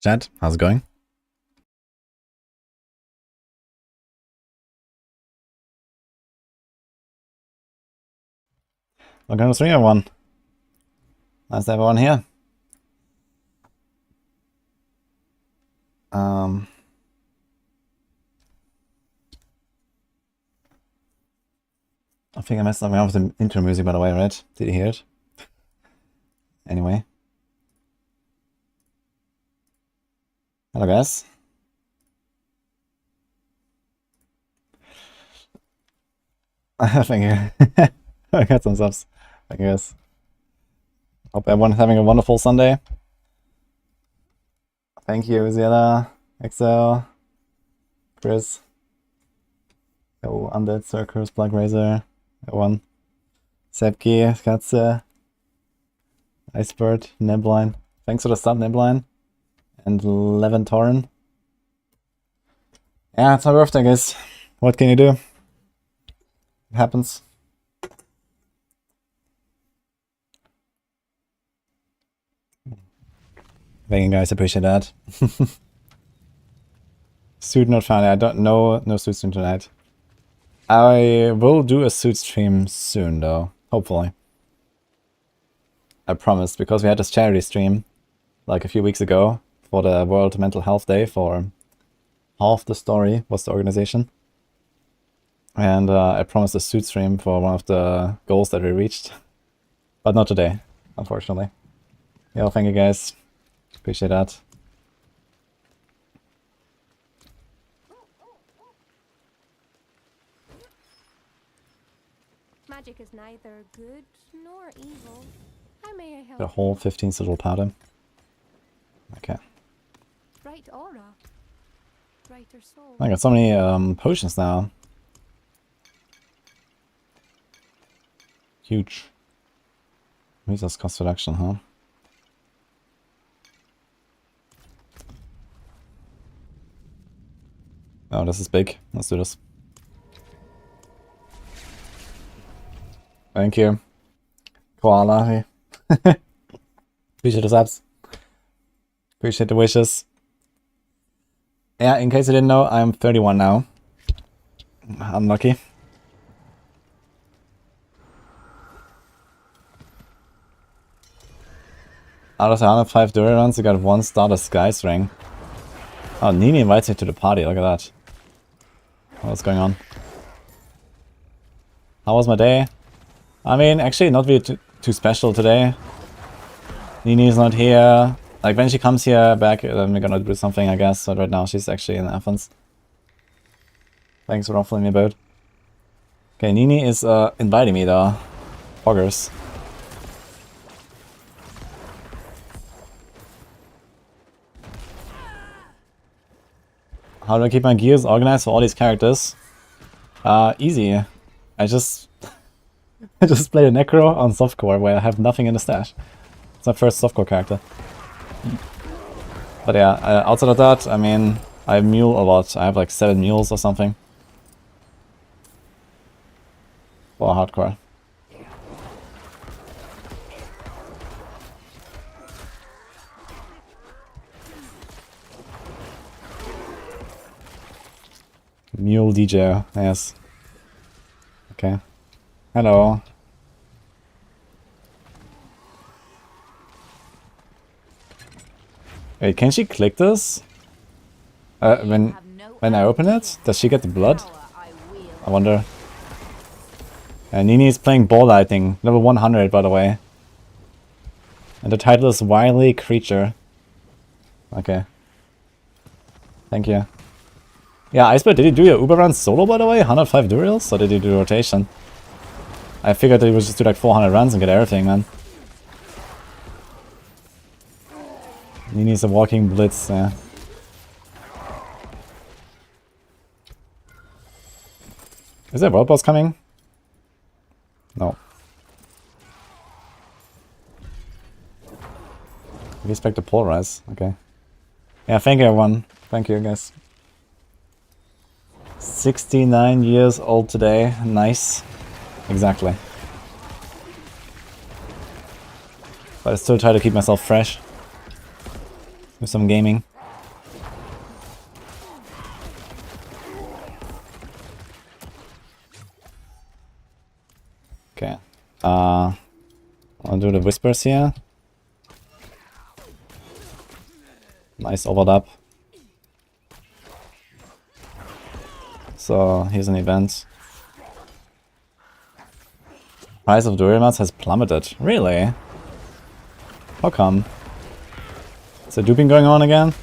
Chat, how's it going? Welcome to stream, everyone. Nice to have everyone here. I think I messed something up with the intro music, by the way, right? Did you hear it? Anyway. Hello, guys. Thank you. I got some subs. Thank you, guys. Hope everyone is having a wonderful Sunday. Thank you, Ziela, Excel, Chris, Undead, Circus, Black Razor, everyone. Sepki, Katze, Icebird, Nebline. Thanks for the sub, Nebline. And Levin Torren. Yeah, it's my birthday, guys. What can you do? It happens. Thank you, guys. Appreciate that. Suit not found. I don't know. No suit stream tonight. I will do a suit stream soon, though. Hopefully. I promise, because we had this charity stream like a few weeks ago for the World Mental Health Day for Half the Story was the organization. And I promised a suit stream for one of the goals that we reached. But not today, unfortunately. Yeah, thank you guys. Appreciate that. Magic is neither good nor evil. How may I help? The whole 15th little powder. Okay. Bright aura. Brighter soul. I got so many potions now. Huge. Resource cost reduction, huh? Oh, this is big. Let's do this. Thank you. Koala. Appreciate the subs. Appreciate the wishes. Yeah, in case you didn't know, I'm 31 now. Unlucky. Out of the 105 Dury runs, you got 1 starter Skies ring. Oh, Nini invites me to the party, look at that. What's going on? How was my day? I mean, actually not really too special today. Nini's not here. Like, when she comes here back, then we're gonna do something, I guess. But right now she's actually in Athens. Thanks for offering me about. Okay, Nini is inviting me though. Poggers. How do I keep my gears organized for all these characters? Easy. I just play a Necro on softcore where I have nothing in the stash. It's my first softcore character. But yeah, outside of that, I mean, I mule a lot. I have like 7 mules or something. For hardcore. Mule DJ, yes. Okay. Hello. Wait, can she click this? When I open it? Does she get the blood? I wonder. Nini is playing ball lighting, level 100 by the way. And the title is Wily Creature. Okay. Thank you. Yeah, Iceberg, did you do your Uber run solo by the way? 105 Durials? Or did you do rotation? I figured that you would just do like 400 runs and get everything, man. Nini's a walking blitz, yeah. Is there a world boss coming? No. We expect to polarize, okay. Yeah, thank you everyone. Thank you guys. 69 years old today. Nice. Exactly. But I still try to keep myself fresh with some gaming. I'll do the whispers here. Nice overlap. So here's an event. Price of Durimas has plummeted. Really? How come? Is there duping going on again?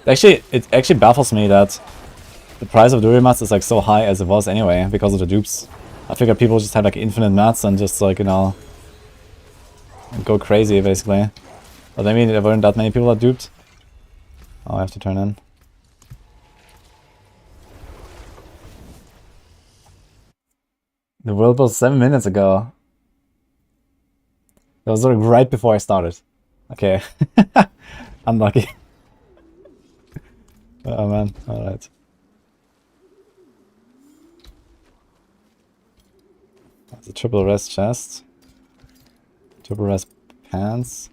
Actually, it actually baffles me that the price of Durimas is like so high as it was anyway because of the dupes. I figure people just have like infinite mats and just like, you know, go crazy basically. But I mean, there weren't that many people that duped. Oh, I have to turn in. The world was 7 minutes ago. That was sort of right before I started. Okay. Unlucky. Oh man, alright. That's a triple rest chest. Triple rest pants.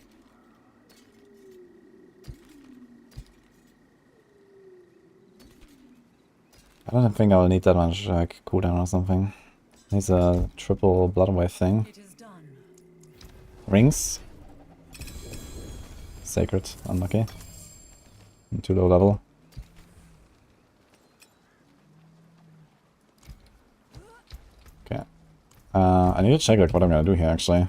I don't think I will need that much like cooldown or something. Needs a triple blood wave thing. Rings. Sacred, unlucky. Too low level. Okay. I need to check like what I'm gonna do here actually.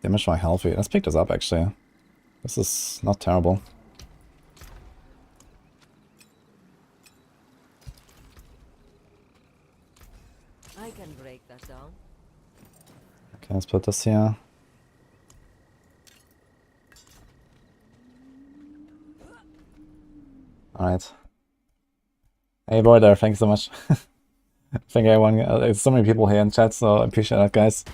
Damage my healthy. Let's pick this up actually. This is not terrible. I can break that down. Okay, let's put this here. Alright. Hey boy there, thanks so much. I think everyone, there's so many people here in chat, so I appreciate that, guys.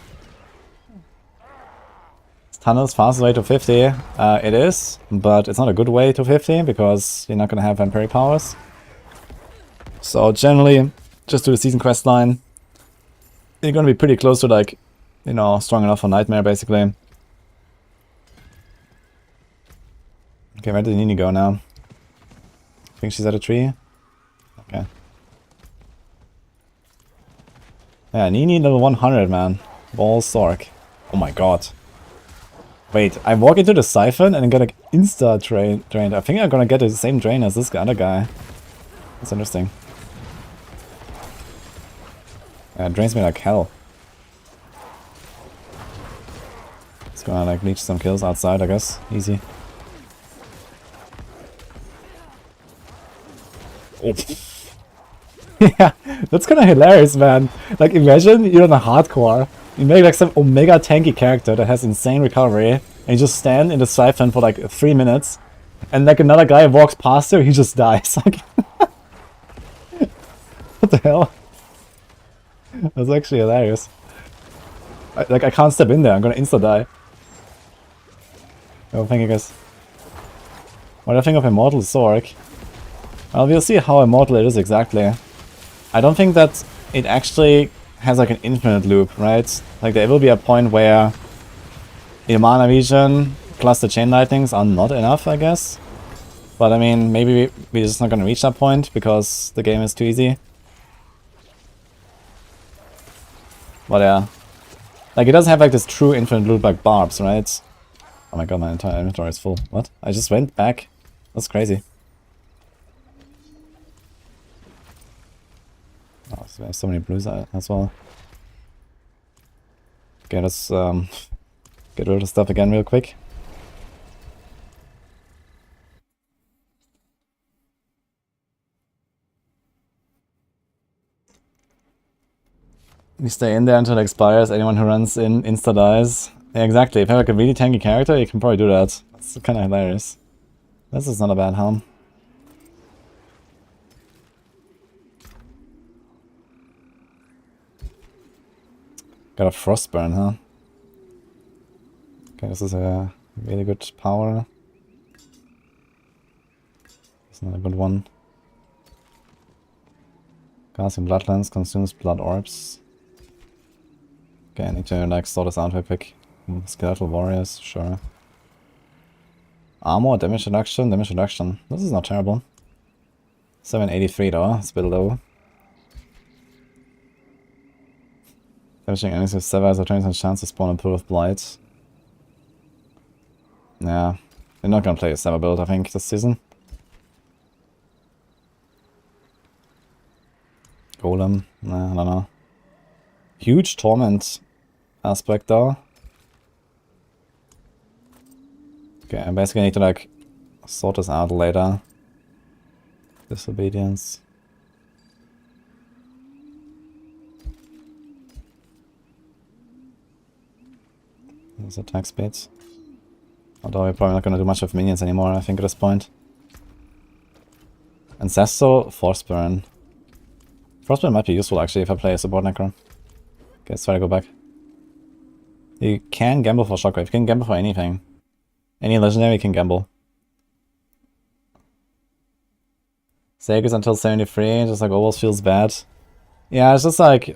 Is Tunnel's fastest way to 50? It is, but it's not a good way to 50 because you're not gonna have vampiric powers. So generally, just do the season quest line. You're gonna be pretty close to like, you know, strong enough for Nightmare basically. Okay, where did Nini go now? I think she's at a tree. Okay. Yeah, Nini level 100, man. Ball Sork. Oh my god. Wait, I walk into the siphon and get like insta drained. I think I'm gonna get the same drain as this other guy. That's interesting. Yeah, it drains me like hell. It's gonna like leech some kills outside, I guess. Easy. Oh. Yeah, that's kind of hilarious, man. Like, imagine you're in a hardcore, you make like some omega tanky character that has insane recovery, and you just stand in the siphon for like 3 minutes, and like another guy walks past you, he just dies. Like, what the hell? That's actually hilarious. I can't step in there, I'm gonna insta-die. Oh, thank you guys. What do I think of Immortal Zork? Well, we'll see how immortal it is exactly. I don't think that it actually has like an infinite loop, right? Like there will be a point where the mana vision plus the chain lightnings are not enough, I guess. But I mean, maybe we're just not gonna reach that point because the game is too easy. But yeah. Like it doesn't have like this true infinite loop like barbs, right? Oh my god, my entire inventory is full. What? I just went back. That's crazy. Oh, so there's so many blues as well. Okay, let's get rid of the stuff again real quick. You stay in there until it expires. Anyone who runs in insta-dies. Yeah, exactly. If you have like a really tanky character, you can probably do that. That's kind of hilarious. This is not a bad helm. Got a Frostburn, huh? Okay, this is a really good power. It's not a good one. Casting Bloodlands consumes blood orbs. Okay, I need to like sort this out real quick. Skeletal warriors, sure. Armor, damage reduction, damage reduction. This is not terrible. 783 though, it's a bit low. Damaging enemies with Sever has a 20% chance to spawn a pool of Blight. Yeah. They're not gonna play a Sever build, I think, this season. Golem. Nah, I don't know. Huge Torment aspect though. Okay, I basically need to like sort this out later. Disobedience. There's attack speeds. Although we're probably not gonna do much of minions anymore, I think, at this point. Ancestral Forceburn. Forceburn might be useful actually if I play a support Necro. Okay, let's try to go back. You can gamble for Shockwave, you can gamble for anything. Any legendary you can gamble. Sagas until 73, just like always feels bad. Yeah, it's just like...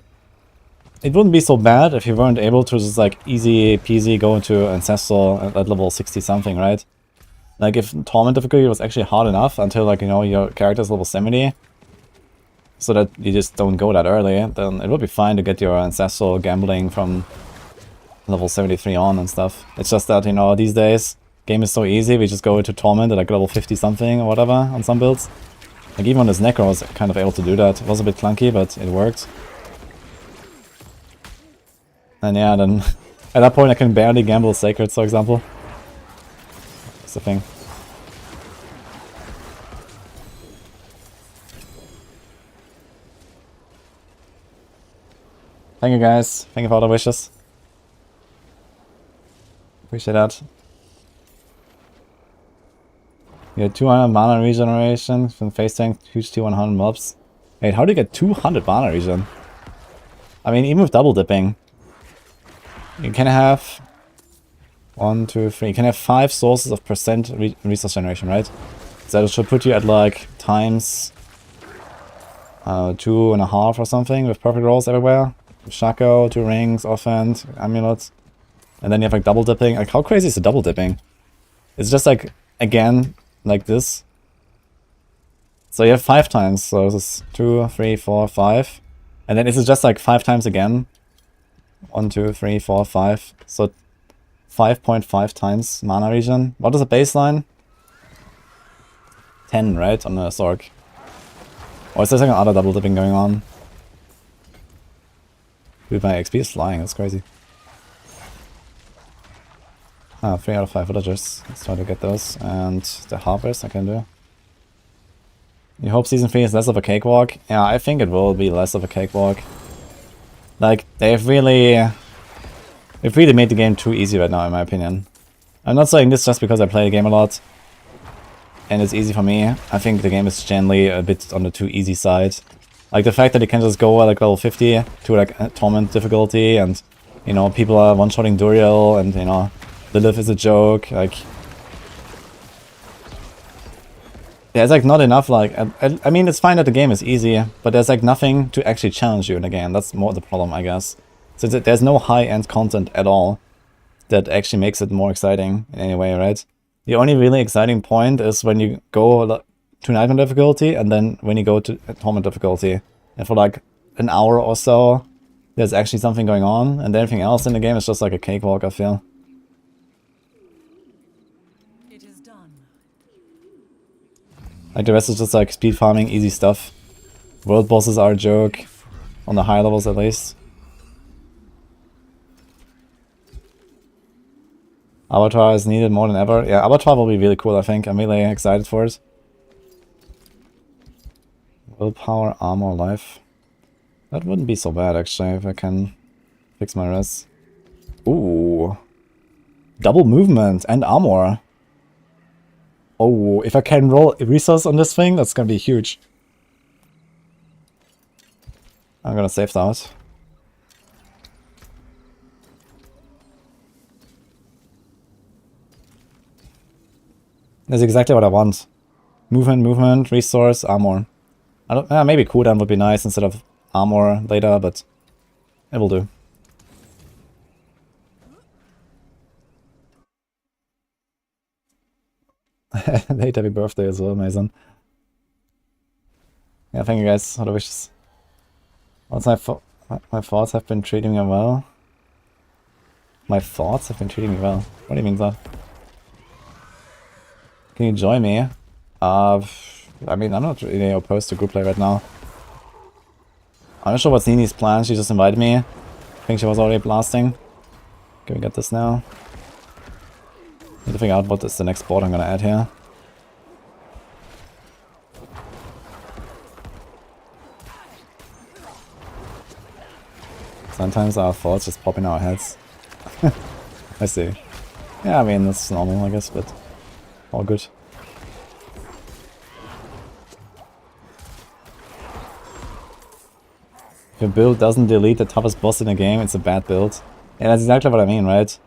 It wouldn't be so bad if you weren't able to just like easy peasy go into Ancestral at level 60 something, right? Like if Torment difficulty was actually hard enough until like, you know, your character's level 70, so that you just don't go that early, then it would be fine to get your Ancestral gambling from level 73 on and stuff. It's just that, you know, these days, game is so easy, we just go into Torment at like level 50 something or whatever on some builds. Like even on this Necro I was kind of able to do that. It was a bit clunky, but it worked. And yeah, then at that point I can barely gamble Sacreds, for example. That's the thing. Thank you guys. Thank you for all the wishes. Appreciate that. You get 200 mana regeneration from face tank, huge T100 mobs. Wait, how do you get 200 mana regen? I mean, even with double dipping, you can have 1, 2, 3. You can have 5 sources of percent resource generation, right? So that should put you at like times 2.5 or something with perfect rolls everywhere. Shaco, 2 rings, offhand, amulets. And then you have like double dipping. Like how crazy is the double dipping? It's just like, again, like this. So you have 5 times. So this is 2, 3, 4, 5. And then this is just like 5 times again. 1, 2, 3, 4, 5. So 5.5 times mana regen. What is the baseline? 10, right? On the Sorg. Or is there like another double dipping going on? Dude, my XP is flying. That's crazy. Ah, 3 out of 5 villagers. Let's try to get those. And the harvest I can do. You hope Season 3 is less of a cakewalk? Yeah, I think it will be less of a cakewalk. Like, they've really made the game too easy right now, in my opinion. I'm not saying this just because I play the game a lot. And it's easy for me. I think the game is generally a bit on the too easy side. Like, the fact that you can just go at like level 50 to like Torment difficulty and, you know, people are one-shotting Duriel and, you know, Lilith is a joke, like... There's like not enough, like... I mean, it's fine that the game is easy, but there's like nothing to actually challenge you in the game. That's more the problem, I guess. So there's no high-end content at all that actually makes it more exciting in any way, right? The only really exciting point is when you go to Nightmare difficulty and then when you go to Torment difficulty. And for like an hour or so, there's actually something going on, and everything else in the game is just like a cakewalk, I feel. Like the rest is just like speed farming, easy stuff. World bosses are a joke. On the higher levels at least. Avatar is needed more than ever. Yeah, Avatar will be really cool, I think. I'm really excited for it. Willpower, armor, life. That wouldn't be so bad actually if I can fix my res. Ooh. Double movement and armor. Oh, if I can roll resource on this thing, that's gonna be huge. I'm gonna save that. That's exactly what I want. Movement, resource, armor. I don't, maybe cooldown would be nice instead of armor later, but it will do. Late happy birthday as well, Mason. Yeah, thank you guys for the wishes. What's my My thoughts have been treating me well. My thoughts have been treating me well. What do you mean that? Can you join me? I mean, I'm not really opposed to group play right now. I'm not sure what's Nini's plan. She just invited me. I think she was already blasting. Can we get this now? Need to figure out what is the next board I'm gonna add here. Sometimes our thoughts just pop in our heads. I see. Yeah, I mean, that's normal, I guess, but all good. If your build doesn't delete the toughest boss in the game, it's a bad build. Yeah, that's exactly what I mean, right?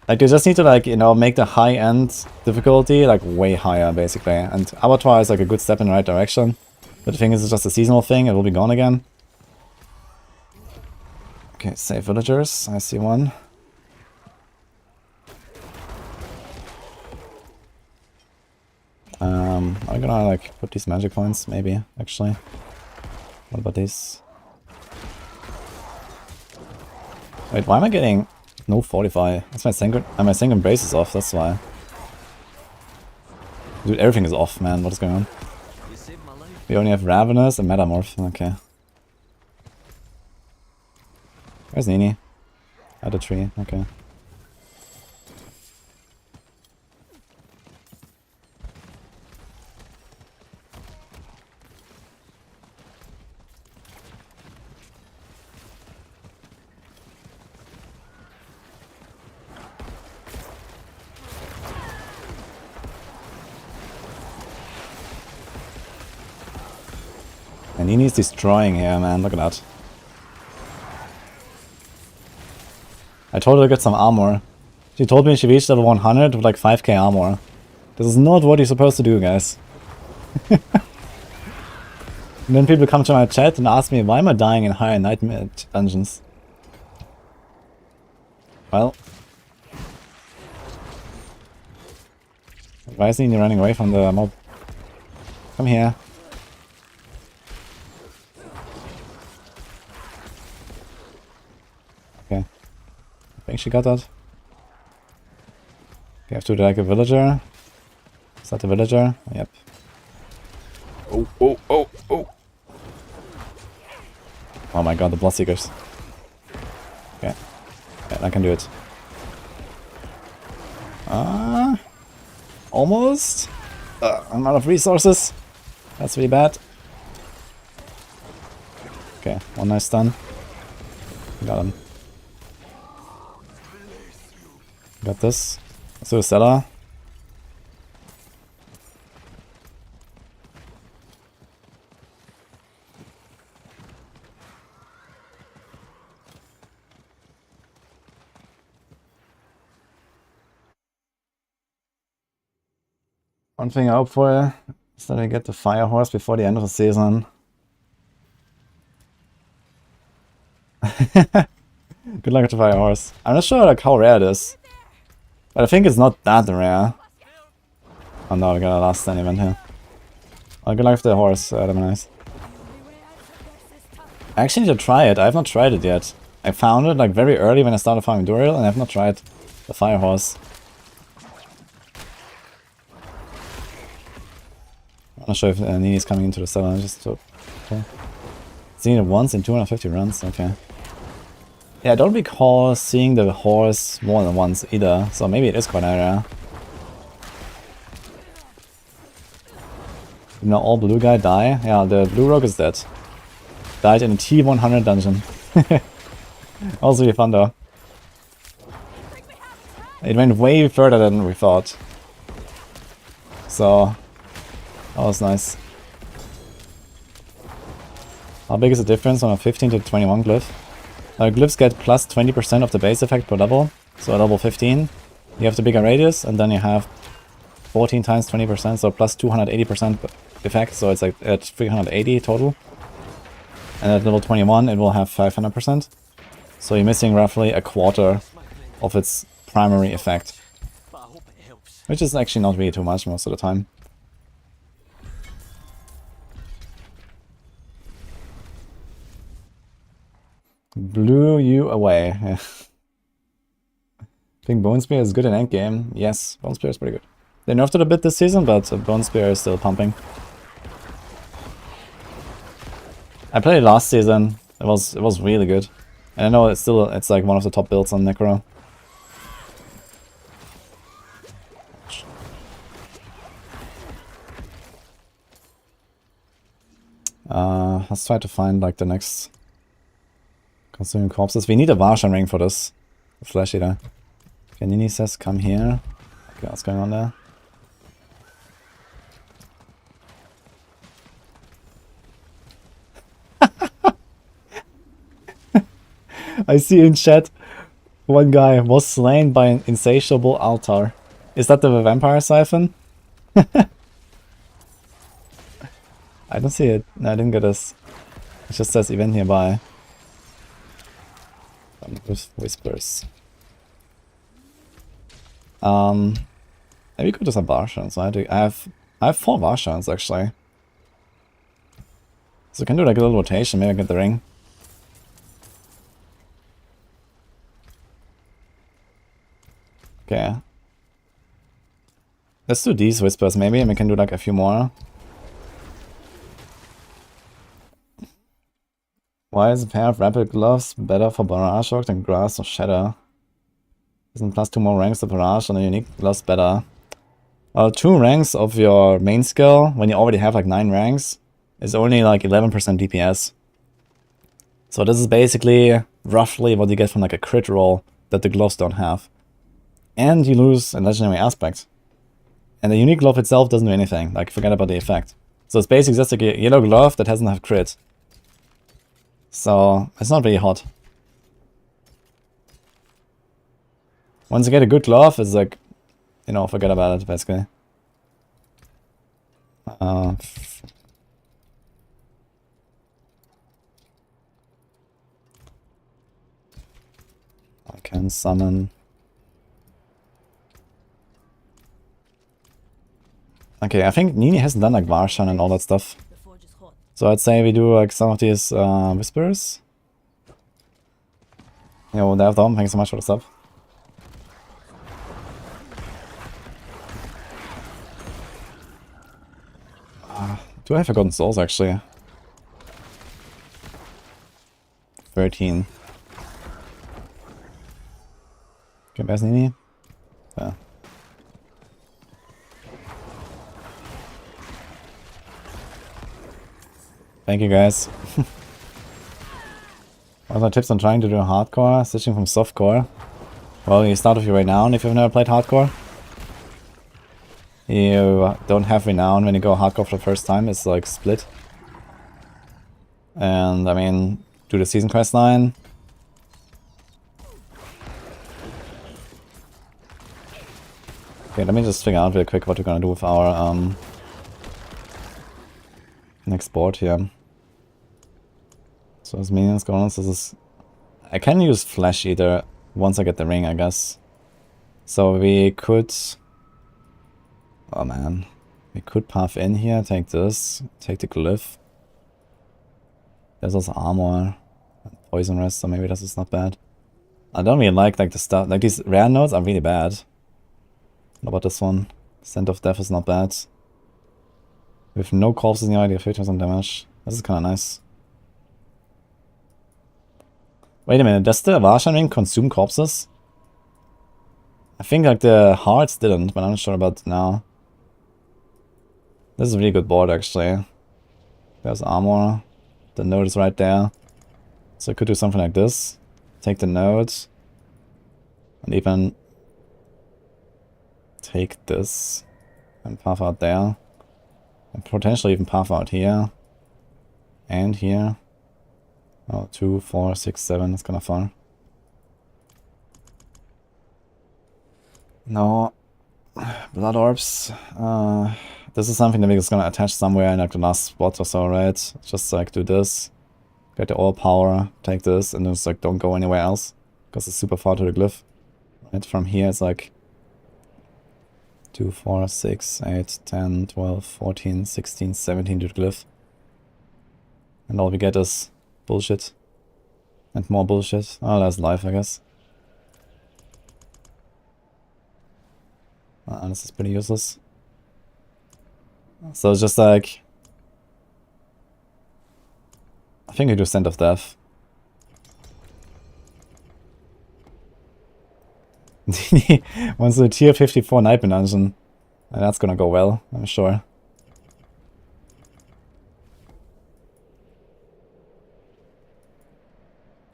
Like, you just need to, like, you know, make the high-end difficulty, like, way higher, basically. And Abattoir is, like, a good step in the right direction. But the thing is, it's just a seasonal thing, it will be gone again. Okay, save villagers. I see one. I'm gonna, like, put these magic points, maybe, actually. What about these? Wait, why am I getting... No Fortify. That's my Sanguine Brace is off, that's why. Dude, everything is off, man. What is going on? We only have Ravenous and Metamorph. Okay. Where's Nini? At the tree. Okay. And Nini's destroying here, man. Look at that. I told her to get some armor. She told me she reached level 100 with like 5k armor. This is not what you're supposed to do, guys. And then people come to my chat and ask me, why am I dying in higher nightmare dungeons? Well. Why is Nini running away from the mob? Come here. Okay. I think she got that. Okay, I have to drag a villager. Is that the villager? Yep. Oh, oh, oh, oh. Oh my god, the Bloodseekers. Okay. Yeah, I can do it. Almost. I'm out of resources. That's really bad. Okay, one nice stun. Got him. Got this. Let's do a Stella. One thing I hope for is that I get the Fire Horse before the end of the season. Good luck with the Fire Horse. I'm not sure like how rare it is. But I think it's not that rare. Oh no, we got a last stand event here. Oh, good luck with the horse, that'd be nice. I actually need to try it, I have not tried it yet. I found it like very early when I started farming Duriel and I have not tried the Fire Horse. I'm not sure if Nini's coming into the cellar, just to... Okay. Seen it once in 250 runs, okay. Yeah, I don't recall seeing the horse more than once either, so maybe it is quite rare. Did not all blue guy die? Yeah, the blue rogue is dead. Died in a T100 dungeon. Also really fun though. It went way further than we thought. So, that was nice. How big is the difference on a 15 to 21 glyph? Glyphs get plus 20% of the base effect per level. So at level 15, you have the bigger radius, and then you have 14 times 20%, so plus 280% effect, so it's like at 380 total. And at level 21, it will have 500%. So you're missing roughly a quarter of its primary effect. Which is actually not really too much most of the time. Blew you away. I think Bone Spear is good in endgame. Yes, Bone Spear is pretty good. They nerfed it a bit this season, but Bone Spear is still pumping. I played it last season. It was really good. And I know it's like one of the top builds on Necro. Let's try to find like the next consuming corpses. We need a Varshan ring for this. The Flesh Eater. Okay, Nini says come here. Okay, what's going on there? I see in chat one guy was slain by an insatiable altar. Is that the vampire siphon? I don't see it. No, I didn't get this. It just says event nearby. With whispers. Maybe go to some Varshans. I have 4 Varshans actually. So I can do like a little rotation, maybe I get the ring. Okay. Let's do these whispers maybe, and we can do like a few more. Why is a pair of rapid gloves better for barrage work than grass or shatter? Isn't plus 2 more ranks the barrage on a unique gloves better? 2 ranks of your main skill, when you already have like 9 ranks, is only like 11% DPS. So this is basically roughly what you get from like a crit roll that the gloves don't have. And you lose a legendary aspect. And the unique glove itself doesn't do anything, like forget about the effect. So it's basically just like a yellow glove that doesn't have crit. So it's not really hot. Once you get a good glove, it's like, you know, forget about it basically. I can summon. Okay, I think Nini hasn't done like Varshan and all that stuff. So I'd say we do like some of these whispers. Yo, Dev Dom, thanks so much for the sub. Do I have Forgotten Souls actually? 13. Okay, where's Nini? Yeah. Thank you guys. What are tips on trying to do hardcore, switching from softcore? Well, you start with your renown if you've never played hardcore. You don't have renown when you go hardcore for the first time, it's like split. And I mean, do the season quest line. Okay, let me just figure out real quick what we're gonna do with our next board here. So as minions go on, so this is... I can use Flesh Eater once I get the ring, I guess. So we could... Oh man. We could path in here, take this, take the glyph. There's also armor and poison rest, so maybe this is not bad. I don't really like the stuff, like these rare nodes are really bad. What about this one? Scent of Death is not bad. With no corpses in the eye, 50% damage. This is kinda nice. Wait a minute, does the Varshan ring consume corpses? I think like the hearts didn't, but I'm not sure about now. This is a really good board actually. There's armor. The node is right there. So I could do something like this. Take the node. And even take this. And path out there. And potentially even path out here. And here. Oh, 2, 4, 6, 7. It's kinda fun. No. Blood orbs. This is something that we're just gonna attach somewhere in like the last spot or so, right? Just like do this. Get the all power. Take this. And just like don't go anywhere else. Because it's super far to the glyph. Right? From here it's like 2, 4, 6, 8, 10, 12, 14, 16, 17 to the glyph. And all we get is bullshit. And more bullshit. Oh, that's life, I guess. This is pretty useless. So it's just like... I think I do Scent of Death. Wants a tier 54 Nightmare Dungeon. And that's gonna go well, I'm sure.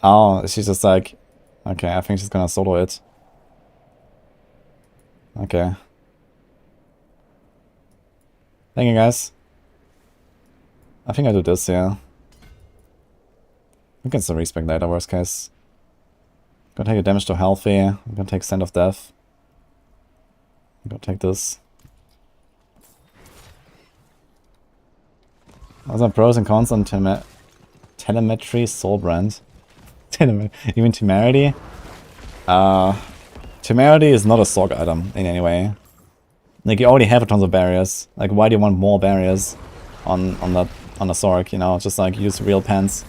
Oh, she's just like... Okay, I think she's gonna solo it. Okay. Thank you, guys. I think I do this, yeah. We can still respec later, worst case. Gonna take a damage to healthy. I'm gonna take Scent of Death. I'm gonna take this. Are there pros and cons on telemetry, soul brand? Even temerity? Temerity is not a SOG item in any way. Like, you already have a tons of barriers. Like, why do you want more barriers on a SOG, you know? Just like use real pants.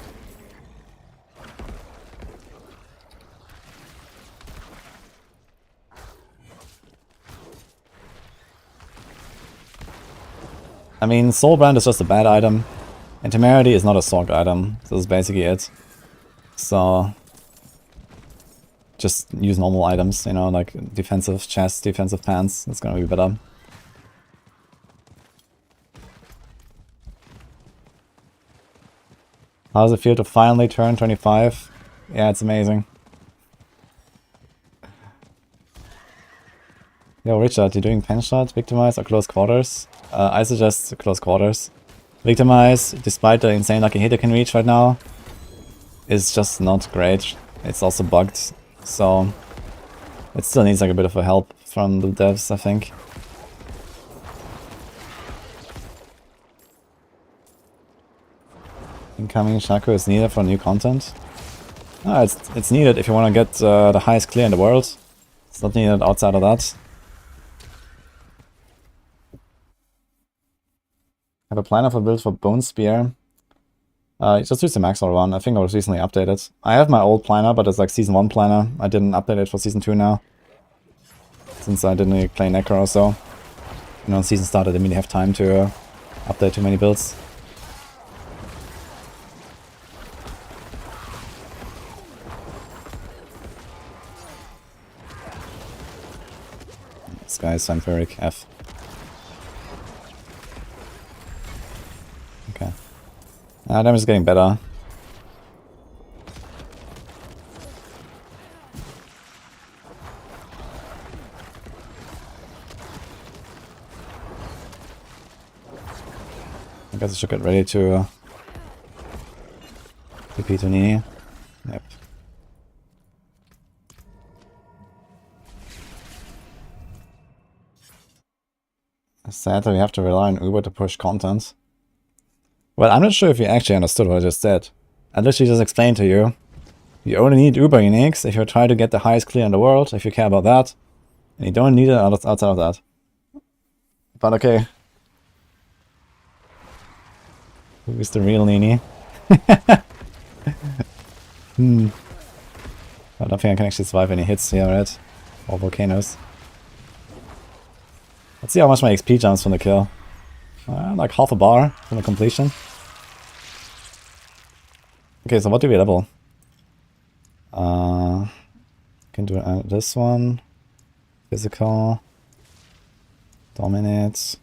I mean, Soul Brand is just a bad item, and Temerity is not a SOG item, so that's basically it. So, just use normal items, you know, like defensive chest, defensive pants, that's gonna be better. How does it feel to finally turn 25? Yeah, it's amazing. Yo, Richard, you doing pen shot, victimize, or close quarters? I suggest close quarters. Victimize, despite the insane lucky hit you can reach right now, is just not great. It's also bugged, so it still needs like a bit of a help from the devs, I think. Incoming Shaco is needed for new content. Ah, it's needed if you want to get the highest clear in the world. It's not needed outside of that. I have a planner for build for Bone Spear. Just use the Maxwell one. I think it was recently updated. I have my old planner, but it's like Season 1 planner. I didn't update it for Season 2 now. Since I didn't really play Necro, so... You know, Season started, I didn't really have time to update too many builds. This guy is Vampiric F. Okay. Damage is getting better. I guess I should get ready to TP to Nini. Yep. It's sad that we have to rely on Uber to push content. Well, I'm not sure if you actually understood what I just said. I literally just explained to you. You only need Uber uniques if you try to get the highest clear in the world, if you care about that. And you don't need it outside of that. But okay. Who is the real Nini? I don't think I can actually survive any hits here, right? Or volcanoes. Let's see how much my XP jumps from the kill. Like half a bar from the completion. Okay, so what do we level? Can do this one. Physical. Dominate.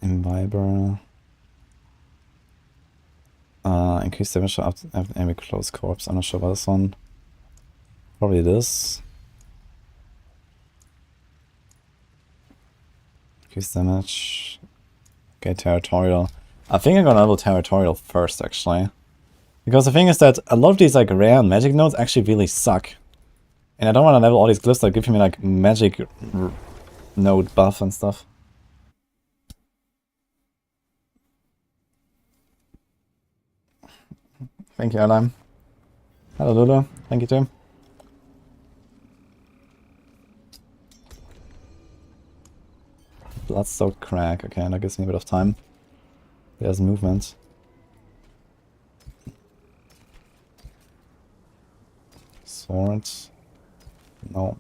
Imbiber. Increase damage up to enemy close corpse. I'm not sure about this one. Probably this. Increase damage. Okay, territorial. I think I'm gonna level territorial first, actually. Because the thing is that a lot of these like rare magic nodes actually really suck. And I don't want to level all these glyphs that give me like magic node buff and stuff. Thank you, Airline. Hello, Lulu. Thank you, too. Bloodsoaked crack. Okay, that gives me a bit of time. There's movement. Swords. No.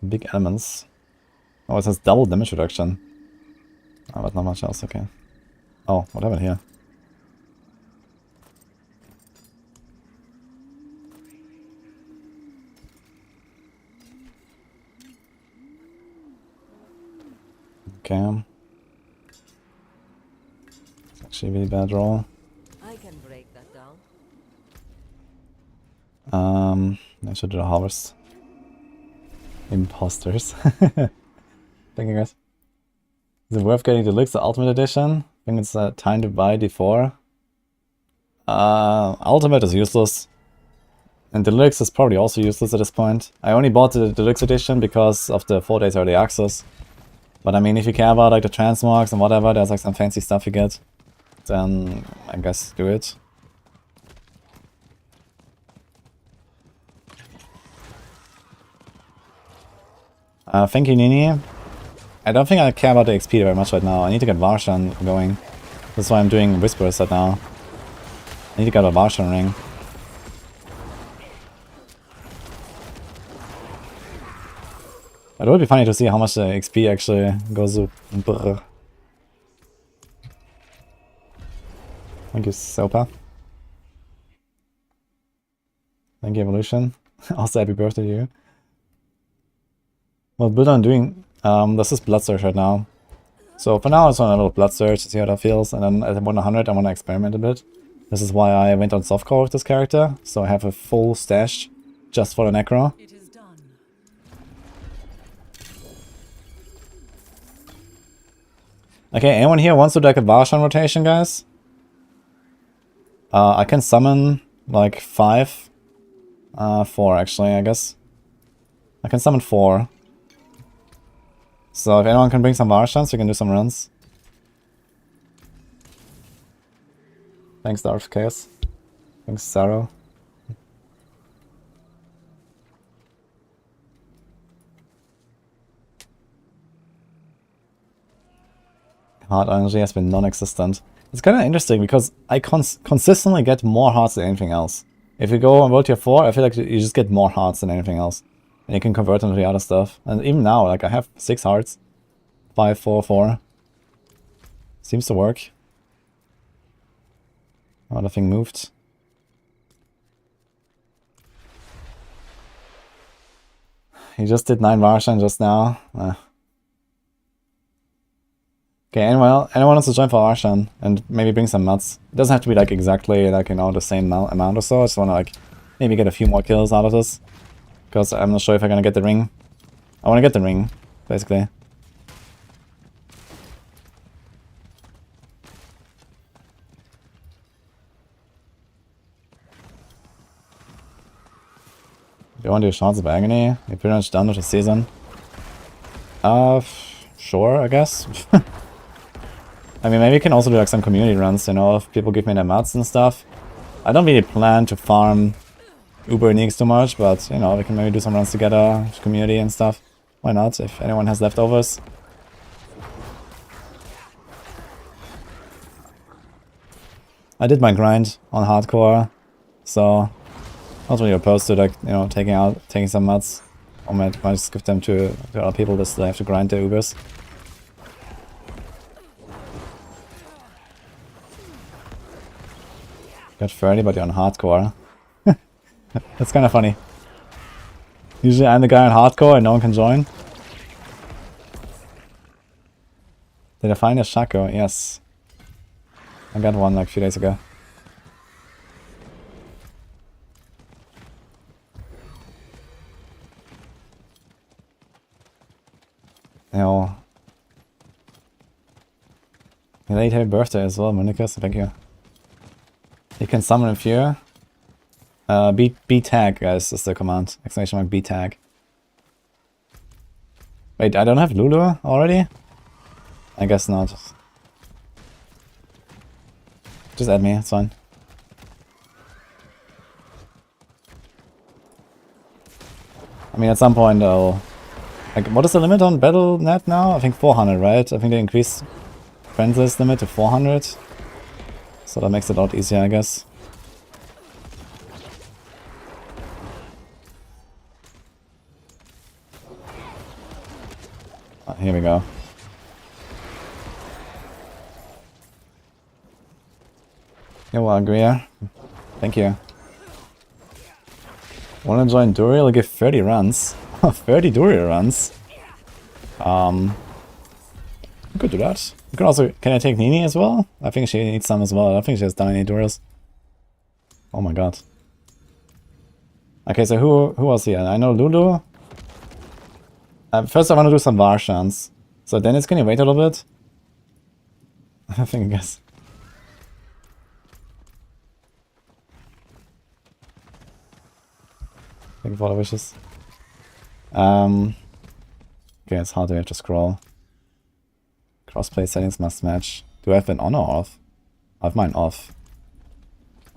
Big elements. Oh, it has double damage reduction. Oh, but not much else, okay. Oh, what happened here? Okay. It's actually a really bad roll. I can break that down. I should do a harvest. Imposters. Thank you guys. Is it worth getting Deluxe or Ultimate Edition? I think it's time to buy D4. Ultimate is useless. And Deluxe is probably also useless at this point. I only bought the Deluxe Edition because of the 4 days early access. But I mean, if you care about like the transmogs and whatever, there's like some fancy stuff you get, then I guess do it. Thank you, Nini. I don't think I care about the XP very much right now. I need to get Varshan going. That's why I'm doing Whispers right now. I need to get a Varshan ring. It would be funny to see how much the XP actually goes up. Thank you, Sopa. Thank you, Evolution. Also, happy birthday to you. What build I'm doing, this is Blood Surge right now. So for now, I just want a little Blood Surge to see how that feels, and then at 100, I want to experiment a bit. This is why I went on softcore with this character, so I have a full stash just for the Necro. It is done. Okay, anyone here wants to do like a Varshan rotation, guys? I can summon like 5. 4 actually, I guess. I can summon 4. So if anyone can bring some Varshans, we can do some runs. Thanks, Darth Chaos. Thanks, Sarah. Heart energy has been non-existent. It's kind of interesting because I consistently get more hearts than anything else. If you go on World Tier 4, I feel like you just get more hearts than anything else. And you can convert them to the other stuff. And even now, like I have 6 hearts. 5, 4, 4. Seems to work. Oh, the thing moved. He just did 9 Varshan just now. Okay, anyone wants to join for Varshan and maybe bring some mats. It doesn't have to be like exactly like, you know, the same amount or so. I just want to like maybe get a few more kills out of this. Because I'm not sure if I'm gonna get the ring. I want to get the ring, basically. Do you want to do Shots of Agony? You're pretty much done with the season. Sure, I guess. I mean, maybe we can also do like some community runs, you know, if people give me their mats and stuff. I don't really plan to farm Uber Neeks too much, but, you know, we can maybe do some runs together, community and stuff. Why not, if anyone has leftovers. I did my grind on hardcore, so not really opposed to, like, you know, taking some mats. Or might just give them to other people that still have to grind their Ubers. Got 30, but you're on hardcore. That's kind of funny. Usually I'm the guy on hardcore and no one can join. Did I find a Shaco? Yes. I got one like a few days ago. Yo. Late happy birthday as well, Monica, so thank you. You can summon a few. B tag, guys, is the command. Exclamation mark B tag. Wait, I don't have Lulu already? I guess not. Just add me, it's fine. I mean, at some point I'll... Like, what is the limit on Battle.net now? I think 400, right? I think they increased defenses limit to 400. So that makes it a lot easier, I guess. Here we go. You're welcome, Greer. Thank you. Wanna join Duriel? I'll give 30 runs. 30 Duriel runs. I could do that. You can also... Can I take Nini as well? I think she needs some as well. I don't think she has done any Duriels. Oh my god. Okay, so who was here? I know Lulu. First I want to do some Varshans. So Dennis, can you wait a little bit? I guess. Thank you for the wishes. Okay, it's hard to have to scroll. Crossplay settings must match. Do I have an on or off? I have mine off.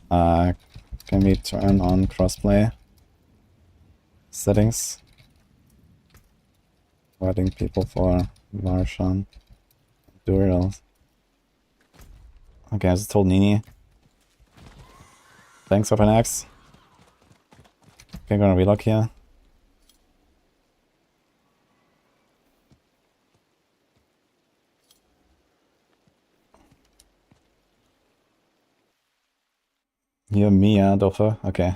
Can we turn on crossplay settings? Inviting people for Marshan Duriels. Okay, I just told Nini. Thanks, Weapon X. Okay, gonna relock here. You're Mia, Doffer. Okay.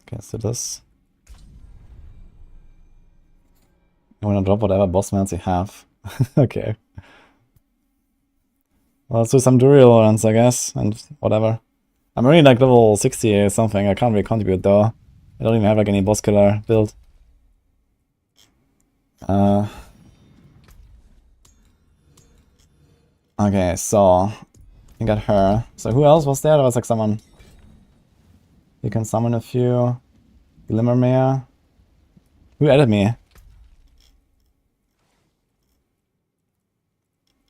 Okay, so this. You wanna drop whatever boss mounts you have. Okay. Well, let's do some Duriel runs, I guess, and whatever. I'm already like level 60 or something. I can't really contribute though. I don't even have like any boss killer build. Okay, so you got her. So who else was there? There was like someone. You can summon a few. Glimmermare. Who added me?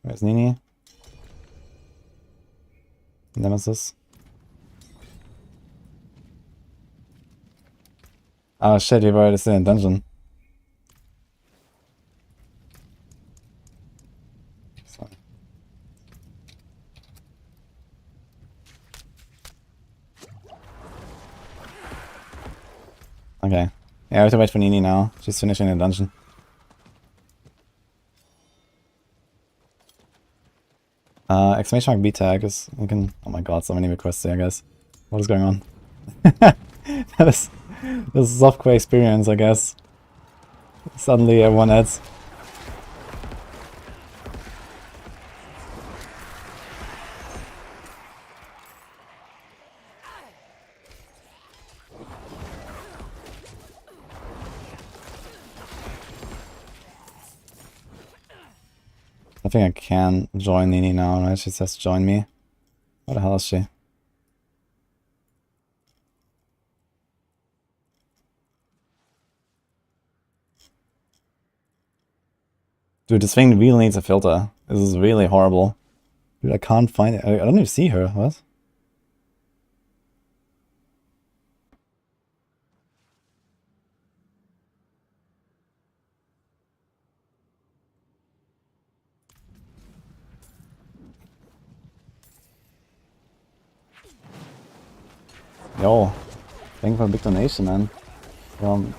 Where's Nini? Nemesis. Oh shit, you've already seen a dungeon. Sorry. Okay. Yeah, I have to wait for Nini now. She's finishing the dungeon. Exclamation mark B tag is... You can... Oh my god, so many requests here, guys. What is going on? This is software experience, I guess. Suddenly everyone adds. I think I can join Nini now, right? She says join me. What the hell is she? Dude, this thing really needs a filter. This is really horrible. Dude, I can't find it. I don't even see her. What? Yo, thank you for a big donation, man. From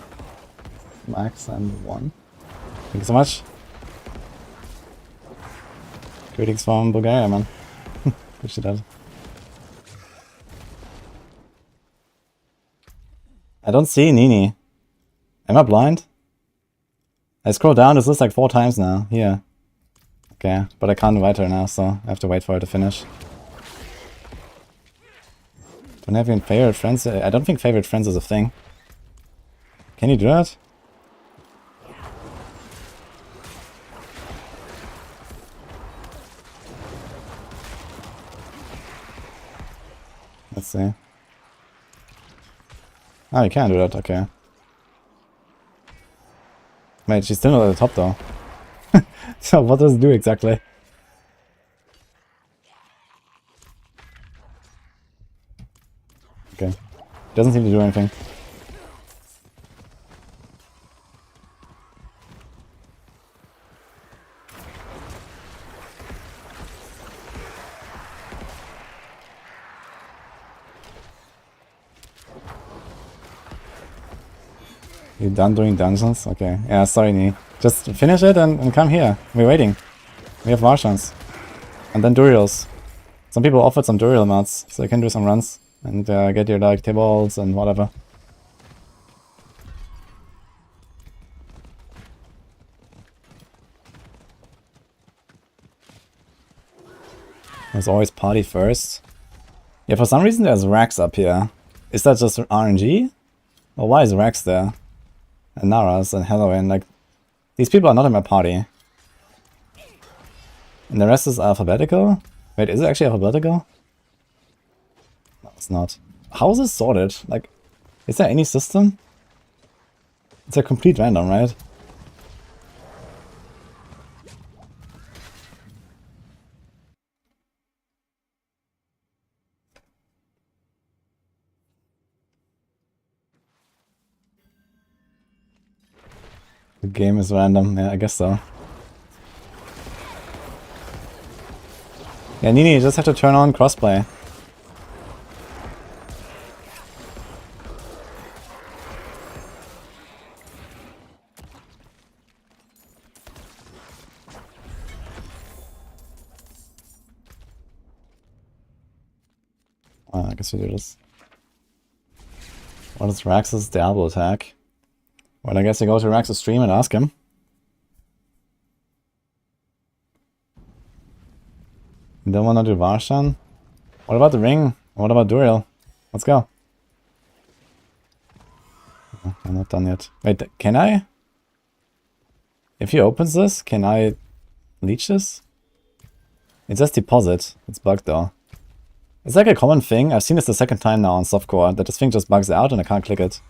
Max and 1. Thank you so much. Greetings from Bulgaria, man. Appreciate that. I don't see Nini. Am I blind? I scroll down, this looks like 4 times now. Here. Okay, but I can't invite her now, so I have to wait for her to finish. Don't have any favorite friends? I don't think favorite friends is a thing. Can you do that? Let's see. Oh, you can do that, okay. Wait, she's still not at the top though. So what does it do exactly? Okay. Doesn't seem to do anything. You done doing dungeons? Okay. Yeah, sorry, Nee. Just finish it and come here. We're waiting. We have Martians. And then Duriels. Some people offered some Duriel mods, so you can do some runs. And get your, like, tables and whatever. There's always party first. Yeah, for some reason there's Rax up here. Is that just RNG? Or why is Rax there? And Naras and Halloween, like... These people are not in my party. And the rest is alphabetical? Wait, is it actually alphabetical? No, it's not. How is this sorted? Like, is there any system? It's a complete random, right? The game is random, yeah, I guess so. Yeah, Nini, you just have to turn on crossplay. I guess we do this. What is Rax's Diablo attack? Well, I guess you go to Rax's stream and ask him. You don't want to do Varshan? What about the ring? What about Duriel? Let's go. Oh, I'm not done yet. Wait, can I? If he opens this, can I leech this? It says deposit. It's bugged though. It's like a common thing. I've seen this the second time now on softcore, that this thing just bugs out and I can't click it.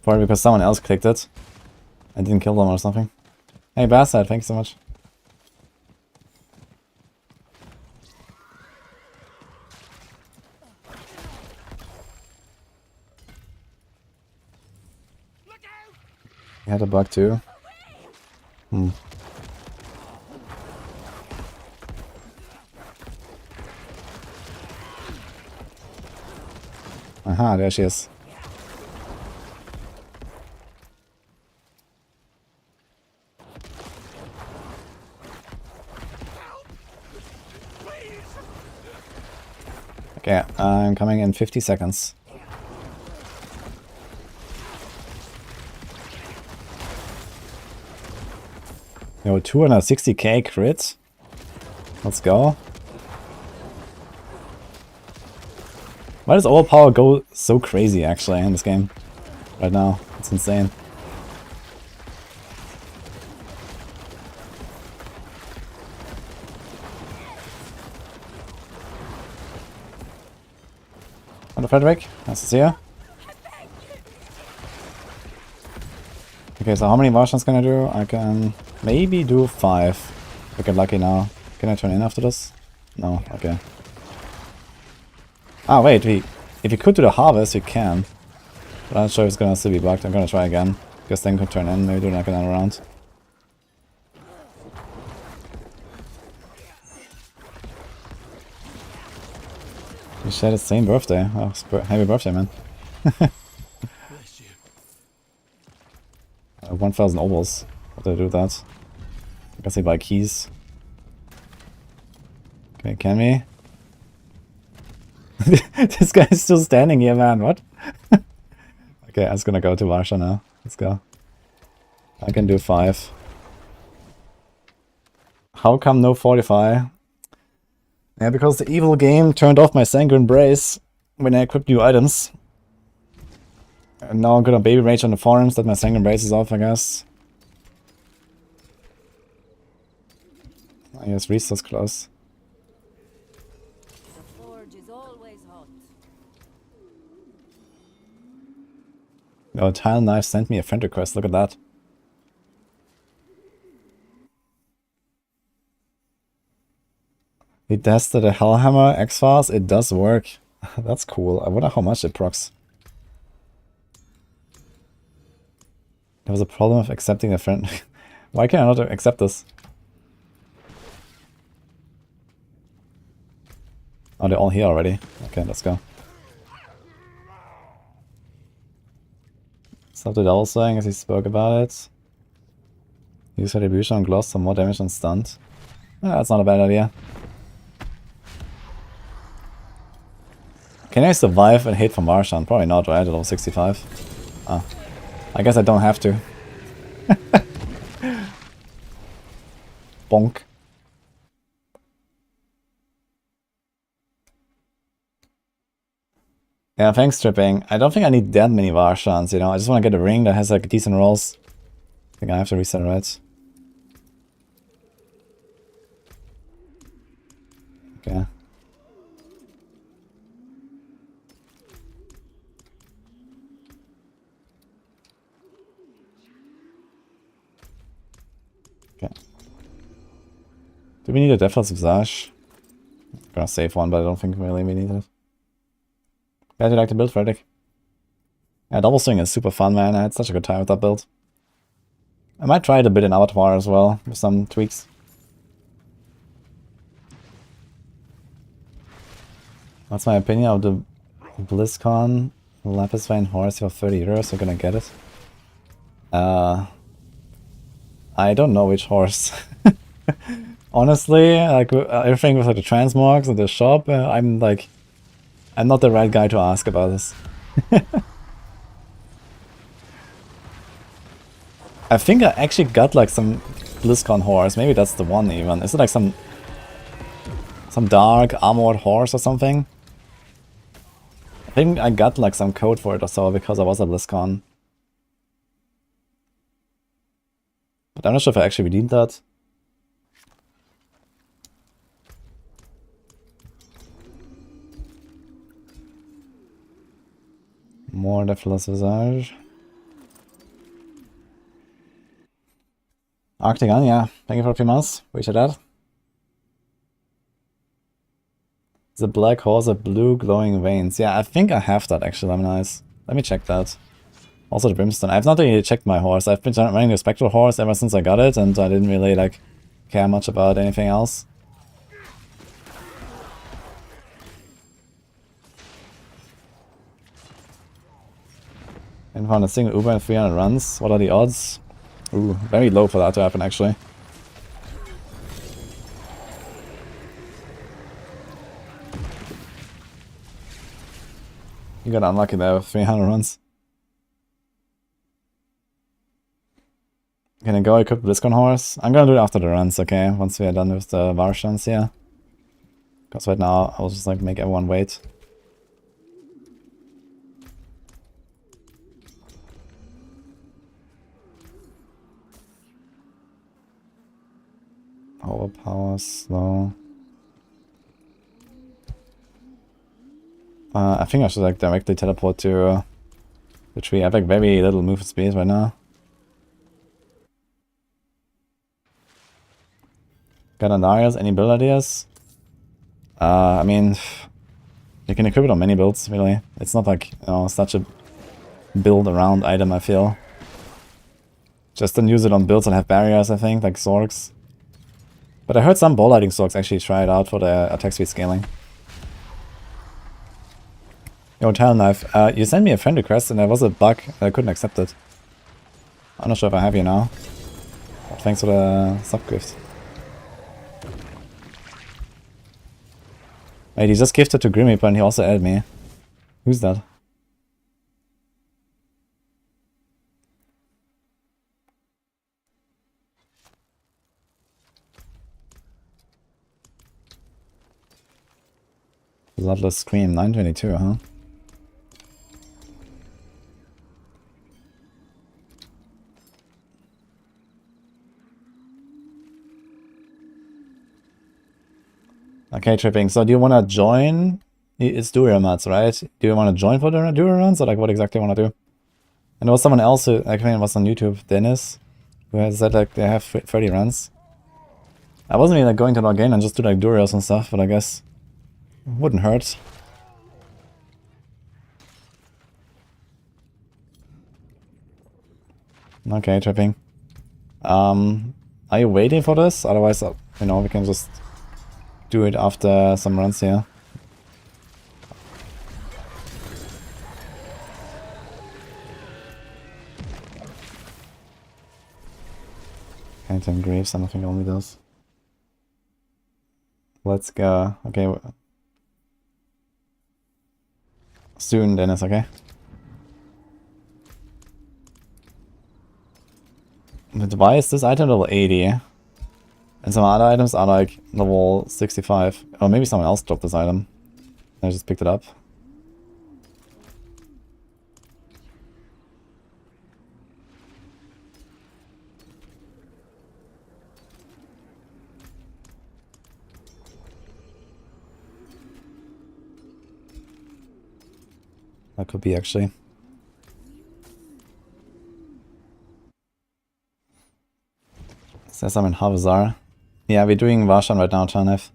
Probably because someone else clicked it. I didn't kill them or something. Hey Bastard, thank you so much. You had a bug too? Aha, there she is. Okay, I'm coming in 50 seconds. Yo, 260k crit. Let's go. Why does overpower go so crazy actually in this game? Right now. It's insane. Hello Frederick, nice to see you. Okay, so how many Martians can I do? I can maybe do 5. If I get lucky now. Can I turn in after this? No, okay. Ah wait, if we could do the harvest, we can. But I'm not sure if it's gonna still be bugged. I'm gonna try again. Because then could turn in, maybe do like another round. We shared the same birthday. Oh, happy birthday, man. 1000 ovals. How do I do that? I guess I buy keys. Okay, can we? This guy's still standing here, man. What? Okay, I was gonna go to Varsha now. Let's go. I can do 5. How come no Fortify? Yeah, because the evil game turned off my Sanguine Brace when I equipped new items. And now I'm gonna baby rage on the forums that my Sanguine Brace is off, I guess. I guess Reese was close. The forge is always hot. Oh, Tile Knife sent me a friend request, look at that. He tested a Hellhammer X-Files, it does work. That's cool. I wonder how much it procs. There was a problem of accepting a friend. Why can I not accept this? Oh, they're all here already. Okay, let's go. Stop the double swing as he spoke about it. Use retribution on gloss for more damage and stunt. That's not a bad idea. Can I survive and hit from Marshan? Probably not, right? At level 65. Ah. I guess I don't have to. Bonk. Yeah, thanks, Tripping. I don't think I need that many Varshans, you know? I just want to get a ring that has like decent rolls. I think I have to reset, right? Okay. Okay. Do we need a Deathless Visage? I'm gonna save one, but I don't think really we need it. How do you like the build, Frederick? Yeah, double swing is super fun, man. I had such a good time with that build. I might try it a bit in Avatar as well, with some tweaks. What's my opinion of the BlizzCon Lapis Vein horse for 30 euros? You're gonna get it. I don't know which horse. Honestly, like everything with like the transmogs and the shop, I'm not the right guy to ask about this. I think I actually got like some BlizzCon horse. Maybe that's the one even. Is it like some dark armored horse or something? I think I got like some code for it or so because I was at BlizzCon. But I'm not sure if I actually redeemed that. More Deathless Visage. Arctigon, yeah. Thank you for a few months. Appreciate that. The black horse of blue glowing veins. Yeah, I think I have that actually, Lemonize. Let me check that. Also the Brimstone. I've not really checked my horse. I've been running the Spectral horse ever since I got it, and I didn't really like care much about anything else. Didn't find a single Uber in 300 runs. What are the odds? Ooh, very low for that to happen actually. You got unlucky there with 300 runs. Can I go equip BlizzCon horse? I'm gonna do it after the runs, okay? Once we are done with the Varshans here. Because right now I'll just like make everyone wait. Overpower, slow. I think I should like directly teleport to the tree. I have like very little move speed right now. Got Andarias? Any build ideas? I mean, you can equip it on many builds, really. It's not like, you know, such a build around item, I feel. Just don't use it on builds that have barriers, I think, like Zorks. But I heard some ball lighting Zorks actually try it out for the attack speed scaling. Yo, Talon Knife, you sent me a friend request and there was a bug and I couldn't accept it. I'm not sure if I have you now. But thanks for the sub gift. Wait, he just gifted to Grim Reaper and he also added me. Who's that? Bloodless Scream, 922, huh? Okay, Tripping. So do you want to join? It's Duria Mats, right? Do you want to join for the Duria runs, or like what exactly you want to do? And there was someone else who actually was on YouTube, Dennis, who has said like they have 30 runs. I wasn't even like going to log in and just do like Durios and stuff, but I guess it wouldn't hurt. Okay, Tripping. Are you waiting for this? Otherwise, you know, we can just do it after some runs here. Can't engrave, something only does. Let's go. Okay. Soon, Dennis, okay? But why is this item level 80? And some other items are like level 65. Or maybe someone else dropped this item. I just picked it up. That could be actually. Says I'm in Havazar. Yeah, we're doing Varshan right now, Chanef.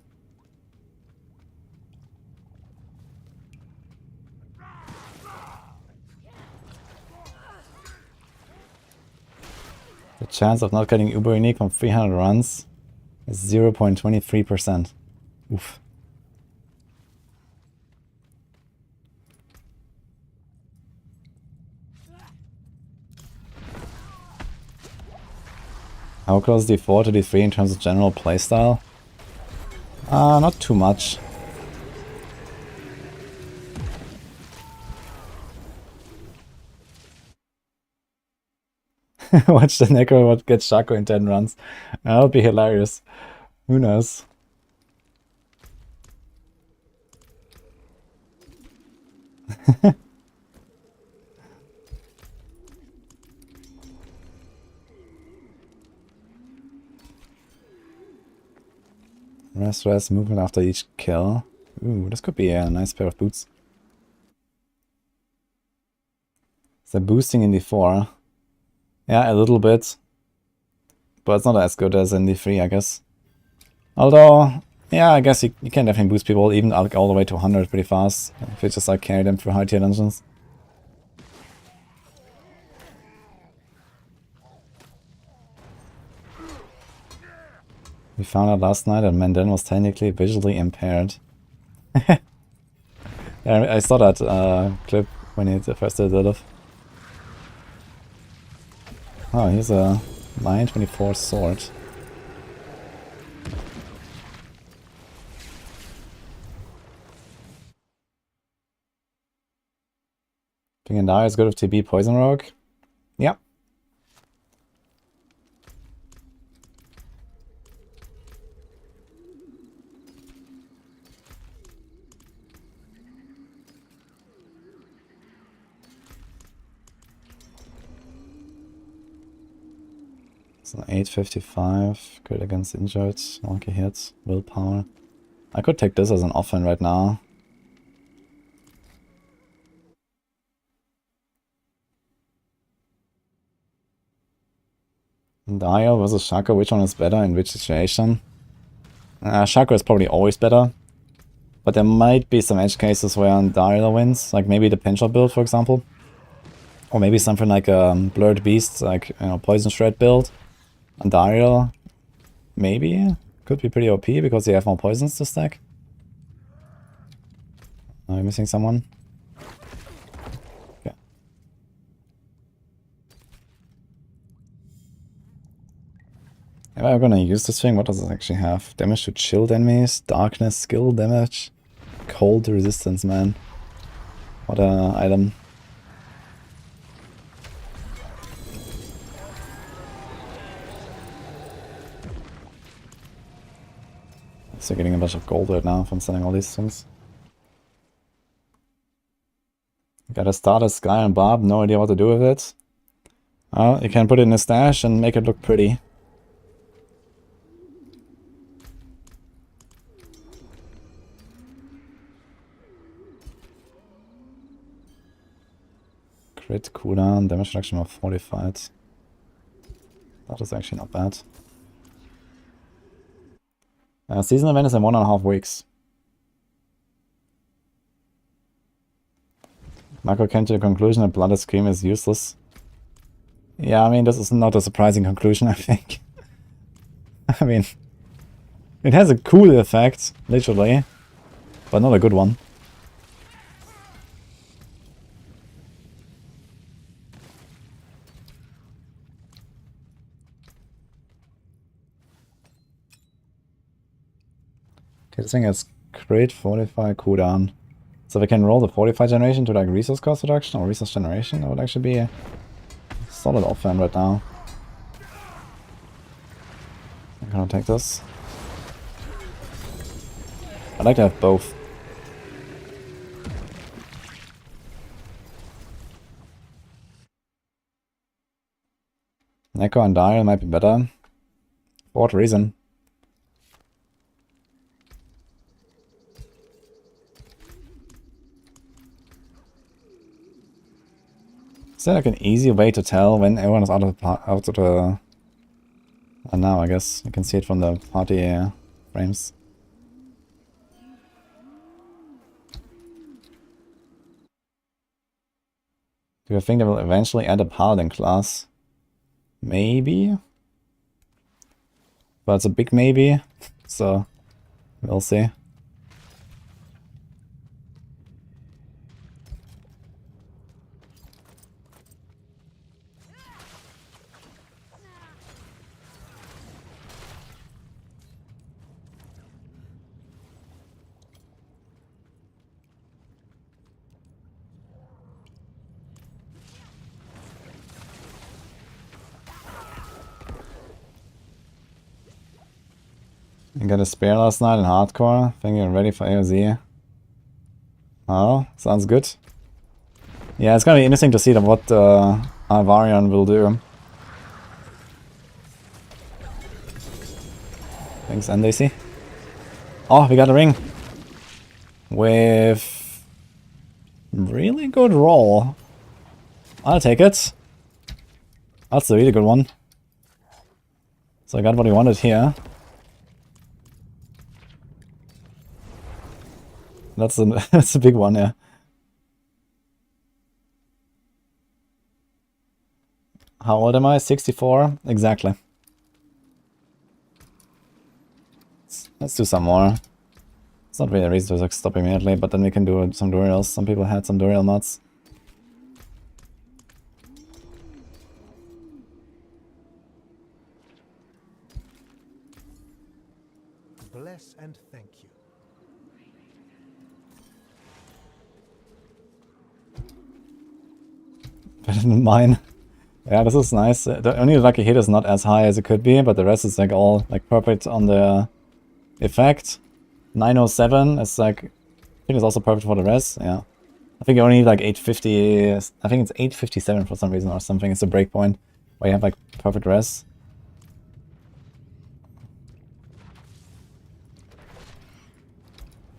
The chance of not getting Uber unique from 300 runs is 0.23%. Oof. How close is D4 to D3 in terms of general playstyle? Not too much. Watch the Necro get Shaco in 10 runs. That would be hilarious. Who knows? Rest, movement after each kill. Ooh, this could be a nice pair of boots. Is that boosting in D4? Yeah, a little bit. But it's not as good as in D3, I guess. Although, yeah, I guess you can definitely boost people even all the way to 100 pretty fast. If you just like carry them through high tier dungeons. We found out last night that Mandan was technically visually impaired. Yeah, I saw that clip when he first did it. Oh, here's a 924 sword. Ping and Die is good with TB Poison Rogue. Yeah. It's an 855. Good against injured. Monkey hits. Willpower. I could take this as an offhand right now. Dio versus Shaco, which one is better in which situation? Shaco is probably always better. But there might be some edge cases where Dio wins. Like maybe the pincher build, for example. Or maybe something like a Blurred Beast, like, you know, Poison Shred build. And Dio, maybe. Could be pretty OP because you have more poisons to stack. Am I missing someone? Okay. If I'm gonna use this thing, what does it actually have? Damage to chilled enemies, darkness, skill damage, cold resistance, man. What a item. So getting a bunch of gold right now from selling all these things. Gotta start a Sky and Barb, no idea what to do with it. Well, you can put it in a stash and make it look pretty. Crit cooldown, damage reduction of 45. That is actually not bad. Season event is in 1.5 weeks. Marco came to the conclusion that Blooded Scream is useless. Yeah, I mean, this is not a surprising conclusion, I think. I mean, it has a cool effect, literally, but not a good one. this thing has crit, fortify, cooldown. So we can roll the fortify generation to like resource cost reduction or resource generation. That would actually be a solid offhand right now. I'm gonna take this. I'd like to have both. Necro and Dial might be better. For what reason? Is there like an easy way to tell when everyone is out of the... And now I guess you can see it from the party frames. Do you think they will eventually add a paladin class? Maybe? But it's a big maybe, so we'll see. You got a spear last night in hardcore. Think you're ready for AOZ. Oh, sounds good. Yeah, it's gonna be interesting to see what Alvarion will do. Thanks, NDC. Oh, we got a ring. With really good roll. I'll take it. That's a really good one. So I got what I wanted here. That's a that's a big one, yeah. How old am I? 64? Exactly. Let's do some more. It's not really a reason to like, stop immediately, but then we can do some Duriels. Some people had some Duriel mods. Bless and thank you. Better than mine. Yeah, this is nice. The only lucky hit is not as high as it could be, but the rest is like all like perfect on the effect. 907 is like, I think it's also perfect for the rest. Yeah, I think you only need like 850. I think it's 857 for some reason or something. It's a breakpoint where you have like perfect res.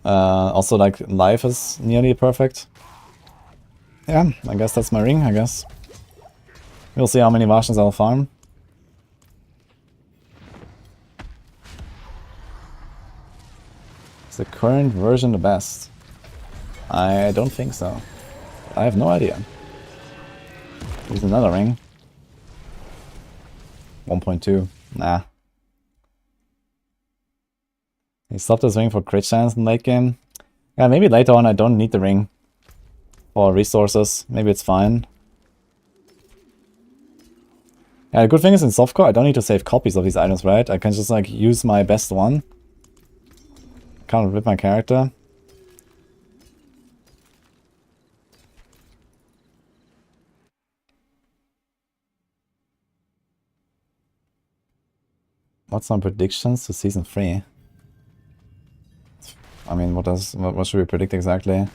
Also like life is nearly perfect. Yeah, I guess that's my ring, I guess. We'll see how many Martians I'll farm. Is the current version the best? I don't think so. I have no idea. Here's another ring. 1.2. Nah. He stopped his ring for crit chance in late game. Yeah, maybe later on I don't need the ring for resources. Maybe it's fine. Yeah, the good thing is in softcore I don't need to save copies of these items, right? I can just like use my best one. Can't rip my character. What's my predictions to season 3? I mean, what should we predict exactly?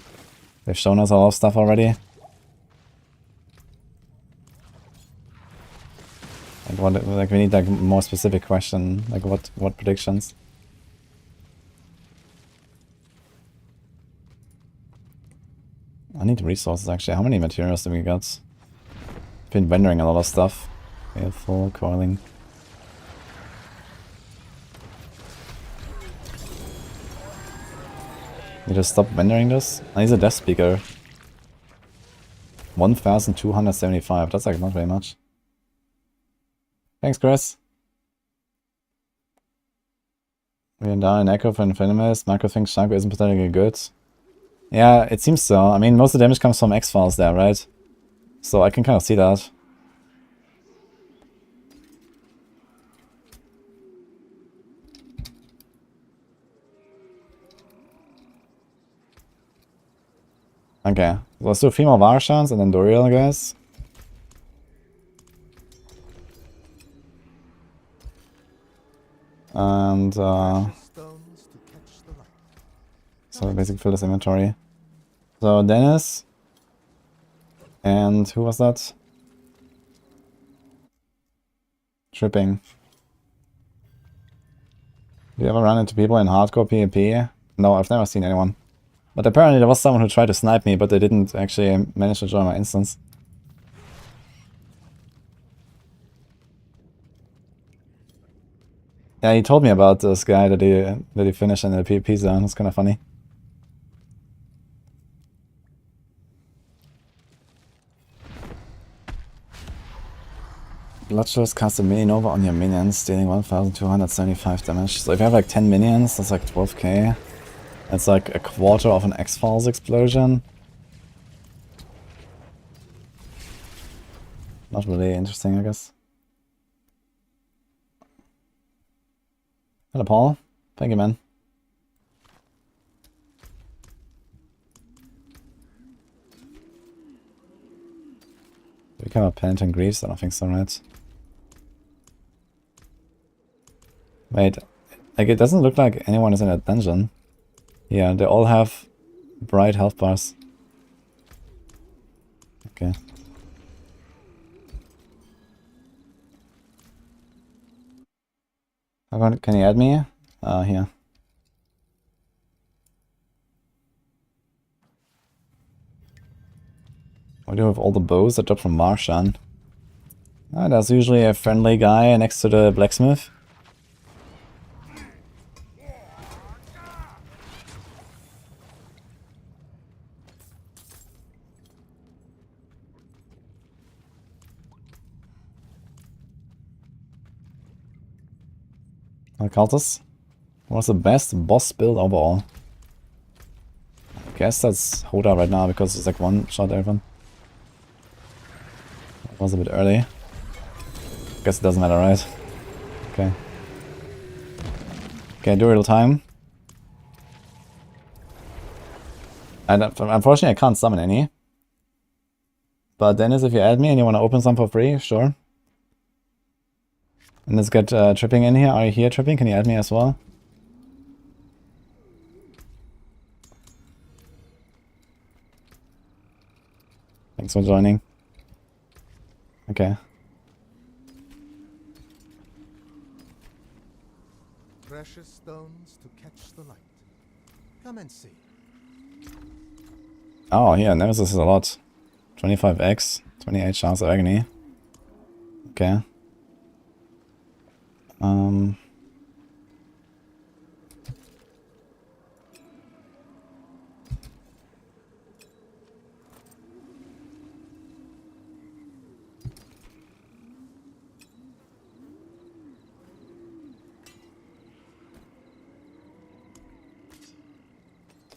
They've shown us a lot of stuff already. Like we need like more specific question. Like what predictions? I need resources actually. How many materials do we got? Been rendering a lot of stuff. Full coiling. You just stop rendering this? I need a death speaker. 1275. That's like not very much. Thanks, Chris. We are down in Echo for Infinimus. Marco thinks Shanko isn't particularly good. Yeah, it seems so. I mean, most of the damage comes from X-Files there, right? So I can kind of see that. Okay, let's do 3 more Varshans and then Doriel, I guess. And Precious stones to catch the light. so basically fill this inventory. So Dennis. And who was that? Tripping. Do you ever run into people in hardcore PvP? No, I've never seen anyone. But apparently there was someone who tried to snipe me, but they didn't actually manage to join my instance. Yeah, he told me about this guy that he finished in the PvP zone. It's kind of funny. Bloodshot cast a mini Nova on your minions, dealing 1275 damage. So if you have like 10 minions, that's like 12k. That's like a quarter of an X-Files explosion. Not really interesting, I guess. Hello, Paul. Thank you, man. Do we become a penitent Greaves? I don't think so, right? Wait, like it doesn't look like anyone is in a dungeon. Yeah, they all have bright health bars. Okay. Can you add me? Here. What do you have all the bows that drop from Marshan? There's usually a friendly guy next to the blacksmith. Cultists? What's the best boss build overall? I guess that's Hoda right now because it's like one shot everyone. That was a bit early. Guess it doesn't matter, right? Okay. Okay, do real time. Unfortunately, I can't summon any. But Dennis, if you add me and you want to open some for free, sure. And let's get Tripping in here. Are you here, Tripping? Can you add me as well? Thanks for joining. Okay. Precious stones to catch the light. Come and see. Oh, yeah, Nemesis is a lot. 25x, 28 chance of agony. Okay.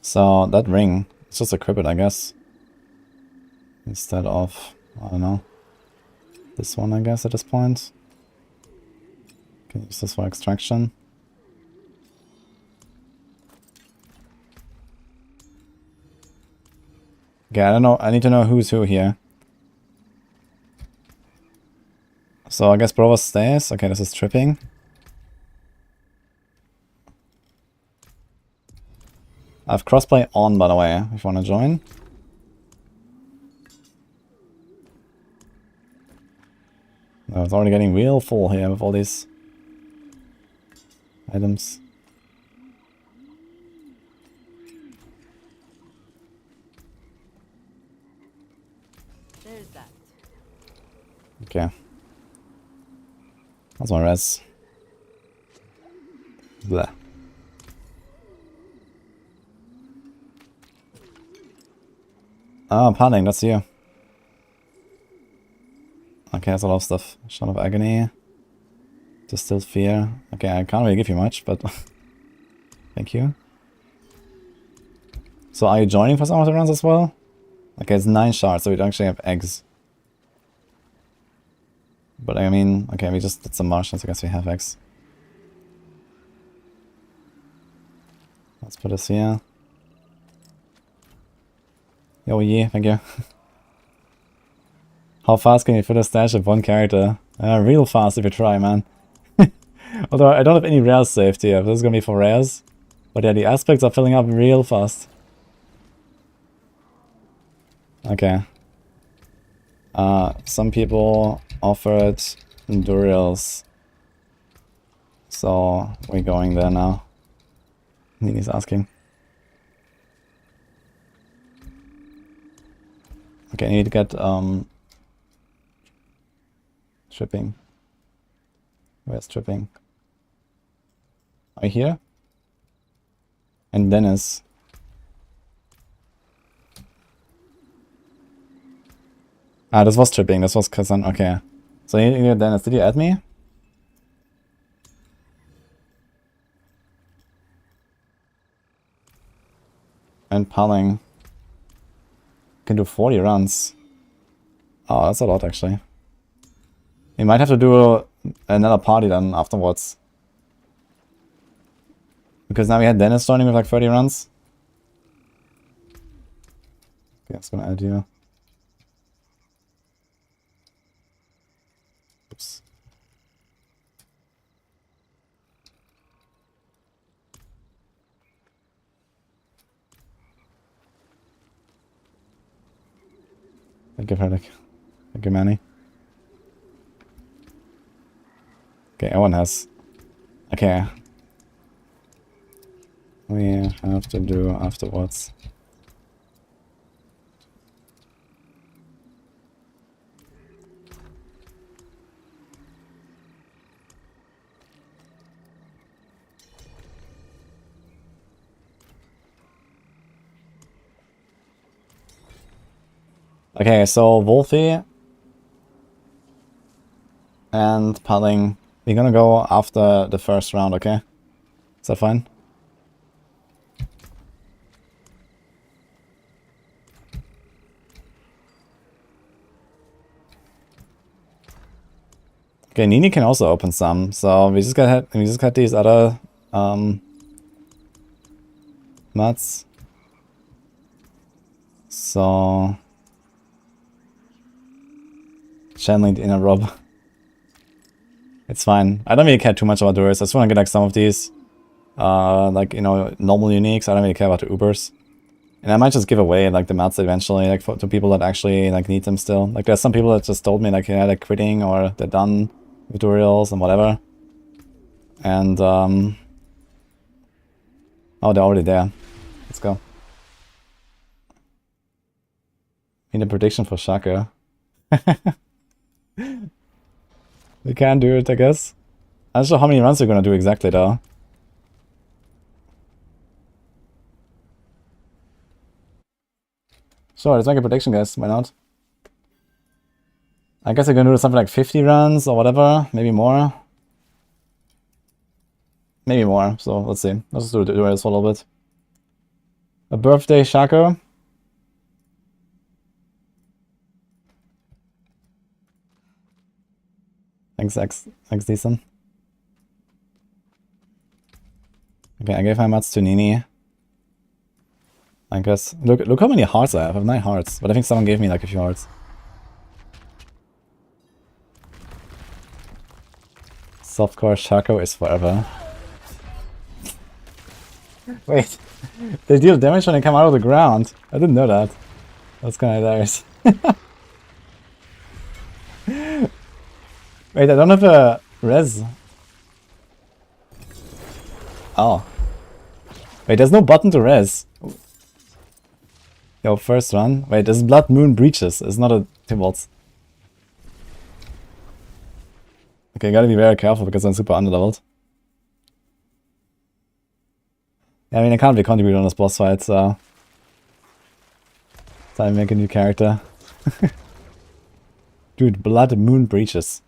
So, that ring, it's just equip it, I guess. Instead of, I don't know, this one, I guess, at this point. Can use this for extraction. Okay, I don't know, I need to know who's who here. So I guess Brovos stays. Okay, this is Tripping. I have crossplay on, by the way, if you want to join. No, it's already getting real full here with all these items. There's that. Okay. That's my res. Bleh. Ah, Padding, that's you. Okay, that's a lot of stuff. Shot of Agony. Distilled Fear. Okay, I can't really give you much, but thank you. So are you joining for some of the runs as well? Okay, it's 9 shards, so we don't actually have eggs. But I mean, okay, we just did some Martians, I guess we have eggs. Let's put this here. Yo, yeah, thank you. How fast can you fill a stash of one character? Real fast if you try, man. Although I don't have any rares saved here. This is gonna be for rares. But yeah, the aspects are filling up real fast. Okay. Some people offered Endurials. So we're going there now. Nini's asking. Okay, I need to get tripping. Where's tripping? Are you here? And Dennis. Ah, this was tripping. This was Kazan. Okay. So you need Dennis. Did you add me? And Paling. Can do 40 runs. Oh, that's a lot actually. We might have to do another party then afterwards. Because now we had Dennis joining with like 30 runs. Okay, I'm just gonna add you. Oops. Thank you, Frederick. Thank you, Manny. Okay, everyone has. Okay. We have to do afterwards. Okay, so Wolfie and Paling, we're gonna go after the first round, okay? Is that fine? Okay, Nini can also open some, so we just got these other mats. So channeling the inner Rob. It's fine. I don't really care too much about the Urus. I just want to get like some of these like, you know, normal uniques. I don't really care about the Ubers. And I might just give away like the mats eventually, like to people that actually like need them still. Like there's some people that just told me like, yeah, they're quitting or they're done with tutorials and whatever. And oh, they're already there. Let's go. Need a prediction for Shaka. We can do it, I guess. I'm not sure how many runs we're gonna do exactly though. Sure, let's make a prediction, guys. Why not? I guess I'm gonna do something like 50 runs or whatever. Maybe more. Maybe more. So let's see. Let's just do this for a little bit. A birthday, Shako. Thanks, X. Thanks, Decent. Okay, I gave my mats to Nini. I guess. Look how many hearts I have. I have 9 hearts. But I think someone gave me like a few hearts. Softcore Shako is forever. Wait. They deal damage when they come out of the ground. I didn't know that. That's kind of hilarious. Wait, I don't have a res. Oh. Wait, there's no button to res. Yo, first run. Wait, this is Blood Moon Breaches. It's not a Timbalds. Okay, gotta be very careful because I'm super underleveled. Yeah, I mean, I can't be contributing on this boss fight, so... Time to make a new character. Dude, Blood Moon Breaches.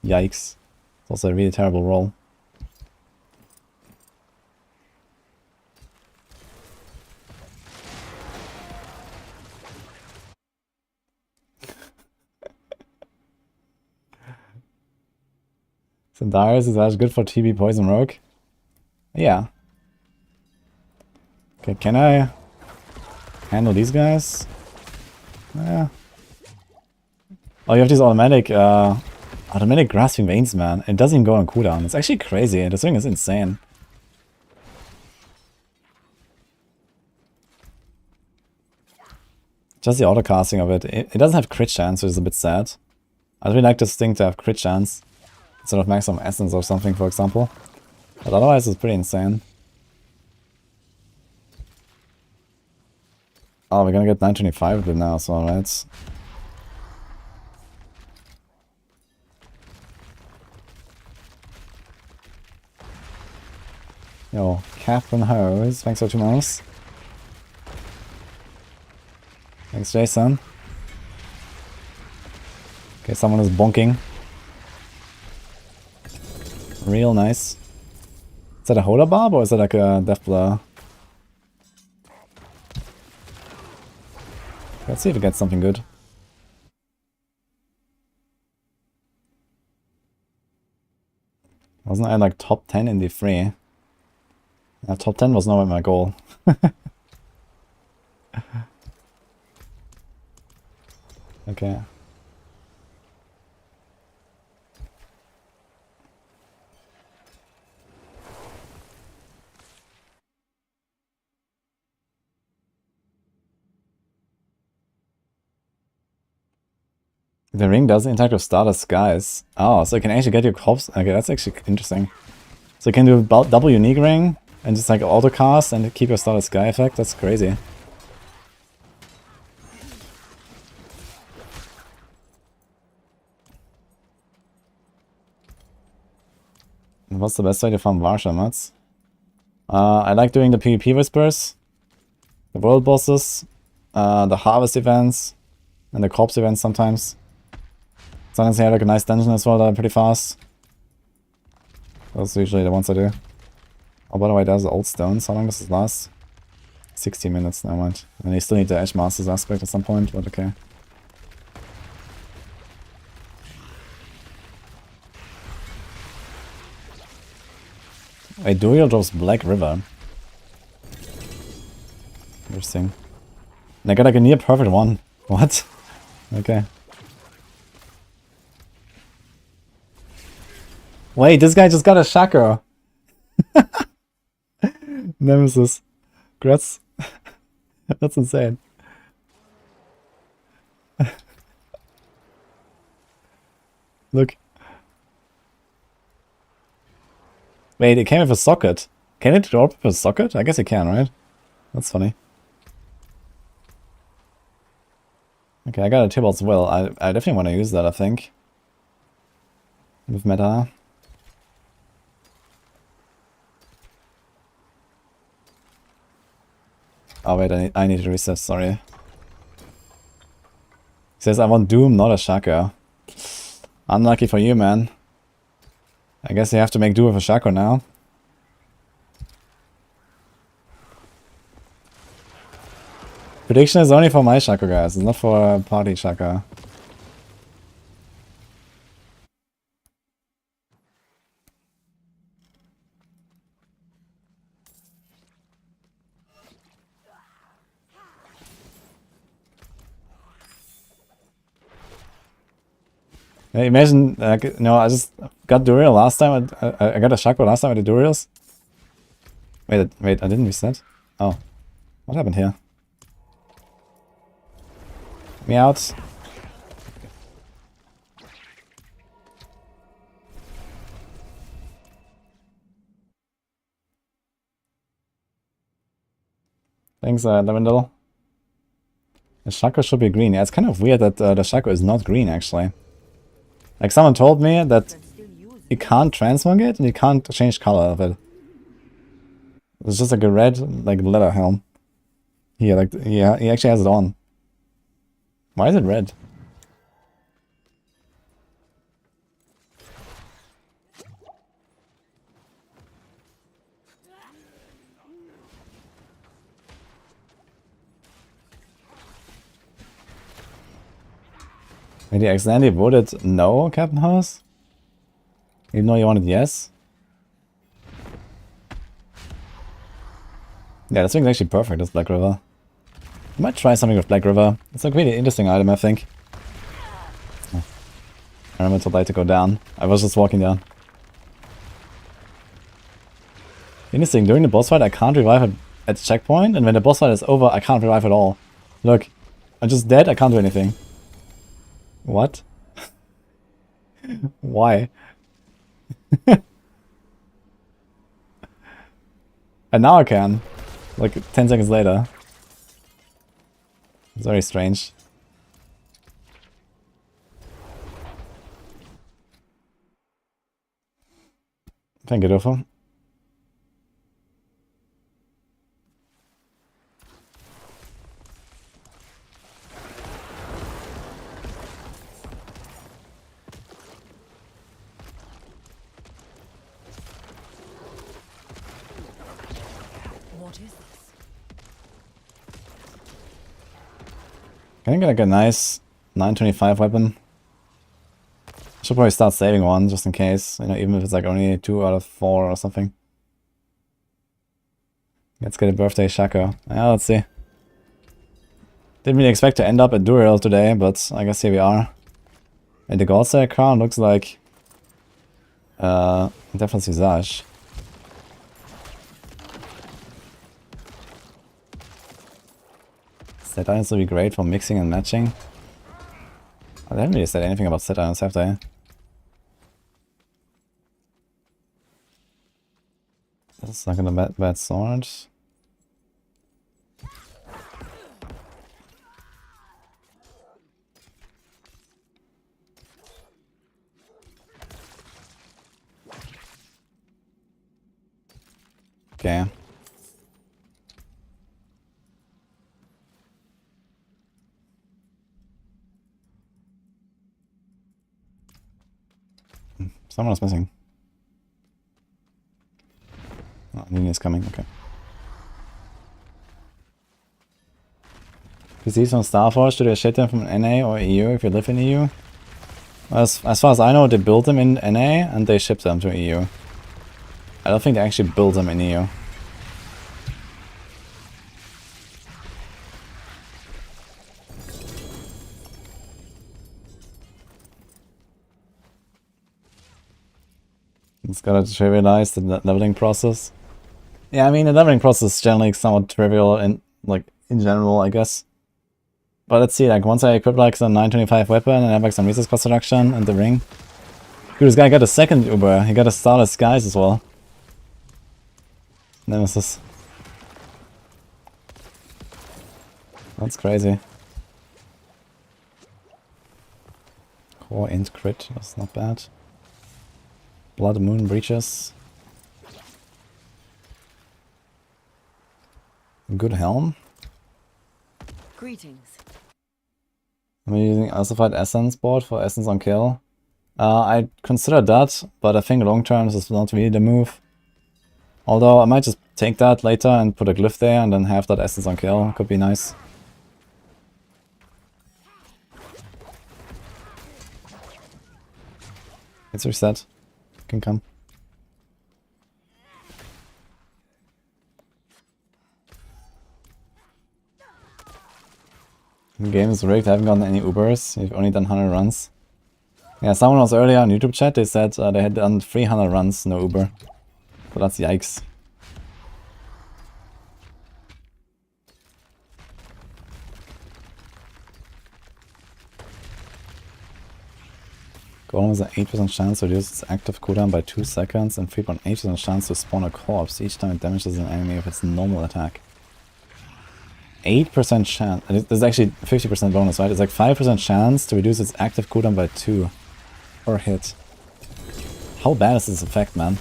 Yikes. It's also a really terrible roll. Darius is actually good for TB Poison Rogue. Yeah. Okay, can I handle these guys? Yeah. Oh, you have these automatic grasping veins, man. It doesn't even go on cooldown. It's actually crazy. This thing is insane. Just the autocasting of it. It doesn't have crit chance, which is a bit sad. I'd really like this thing to have crit chance. Instead of maximum essence or something, for example. But otherwise, it's pretty insane. Oh, we're gonna get 925 with it now, so right? Yo, cap and hose. Thanks for 2 months. Thanks, Jason. Okay, someone is bonking. Real nice. Is that a Hola Barb or is that like a Death Blow? Let's see if it gets something good. Wasn't I like top 10 in the free? Top 10 was not my goal. Okay. The ring doesn't interact with starter skies. Oh, so you can actually get your corpse. Okay, that's actually interesting. So you can do double unique ring and just like auto cast and keep your starter sky effect. That's crazy. And what's the best way to farm Varsha mods? I like doing the PvP whispers, the world bosses, the harvest events, and the corpse events sometimes. Sometimes they have like a nice dungeon as well that are pretty fast. Those are usually the ones I do. Oh, by the way, there's the old stones. How long does this last? 60 minutes, never mind. And you still need the Edge Masters aspect at some point, but okay. Wait, Duriel drops Black River. Interesting. And I got like a near perfect one. What? Okay. Wait, this guy just got a Shaco. Nemesis. Grats. That's insane. Look. Wait, it came with a socket. Can it drop with a socket? I guess it can, right? That's funny. Okay, I got a Tybalt's Will. I definitely want to use that, I think. With meta. Oh wait, I need to reset, sorry. He says I want Doom, not a Shaco. Unlucky for you, man. I guess you have to make do with a Shaco now. Prediction is only for my Shaco, guys. It's not for party Shaco. Hey, imagine, no, I just got Duriel last time. I got a Shaco last time with the Duriels. Wait, I didn't reset. Oh, what happened here? Me out. Thanks, Lavendel. The Shaco should be green. Yeah, it's kind of weird that the Shaco is not green, actually. Like, someone told me that you can't transmog it and you can't change color of it. It's just like a red, like, leather helm. Here, like, yeah, he actually has it on. Why is it red? Maybe accidentally voted no, Captain House? Even though you wanted yes? Yeah, this thing's actually perfect, this Black River. I might try something with Black River. It's a really interesting item, I think. Oh. I remember too late to go down. I was just walking down. Interesting, during the boss fight I can't revive at the checkpoint, and when the boss fight is over I can't revive at all. Look, I'm just dead, I can't do anything. What? Why? And now I can. Like 10 seconds later. It's very strange. Thank you, Dofo. What is this? Can I get like a nice 925 weapon? Should probably start saving one just in case, you know, even if it's like only 2 out of 4 or something. Let's get a birthday Shaco. Yeah, let's see. Didn't really expect to end up at Duriel today, but I guess here we are. And the Godslayer crown looks like definitely Visage. Set irons will be great for mixing and matching. I haven't really said anything about set irons, have they? That's not gonna bad sword. Okay. Someone is missing. Oh, Nini is coming, okay. PCs from Starforge, do they ship them from NA or EU if you live in EU? As far as I know, they build them in NA and they ship them to EU. I don't think they actually build them in EU. It's gotta trivialize the leveling process. Yeah, I mean, the leveling process is generally somewhat trivial in, like, in general, I guess. But let's see, like, once I equip, like, some 925 weapon and have, like, some resource cost reduction and the ring. Dude, this guy got a second Uber. He got a Starless Skies as well. Nemesis. That's crazy. Core int crit, that's not bad. Blood Moon Breaches. Good helm. Greetings. I'm using Ossified Essence board for Essence on kill. I consider that, but I think long term this is not really the move. Although I might just take that later and put a glyph there and then have that Essence on kill. Could be nice. It's reset. Can come. The game is rigged. I haven't gotten any Ubers. You've only done 100 runs. Yeah, someone was earlier on YouTube chat. They said they had done 300 runs, no Uber. But that's yikes. Golem has an 8% chance to reduce its active cooldown by 2 seconds and 3.8% chance to spawn a corpse each time it damages an enemy with its normal attack. 8% chance. There's actually 50% bonus, right? It's like 5% chance to reduce its active cooldown by 2 per hit. How bad is this effect, man?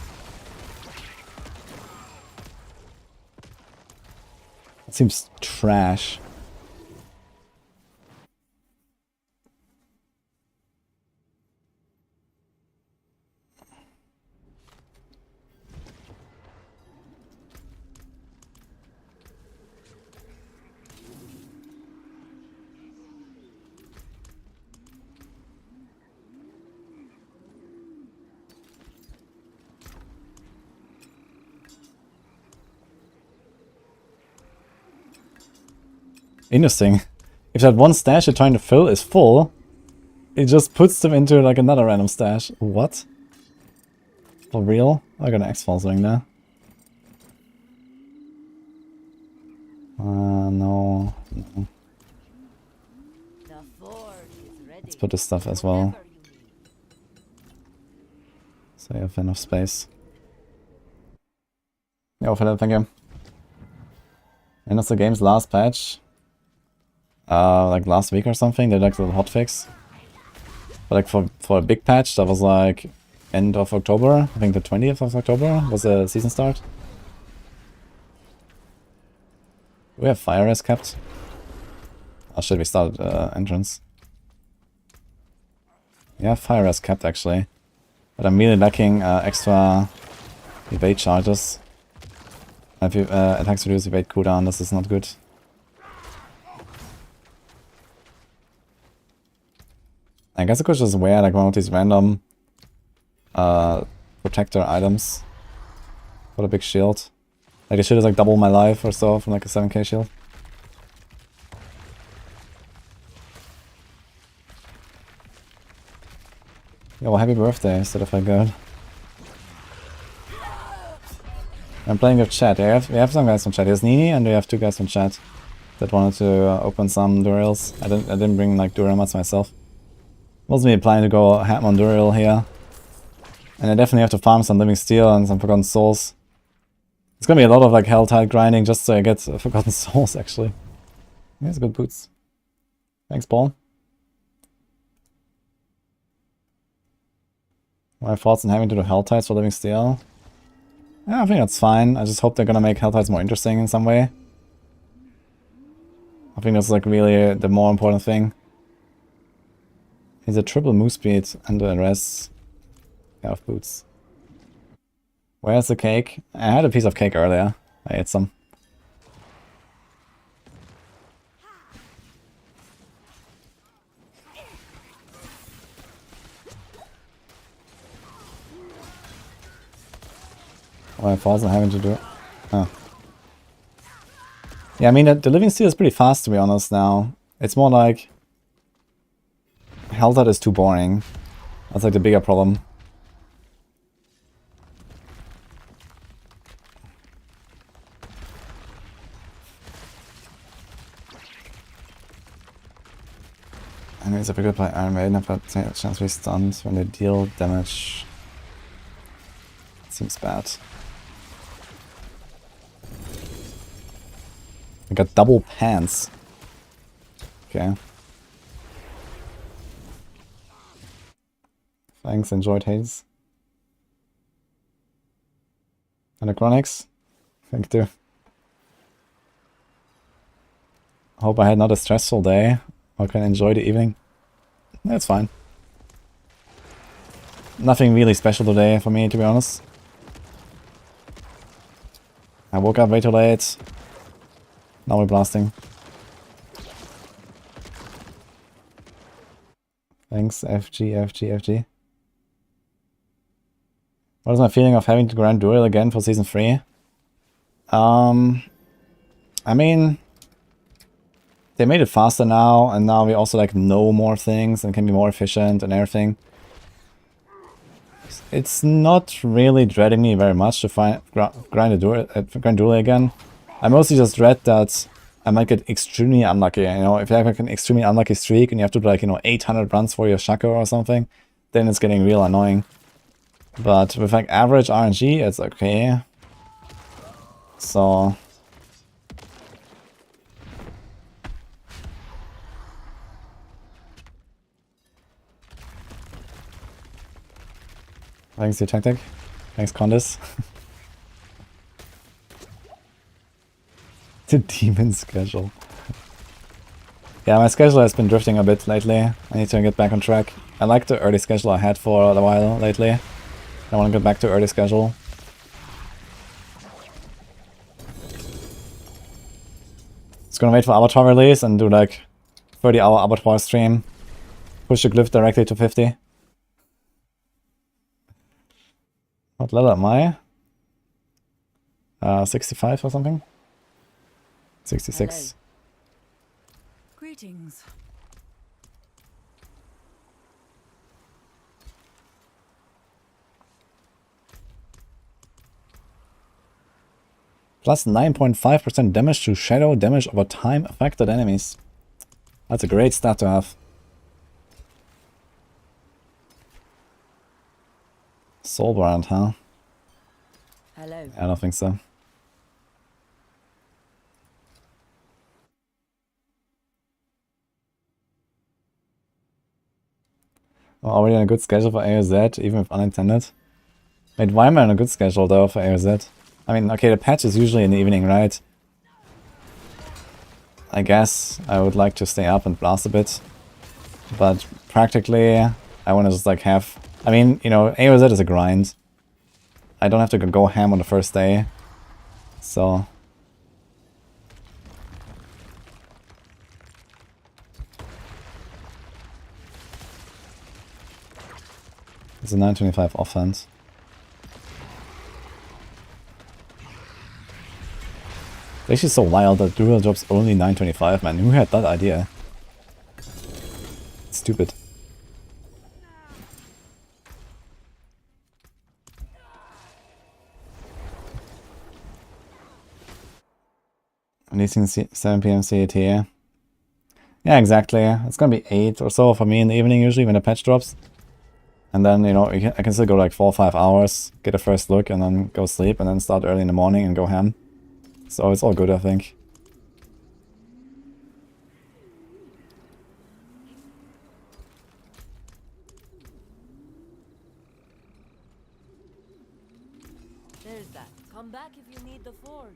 It seems trash. Interesting. If that one stash you're trying to fill is full, it just puts them into like another random stash. What? For real? I got an X-Files ring there. No. Let's put this stuff as well. So you have enough space. Yeah, Philip, thank you. And that's the game's last patch. Like last week or something, they like a little hotfix. But like for a big patch, that was like end of October. I think the 20th of October was the season start. Do we have fire res kept? Oh shit, we started entrance. Yeah, fire res kept actually. But I'm really lacking extra evade charges. If you attacks reduce evade cooldown, this is not good. I guess I could just wear like one of these random protector items for the big shield. Like the shield is like double my life or so from like a 7k shield. Yeah, well, happy birthday instead of like good. I'm playing with chat. We have some guys from chat. Here's Nini and we have 2 guys from chat that wanted to open some Durils. I didn't bring like Dural mats myself. Was me planning to go ham on Dural here. And I definitely have to farm some Living Steel and some Forgotten Souls. It's gonna be a lot of like Hell-Tide grinding just so I get Forgotten Souls actually. Here's good boots. Thanks, Paul. My thoughts on having to do Hell-Tides for Living Steel? Yeah, I think that's fine. I just hope they're gonna make Hell-Tides more interesting in some way. I think that's like really the more important thing. He's a triple move speed and the rest of boots. Where's the cake? I had a piece of cake earlier. I ate some. Oh, I wasn't having to do it. Oh. Yeah, I mean, the Living Steel is pretty fast to be honest now. It's more like Helltide is too boring. That's like the bigger problem. Enemies are triggered by Iron Maiden have a chance to be stunned when they deal damage. Seems bad. I got double pants. Okay. Thanks, enjoyed Haze. Anachronics. Thank you. Hope I had not a stressful day. Or can enjoy the evening. That's fine. Nothing really special today for me, to be honest. I woke up way too late. Now we're blasting. Thanks, FG. What is my feeling of having to grind Duel again for Season 3? I mean, they made it faster now, and now we also like know more things and can be more efficient and everything. It's not really dreading me very much to grind Duel again. I mostly just dread that I might get extremely unlucky. You know, if you have like an extremely unlucky streak and you have to do like, you know, 800 runs for your Shaco or something, then it's getting real annoying. But with like average RNG, it's okay. So thanks, your tactic. Thanks, Condis. The demon schedule. Yeah, my schedule has been drifting a bit lately. I need to get back on track. I like the early schedule I had for a while lately. I want to get back to early schedule. Just gonna wait for Abattoir release and do like 30-hour Abattoir stream. Push the glyph directly to 50. What level am I? 65 or something? 66. Greetings. Plus 9.5% damage to shadow damage over time affected enemies. That's a great stat to have. Soulbrand, huh? Hello. I don't think so. We're already on a good schedule for AOZ, even if unintended. Wait, why am I on a good schedule though for AOZ? I mean, okay, the patch is usually in the evening, right? I guess I would like to stay up and blast a bit. But practically, I want to just like have... I mean, you know, AOZ is a grind. I don't have to go ham on the first day. So... It's a 925 offense. It's actually so wild that dual drops only 925, man. Who had that idea? It's stupid. Releasing 7 PM CAT. Yeah, exactly. It's gonna be 8 or so for me in the evening usually when the patch drops. And then, you know, I can still go like 4 or 5 hours, get a first look, and then go sleep, and then start early in the morning and go ham. So it's all good, I think. There's that. Come back if you need the forge.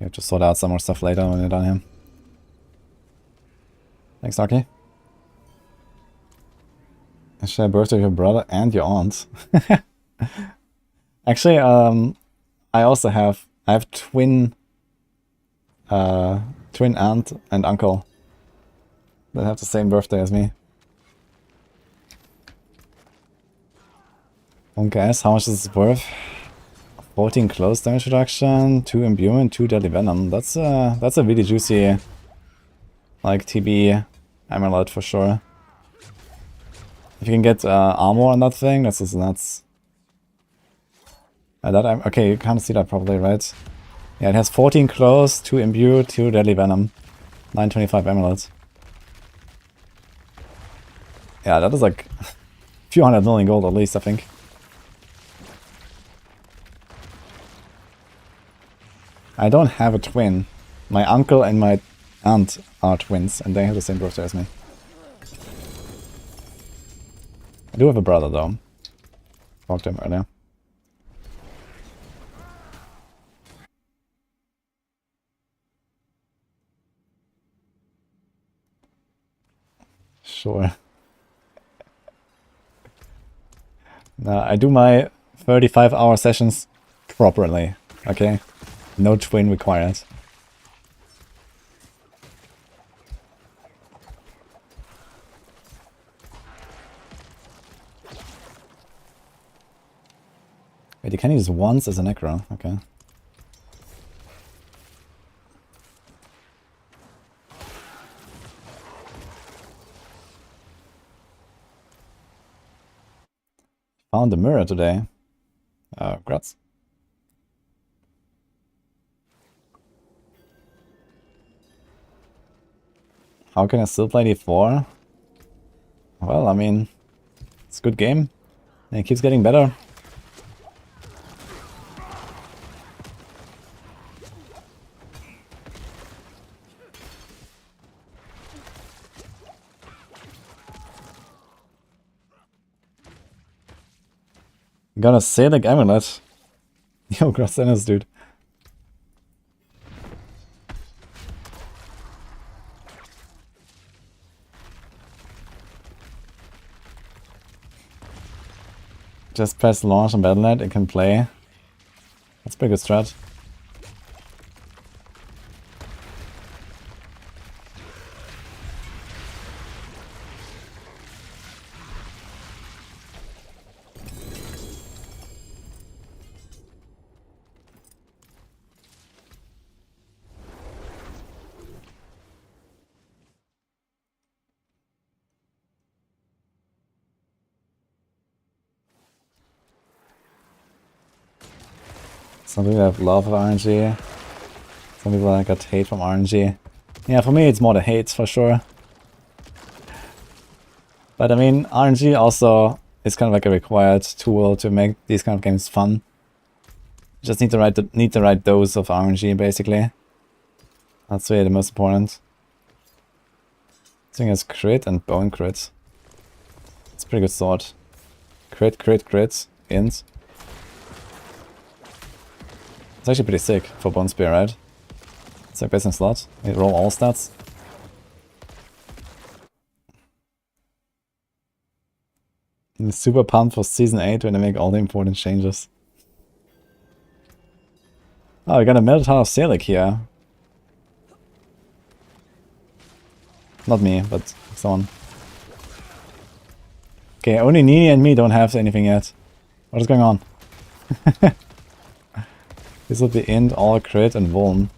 Okay, just sort out some more stuff later when you're done here. Thanks, Darky. I share a birthday with your brother and your aunt. Actually, I also have twin aunt and uncle that have the same birthday as me. Don't guess how much this is worth. 14 close damage reduction, 2 imbue and 2 deadly venom. That's a really juicy like TB amulet for sure. If you can get armor on that thing, that's just nuts. Okay, you can't see that probably, right? Yeah, it has 14 close, 2 imbue, 2 deadly venom, 925 amulet. Yeah, that is like a few hundred million gold at least, I think. I don't have a twin. My uncle and my aunt are twins, and they have the same birthday as me. I do have a brother, though. Talked to him earlier. Sure. Now, I do my 35-hour sessions properly, okay? No twin required. Wait, you can use once as a Necro, okay. Found the mirror today. Grats. How can I still play D4? Well, I mean, it's a good game. And it keeps getting better. Got a Salic amulet. Yo, Grassenis, dude. Just press launch on Battle.net, it can play. That's a pretty good strat. Some people have love of RNG. Some people like got hate from RNG. Yeah, for me it's more the hate for sure. But I mean, RNG also is kind of like a required tool to make these kind of games fun. You just need the right dose of RNG basically. That's really the most important. This thing is crit and bone crit. It's a pretty good sword. Crit, crit, crit, int. It's actually pretty sick for Bone Spear, right? It's like best in slot. You roll all stats. I'm super pumped for Season 8 when they make all the important changes. Oh, we got a Minotaur of Selig here. Not me, but someone. Okay, only Nini and me don't have anything yet. What is going on? This would be int, all crit, and Vuln.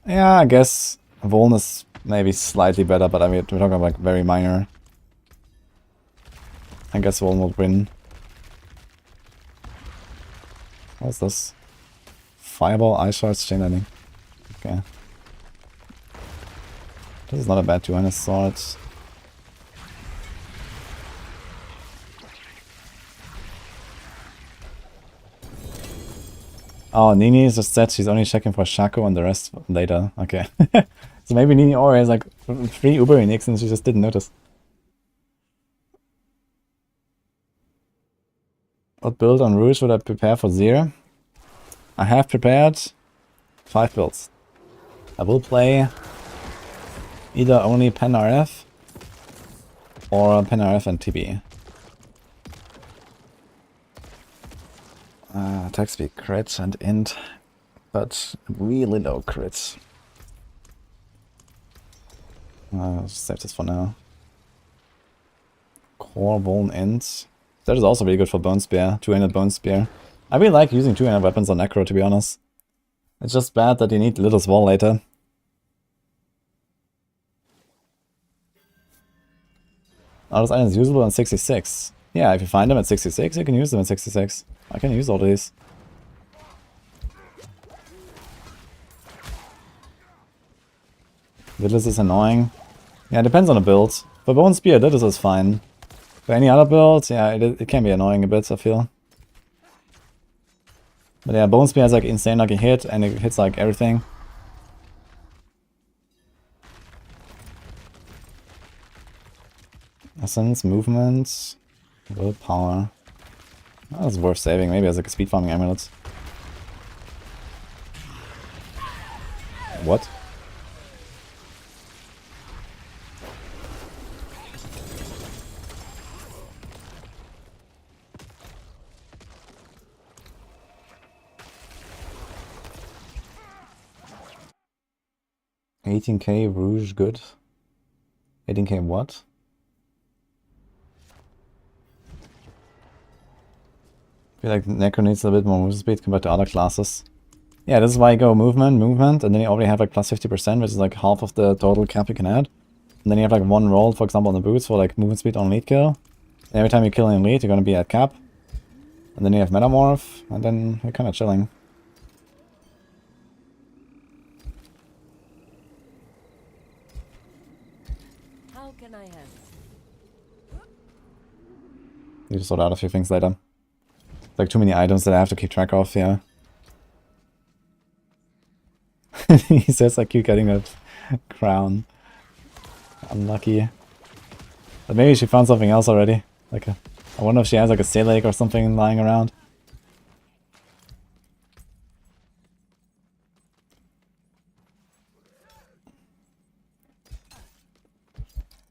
Yeah, I guess Vuln is maybe slightly better, but I mean, we're talking about like very minor. I guess Vuln will win. What's this? Fireball, Ice Shards, Chain Lightning. Okay. This is not a bad two-handed sword. Oh, Nini just said she's only checking for Shaco and the rest later. Okay. So maybe Nini already has like 3 Uber Uniques and she just didn't notice. What build on Rouge would I prepare for Zero? I have prepared 5 builds. I will play either only Pen RF or Pen RF and TB. Attack speed crit and int, but really low crits. I'll just save this for now. Core, Vuln, int. That is also really good for Bone Spear, two-handed Bone Spear. I really like using two-handed weapons on Necro, to be honest. It's just bad that you need Little Wall later. Are those items usable on 66? Yeah, if you find them at 66, you can use them at 66. I can use all these. Littles is annoying. Yeah, it depends on the build. For Bone Spear, Littles is fine. For any other build, yeah, it can be annoying a bit, I feel. But yeah, Bone Spear has like insane lucky hit, and it hits like everything. Essence, movement, willpower. That's worth saving, maybe as like a speed farming amulet. What? $18k Rouge good. 18k what? I feel like Necro needs a bit more move speed compared to other classes. Yeah, this is why you go movement, and then you already have like plus 50%, which is like half of the total cap you can add. And then you have like one roll, for example, on the boots for like movement speed on lead kill. And every time you kill an elite, you're gonna be at cap. And then you have Metamorph, and then you're kinda chilling. How can I help? You just sort out a few things later. Like too many items that I have to keep track of, yeah. He says I keep getting that crown. Unlucky. But maybe she found something else already. Like I wonder if she has like a sail lake or something lying around.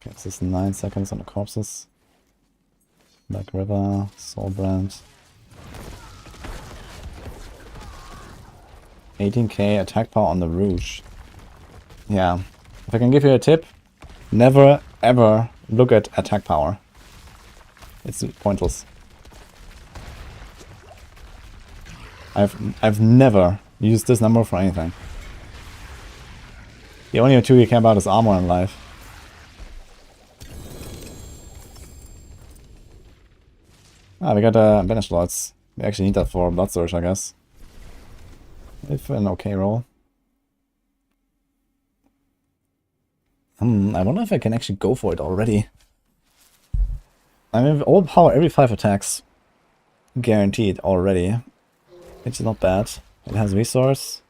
Okay, this is 9 seconds on the corpses. Black River, Soulbrand. 18k attack power on the Rouge. Yeah. If I can give you a tip, never ever look at attack power. It's pointless. I've never used this number for anything. The only two you care about is armor and life. Ah, we got Banished Lords. We actually need that for Blood Surge, I guess. If an okay roll. I wonder if I can actually go for it already. I mean, all power every 5 attacks. Guaranteed already. Which is not bad. It has resource.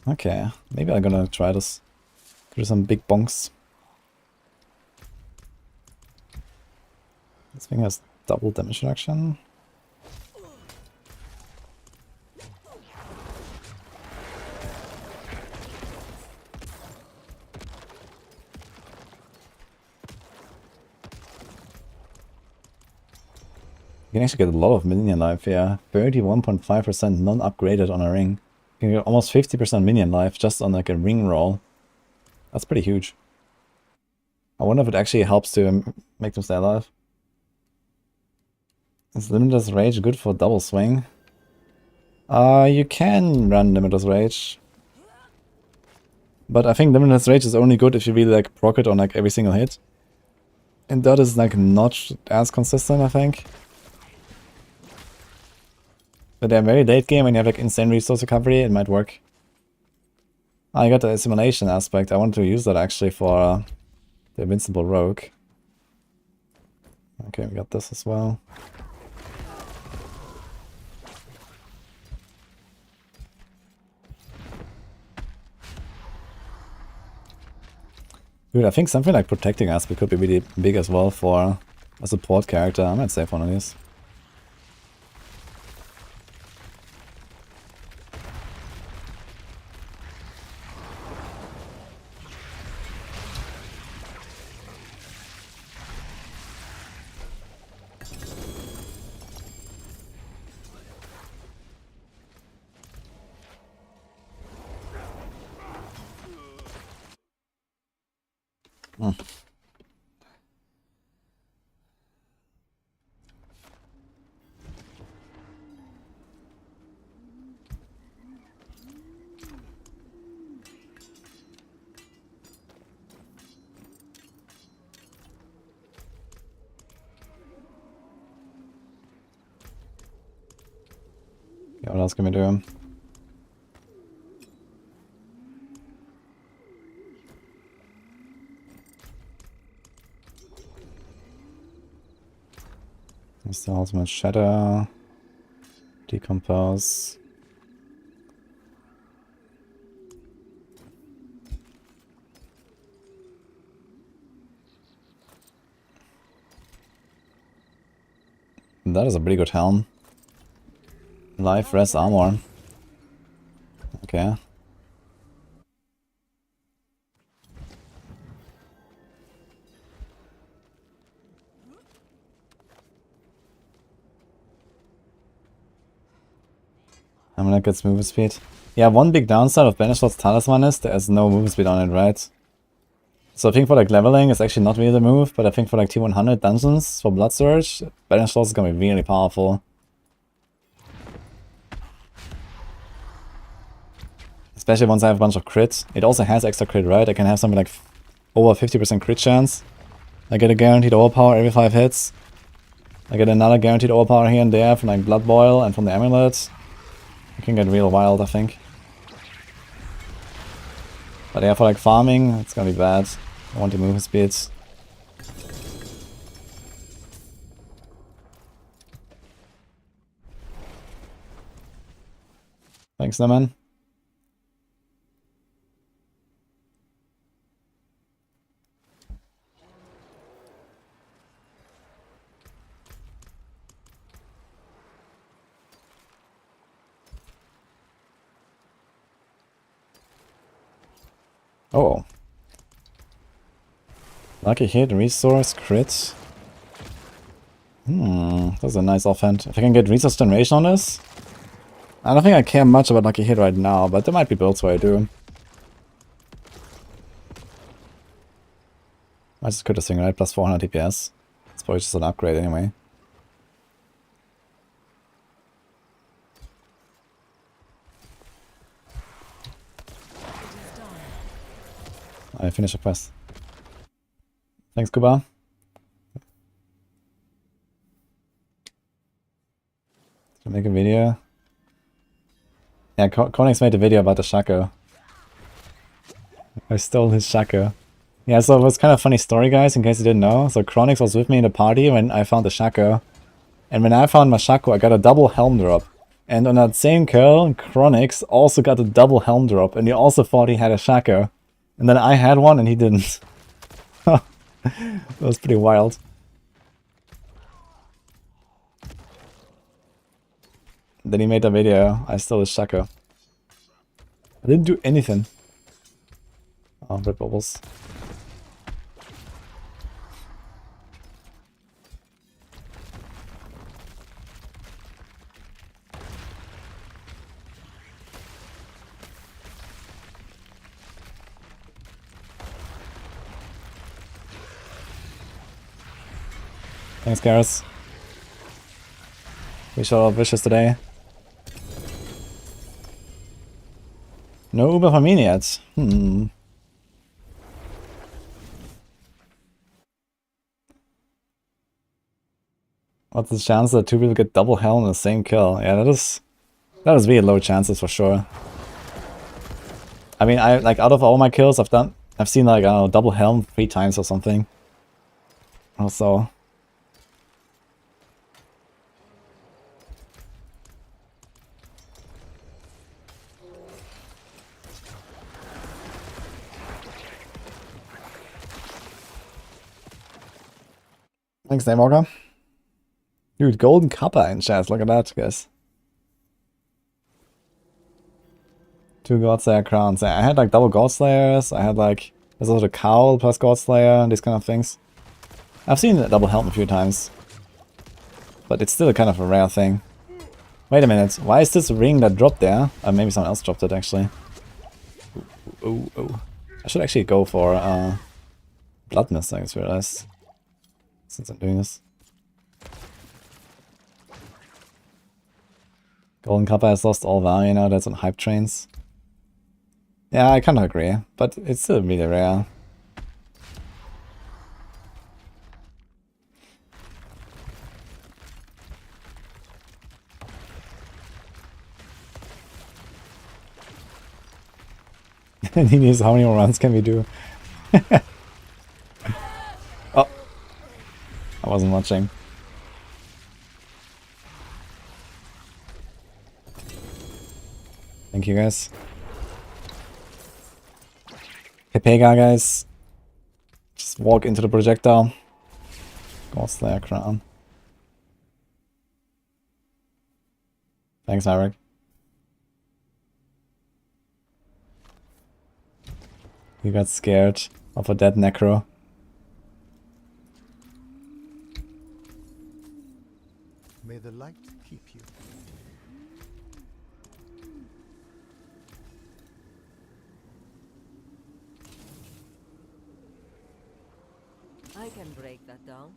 Okay, maybe I'm gonna try this. Do some big bonks. This thing has double damage reduction. You can actually get a lot of minion life here. 31.5% non-upgraded on a ring. You can get almost 50% minion life just on like a ring roll. That's pretty huge. I wonder if it actually helps to make them stay alive. Is Limitless Rage good for double swing? You can run Limitless Rage. But I think Limitless Rage is only good if you really like proc it on like every single hit. And that is like not as consistent, I think. But they're very late game when you have like insane resource recovery, it might work. I got the assimilation aspect. I want to use that actually for the Invincible Rogue. Okay, we got this as well. Dude, I think something like Protecting Aspect could be really big as well for a support character. I might save one of these. Yeah, what else can we do? There's the ultimate shadow. Decompose. That is a pretty good helm. Life, rest, armor. Okay. I'm gonna get movement speed. Yeah, one big downside of Banishlord's Talisman is there's no movement speed on it, right? So I think for like leveling, it's actually not really the move, but I think for like T100 dungeons for Blood Surge, Banishlord is gonna be really powerful. Especially once I have a bunch of crits. It also has extra crit, right? I can have something like over 50% crit chance. I get a guaranteed overpower every 5 hits. I get another guaranteed overpower here and there from like Blood Boil and from the amulet. It can get real wild, I think. But yeah, for like farming, it's gonna be bad. I want the movement speeds. Thanks, Lemon. Oh. Lucky hit, resource, crit. That's a nice offhand. If I can get resource generation on this. I don't think I care much about lucky hit right now, but there might be builds where I do. I just could have thing, right? Plus 400 DPS. It's probably just an upgrade anyway. I finished a quest. Thanks, Kuba. To make a video. Yeah, Konix made a video about the Shaco. I stole his Shaco. Yeah, so it was kind of a funny story, guys, in case you didn't know. So Chronix was with me in the party when I found the Shaco. And when I found my Shaco, I got a double helm drop. And on that same kill, Chronix also got a double helm drop, and he also thought he had a Shaco. And then I had one and he didn't. That was pretty wild. Then he made a video, I stole his Shaco. I didn't do anything. Oh, red bubbles. Thanks, Garrus. We shall vicious today. No Uber for me yet. What's the chance that two people get double hell in the same kill? Yeah, that is really low chances for sure. I mean, like out of all my kills I've seen like, I don't know, double helm 3 times or something. Also. Thanks, Daymogger. Dude, golden copper in chat, look at that, guys. 2 Godslayer crowns. I had like double Godslayers, I had like, there's also the cowl plus Godslayer, these kind of things. I've seen a double helm a few times. But it's still kind of a rare thing. Wait a minute, why is this ring that dropped there? Maybe someone else dropped it actually. Ooh. I should actually go for Blood Mist, I just realized. Since I'm doing this. Golden Copper has lost all value now, that's on hype trains. Yeah, I kind of agree, but it's still really rare. And he needs how many more runs can we do? Oh, I wasn't watching. Thank you guys. Pega guys. Just walk into the projectile. Godslayer crown. Thanks, Eric. You got scared of a dead Necro. May the light keep you. I can break that down.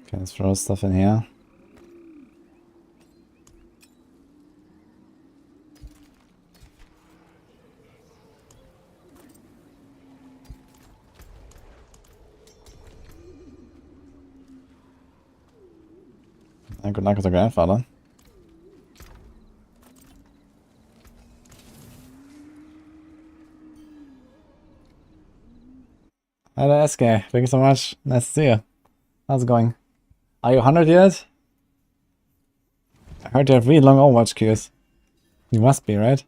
Okay, let's throw stuff in here. And good luck with the grandfather. Hi there, SK. Thank you so much. Nice to see you. How's it going? Are you 100 yet? I heard you have really long Overwatch queues. You must be, right?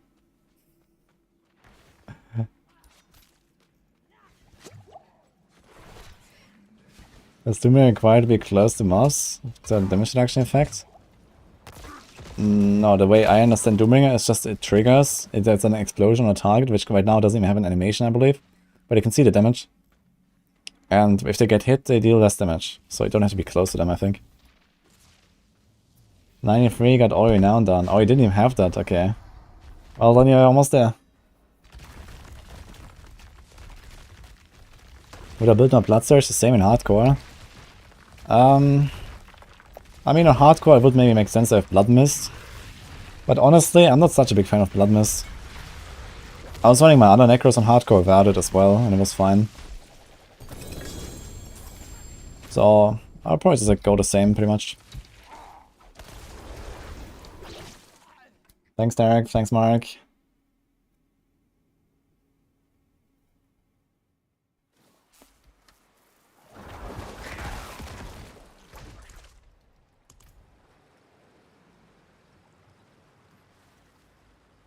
Does Dooming require to be close to mouse? The damage reduction effect? No, the way I understand Doombringer is just it triggers. There's an explosion on a target, which right now doesn't even have an animation, I believe. But you can see the damage. And if they get hit, they deal less damage. So you don't have to be close to them, I think. 93 got all renown done. Oh, you didn't even have that, okay. Well, then you're almost there. Would I build my Bloodsurge the same in hardcore? I mean, on hardcore it would maybe make sense to have Blood Mist. But honestly, I'm not such a big fan of Blood Mist. I was running my other Necros on hardcore without it as well, and it was fine. So, I'll probably just like go the same pretty much. Thanks, Derek. Thanks, Mark.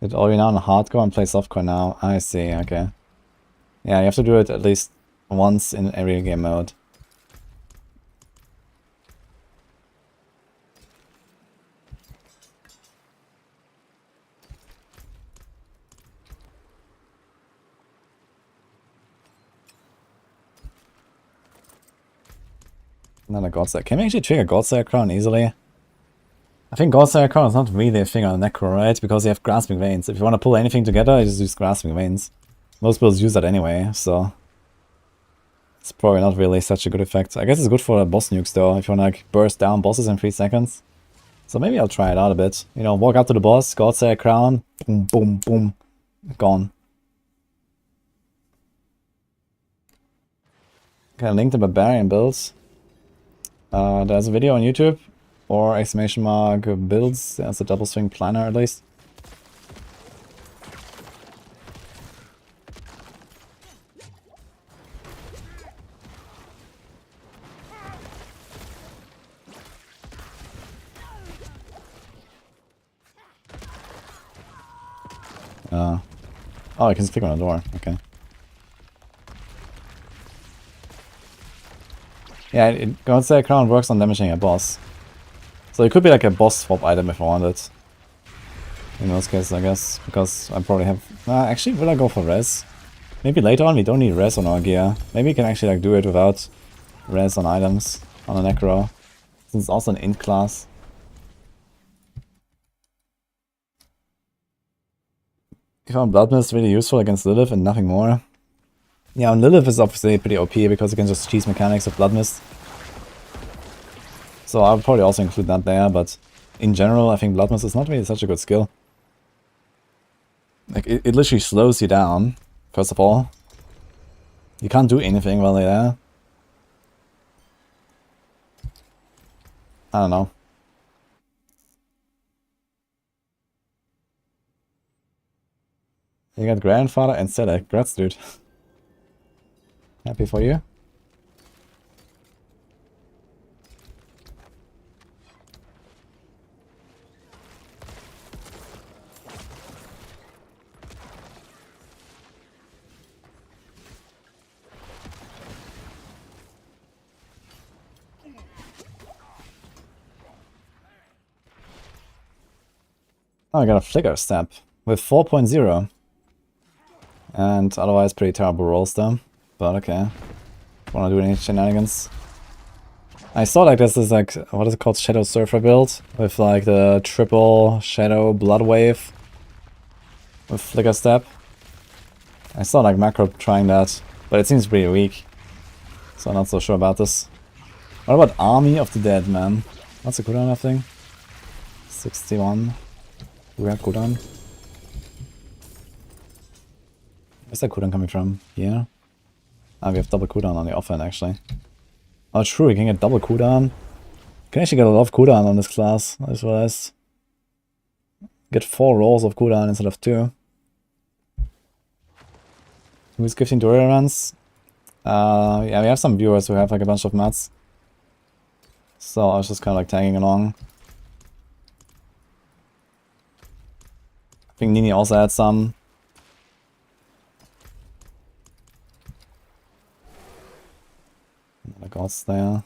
Did all you now on hardcore and play softcore now? I see, okay. Yeah, you have to do it at least once in every game mode. Another Godslayer. Can we actually trigger Godslayer Crown easily? I think Godslayer Crown is not really a thing on Necro, right? Because you have Grasping Veins. If you want to pull anything together, you just use Grasping Veins. Most builds use that anyway, so... It's probably not really such a good effect. I guess it's good for boss nukes though, if you want to like burst down bosses in 3 seconds. So maybe I'll try it out a bit. You know, walk up to the boss, Godslayer Crown, boom, boom, boom, gone. Okay, link the Barbarian builds. There's a video on YouTube, or exclamation mark builds. There's a double swing planner at least. Oh, I can just click on a door. Okay. Yeah, Godslayer Crown works on damaging a boss. So it could be like a boss swap item if I wanted. In those cases, I guess. Because I probably have... actually, will I go for res? Maybe later on we don't need res on our gear. Maybe we can actually like do it without res on items on a Necro. Since it's also an int class. If I found Blood Mist really useful against Lilith and nothing more. Yeah, and Lilith is obviously pretty OP because you can just cheese mechanics of Blood Mist. So I would probably also include that there, but in general I think Blood Mist is not really such a good skill. Like, it literally slows you down, first of all. You can't do anything while they're there. I don't know. You got Grandfather and Select. Congrats, dude. Happy for you. Oh, I got a Flicker Step with 4.0. And otherwise pretty terrible rolls though. But okay. Wanna do any shenanigans? I saw like this is like, what is it called? Shadow Surfer build? With like the triple Shadow Blood Wave. With Flicker Step. I saw like Macro trying that. But it seems pretty weak. So I'm not so sure about this. What about Army of the Dead, man? What's the cooldown of thing? 61. We have cooldown. Where's that cooldown coming from? Here? Ah, we have double cooldown on the offhand actually. Oh true, you can get double cooldown. You can actually get a lot of cooldown on this class, I just realized. Get 4 rolls of cooldown instead of 2. Who's gifting Doria runs? Yeah, we have some viewers who have like a bunch of mats. So I was just kind of like tagging along. I think Nini also had some. The gods there.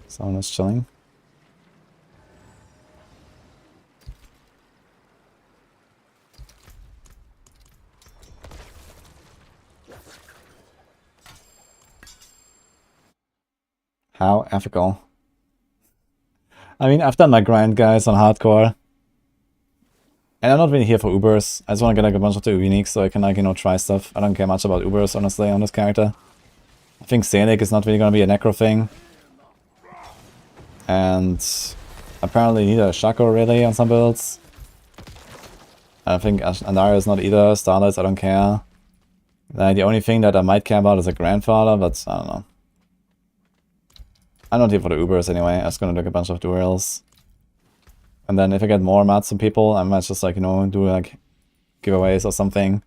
Someone is chilling. How ethical. I mean, I've done my grind, guys, on hardcore. And I'm not really here for Ubers. I just want to get like a bunch of the uniques so I can like, you know, try stuff. I don't care much about Ubers, honestly, on this character. I think Scenic is not really going to be a Necro thing. And apparently neither a Shaco really on some builds. I think Andara is not either. Starlights, I don't care. The only thing that I might care about is a grandfather, but I don't know. I'm not here for the Ubers anyway. I'm just gonna do a bunch of duels. And then if I get more mats from people, I might just like, you know, do like giveaways or something.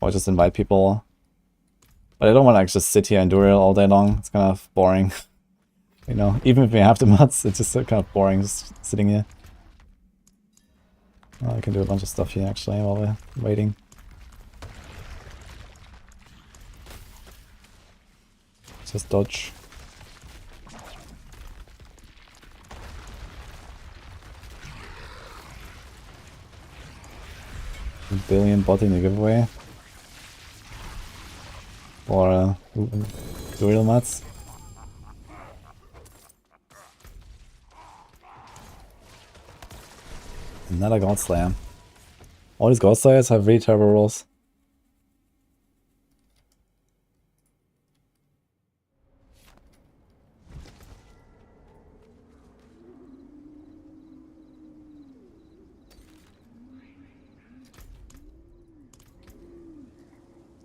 Or just invite people. But I don't want to like just sit here and duel all day long. It's kind of boring. You know, even if we have the mats, it's just kind of boring just sitting here. Well, I can do a bunch of stuff here actually while we're waiting. Just dodge. A billion bot in the giveaway. Or duel mats. Another God Slayer. All these God Slayers have really terrible rolls.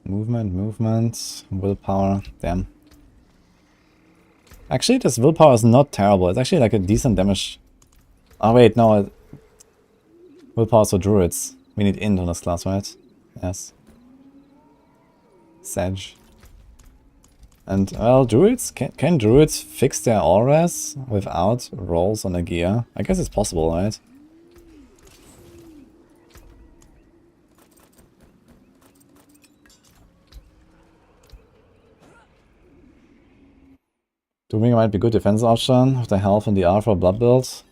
Movement, willpower, damn. Actually, this willpower is not terrible. It's actually like a decent damage. Oh wait, no. Willpower for druids. We need int on this class, right? Yes. Sedge. And, well, druids? Can druids fix their auras without rolls on a gear? I guess it's possible, right? Doombringer might be a good defense option with the health and the R for a blood build.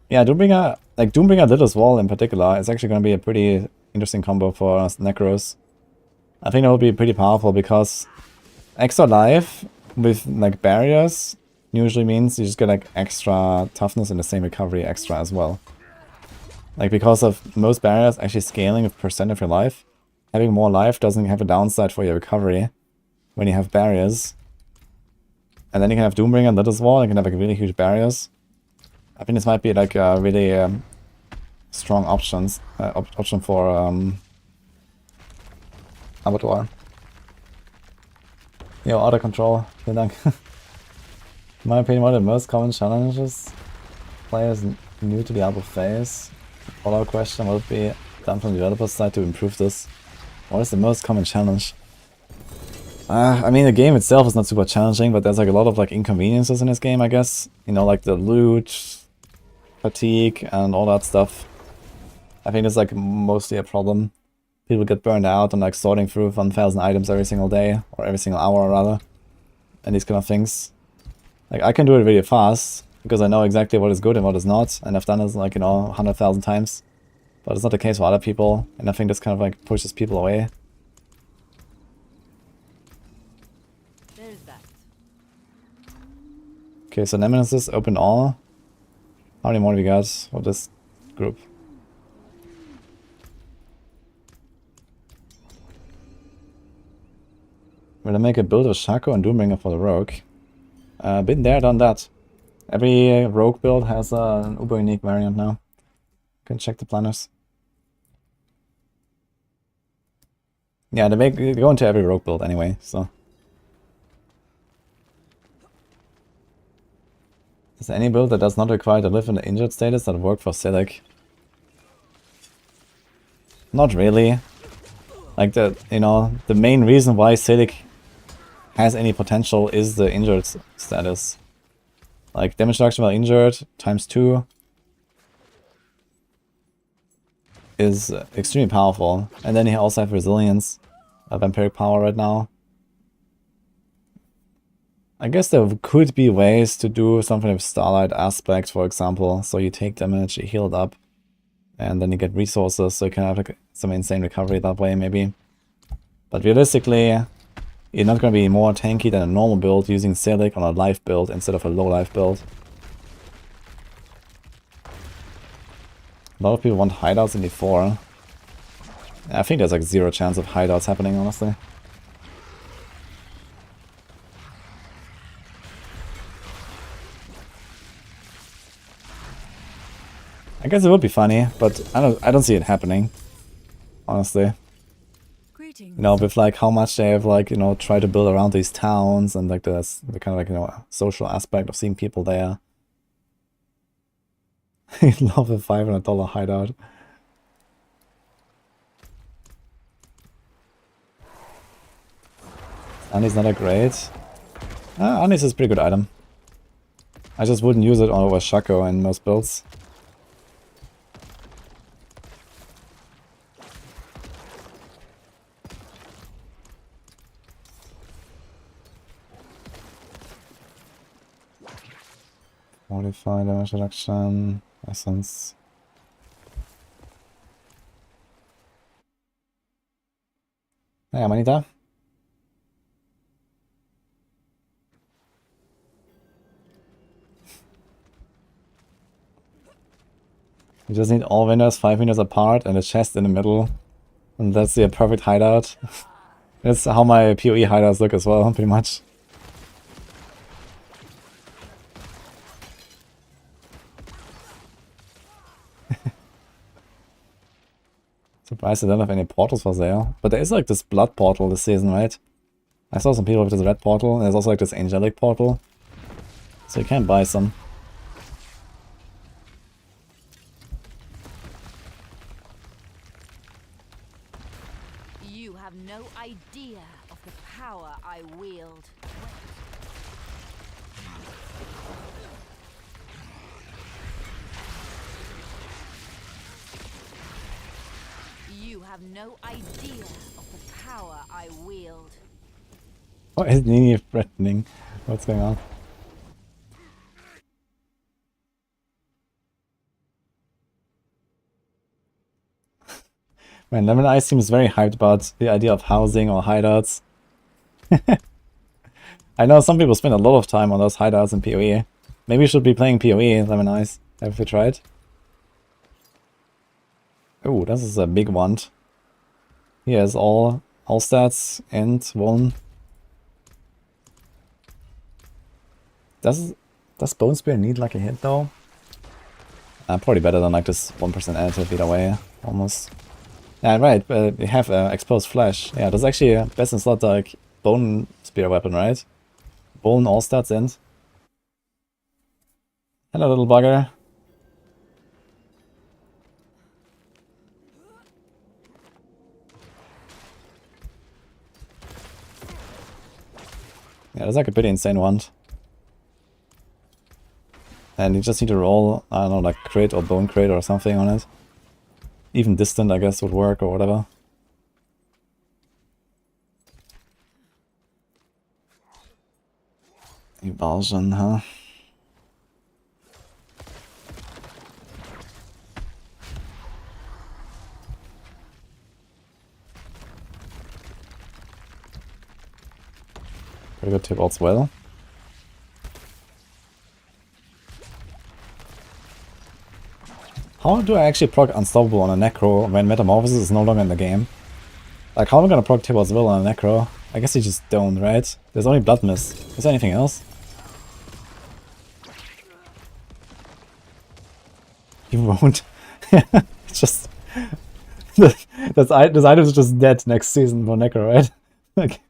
Yeah, Doombringer, like Doombringer Littlest Wall in particular, is actually going to be a pretty interesting combo for Necros. I think that will be pretty powerful because extra life with like barriers usually means you just get like extra toughness and the same recovery extra as well. Like because of most barriers actually scaling with percent of your life, having more life doesn't have a downside for your recovery when you have barriers. And then you can have Doombringer and Littlest Wall, you can have like really huge barriers. I think this might be like a really strong option for Abattoir. Yo, auto control, vielen Dank. In my opinion, one of the most common challenges players new to the Diablo face. Follow-up question, what would be done from the developer's side to improve this? What is the most common challenge? I mean, the game itself is not super challenging, but there's like a lot of like inconveniences in this game, I guess. You know, like the loot, fatigue, and all that stuff. I think it's like mostly a problem. People get burned out on like sorting through 1,000 items every single day, or every single hour rather, and these kind of things. Like I can do it really fast, because I know exactly what is good and what is not, and I've done this like, you know, 100,000 times. But it's not the case for other people, and I think this kind of like pushes people away. Okay, so Nemesis, open all. How many more do we got for this group? Will I make a build of Shaco and Doombringer for the rogue? Been there, done that. Every rogue build has an uber unique variant now. You can check the planners. Yeah, they go into every rogue build anyway, so. Is there any build that does not require to live in the injured status that work for Silic? Not really. Like you know, the main reason why Silic has any potential is the injured status. Like damage reduction while injured times 2 is extremely powerful. And then you also have resilience, vampiric power right now. I guess there could be ways to do something with Starlight Aspect, for example. So you take damage, you heal it up, and then you get resources, so you can have like some insane recovery that way, maybe. But realistically, you're not going to be more tanky than a normal build using Silic on a life build instead of a low life build. A lot of people want hideouts in D4. I think there's like 0 chance of hideouts happening, honestly. I guess it would be funny, but I don't see it happening. Honestly. Greetings. You know, with like how much they have like, you know, tried to build around these towns and like the kind of like, you know, social aspect of seeing people there. I love a $500 hideout. Anis not that great. Anis is a pretty good item. I just wouldn't use it over Shaco in most builds. Modify damage reduction, essence. Hey, Amanita. You just need all windows 5 meters apart and a chest in the middle. And that's the perfect hideout. That's how my PoE hideouts look as well, pretty much. Surprised I don't have any portals for sale. But there is like this blood portal this season, right? I saw some people with this red portal, and there's also like this angelic portal. So you can buy some. You have no idea of the power I wield. You have no idea of the power I wield. Oh, is Nini threatening? What's going on? Man, Lemon Ice seems very hyped about the idea of housing or hideouts. I know some people spend a lot of time on those hideouts in PoE. Maybe you should be playing PoE, Lemon Ice. Have you tried? Oh, this is a big one. He has all stats and one. Does Bone Spear need like a hit though? Probably better than like this 1% additive either way, almost. Yeah, right, but we have exposed flesh. Yeah, that's actually best in slot like Bone Spear weapon, right? Bone all stats and. Hello, little bugger. Yeah, that's like a pretty insane one. And you just need to roll, I don't know, like crit or bone crit or something on it. Even distant, I guess, would work or whatever. Evulsion, huh? Pretty good tip as well. How do I actually proc Unstoppable on a Necro when Metamorphosis is no longer in the game? Like, how am I gonna proc Tibor's Will on a Necro? I guess you just don't, right? There's only Blood Mist. Is there anything else? You won't. It's just... this item is just dead next season for Necro, right? Like...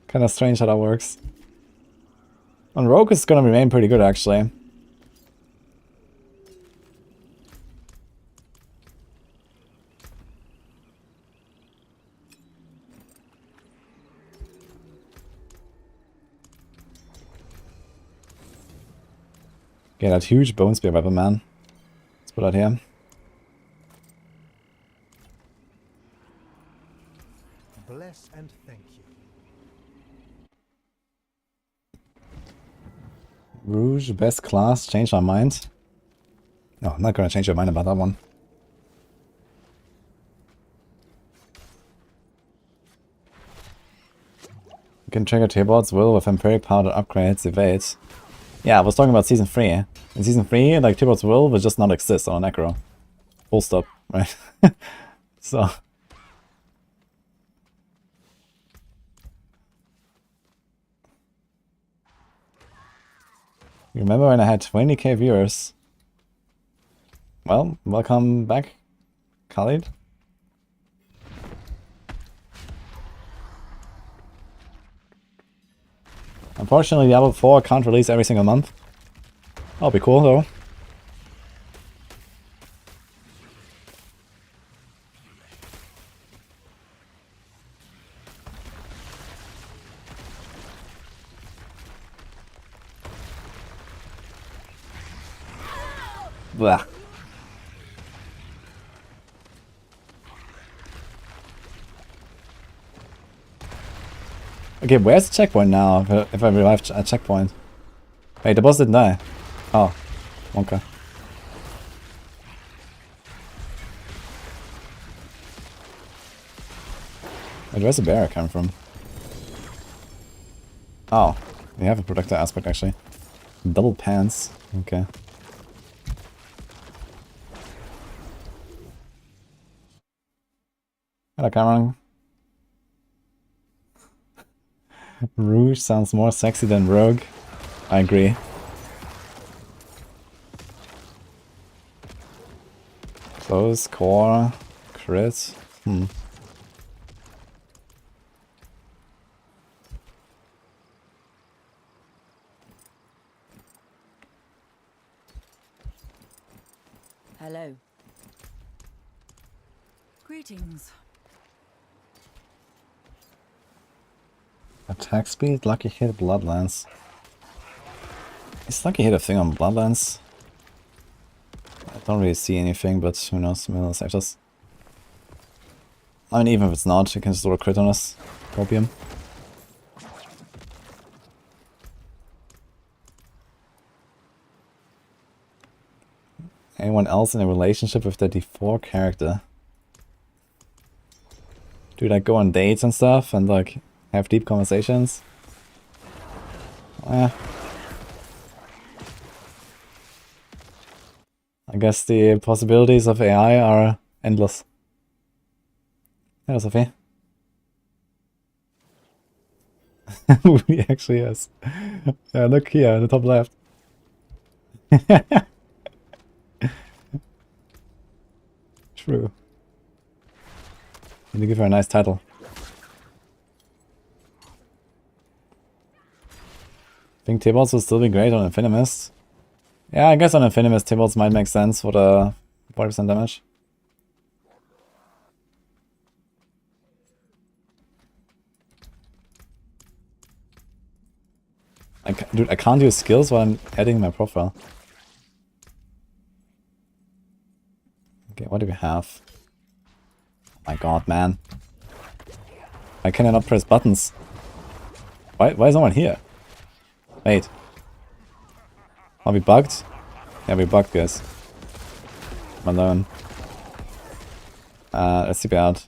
Kinda strange how that works. On Rogue it's gonna remain pretty good actually. Okay, that huge Bone Spear weapon, man. Let's put that here. Bless and thank you. Rouge, best class, change my mind. No, I'm not gonna change your mind about that one. You can trigger Tibor's Will with Empiric Powder upgrades, evade. Yeah, I was talking about Season 3. In Season 3, like, Tibor's Will would just not exist on a Necro. Full stop, right? So... You remember when I had 20k viewers? Well, welcome back, Khalid. Unfortunately, Diablo 4 can't release every single month. That'll be cool though. Blah. Okay, where's the checkpoint now? If I revive a checkpoint. Wait, the boss didn't die. Oh, okay. Wait, where's the bear come from? Oh, we have a protector aspect actually. Double pants. Okay. Hello, Cameron. Rouge sounds more sexy than Rogue. I agree. Close, core, crit. Hello. Greetings. Attack speed, lucky hit, bloodlines. Is lucky hit a thing on bloodlines? I don't really see anything, but who knows, maybe it'll save us. I mean, even if it's not, you can just throw a crit on us. Opium. Anyone else in a relationship with the D4 character? Do you like go on dates and stuff and like have deep conversations? I guess the possibilities of AI are endless. Hello, Sophie. He actually is. Yeah, look here, in the top left. True. Need to give her a nice title. Think T-Balls will still be great on Infinimist. Yeah, I guess on Infinimist T-Balls might make sense for the 40% damage. Dude, I can't use skills while I'm editing my profile. Okay, what do we have? Oh my god, man. Why can I not press buttons? Why is no one here? Wait. Are we bugged? Yeah, we bugged, guys. I'm alone. Let's TP out.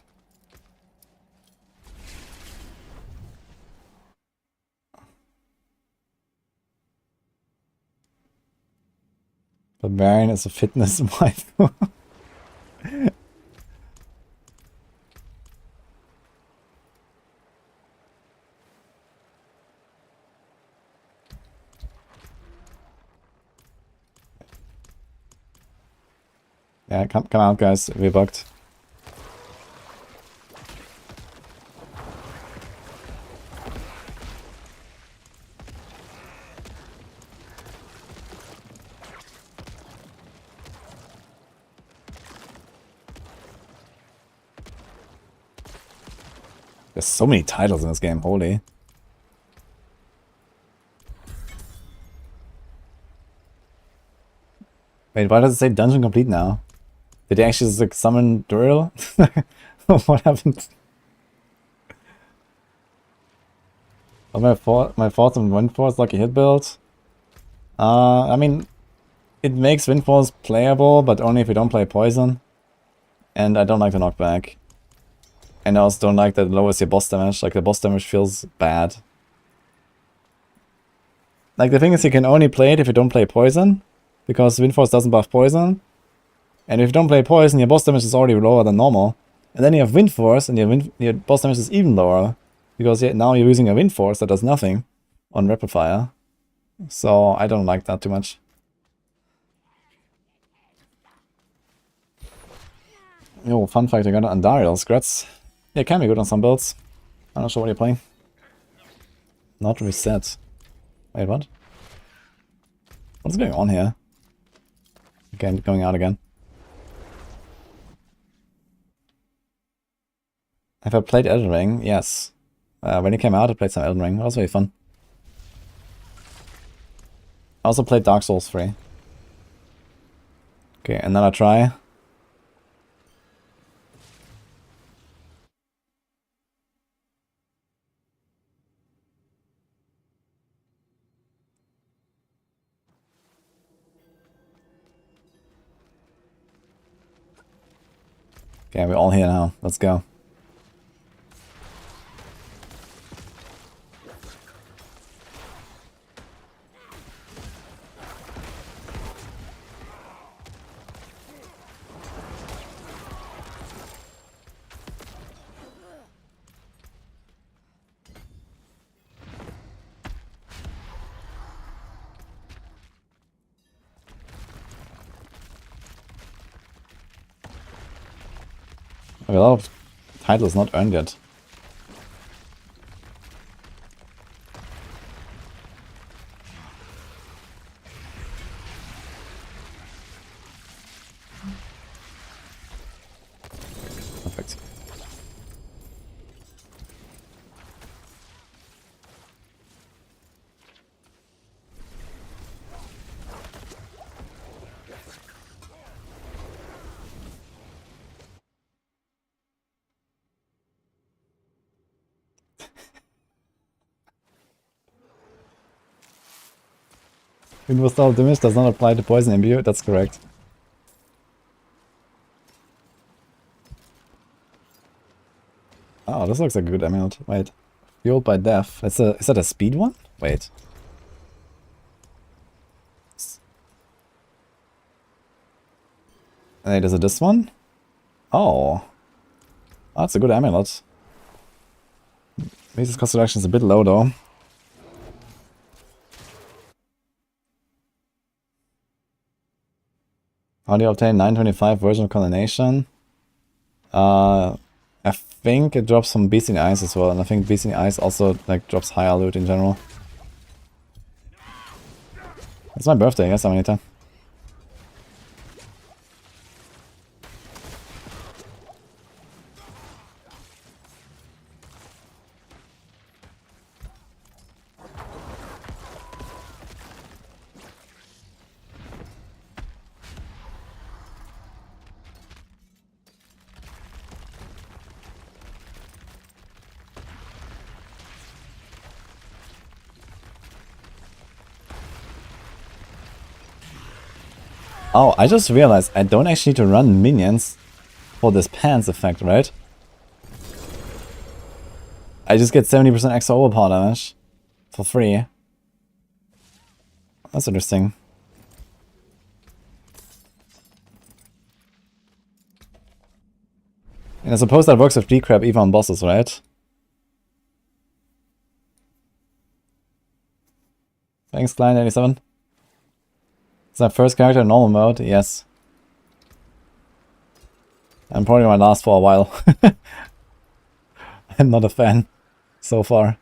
Barbarian is a fitness wife. Yeah, come out, guys. We're bugged. There's so many titles in this game, holy. Wait, why does it say dungeon complete now? Did they actually just like summon Duriel? What happened? Oh, my thoughts on Windforce lucky hit build? I mean, it makes Windforce playable, but only if you don't play poison. And I don't like the knockback. And I also don't like that it lowers your boss damage. Like, the boss damage feels bad. Like, the thing is, you can only play it if you don't play poison, because Windforce doesn't buff poison. And if you don't play poison, your boss damage is already lower than normal. And then you have Windforce, and your boss damage is even lower. Because now you're using a Windforce that does nothing on Rapid Fire. So I don't like that too much. Yo, fun fact, I got an Andariel Scrats. Yeah, it can be good on some builds. I'm not sure what you're playing. Not reset. Wait, what? What's going on here? Again, going out again. Have I played Elden Ring? Yes. When it came out, I played some Elden Ring. That was very fun. I also played Dark Souls 3. Okay, another try. Okay, we're all here now. Let's go. A lot of titles not earned yet. Perfect. Wind without damage does not apply to poison imbue. That's correct. Oh, this looks like a good amulet. Wait. Fueled by death. Is that a speed one? Wait. Wait, is it this one? Oh. That's a good amulet. Basis cost reduction is a bit low though. How do you obtain 925 version of coordination? I think it drops some Beast in the Eyes as well, and I think Beast in the Eyes also like drops higher loot in general. It's my birthday, yes, Amanita. Oh, I just realized I don't actually need to run minions for this pants effect, right? I just get 70% extra overpower damage for free. That's interesting. And I suppose that works with Decrab even on bosses, right? Thanks, Client87. Is that first character in normal mode? Yes. I'm probably my last for a while. I'm not a fan so far.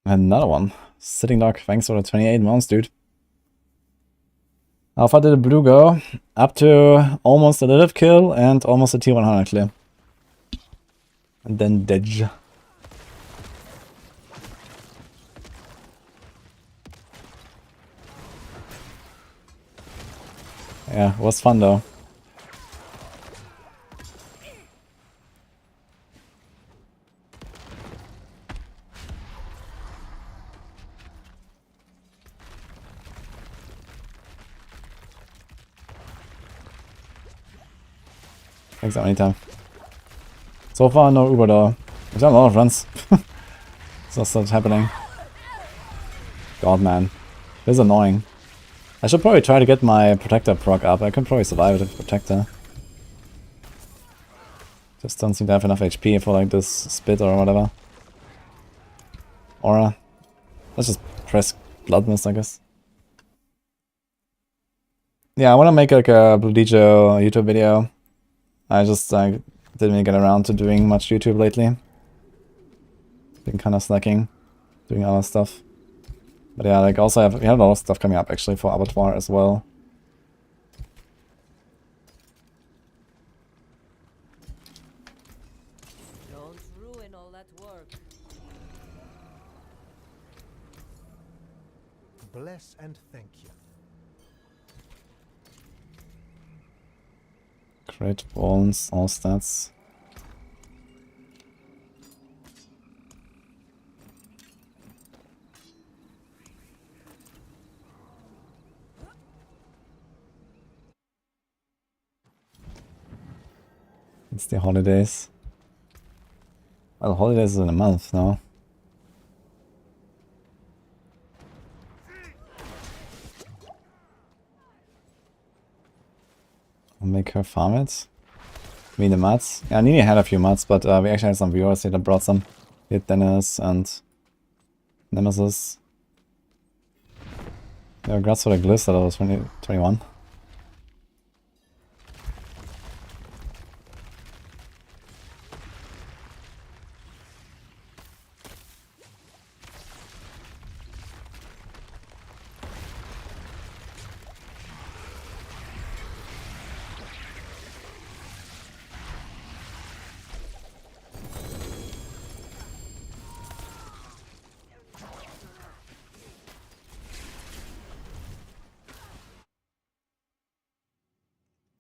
Another one. Sitting Duck, thanks for the 28 months, dude. How far did the blue go? Up to almost a Lilith kill and almost a T100 clear. And then Dedge. Yeah, it was fun though. Thanks anytime. So far, no Uber though. I've done a lot of runs. So that's happening. God, man. This is annoying. I should probably try to get my Protector proc up. I can probably survive with Protector. Just don't seem to have enough HP for like this spit or whatever. Aura. Let's just press Blood Mist, I guess. Yeah, I want to make like a wudijo YouTube video. I just didn't really get around to doing much YouTube lately. Been kind of slacking, doing other stuff. But yeah, like also we have a lot of stuff coming up actually for Abattoir as well. Don't ruin all that work. Bless and thank you. Great bones, all stats. It's the holidays. Well, holidays is in a month now. I'll make her farm it. Me the mats. Yeah, Nini had a few mats, but we actually had some viewers here that brought some. We had Dennis and Nemesis. Yeah, congrats for the gliss that was 2021.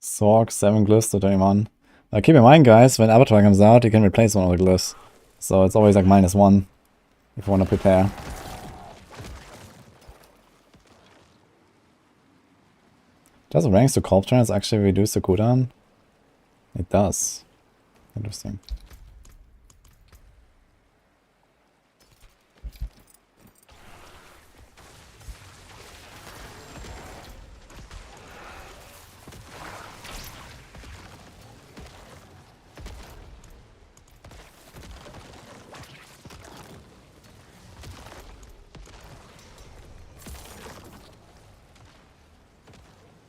Sorg, 7 glyphs to 21. Keep in mind, guys, when Avatar comes out, you can replace one of the glyphs. So it's always like -1 if you want to prepare. Does ranks to Corp Trans actually reduce the cooldown? It does. Interesting.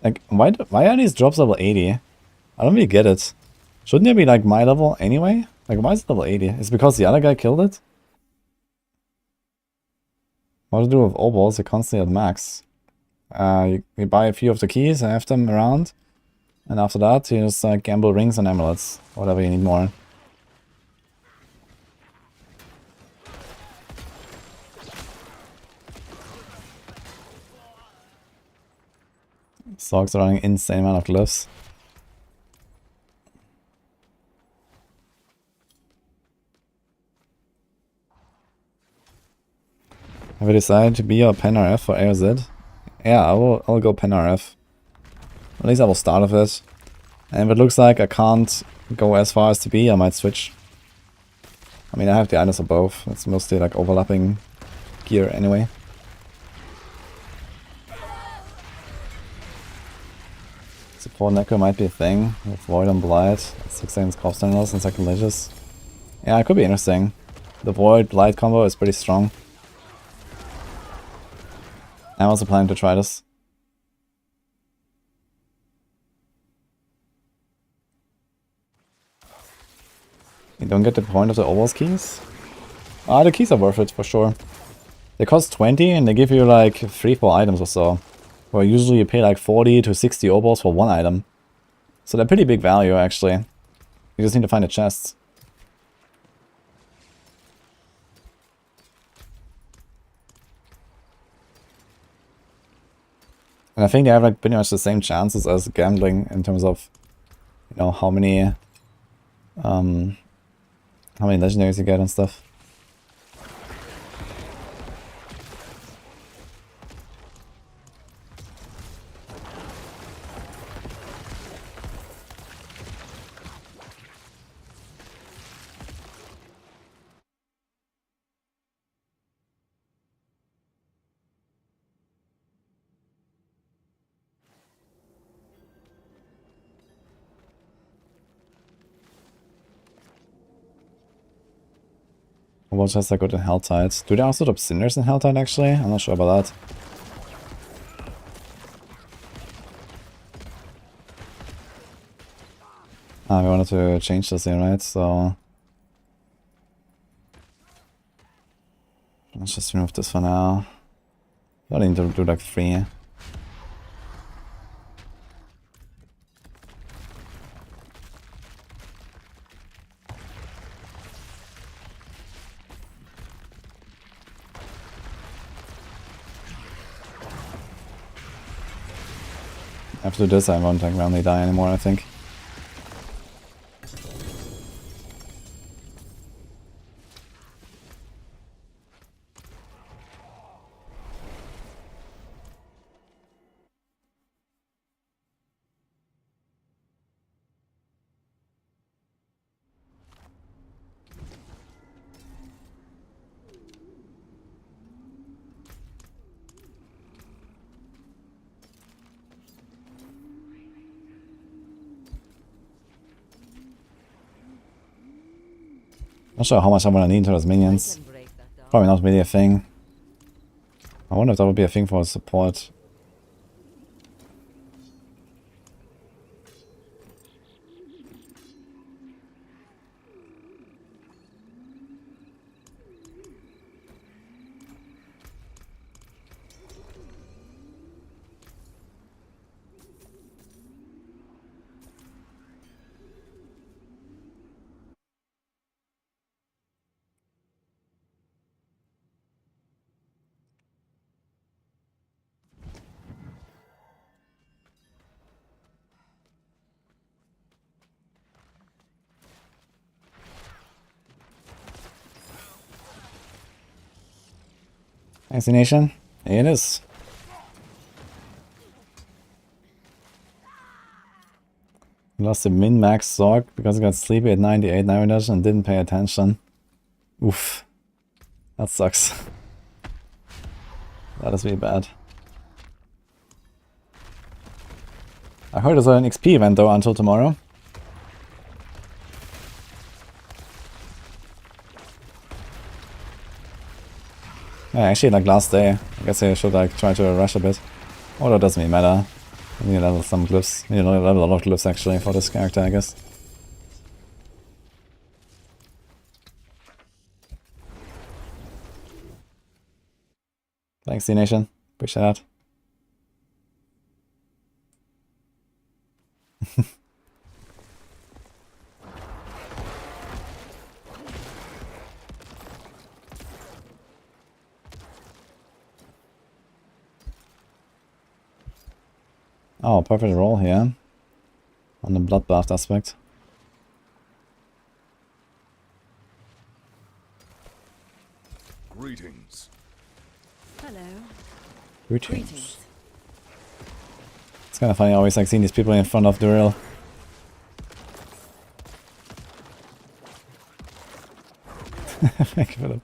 Like, why are these drops level 80? I don't really get it. Shouldn't it be like my level anyway? Like, why is it level 80? It's because the other guy killed it? What to do with obols? You're constantly at max. You buy a few of the keys and have them around. And after that, you just gamble rings and amulets. Whatever you need more. Sogs are running insane amount of glyphs. Have you decided to be a pen RF for AOZ? Yeah, I'll go pen RF. At least I will start with it. And if it looks like I can't go as far as to be, I might switch. I mean, I have the items for both. It's mostly like overlapping gear anyway. Support Necro might be a thing, with Void and Blight, 6 seconds Corpse Tunnels and Sacrilegious. Yeah, it could be interesting. The Void Blight combo is pretty strong. I'm also planning to try this. You don't get the point of the Obols keys? Ah, the keys are worth it for sure. They cost 20 and they give you like 3-4 items or so. Where usually you pay like 40 to 60 obols for one item. So they're pretty big value actually. You just need to find a chest. And I think they have like pretty much the same chances as gambling in terms of, you know, how many legendaries you get and stuff. Overwatch has are good in Helltide. Do they also drop Cinders in Helltide actually? I'm not sure about that. We wanted to change this here, right? So let's just remove this for now. I need to do like 3. After this I won't like randomly die anymore, I think. Not sure how much I'm gonna need to those minions. Can break that down. Probably not really a thing. I wonder if that would be a thing for support. Vaccination? It is. He lost a min-max Zorg because he got sleepy at 98 night reduction and didn't pay attention. Oof. That sucks. That is really bad. I heard there's an XP event though until tomorrow. Yeah, actually like last day. I guess I should like try to rush a bit. Although it doesn't really matter. I need to level some glyphs. I need to level a lot of glyphs actually for this character, I guess. Thanks, D-Nation. Appreciate that. Oh, perfect roll here. On the bloodbath aspect. Greetings. Hello. Greetings. It's kind of funny always like seeing these people in front of Duril. Thank you, Philip.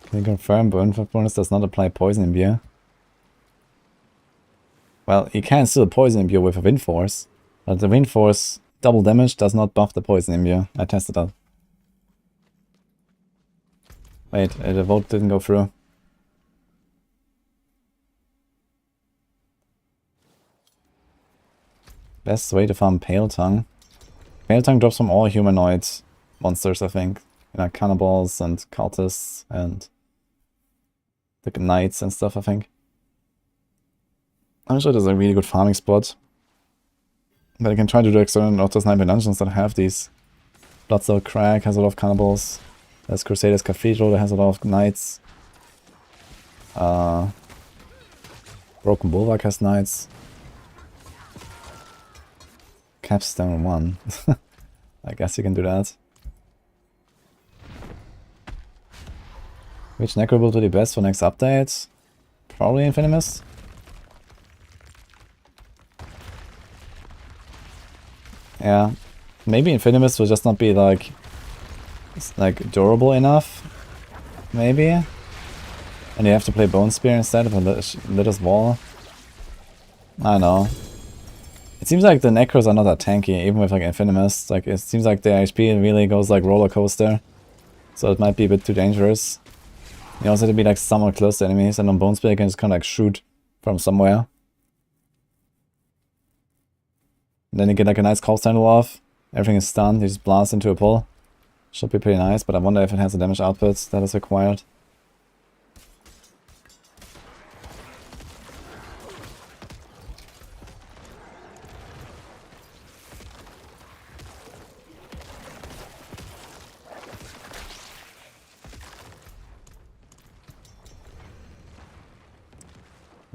Can you confirm bonus does not apply poison imbue? Well, you can still poison imbue with a wind force, but the wind force double damage does not buff the poison imbue. I tested that. Wait, the vote didn't go through. Best way to farm Pale Tongue. Pale Tongue drops from all humanoid monsters, I think. You know, cannibals and cultists and the knights and stuff, I think. I'm sure there's a really good farming spot. But I can try to do external auto sniper dungeons that have these. Bloodsoul Crag has a lot of cannibals. There's Crusaders Cathedral that has a lot of knights. Broken Bulwark has knights. Capstone 1. I guess you can do that. Which Necro will do the best for next update? Probably Infinimus. Yeah, maybe Infinimus will just not be like durable enough. Maybe. And you have to play Bone Spear instead of a Litter's Wall. I know. It seems like the Necros are not that tanky, even with like Infinimus. Like, it seems like their HP really goes like roller coaster. So it might be a bit too dangerous. You also have to be like somewhat close to enemies, and on Bone Spear you can just kind of like shoot from somewhere. And then you get like a nice corpse handle off. Everything is stunned, you just blast into a pull. Should be pretty nice, but I wonder if it has the damage output that is required.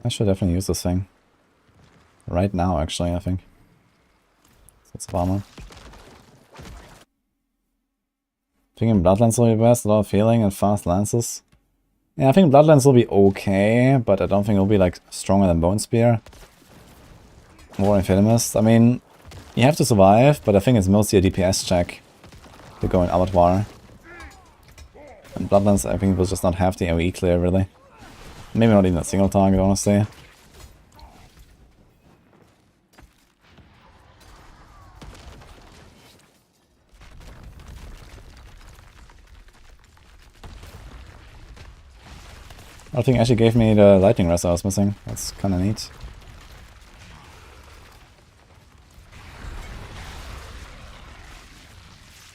I should definitely use this thing. Right now, actually, I think. That's a armor. Thinking Bloodlands will be best, a lot of healing and fast lances. Yeah, I think Bloodlands will be okay, but I don't think it'll be like stronger than Bone Spear. Or Infinimus. I mean, you have to survive, but I think it's mostly a DPS check to go in Abattoir. And Bloodlands, I think, will just not have the AoE clear, really. Maybe not even a single target, honestly. I think actually gave me the lightning rest I was missing. That's kinda neat.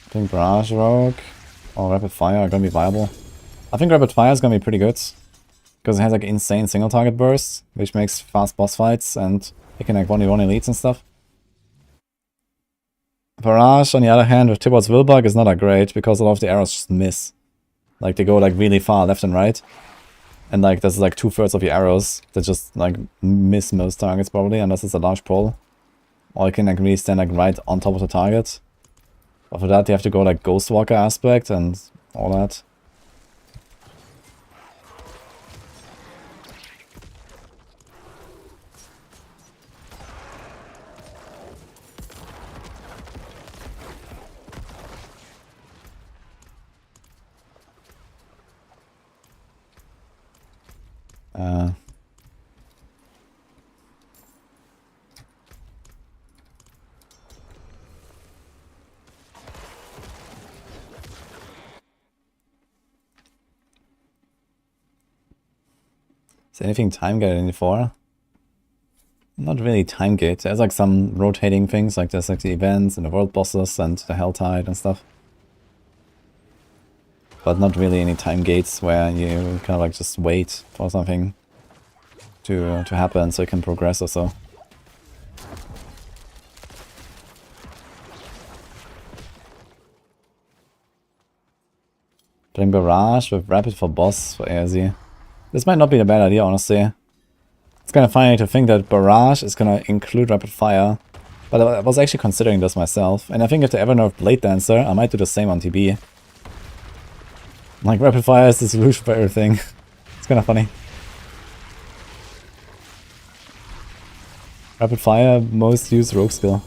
I think Barrage Rogue or Rapid Fire are gonna be viable. I think Rapid Fire is gonna be pretty good. Because it has like insane single target bursts, which makes fast boss fights and it can like 1v1 elites and stuff. Barrage, on the other hand, with Tibbot's Willbug is not that great because a lot of the arrows just miss. Like they go like really far left and right. And like there's like 2/3 of your arrows that just like miss most targets probably, unless it's a large pull. Or you can like really stand like right on top of the target. But for that you have to go like Ghostwalker aspect and all that. Is anything time gated in for? Not really time gate. There's like some rotating things, like there's like the events and the world bosses and the Helltide and stuff. But not really any time gates where you kind of like just wait for something to happen so you can progress or so. Playing Barrage with Rapid for boss for ASE. This might not be a bad idea, honestly. It's kind of funny to think that Barrage is going to include Rapid Fire. But I was actually considering this myself. And I think if they ever nerf Blade Dancer, I might do the same on TB. Like, Rapid Fire is the solution for everything. It's kind of funny. Rapid Fire, most used rogue skill.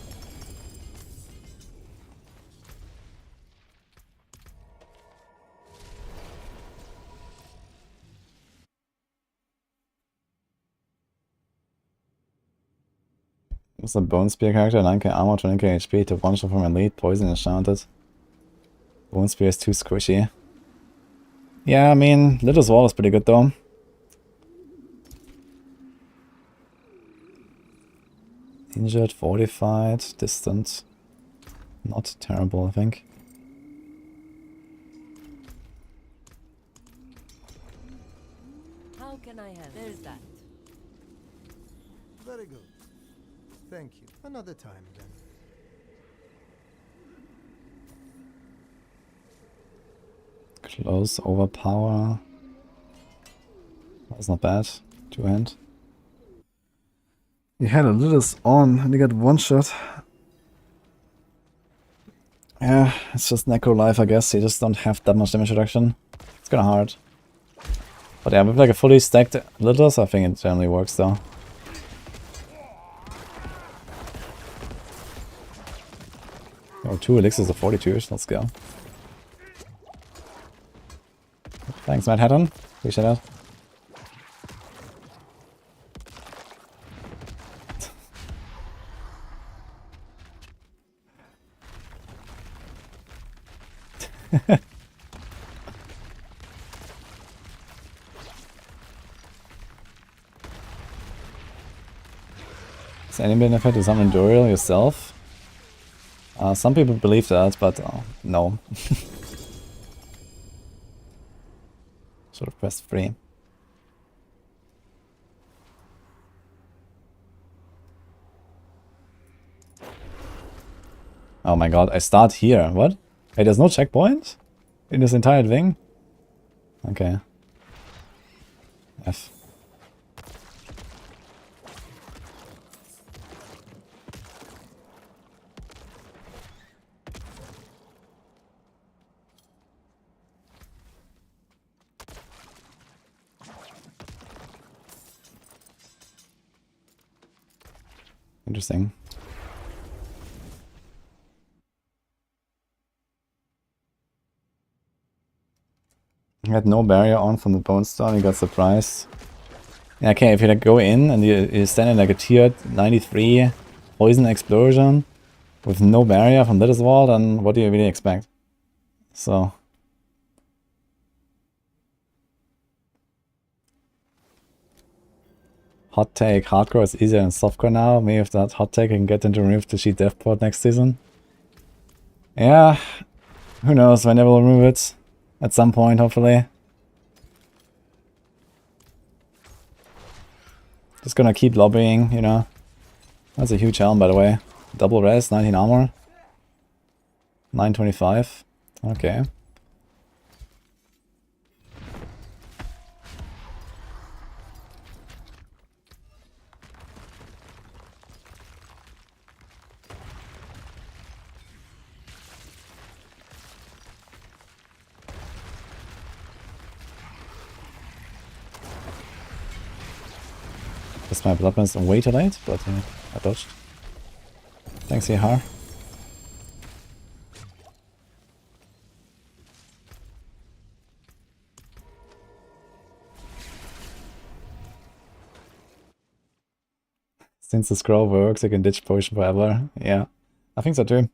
It's a Bone Spear character, 9k armor, 20k HP, to one shot from elite, poison enchanted. Bone Spear is too squishy. Yeah, I mean, Littlest Wall is pretty good though. Injured, fortified, distant. Not terrible, I think. How can I help? There's that. Very good. Thank you. Another time then. Close, overpower. That's not bad. Two hand. You had a Littlest on and you got one shot. Yeah, it's just Necro life, I guess. You just don't have that much damage reduction. It's kinda hard. But yeah, with like a fully stacked Littlest, I think it generally works though. Oh, 2 elixirs of 42s, let's go. Thanks, Mad Hatton. Appreciate that. Is any benefit to summon Duriel yourself? Some people believe that, but no. Sort of quest free. Oh my god, I start here. What? Hey, there's no checkpoint? In this entire thing? Okay. F. Interesting. He had no barrier on from the Bone Stone, he got surprised. Yeah, okay, if you like go in and you stand in like a tiered 93 poison explosion with no barrier from this wall, then what do you really expect? So... Hot take, hardcore is easier than softcore now. Maybe if that hot take I can get into remove the sheet deathport next season. Yeah, who knows when they will remove it. At some point, hopefully. Just gonna keep lobbying, you know. That's a huge helm, by the way. Double res, 19 armor. 925. Okay. Guess my blood is way too late, but I dodged. Thanks, Yehar. Since the scroll works, I can ditch potion forever. Yeah, I think so too.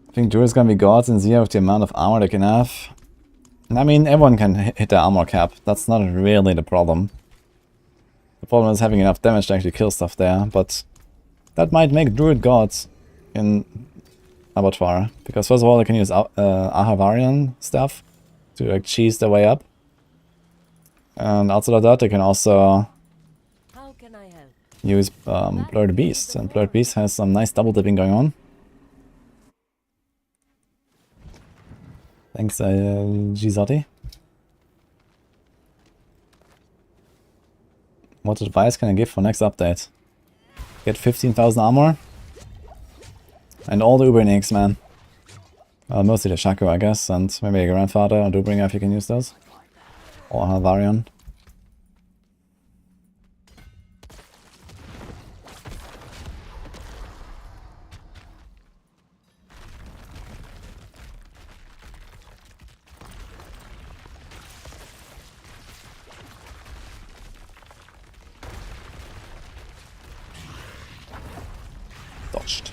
I think Dura's gonna be gods in Zia with the amount of armor they can have. I mean, everyone can hit their armor cap. That's not really the problem. The problem is having enough damage to actually kill stuff there, but that might make Druid gods in Abattoir. Because first of all, they can use Ahavarian stuff to like cheese their way up. And outside of that, they can also How can I help? use Blurred Beast. And Blurred Beast has some nice double dipping going on. Thanks, Gizotti. What advice can I give for next update? Get 15,000 armor. And all the Ubernics, man. Mostly the Shaco, I guess, and maybe a Grandfather or Dubringer if you can use those. Or Halvarian. Dodged.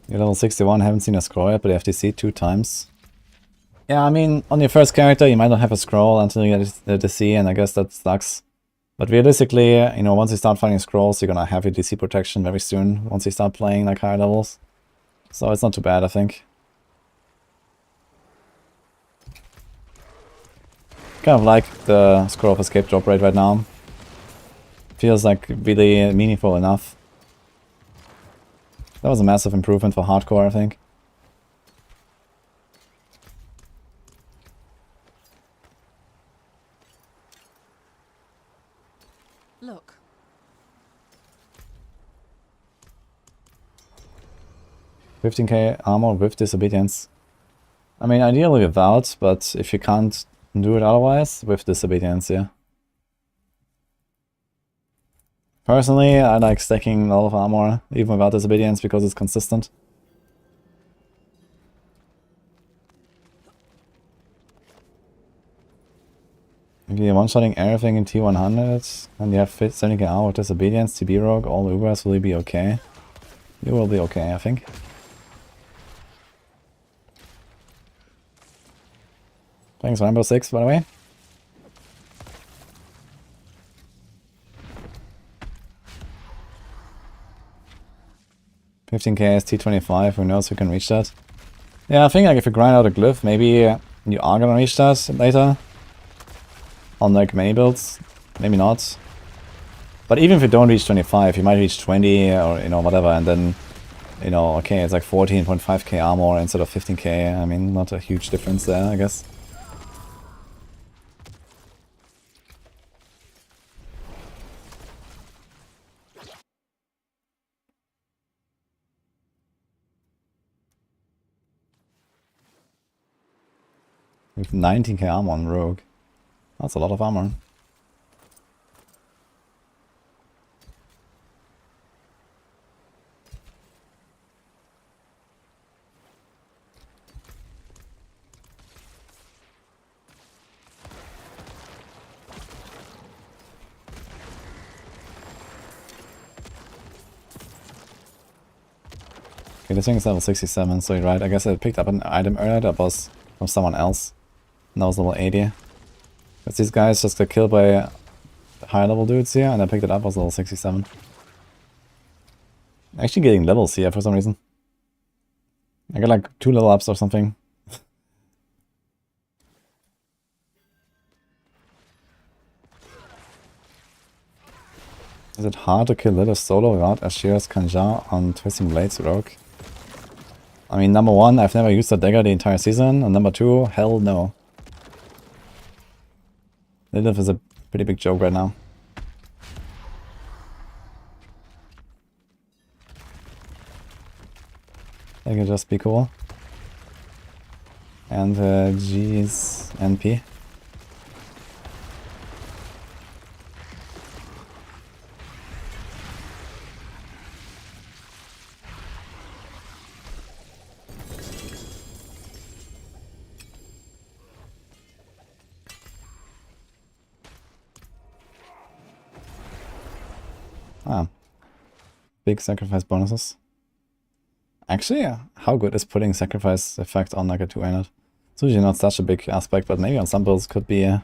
You're level 61, haven't seen a scroll yet, but FTC 2 times. Yeah, I mean, on your first character you might not have a scroll until you get the DC, and I guess that sucks. But realistically, you know, once you start finding scrolls, you're gonna have your DC protection very soon, once you start playing like higher levels. So it's not too bad, I think. Kind of like the Scroll of Escape drop rate right now. Feels like really meaningful enough. That was a massive improvement for hardcore, I think. Look. 15k armor with disobedience. I mean, ideally without, but if you can't do it otherwise, with disobedience, yeah. Personally, I like stacking a lot of armor, even without disobedience, because it's consistent. If you're one-shotting everything in T100, and you have 70k armor with Disobedience, TB Rogue, all Ubers, will you be okay? You will be okay, I think. Thanks, Rainbow 6, by the way. $15k is T25, who knows who can reach that. Yeah, I think like if you grind out a glyph, maybe you are gonna reach that later. On like many builds, maybe not. But even if you don't reach 25, you might reach 20 or, you know, whatever, and then, you know, okay, it's like 14.5k armor instead of 15k. I mean, not a huge difference there, I guess. With 19k armor on Rogue. That's a lot of armor. Okay, this thing is level 67, so you're right. I guess I picked up an item earlier that was from someone else. And that was level 80. But these guys just got killed by higher level dudes here, and I picked it up, was level 67. Actually getting levels here for some reason. I got like 2 level ups or something. Is it hard to kill Little solo without Ashira's Kanja on Twisting Blades Rogue? I mean, number 1, I've never used a dagger the entire season, and number 2, hell no. Lilith is a pretty big joke right now. That could just be cool. And G's NP. Ah. Big sacrifice bonuses. Actually, how good is putting sacrifice effect on like a 200? It's usually not such a big aspect, but maybe on some builds could be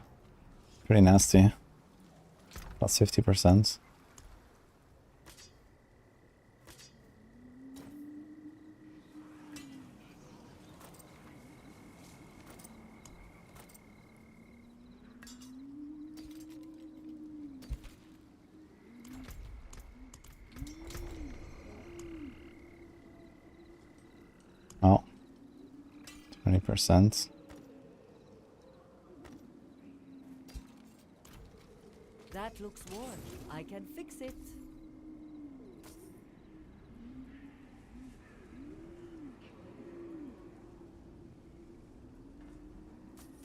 pretty nasty. Plus 50%. Oh. 20%. That looks worn. I can fix it.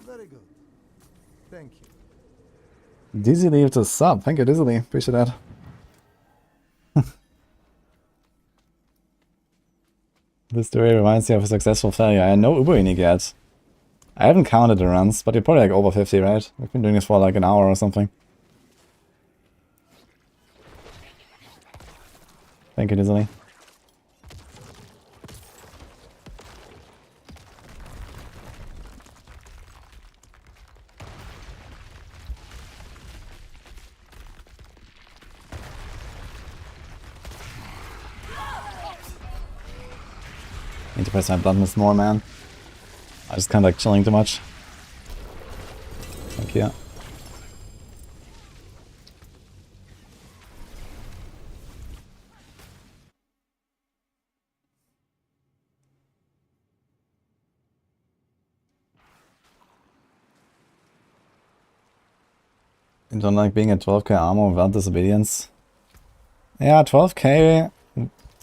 Very good. Thank you. Dizzy leaves a sub. Thank you, Dizzy. Appreciate that. This story reminds me of a successful failure. I know Uber unique yet. I haven't counted the runs, but you're probably like over 50, right? We've been doing this for like an hour or something. Thank you, Dizzy. Need to press my bluntness more, man. I just kind of like chilling too much. Thank you. You don't like being at 12k armor without disobedience? Yeah, 12k...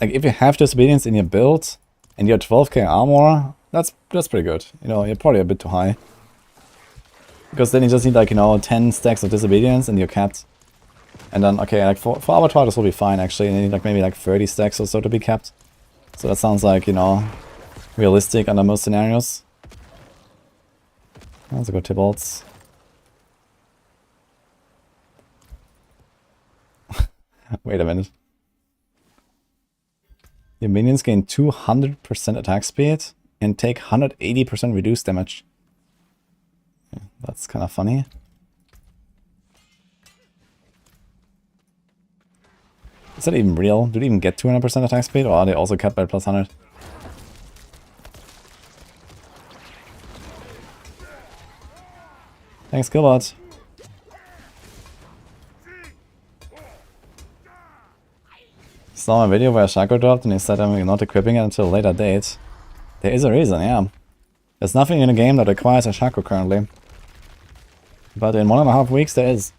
Like, if you have disobedience in your build, and you're 12k armor, that's pretty good. You know, you're probably a bit too high. Because then you just need like, you know, 10 stacks of disobedience and you're capped. And then, okay, like for Avatar this will be fine actually. You need like maybe like 30 stacks or so to be capped. So that sounds like, you know, realistic under most scenarios. That's a good Tibalts. Wait a minute. Your minions gain 200% attack speed and take 180% reduced damage. That's kind of funny. Is that even real? Do they even get 200% attack speed, or are they also capped by plus 100? Thanks, Killbot. Saw a video where Shaco dropped and he said I'm not equipping it until a later date. There is a reason, yeah. There's nothing in the game that requires a Shaco currently. But in 1.5 weeks there is.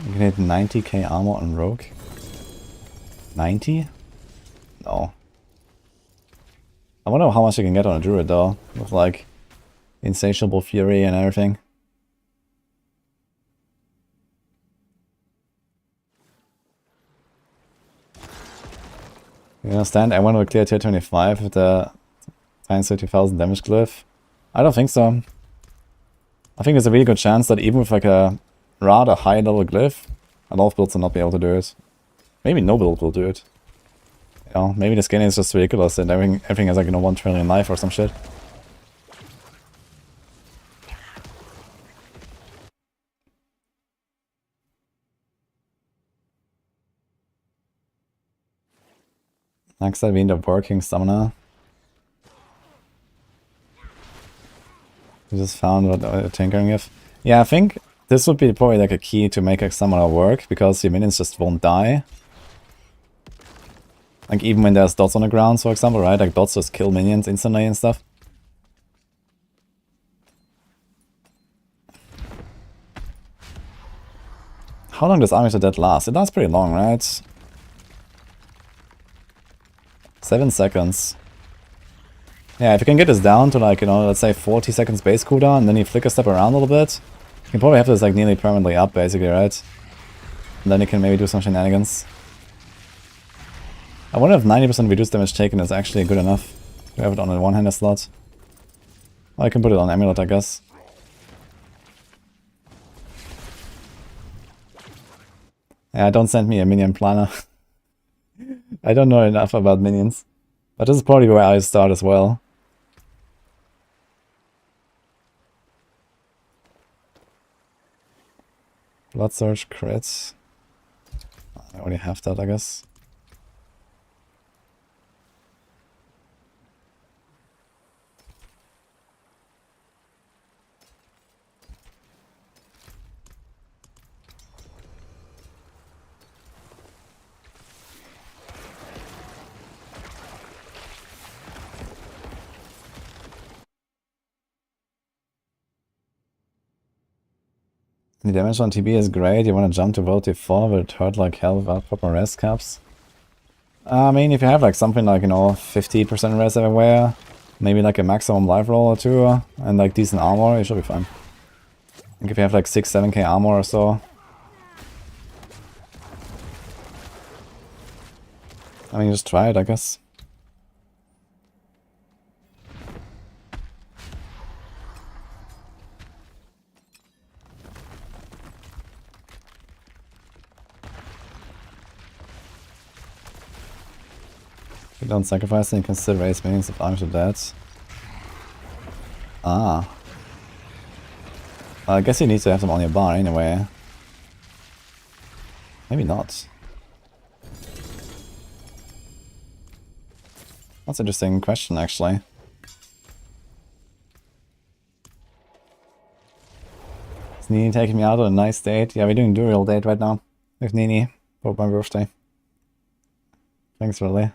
You can hit 90k armor on Rogue. 90? No. I wonder how much you can get on a Druid though, with like insatiable fury and everything. You understand? I want to clear tier 25 with the times 30,000 damage glyph. I don't think so. I think there's a really good chance that even with like a rather high level glyph, a lot of builds will not be able to do it. Maybe no build will do it. You know, maybe the scaling is just ridiculous and everything has like, you know, 1 trillion life or some shit. Next I've been the working summoner. We just found what tinkering with. Yeah, I think this would be probably like a key to make a summoner work, because your minions just won't die. Like even when there's dots on the ground, for example, right? Like dots just kill minions instantly and stuff. How long does Army to Death last? It lasts pretty long, right? 7 seconds. Yeah, if you can get this down to like, you know, let's say 40 seconds base cooldown, and then you flicker step around a little bit, you can probably have this like nearly permanently up basically, right? And then you can maybe do some shenanigans. I wonder if 90% reduced damage taken is actually good enough to have it on a one-hander slot. Well, I can put it on Amulet, I guess. Yeah, don't send me a minion planner. I don't know enough about minions. But this is probably where I start as well. Blood Surge crits. I already have that, I guess. The damage on TB is great. You want to jump to World T4, but it hurt like hell without proper res caps. I mean, if you have like something like, you know, 50% res everywhere, maybe like a maximum life roll or two, and like decent armor, you should be fine. I think if you have like 6-7k armor or so. I mean, just try it, I guess. You don't sacrifice and you can still raise minions of Army to Death. Ah. Well, I guess you need to have them on your bar anyway. Maybe not. That's an interesting question, actually. Is Nini taking me out on a nice date? Yeah, we're doing Duriel date right now with Nini for my birthday. Thanks, really.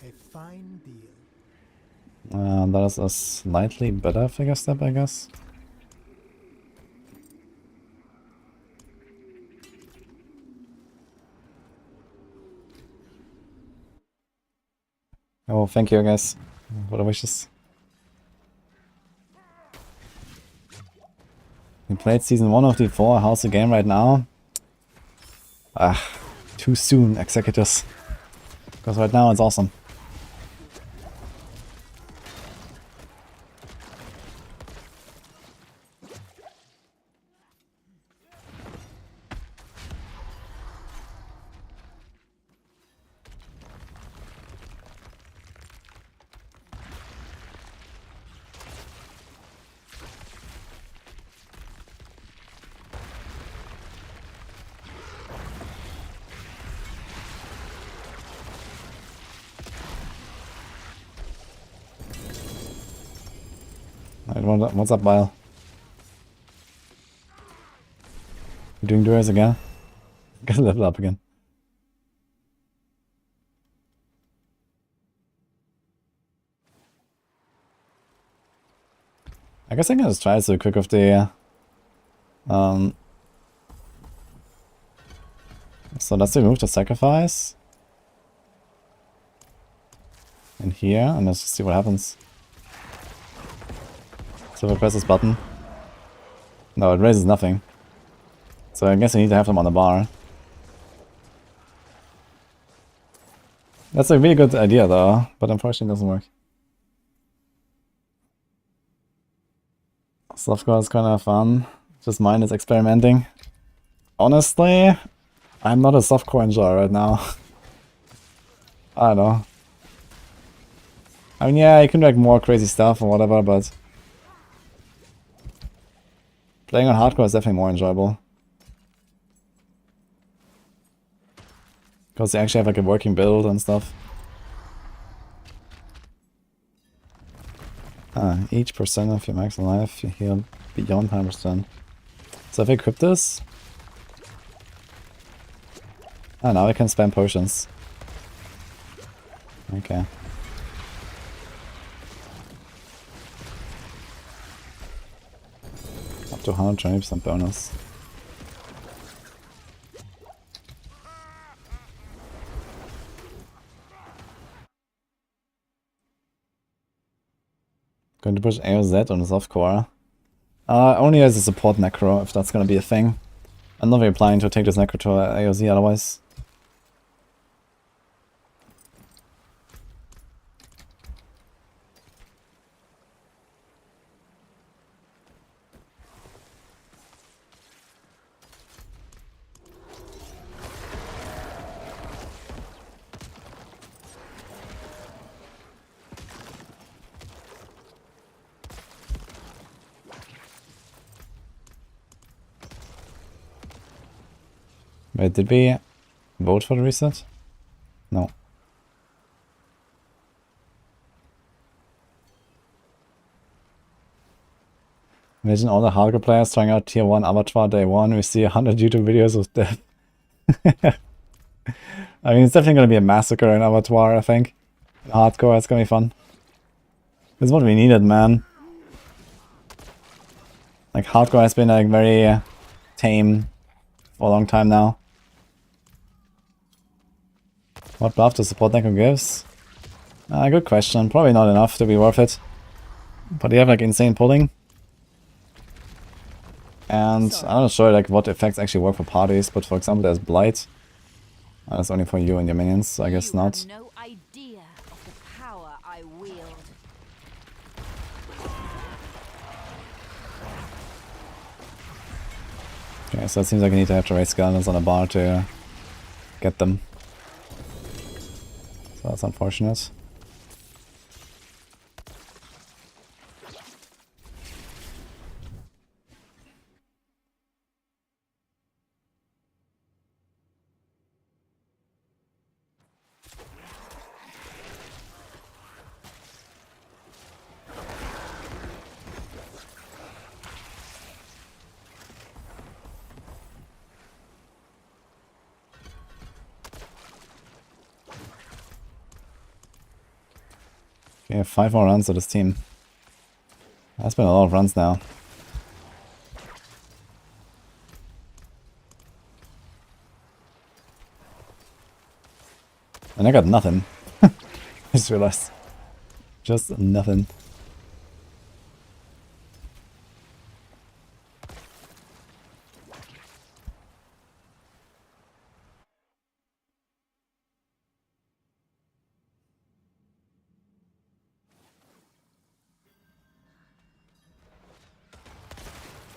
A fine deal. That is a slightly better figure step, I guess. Oh, thank you guys for the wishes. We played season 1 of D4. How's the game right now? Ah, too soon, executors. Because right now it's awesome. Alright, what's up, Bile? You doing duos again? Gotta level up again. I guess I can just try to quick of the... so let's remove the sacrifice. In here, and let's just see what happens. So if I press this button... No, it raises nothing. So I guess I need to have them on the bar. That's a really good idea though, but unfortunately it doesn't work. Softcore is kind of fun. Just mine is experimenting. Honestly, I'm not a softcore enjoyer right now. I don't know. I mean, yeah, you can like more crazy stuff or whatever, but playing on hardcore is definitely more enjoyable. Because they actually have like a working build and stuff. Each percent of your max life you heal beyond 100%. So if I equip this... Oh, now I can spam potions. Okay. Up to 120% bonus. Going to push AOZ on the softcore. Only as a support Necro, if that's gonna be a thing. I'm not really planning to take this Necro to AOZ otherwise. Wait, did we vote for the reset? No. Imagine all the hardcore players trying out tier 1 avatar day 1, we see 100 YouTube videos of death. I mean, it's definitely gonna be a massacre in avatar, I think. In hardcore, it's gonna be fun. This is what we needed, man. Like, hardcore has been like very tame for a long time now. What buff the support Necro gives? Good question. Probably not enough to be worth it. But you have like insane pulling. And I'm not sure like what effects actually work for parties, but for example there's Blight. That's only for you and your minions, so I guess not. You have no idea of the power I wield. Okay, so it seems like I need to have to raise skeletons on a bar to get them. So that's unfortunate. Okay, 5 more runs to this team. That's been a lot of runs now. And I got nothing. Just realized. Just nothing.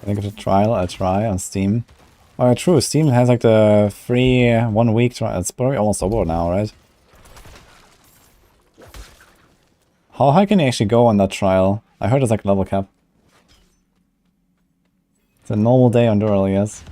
I think it's a trial, I try on Steam. Oh, yeah, true, Steam has like the free 1 week trial. It's probably almost over now, right? How high can you actually go on that trial? I heard it's like level cap. It's a normal day on Dural, I guess.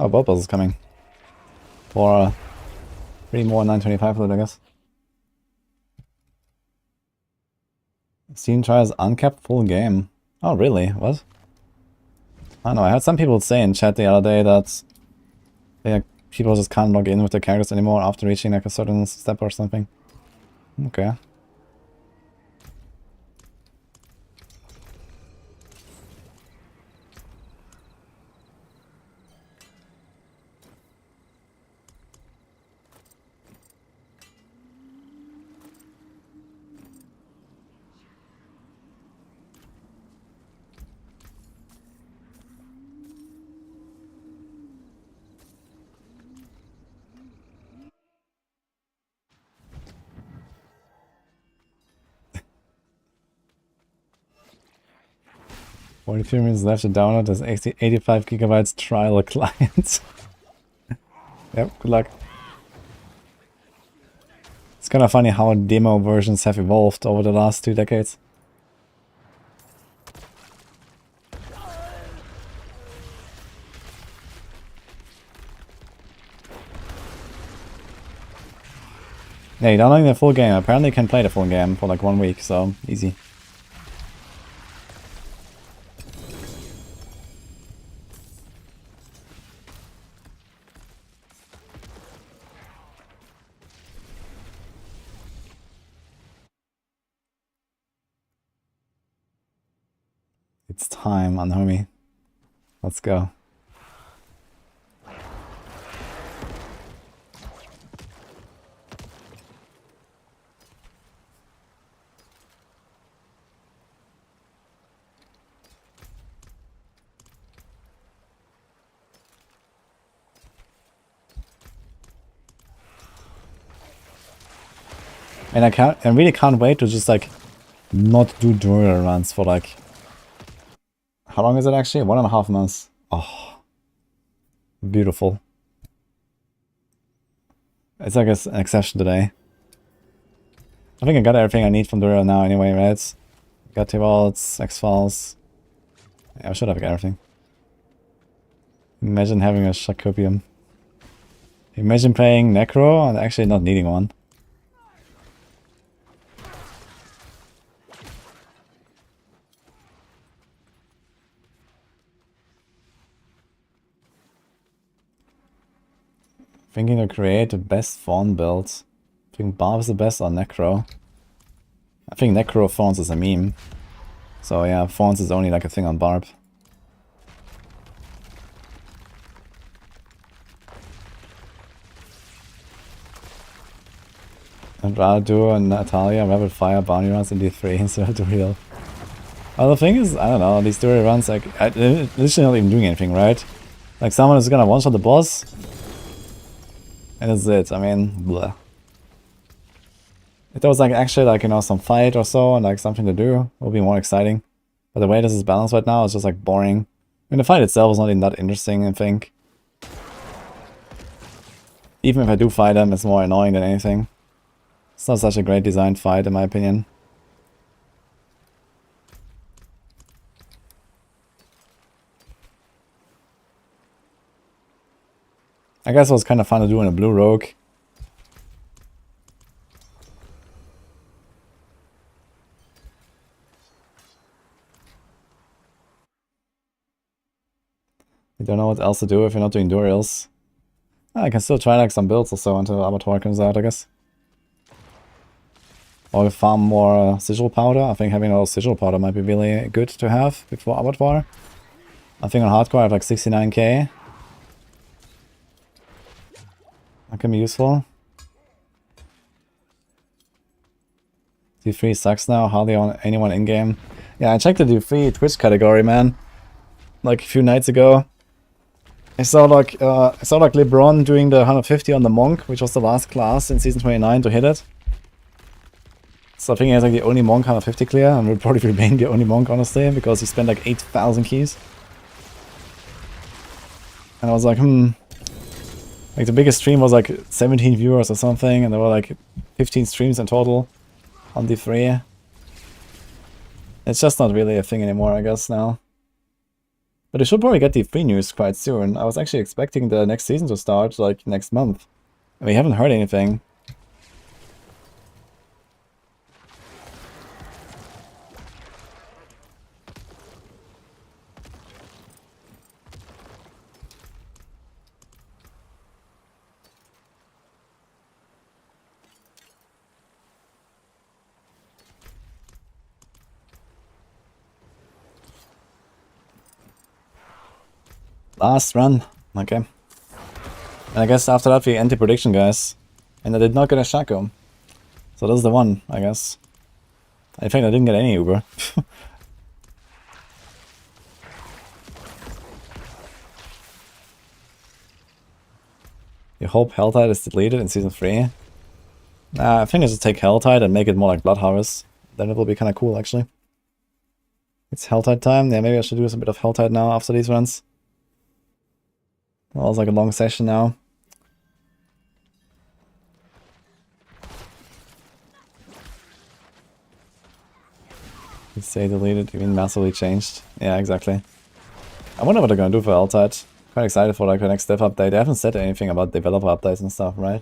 Oh, Bubbles is coming. For 3 more 925 loot, I guess. Steam tries uncapped full game. Oh, really? What? I don't know, I heard some people say in chat the other day that people just can't log in with their characters anymore after reaching like a certain step or something. Okay. Forty-three minutes left to download this 85 gigabytes trial client. Yep, good luck. It's kind of funny how demo versions have evolved over the last 2 decades. Yeah, you downloading the full game. Apparently you can play the full game for like 1 week, so easy. It's time, homie. Let's go. And I really can't wait to just like not do dual runs for like, how long is it actually? 1.5 months. Oh, beautiful. It's like an exception today. I think I got everything I need from dual now anyway, right? Got T-Vaults, X-Files. Yeah, I should have got everything. Imagine having a Shacopium. Imagine playing Necro and actually not needing one. Thinking to create the best fawn build. I think Barb is the best or Necro. I think Necro Fawns is a meme. So yeah, Fawns is only like a thing on Barb. I'd rather do a Natalia Rapid Fire bounty runs in D3 instead of Dural. Well, the thing is, I don't know, these Dural runs, like, they're literally not even doing anything, right? Like, someone is gonna one-shot the boss, and that's it. I mean, blah. If there was, like, actually, like, you know, some fight or so, and, like, something to do, it would be more exciting. But the way this is balanced right now is just, like, boring. I mean, the fight itself is not even that interesting, I think. Even if I do fight them, it's more annoying than anything. It's not such a great designed fight, in my opinion. I guess it was kind of fun to do in a blue rogue. You don't know what else to do if you're not doing Durials. I can still try like some builds or so until Abattoir comes out, I guess. Or farm more sigil powder. I think having a little sigil powder might be really good to have before Abattoir. I think on hardcore I have like 69k. That can be useful. D3 sucks now, hardly on anyone in-game. Yeah, I checked the D3 Twitch category, man. Like a few nights ago. I saw like LeBron doing the 150 on the Monk, which was the last class in Season 29 to hit it. So I think he's like the only Monk 150 clear, and will probably remain the only Monk, honestly, because he spent like 8,000 keys. And I was like, Like the biggest stream was like 17 viewers or something, and there were like 15 streams in total on D3. It's just not really a thing anymore, I guess, now. But I should probably get D3 news quite soon. I was actually expecting the next season to start like next month. And we haven't heard anything. Last run. Okay. And I guess after that we end the prediction, guys. And I did not get a Shaco. So that's the one, I guess. In fact, I didn't get any Uber. You hope Helltide is deleted in Season 3? Nah, I think I should take Helltide and make it more like Blood Harvest. Then it will be kind of cool, actually. It's Helltide time. Yeah, maybe I should do some bit of Helltide now after these runs. Well, it's like a long session now. You say deleted, you mean massively changed? Yeah, exactly. I wonder what they're gonna do for Helltide. Quite excited for like the next dev update. They haven't said anything about developer updates and stuff, right?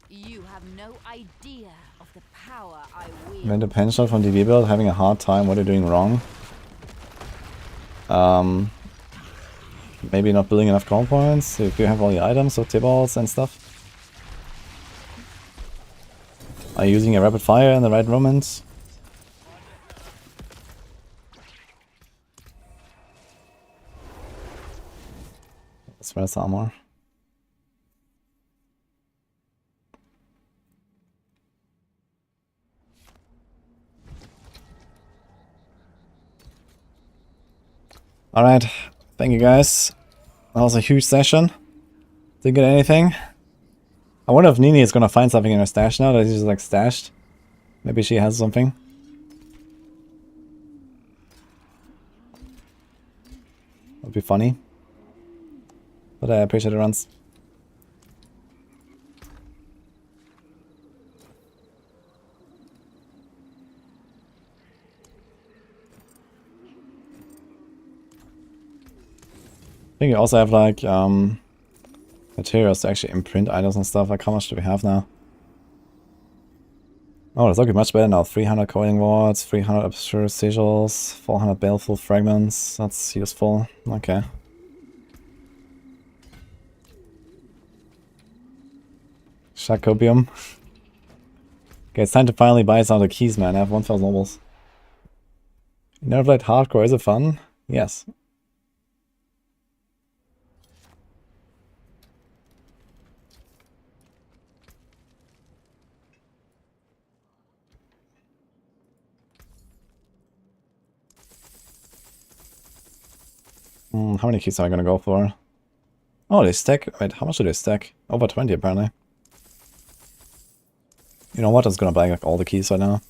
You have no idea of the power I wield. When the pension from DB build having a hard time, what are you doing wrong? Maybe not building enough gold points if you have all the items or T-balls and stuff. Are you using a rapid fire in the right moment? Where's armor? Alright, thank you guys. That was a huge session. Didn't get anything. I wonder if Nini is gonna find something in her stash now that she's like stashed. Maybe she has something. That'd be funny. But I appreciate the runs. I think you also have like materials to actually imprint items and stuff. Like how much do we have now? Oh, that's looking much better now. 300 coiling wards, 300 obscure sigils, 400 baleful fragments. That's useful. Okay. Shacobium. Okay, it's time to finally buy some of the keys, man. I have 1000 nobles. You never played hardcore, is it fun? Yes. How many keys am I gonna go for? Oh, they stack. Wait, how much do they stack? Over 20 apparently. You know what? I'm gonna buy like all the keys right now.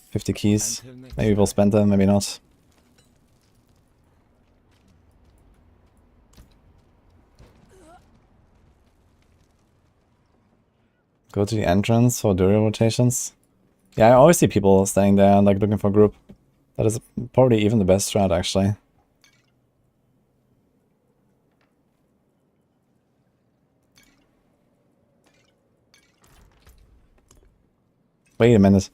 50 keys. Maybe we'll spend them, maybe not. Go to the entrance for dual rotations. Yeah, I always see people staying there and like looking for a group. That is probably even the best strat actually. Wait a minute.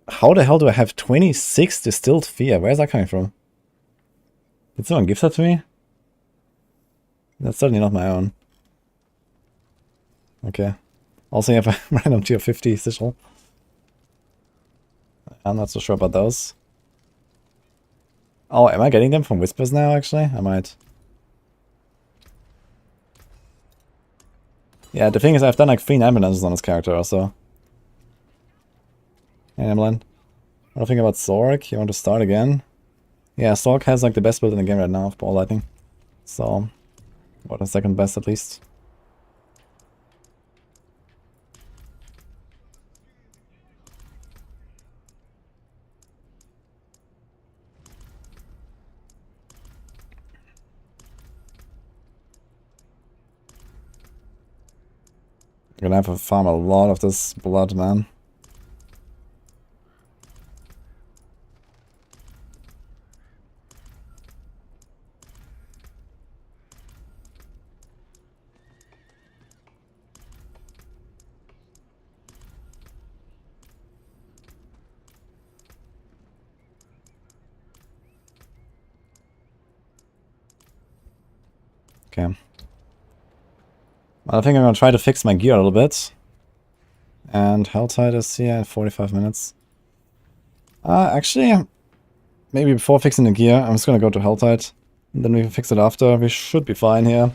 How the hell do I have 26 distilled fear? Where's that coming from? Did someone give that to me? That's certainly not my own. Okay. Also, you have a random tier 50 sigil. I'm not so sure about those. Oh, am I getting them from Whispers now, actually? I might. Yeah, the thing is, I've done like 3 ambulances on this character also. Hey, Emlyn. What do you think about Zork? You want to start again? Yeah, Zork has like the best build in the game right now of Ball Lightning. So, what a second best at least. I'm gonna have to farm a lot of this blood, man. Okay. Well, I think I'm gonna try to fix my gear a little bit. And Helltide is here in 45 minutes. Actually, maybe before fixing the gear, I'm just gonna go to Helltide. And then we can fix it after. We should be fine here.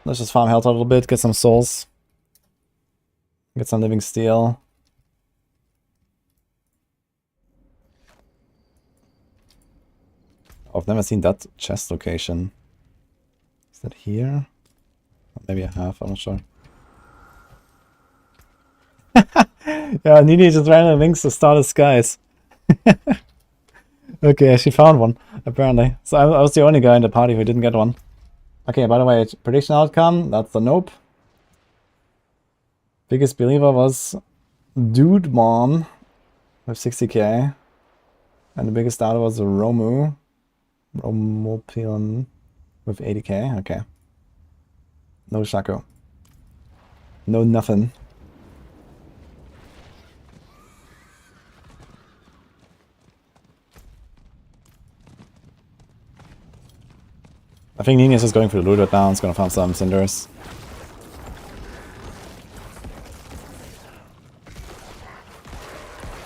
Let's just farm Helltide a little bit, get some souls. Get some living steel. Oh, I've never seen that chest location. Is that here? Maybe I have, I'm not sure. Yeah, Nini just ran links to Starless Skies. Okay, she found one, apparently. So I was the only guy in the party who didn't get one. Okay, by the way, prediction outcome, that's the nope. Biggest believer was Dude Mom with 60k. And the biggest doubter was Romopion with 80k. Okay. No Shaco. No nothing. I think Nini is just going for the loot right now. It's gonna farm some cinders.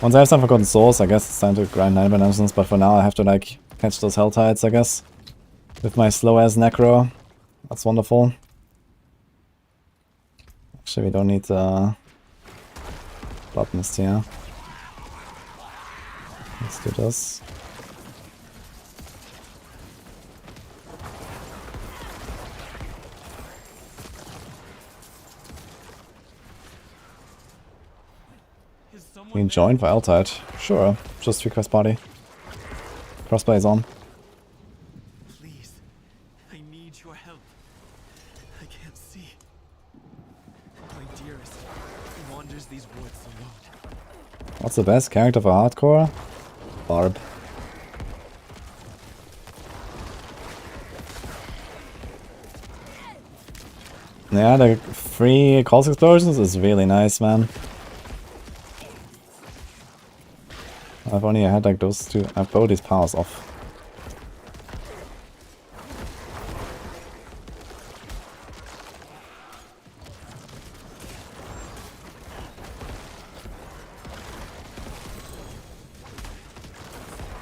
Once I have some Forgotten Souls, I guess it's time to grind 9 bananas, but for now I have to like catch those Helltides, I guess. With my slow ass Necro. That's wonderful. Actually, we don't need Blood Mist here. Let's do this. You can join for Helltide. Sure, just request party. Crossplay is on. Please, I need your help. I can't see. My dearest wanders these woods alone. What's the best character for hardcore? Barb. Yeah, the free Calls Explosions is really nice, man. I've only had like those two. I have both these powers off.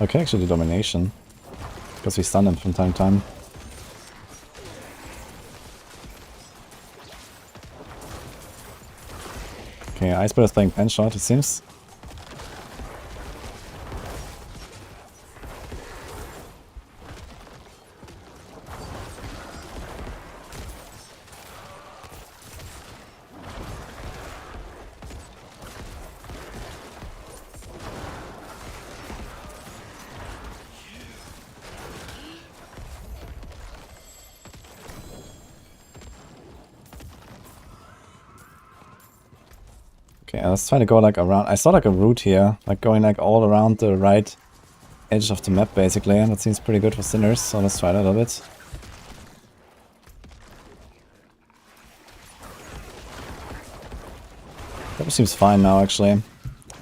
Okay, actually do domination. Because we stun him from time to time. Okay, Iceberg is playing pen shot, it seems. Okay, let's try to go like around. I saw like a route here, like going like all around the right edge of the map basically, and that seems pretty good for sinners, so let's try that a little bit. That seems fine now actually.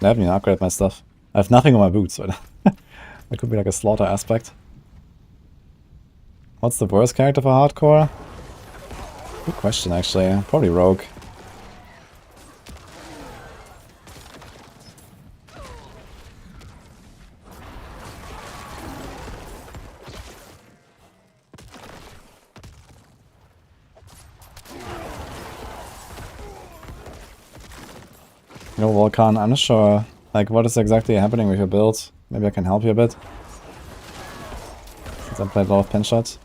I haven't even upgraded my stuff. I have nothing on my boots, so that could be like a slaughter aspect. What's the worst character for hardcore? Good question, actually. Probably Rogue. You know, Volcan, I'm not sure, like, what is exactly happening with your build. Maybe I can help you a bit. Since I played a lot of pin shots.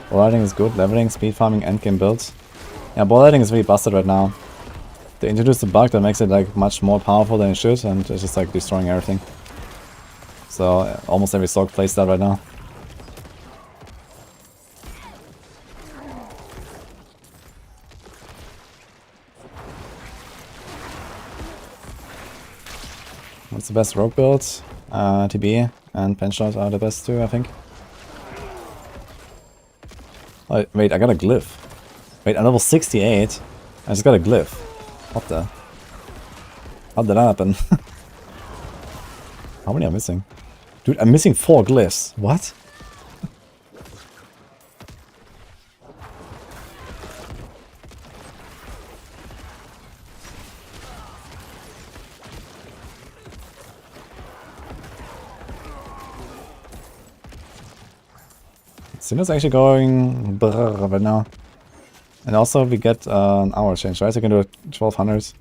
Ball riding is good, leveling, speed farming, endgame builds. Yeah, ball riding is really busted right now. They introduced a bug that makes it like much more powerful than it should, and it's just like destroying everything. So almost every slog plays that right now. What's the best rogue build? TB and penshot are the best too, I think. Oh, wait, I got a glyph. Wait, I'm level 68. I just got a glyph. What the? How did that happen? How many am I missing? Dude, I'm missing 4 glyphs. What? Cinna's actually going brrr right now. And also we get an hour change, right? So we can do 1200.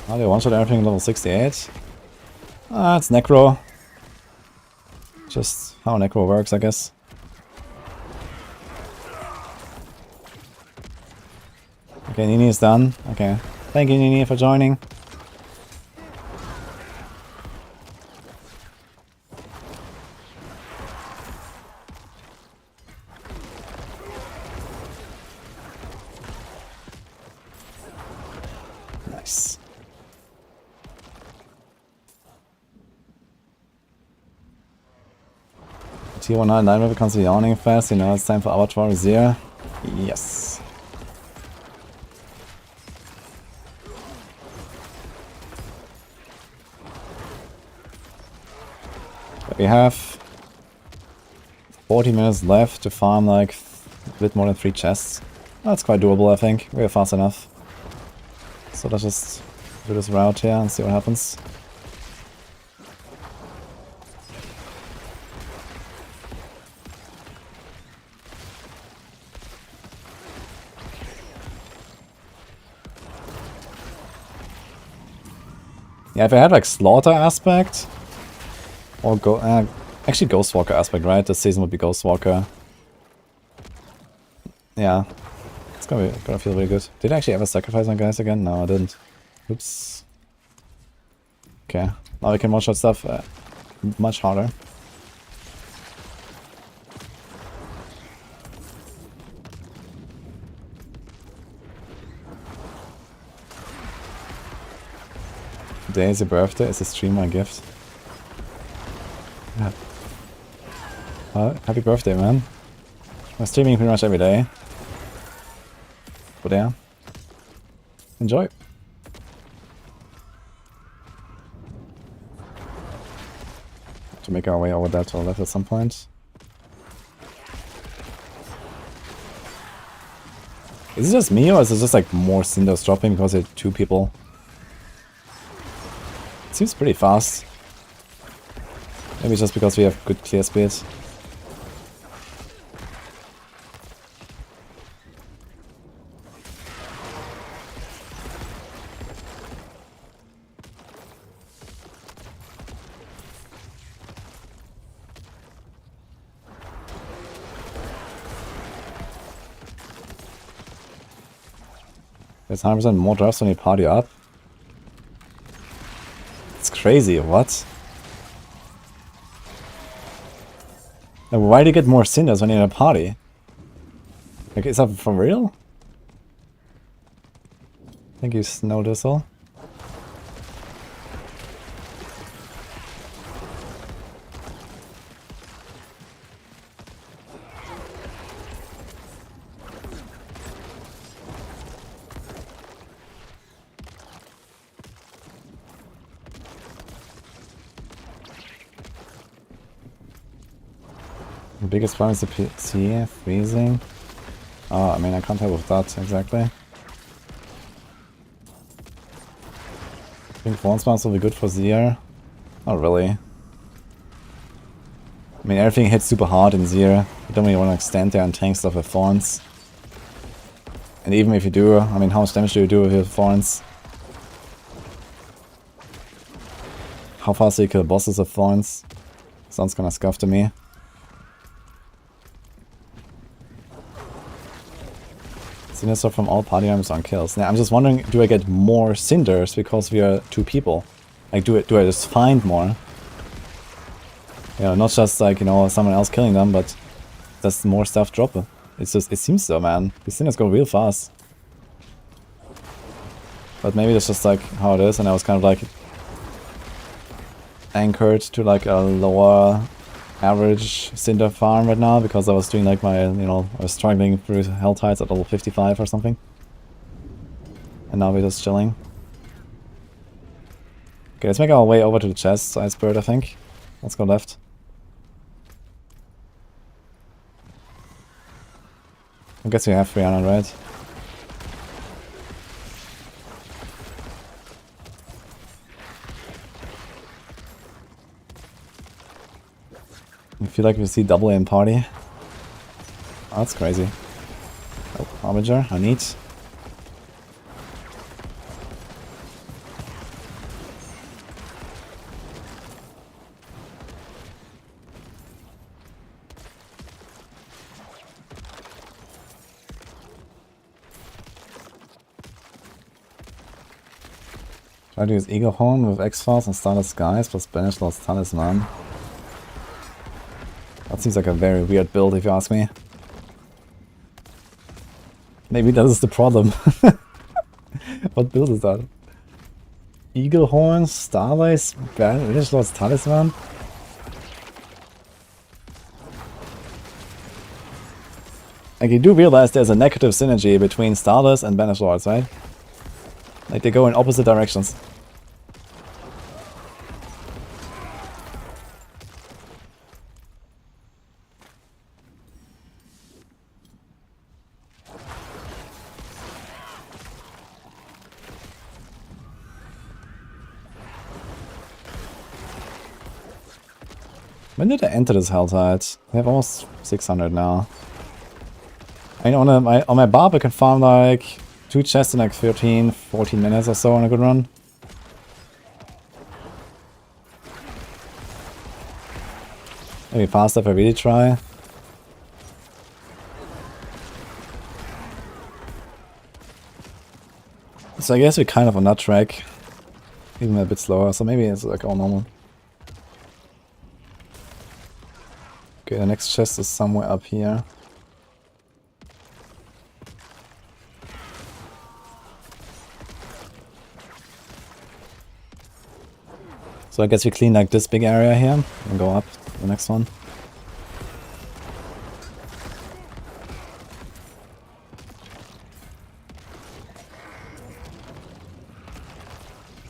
Oh, they one-shot everything level 68. Ah, it's Necro. Just how Necro works, I guess. Okay, Nini is done. Okay. Thank you, Nini, for joining. Nice. T199 becomes yawning fast, you know it's time for Avatar Vizier. Yes. But we have 40 minutes left to farm like a bit more than 3 chests. That's quite doable, I think. We're fast enough. So let's just do this route here and see what happens. Yeah, if I had like Slaughter aspect, or actually Ghostwalker aspect, right? This season would be Ghostwalker. Yeah, it's gonna feel really good. Did I actually ever sacrifice my guys again? No, I didn't. Oops. Okay, now we can one-shot stuff much harder. Today is your birthday. Is the stream my gift? Yeah. Happy birthday, man. I'm streaming pretty much every day. But yeah. Enjoy. To make our way over there to the left at some point. Is it just me or is it just like more cinders dropping because there are 2 people? It seems pretty fast. Maybe just because we have good clear speed. There's 100% more drafts when you party up. It's crazy, what? Like, why do you get more cinders when you're in a party? Like, is that for real? Thank you, Snow Diesel. The biggest problem is the PC freezing. Oh, I mean, I can't help with that exactly. I think Thorn spawns will be good for Zir. Not really. I mean, everything hits super hard in Zir. You don't really want to like, stand there and tank stuff with Thorns. And even if you do, I mean, how much damage do you do with your Thorns? How fast do you kill bosses with Thorns? Sounds kinda scuffed to me. Sinister from all party members on kills. Now I'm just wondering, do I get more cinders because we are 2 people? Like, do I just find more? You know, not just like, you know, someone else killing them, but does more stuff drop? It's just, it seems so, man. The cinders go real fast. But maybe that's just like how it is, and I was kind of like anchored to like a lower average cinder farm right now because I was doing like my, you know, I was struggling through Hell Tides at level 55 or something. And now we're just chilling. Okay, let's make our way over to the chest, Ice Bird, I think. Let's go left. I guess we have 300, right? I feel like we see double aim party. Oh, that's crazy. Oh, Harbinger, how neat. Try to use Eagle Horn with X-Force and Starless Skies plus Banish Lord's Talisman. That seems like a very weird build if you ask me. Maybe that is the problem. What build is that? Eagle Horn, Starlight, Banish Lord's Talisman? Like, you do realize there's a negative synergy between Starless and Banish Lords, right? Like, they go in opposite directions. When did I enter this Helltide? I have almost 600 now. I mean, on my barb I can farm like 2 chests in like 13, 14 minutes or so on a good run. Maybe faster if I really try. So I guess we're kind of on that track. Even a bit slower, so maybe it's like all normal. Okay, the next chest is somewhere up here. So I guess we clean like this big area here and go up to the next one.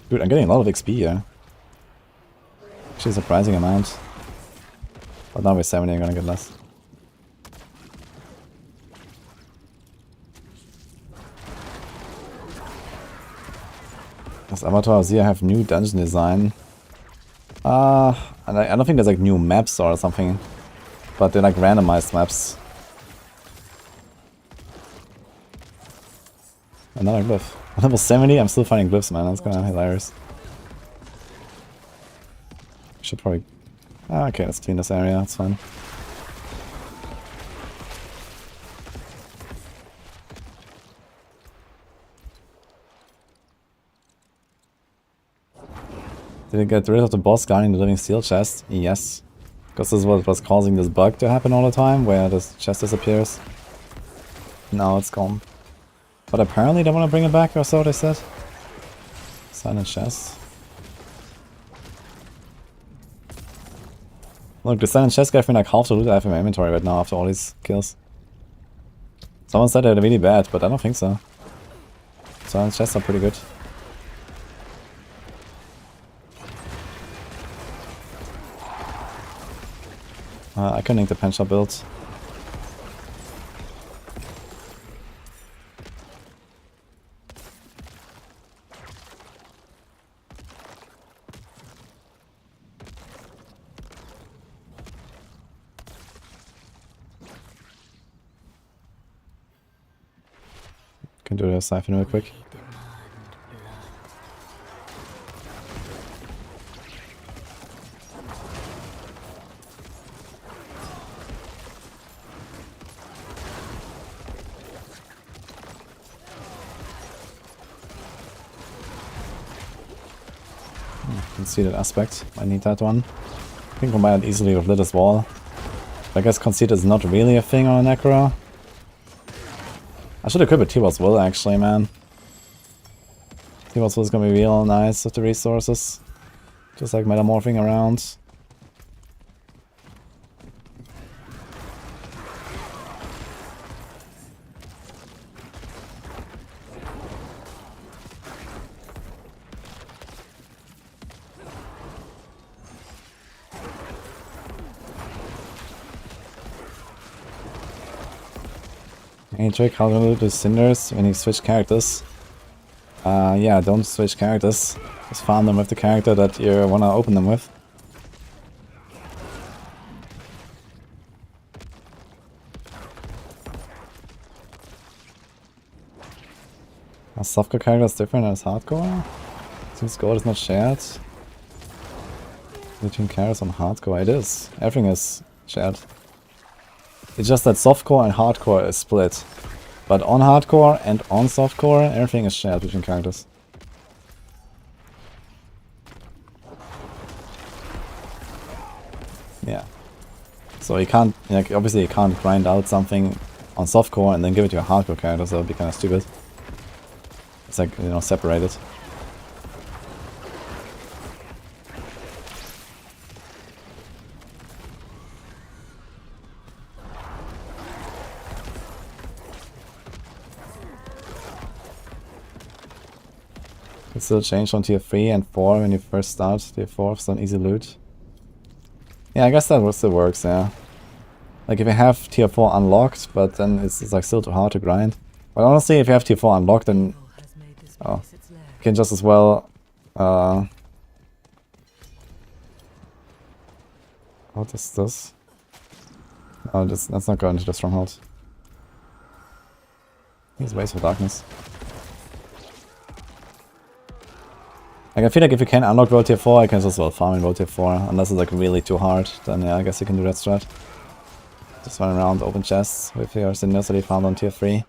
Dude, I'm getting a lot of XP here. Actually a surprising amount. But now with 70 I'm gonna get less. Does Avatar of Zia have new dungeon design? And I don't think there's like new maps or something. But they're like randomized maps. Another glyph. Level 70, I'm still finding glyphs, man. That's kinda hilarious. Should probably... Ah, okay, let's clean this area, that's fine. Did it get rid of the boss guarding the living steel chest? Yes. Because this is what was causing this bug to happen all the time, where this chest disappears. Now it's gone. But apparently they want to bring it back, or so they said. Silent chest. Look, the silent chest gave me like half the loot I have in my inventory right now after all these kills. Someone said they're really bad, but I don't think so. Silent chests are pretty good. I can link the pen shop build. Can do the siphon real quick. Conceded aspect. I need that one. I think we might have easily have lit this wall. I guess conceit is not really a thing on a Necro. I should equip a T-Boss Will actually, man. T-Boss Will is gonna be real nice with the resources. Just like metamorphing around. Any trick how to do cinders when you switch characters? Yeah, don't switch characters. Just farm them with the character that you wanna open them with. Are softcore characters different as hardcore? Since gold is not shared between characters on hardcore, it is. Everything is shared. It's just that softcore and hardcore is split. But on hardcore and on softcore, everything is shared between characters. Yeah. So you can't, like, obviously you can't grind out something on softcore and then give it to a hardcore character, so that would be kind of stupid. It's like, you know, separated. It's still changed on tier 3 and 4 when you first start. Tier 4 is some easy loot. Yeah, I guess that still works, yeah. Like if you have tier 4 unlocked, but then it's like still too hard to grind. But honestly, if you have tier 4 unlocked, then you can just as well what is this? Oh, let's not go into the stronghold. He's ways for darkness. Like I feel like if you can unlock World Tier 4, I can just as well farm in World Tier 4. Unless it's like really too hard, then yeah, I guess you can do that strat. Just run around, open chests with your cinders that you found on Tier 3.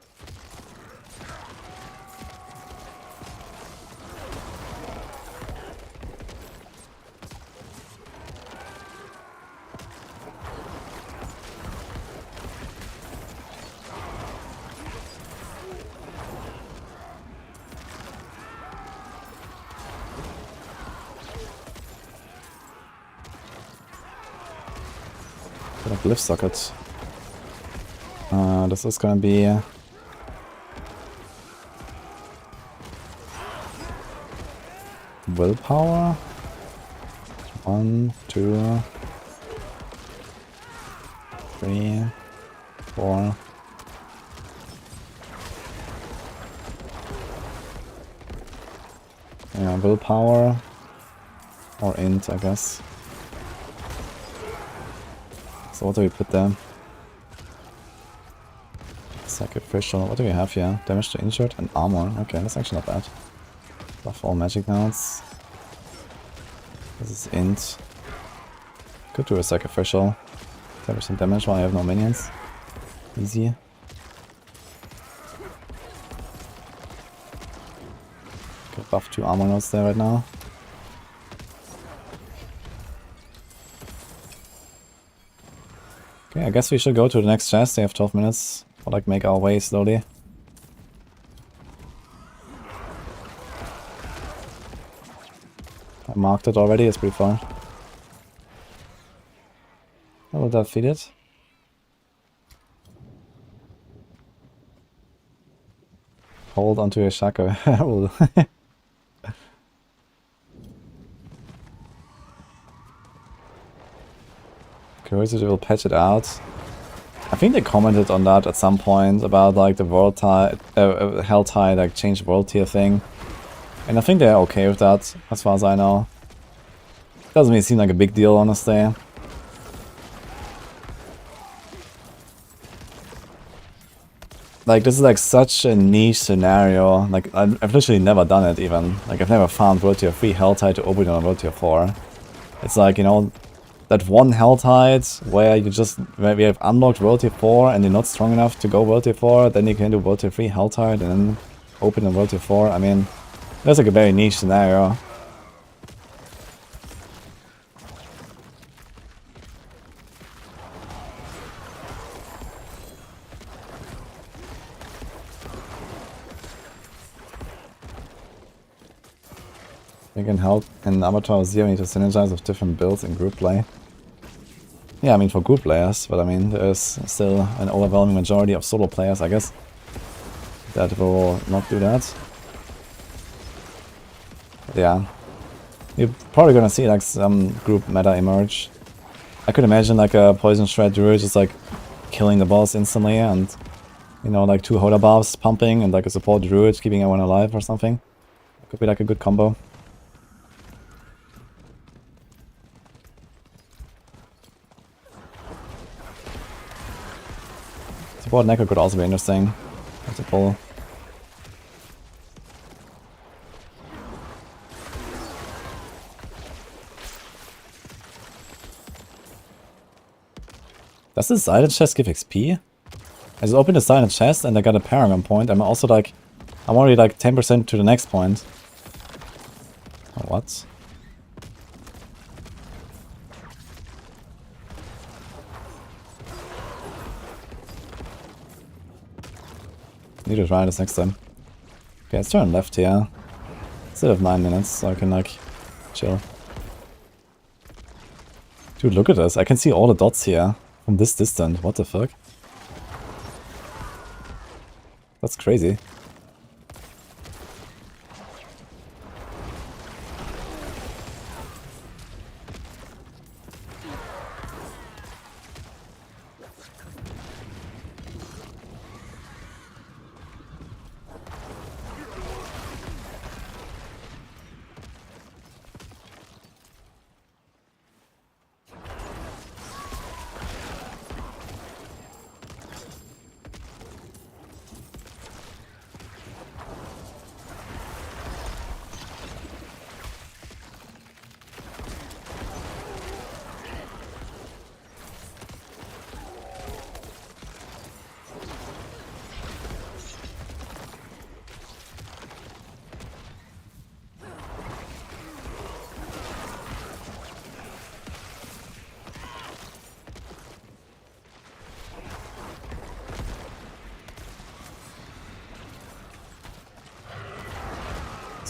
Glyph socket. This is gonna be willpower. 1, 2, 3, 4. Yeah, willpower or int, I guess. So what do we put there? Sacrificial. What do we have here? Damage to injured and armor. Okay, that's actually not bad. Buff all magic mounts. This is int. Could do a sacrificial. 10% damage while I have no minions. Easy. Okay, buff 2 armor nodes there right now. Okay, I guess we should go to the next chest. They have 12 minutes. Or like make our way slowly. I marked it already, it's pretty far. How will that feed it? Hold onto a shaco. Curiosity will patch it out. I think they commented on that at some point about like the world tide, hell tide, like change world tier thing. And I think they're okay with that, as far as I know. Doesn't really seem like a big deal, honestly. Like, this is like such a niche scenario. Like, I've literally never done it even. Like, I've never found World Tier 3 Hell Tide to open on World Tier 4. It's like, you know, that one Hell Tide where you just, where we have unlocked World Tier 4 and you're not strong enough to go World Tier 4, then you can do World Tier 3 Hell Tide and then open on World Tier 4. I mean, that's like a very niche scenario. You can help in Avatar Zero, you need to synergize with different builds in group play. Yeah, I mean for group players, but I mean there's still an overwhelming majority of solo players, I guess, that will not do that. But yeah, you're probably gonna see like some group meta emerge. I could imagine like a Poison Shred Druid just like killing the boss instantly and, you know, like 2 Hoda buffs pumping and like a support Druid keeping everyone alive or something. That could be like a good combo. Support Necro could also be interesting. That's a pull. Does the silent chest give XP? I just opened the silent chest and I got a Paragon point. I'm also like, I'm already like 10% to the next point. Oh, what? Need to try this next time. Okay, let's turn left here. Instead of 9 minutes, so I can like chill. Dude, look at this. I can see all the dots here from this distance. What the fuck? That's crazy.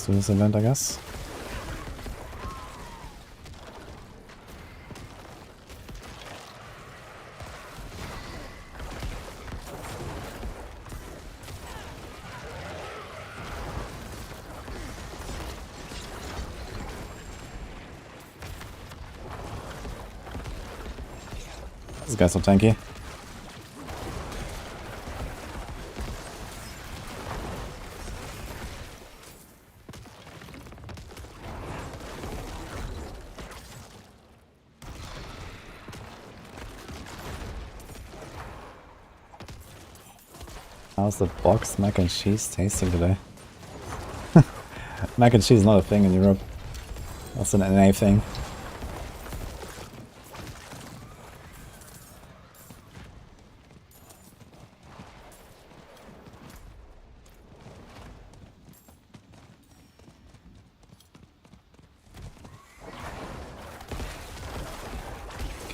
Let's do this event, I guess. This guy's so tanky. How's the box mac and cheese tasting today? Mac and cheese is not a thing in Europe. That's an NA thing.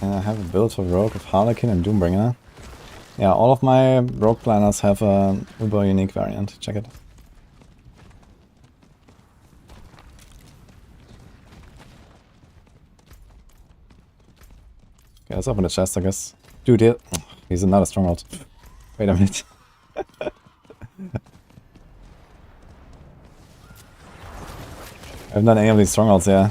Okay, I have a build for Rogue of Harlequin and Doombringer. Yeah, all of my Rogue planners have a uber unique variant. Check it. Okay, let's open the chest, I guess. Dude, he's another stronghold. Wait a minute. I haven't done any of these strongholds, yeah.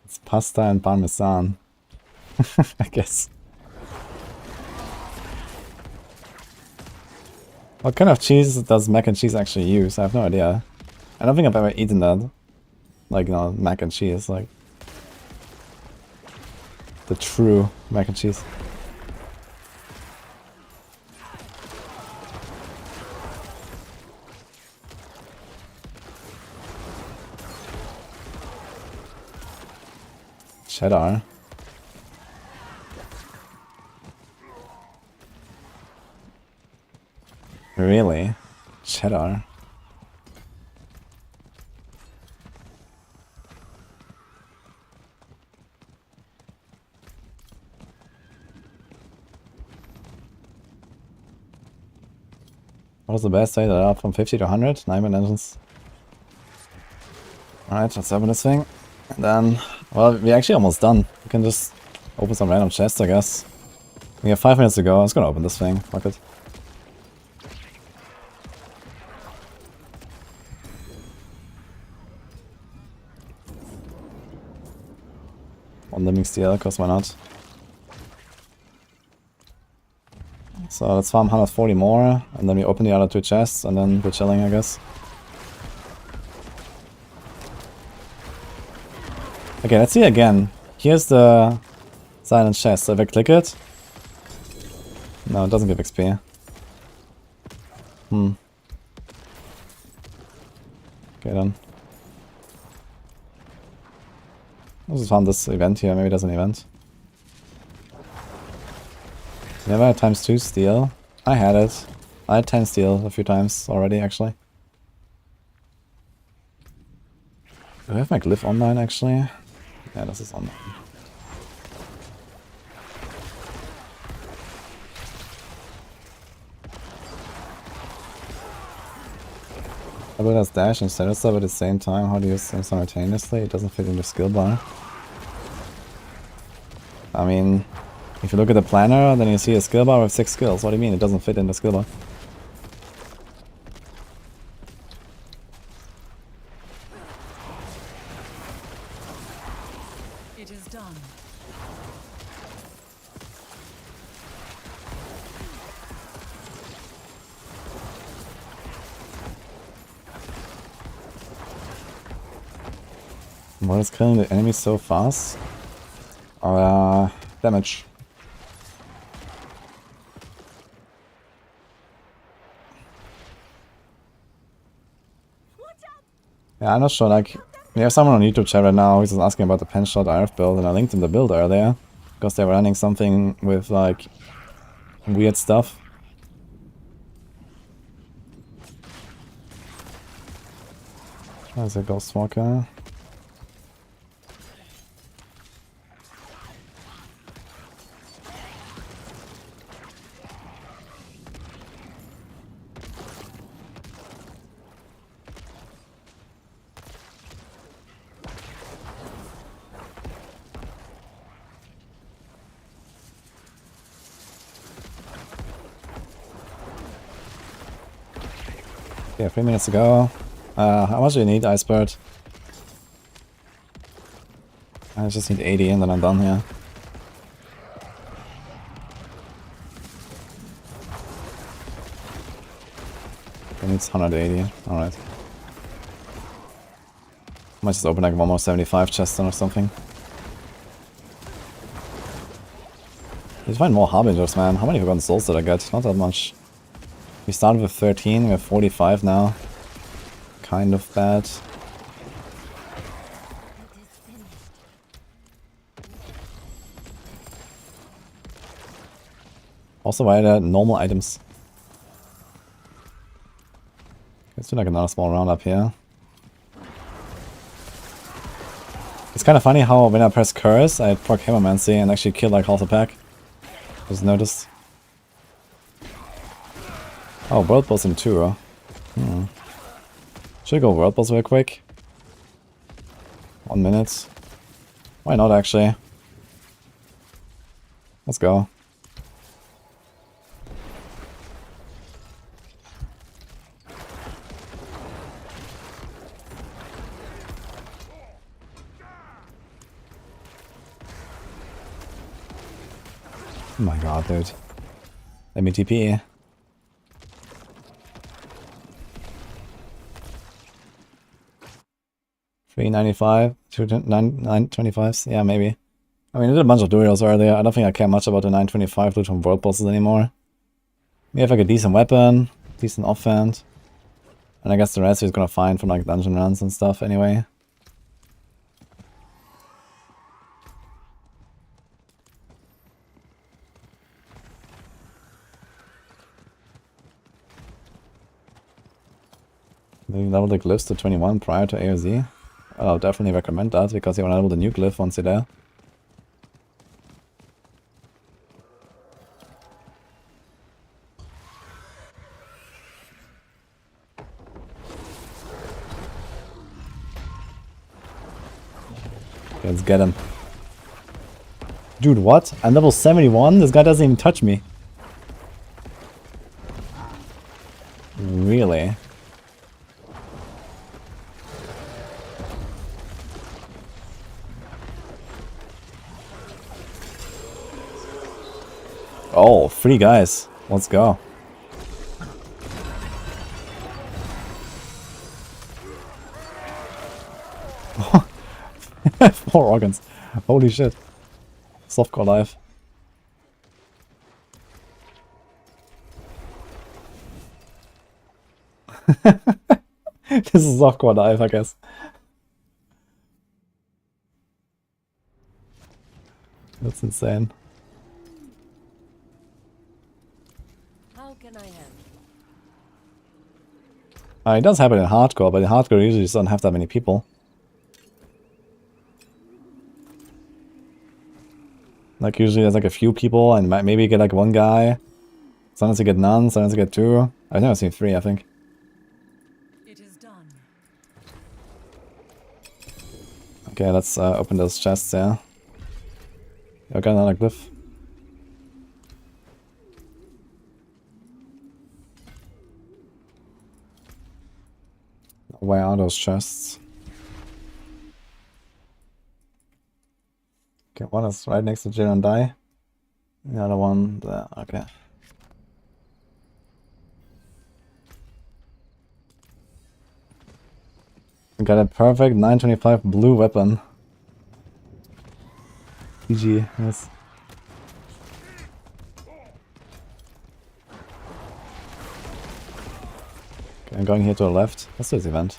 It's pasta and parmesan. I guess. What kind of cheese does mac and cheese actually use? I have no idea. I don't think I've ever eaten that. Like, you know, mac and cheese, like... the true mac and cheese. Cheddar. Really? Cheddar? What was the best way to up from 50 to 100? 9 engines. Alright, let's open this thing. And then, well, we're actually almost done. We can just open some random chests, I guess. We have 5 minutes to go. I was gonna open this thing. Fuck it. One living steel, cause why not? So let's farm 140 more, and then we open the other 2 chests, and then we're chilling, I guess. Okay, let's see again. Here's the silent chest. So if I click it... No, it doesn't give XP. Okay then. I just found this event here. Maybe there's an event. Never had ×2 steel. I had it. I had 10 steel a few times already, actually. Do I have my glyph online, actually? Yeah, this is online. Double does dash and status up at the same time. How do you use them simultaneously? It doesn't fit in the skill bar. I mean, if you look at the planner, then you see a skill bar with 6 skills. What do you mean it doesn't fit in the skill bar? It is done. What is killing the enemies so fast? Damage. Yeah, I'm not sure, like, we have someone on YouTube chat right now who's just asking about the pen shot IRF build, and I linked him the build earlier, because they were running something with, like, weird stuff. There's a Ghost Walker. Yeah, 3 minutes to go. How much do you need, Icebird? I just need 80 and then I'm done here. It needs 180, alright. Might just open like one more 75 chest or something. Need to find more Harbingers, man. How many forgotten souls did I get? Not that much. We started with 13, we have 45 now. Kind of bad. Also, why are there normal items? Let's do like another small round up here. kind of funny how when I press Curse, I proc Hemomancy and actually kill like half the pack. Just noticed. Oh, World Boss in 2. Should I go World Boss real quick? 1 minute. Why not actually? Let's go. Oh my god, dude. Let me TP. $3.95, 925s, yeah, maybe. I mean, I did a bunch of duels earlier. I don't think I care much about the 925 loot from world bosses anymore. We have like a decent weapon, decent offhand. And I guess the rest he's gonna find from like dungeon runs and stuff anyway. Maybe level the glyphs to 21 prior to AOZ. I'll definitely recommend that because you want to level the new glyph once you're there. Okay, let's get him. Dude, what? I'm level 71? This guy doesn't even touch me. Really? Oh, 3 guys. Let's go. Four organs. Holy shit. Softcore life. This is softcore life, I guess. That's insane. How can I help? It does happen in hardcore, but in hardcore you usually just don't have that many people. Like usually there's like a few people and maybe you get like 1 guy. Sometimes you get none, sometimes you get 2. I've never seen 3, I think. It is done. Okay, let's open those chests, yeah. I got another glyph. Where are those chests? Okay, one is right next to Jill and Die. The other one there, okay. We got a perfect 925 blue weapon. GG, yes. Okay, I'm going here to the left. Let's do this event.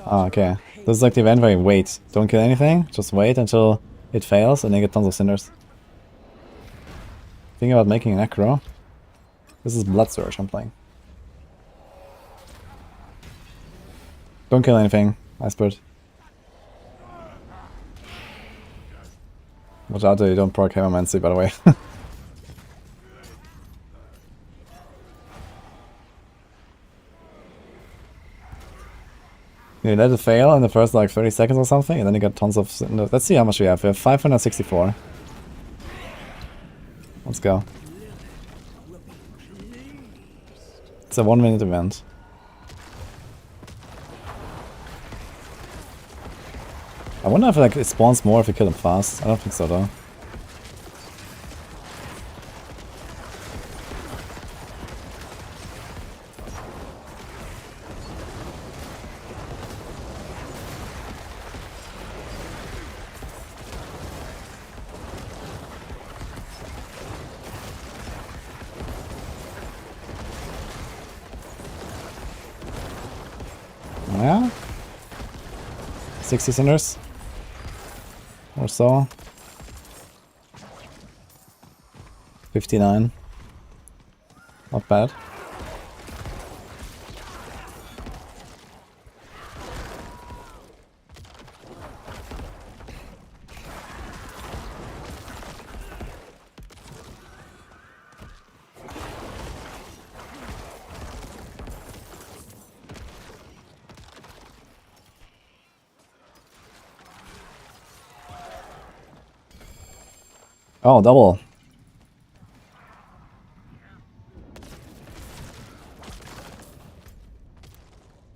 Ah, okay. This is like the event where you wait. Don't kill anything, just wait until it fails and then get tons of cinders. Thinking about making an Necro. This is Blood Surge I'm playing. Don't kill anything, Iceberg. Watch out that you don't proc Hemomancy, by the way. You let it fail in the first like 30 seconds or something, and then you get tons of... Let's see how much we have. We have 564. Let's go. It's a 1 minute event. I wonder if like it spawns more if you kill them fast. I don't think so though. Yeah? 60 cinders? Or so. 59. Not bad. Oh, double.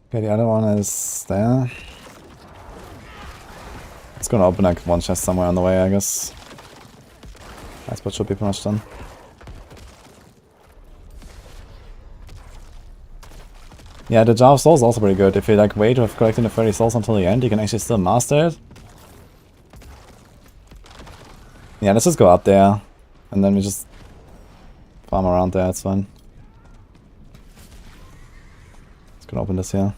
Okay, the other one is there. It's gonna open like one chest somewhere on the way, I guess. That spot should be pretty much done. Yeah, the Jar of Souls is also pretty good. If you like wait with collecting the 30 souls until the end, you can actually still master it. Yeah, let's just go up there. And then we just farm around there, it's fine. Let's go open this here.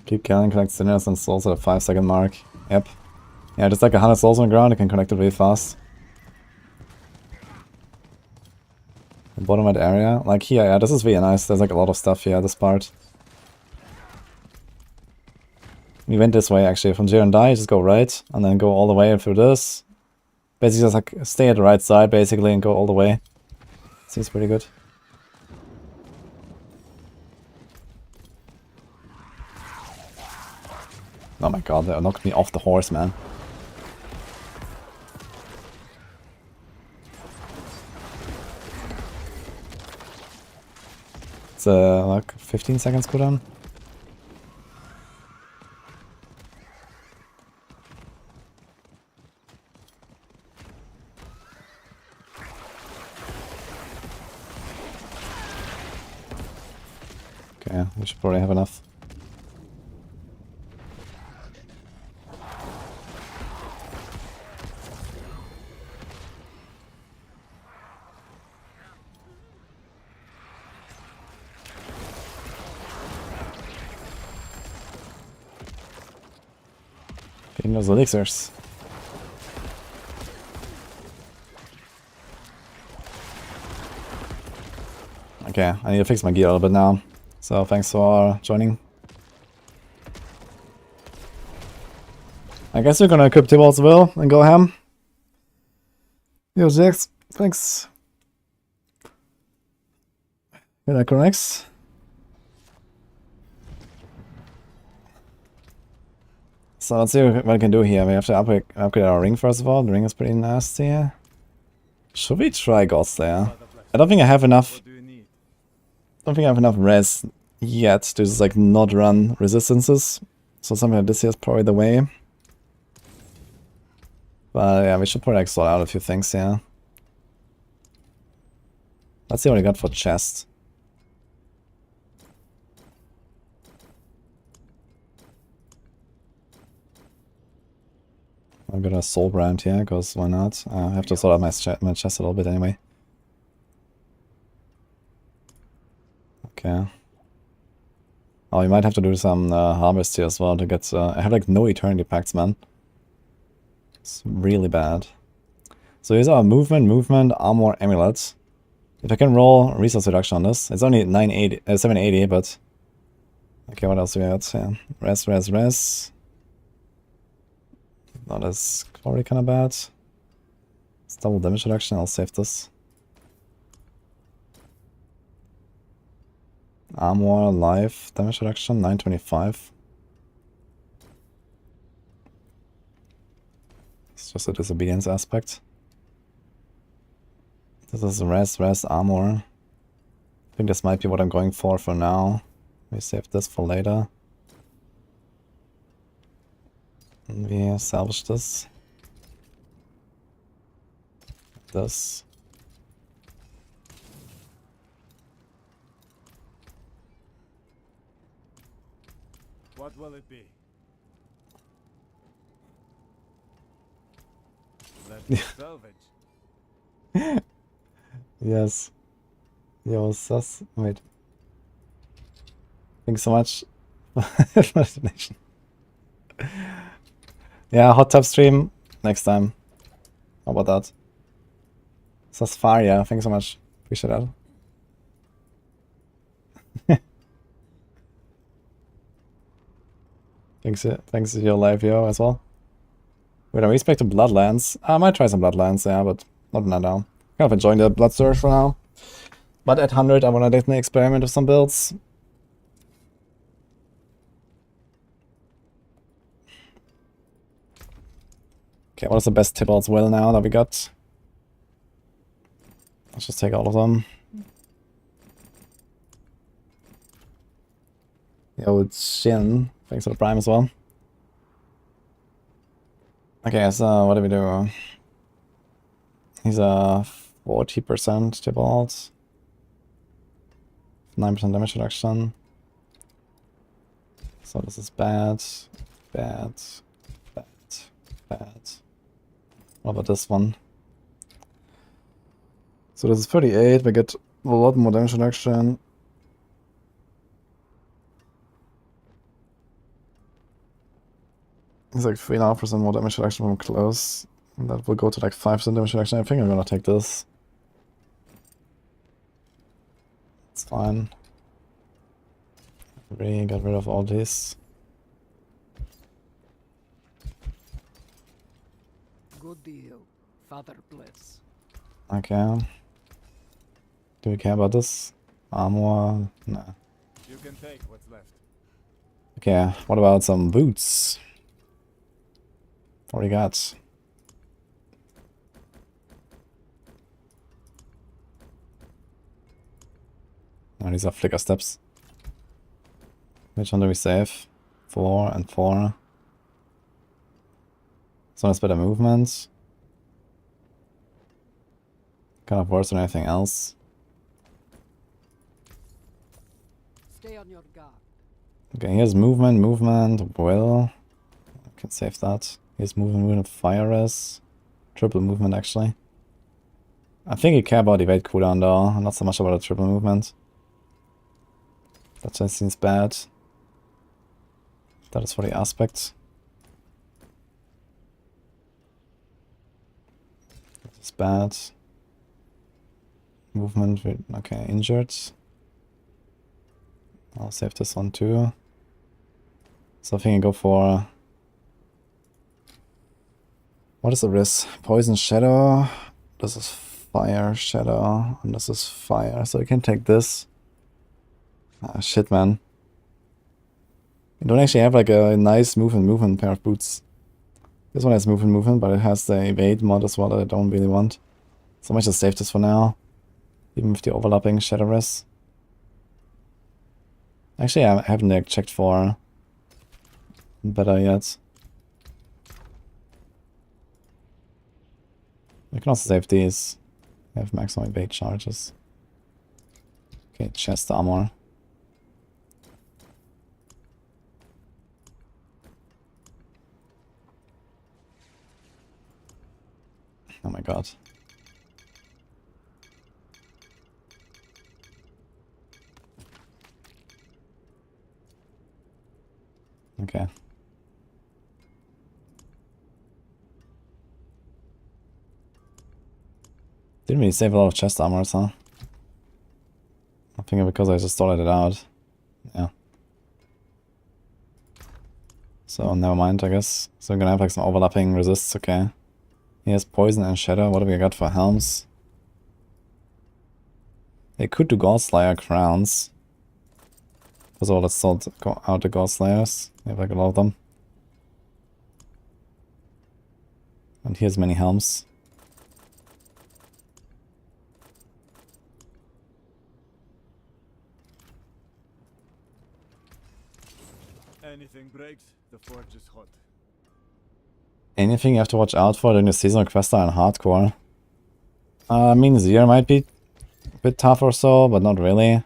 Keep killing, collect sinners and souls at a 5-second mark. Yep. Yeah, just like 100 souls on the ground, you can connect it really fast. The bottom right area. Like here, yeah, this is really nice. There's like a lot of stuff here, this part. We went this way actually, from Zero and Die, just go right, and then go all the way through this. Basically just like stay at the right side basically and go all the way. Seems pretty good. Oh my god, they knocked me off the horse, man. It's like 15 seconds cooldown. Okay, we should probably have enough. Getting those elixirs. Okay, I need to fix my gear a little bit now. So thanks for joining. I guess we're gonna equip Tibalt's Will and go ham. Yo, Jax, thanks. Yeah, that connects. So let's see what I can do here. We have to upgrade our ring first of all. The ring is pretty nasty. Should we try God's Slayer? I don't think I have enough. Don't think I have enough res yet to just like not run resistances. So something like this here is probably the way. But yeah, we should probably like sort out a few things here. Let's see what I got for chest. I've got a soul brand here, because why not? I have to sort out my chest a little bit anyway. Okay. Oh, we might have to do some harvest here as well to get... I have like no eternity packs, man. It's really bad. So here's our movement, armor, amulets. If I can roll resource reduction on this, it's only 780, but... Okay, what else do we got? Yeah. Res. Oh, that's already kind of bad. It's double damage reduction, I'll save this. Armor, life, damage reduction, 925. It's just a disobedience aspect. This is res, armor. I think this might be what I'm going for now. We save this for later. And we salvage this. This. What will it be? Let salvage. Yes. Yo, sus. Wait. Thanks so much for the donation. Yeah, hot tub stream next time. How about that? Sasfaria, thanks so much. Appreciate that. Thanks to your live yo as well. Wait, are we expecting Bloodlands? I might try some Bloodlands, yeah, but not now. Kind of enjoying the Blood Surge for now. But at 100, I want to definitely experiment with some builds. Okay, what is the best Tibalt's Will now that we got? Let's just take all of them. Yo, it's Shin. Thanks for the Prime as well. Okay, so what do we do? He's a 40% Tibalt. 9% damage reduction. So this is bad, bad, bad, bad. What about this one? So this is 38, we get a lot more damage reduction. It's like 3.5% more damage reduction from close. And that will go to like 5% damage reduction. I think I'm gonna take this. It's fine. Really got rid of all these. Good deal. Father bless. Okay. Do we care about this? Armor? Nah. You can take what's left. Okay, what about some boots? What do you got? Oh, these are flicker steps. Which one do we save? 4 and 4. So that's better movement. Kind of worse than anything else. Stay on your guard. Okay, here's movement, will. I can save that. Here's movement, fire res. Triple movement actually. I think you care about evade cooldown though, not so much about the triple movement. That just seems bad. That is for the aspect. That is bad. Movement, okay, injured. I'll save this one too. So I think I go for... What is the risk? Poison Shadow. This is Fire Shadow. And this is Fire. So I can take this. Ah, shit, man. I don't actually have like a nice movement pair of boots. This one has movement, but it has the evade mod as well that I don't really want. So I might just save this for now. Even with the overlapping Shadow Res. Actually, I haven't like, checked for better yet. I can also save these. I have maximum evade charges. Okay, chest armor. Oh my god. Okay. Didn't really save a lot of chest armors, huh? I think because I just sorted it out. Yeah. So never mind, I guess. So I'm gonna have like some overlapping resists, okay. He has poison and shadow. What have we got for helms? They could do Godslayer crowns. First of all, let's sort out the Godslayers. We have like a lot of them. And here's many helms. Anything breaks, the forge is hot. Anything you have to watch out for during the seasonal quest and hardcore? I mean, Zir might be a bit tough or so, but not really.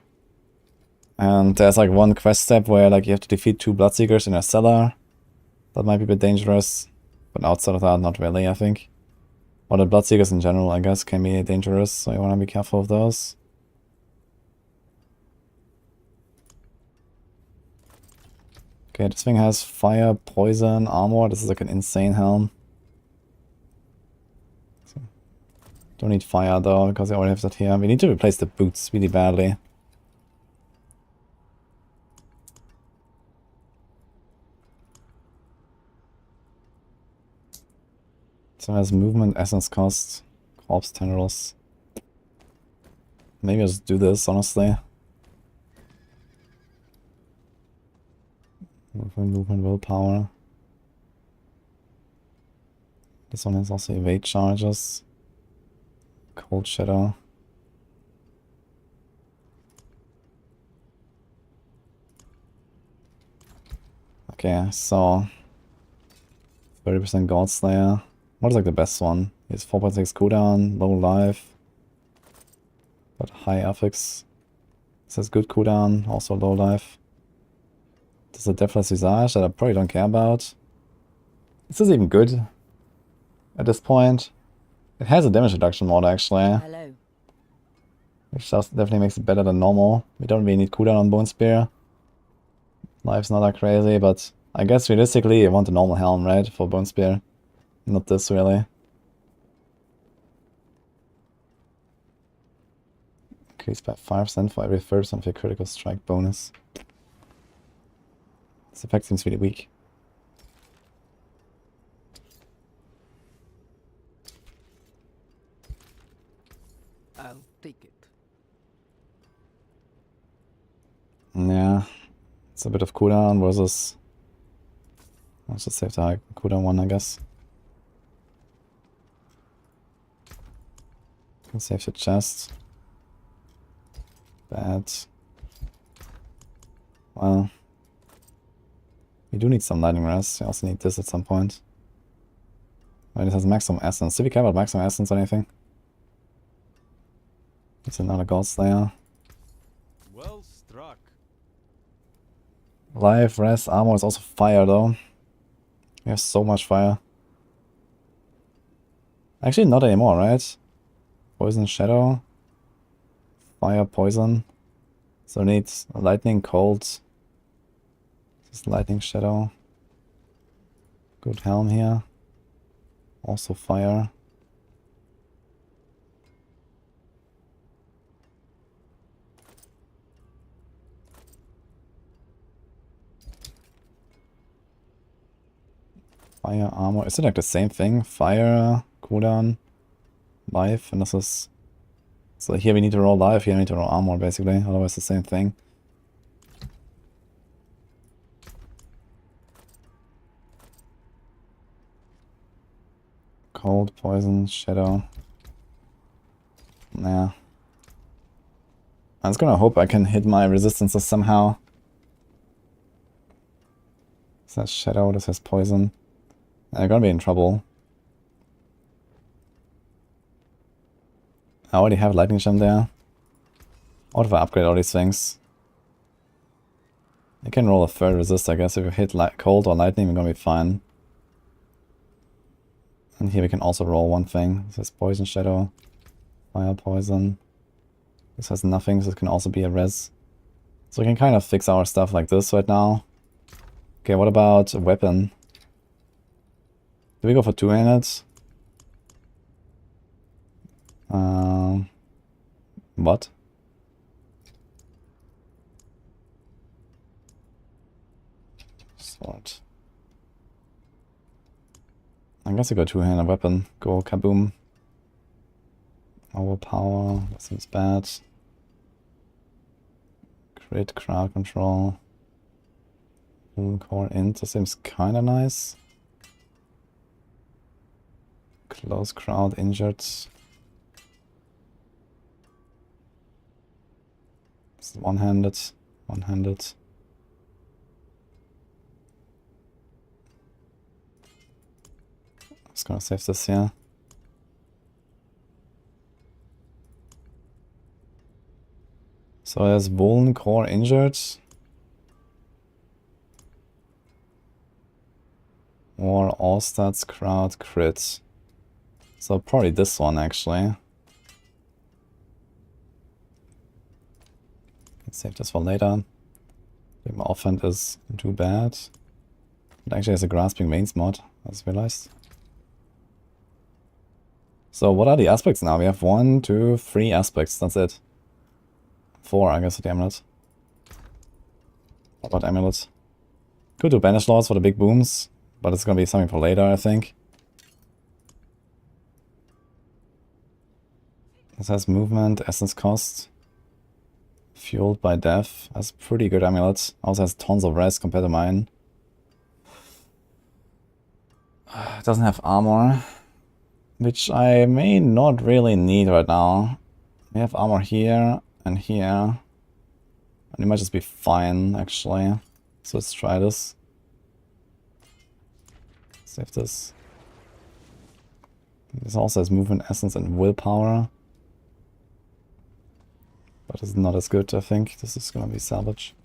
And there's like one quest step where like you have to defeat 2 Bloodseekers in a cellar. That might be a bit dangerous. But outside of that, not really, I think. Or the Bloodseekers in general, I guess, can be dangerous, so you want to be careful of those. Okay, this thing has fire, poison, armor. This is like an insane helm. So, don't need fire though, because I already have that here. We need to replace the boots really badly. So it has movement, essence cost, corpse tendrils. Maybe I'll just do this, honestly. Movement, willpower. This one has also evade charges. Cold shadow. Okay, so 30% God Slayer. What is like the best one? It's 4.6 cooldown, low life, but high affix. This has good cooldown, also low life. This is a Deathless Visage that I probably don't care about. This is even good at this point. It has a damage reduction mod actually, Hello. which definitely makes it better than normal. We don't really need cooldown on Bone Spear. Life's not that crazy, but I guess realistically I want the normal helm, right, for Bone Spear. Not this really. Increased by 5% for every 30% of your critical strike bonus. This effect seems really weak. I'll take it. Yeah, it's a bit of cooldown versus... Let's just save the high cooldown one, I guess. Can save the chest. Bad. Well, we do need some lightning rest. We also need this at some point. Wait, it has maximum essence. Do we care about maximum essence or anything? It's another God Slayer. Well struck. Life, rest, armor is also fire though. We have so much fire. Actually, not anymore, right? Poison, shadow. Fire, poison. So we need lightning, cold. This is lightning, shadow. Good helm here. Also fire. Fire, armor. Is it like the same thing? Fire, cooldown, life, and this is... So here we need to roll life, here we need to roll armor basically, otherwise the same thing. Cold, poison, shadow. Yeah. I'm just gonna hope I can hit my resistances somehow. This has shadow, this has poison. I'm gonna be in trouble. I already have lightning gem there. What if I upgrade all these things? You can roll a third resist, I guess. If you hit cold or lightning, we're gonna be fine. And here we can also roll one thing. This is poison, shadow, fire, poison. This has nothing, so it can also be a res. So we can kind of fix our stuff like this right now. Okay, what about a weapon? Do we go for two-handed? What? Sword. I guess we go two-handed weapon. Go kaboom. Overpower. That seems bad. Crit, crowd control. Core int. That seems kinda nice. Close crowd injured. It's one-handed. One-handed. I'm just gonna save this here. So there's Vuln, core injured. Or all stats, crowd, crit. So probably this one actually. Let's save this for later. My offhand is too bad. It actually has a grasping mains mod, I just realized. So what are the aspects now? We have 1, 2, 3 aspects, that's it. 4, I guess, with the amulet. What about amulet? Could do banish lords for the big booms, but it's gonna be something for later, I think. This has movement, essence cost. Fueled by death. That's pretty good amulet. Also has tons of res compared to mine. It doesn't have armor, which I may not really need right now. We have armor here and here. And it might just be fine, actually. So let's try this. Save this. This also has movement, essence, and willpower. But it's not as good, I think. This is gonna be salvage.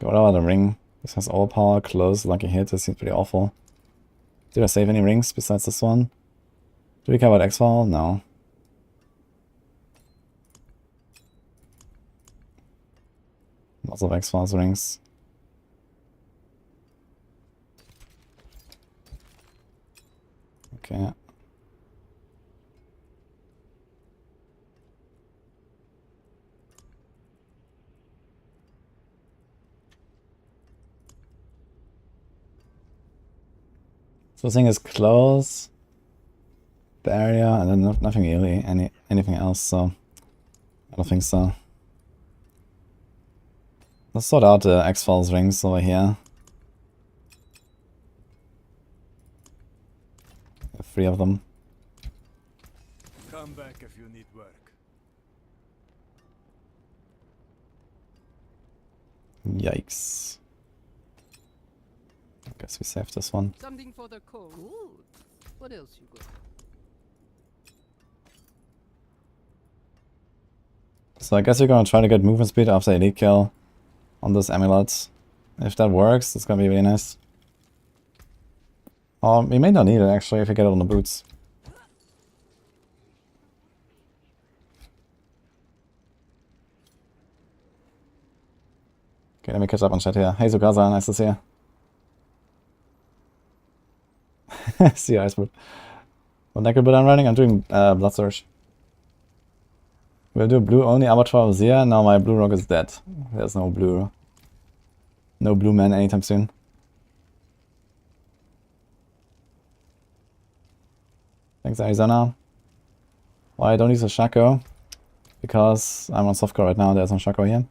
Go out of the ring. This has all power, close, lucky hit. This seems pretty awful. Did I save any rings besides this one? Do we care about X-File? No. Lots of X-Files rings. Okay. So the thing is close, barrier, and then nothing really, anything else, so I don't think so. Let's sort out the X-Files rings over here. 3 of them. Come back if you need work. Yikes. I guess we saved this one. Something for the cold. Good. What else you got? So I guess we're gonna try to get movement speed after elite kill on this amulet. If that works, it's gonna be really nice. We may not need it actually if we get it on the boots. Okay, let me catch up on chat here. Hey Sukasa, nice to see you. See you, Icewood. What Necro build I'm running? I'm doing Blood Surge. We'll do blue only Abattoir of Zia. Now my blue rock is dead. There's no blue man anytime soon. Thanks Arizona. Why I don't use a Shaco? Because I'm on softcore right now, there's no Shaco here.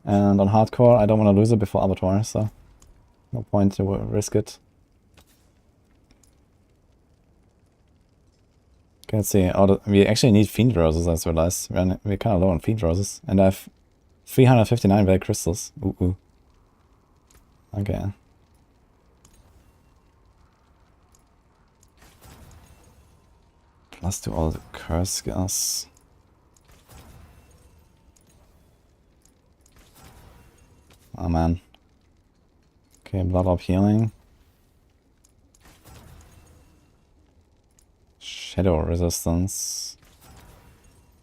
And on hardcore I don't want to lose it before Abattoir, so no point to risk it. Okay, let's see. We actually need Fiend Roses, I just realized. We're kind of low on Fiend Roses. And I have 359 Red Crystals. Ooh. Okay. Plus to all the curse skills. Oh man. Okay, Blood Orb healing. Shadow resistance.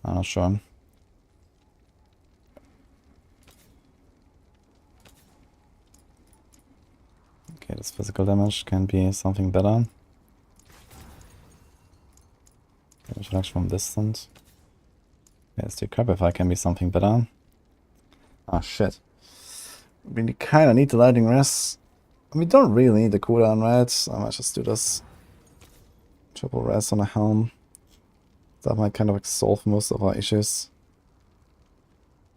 I'm not sure. Okay, this physical damage can be something better. Damage reduction from distance. Okay, let's take Crabify can be something better. Ah, shit. We kinda need the Lightning Res. We don't really need the cooldown, right? I might just do this. Triple res on a helm. That might kind of solve most of our issues.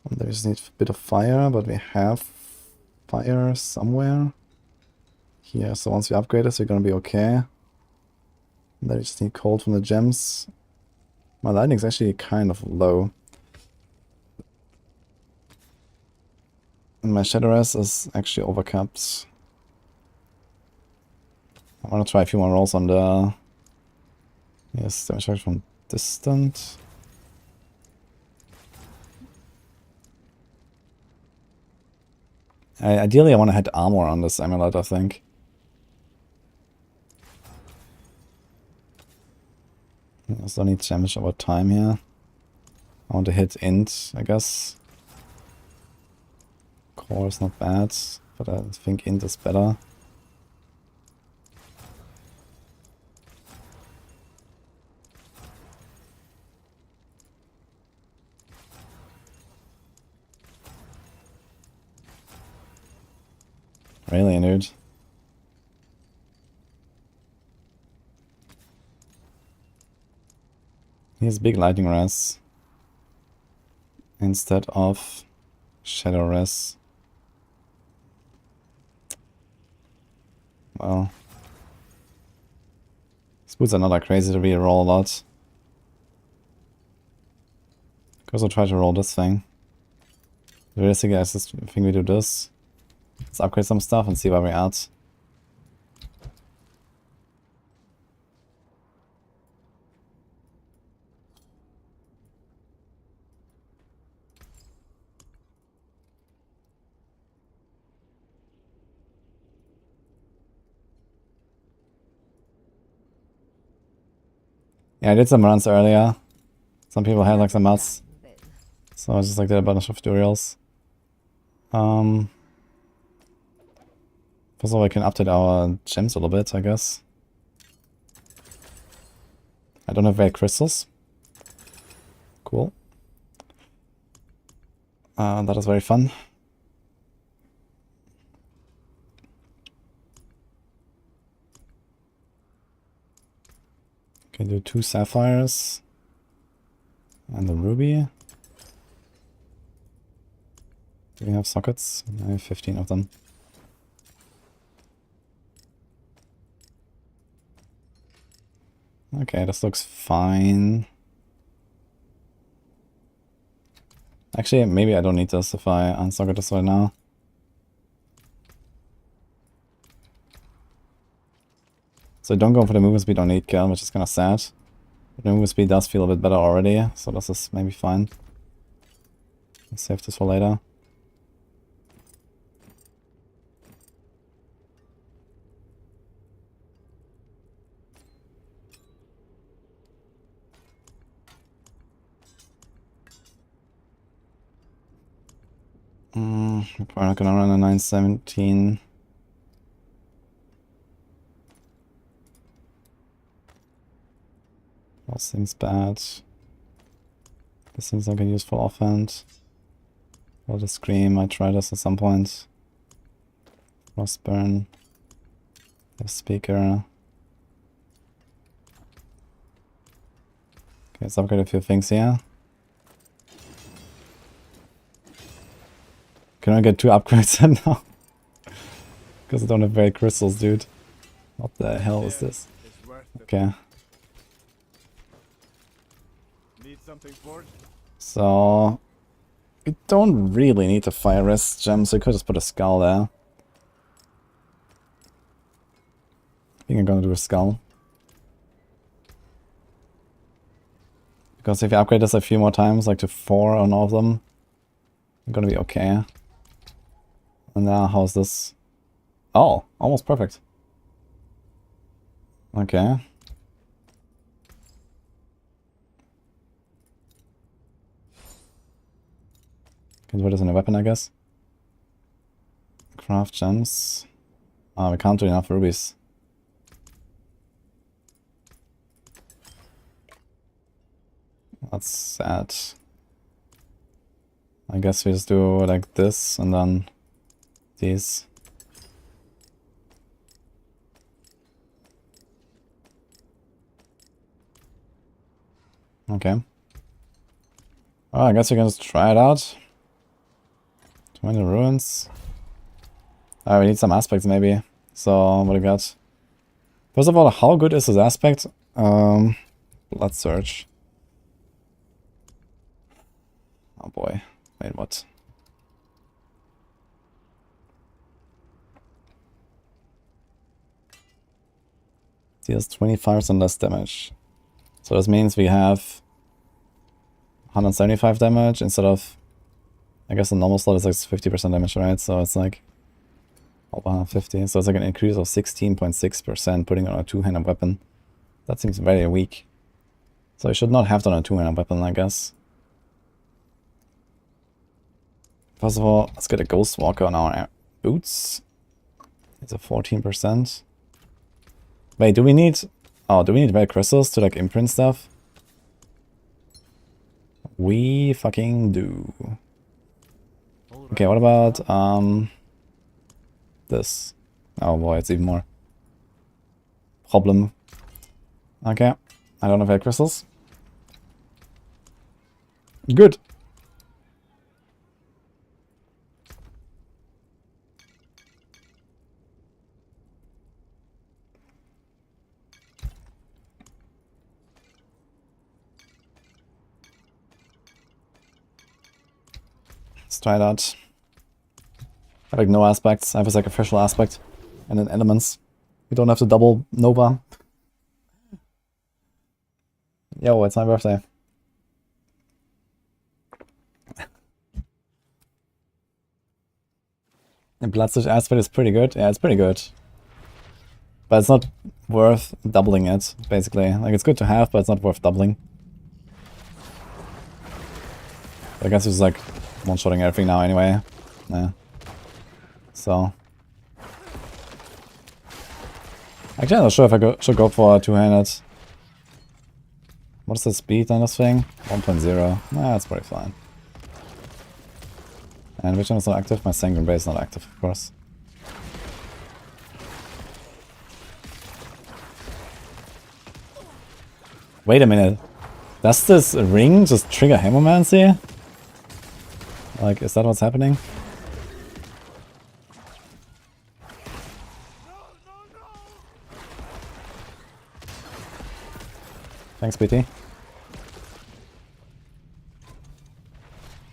And we just need a bit of fire, but we have fire somewhere. Here, so once we upgrade this, we're gonna be okay. And then we just need cold from the gems. My lightning's actually kind of low. And my shadow res is actually overcapped. I wanna try a few more rolls on the... Yes, damage charge from distant. Ideally, I want to hit armor on this amulet, I think. I also need damage over time here. I want to hit int, I guess. Core is not bad, but I think int is better. Really, dude. He's big lightning res instead of shadow res. Well, these boots are not that crazy to re-roll a lot. Because I'll try to roll this thing. Realistically, I just think we do this. Let's upgrade some stuff and see where we're at. Yeah, I did some runs earlier. Some people had like some mods. So I just like did a bunch of tutorials. First of all, we can update our gems a little bit, I guess. I don't have red crystals. Cool. That is very fun. Can do 2 sapphires. And the ruby. Do we have sockets? I have 15 of them. Okay, this looks fine. Actually, maybe I don't need this if I unsocket this right now. So don't go for the movement speed on 8 kill, which is kind of sad. The movement speed does feel a bit better already, so this is maybe fine. Let's save this for later. We're probably not gonna run a 917. That seems bad. This seems like a useful offhand. Or the Scream, I try this at some point. Frostburn. The Speaker. Okay, let's upgrade a few things here. Can I get 2 upgrades now? Because I don't have very crystals, dude. What the hell is this? Okay. Need something forged? So we don't really need the fire rest gem, so we could just put a skull there. I think I'm gonna do a skull. Because if you upgrade this a few more times, like to 4 on all of them, I'm gonna be okay. And now, how's this? Oh, almost perfect. Okay. Can put this in a weapon, I guess. Craft gems. We can't do enough rubies. That's sad. I guess we just do like this and then these. Okay. Well, I guess we can just try it out. 20 ruins. We need some aspects maybe. So, what do we got? First of all, how good is this aspect? Blood Search. Oh boy. Wait, what? Deals 25% less damage. So this means we have 175 damage instead of... I guess the normal slot is like 50% damage, right? So it's like... over 150. So it's like an increase of 16.6% putting on a two-handed weapon. That seems very weak. So I should not have done a two-handed weapon, I guess. First of all, let's get a Ghost Walker on our boots. It's a 14%. Wait, do we need... oh, do we need red crystals to like imprint stuff? We fucking do. Okay, what about this? Oh boy, it's even more problem. Okay, I don't have red crystals. Good. Let's try that. I have like no aspects. I have a sacrificial aspect. And then elements. We don't have to double Nova. Yo, it's my birthday. And Bloodstitch aspect is pretty good. Yeah, it's pretty good. But it's not worth doubling it, basically. Like, it's good to have, but it's not worth doubling. I guess it's like one-shotting everything now anyway. Yeah. So. Actually, I'm not sure if I should go for a two-handed. What's the speed on this thing? 1.0. Nah, that's pretty fine. And which one is not active? My Sanguine Blade is not active, of course. Wait a minute. Does this ring just trigger Hemomancy? Like, is that what's happening? Thanks, BT.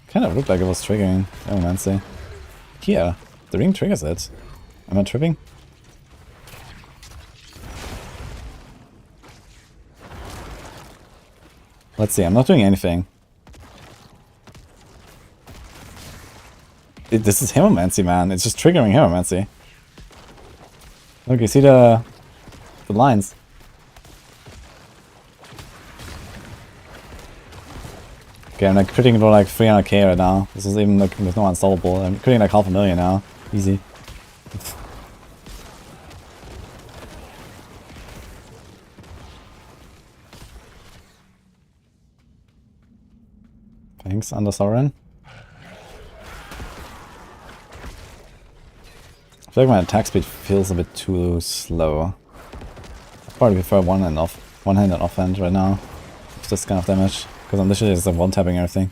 Kind of looked like it was triggering Hemomancy. Here, the ring triggers it. Am I tripping? Let's see, I'm not doing anything. This is Hemomancy, man. It's just triggering Hemomancy. Look, you see the lines. Okay, I'm like critting for like 300k right now. This is even like with no unstoppable. I'm critting like 500,000 now. Easy. Thanks, Under Sovereign. I feel like my attack speed feels a bit too slow. I probably prefer one-handed offhand right now. With this kind of damage. Because I'm literally just like one-tapping everything.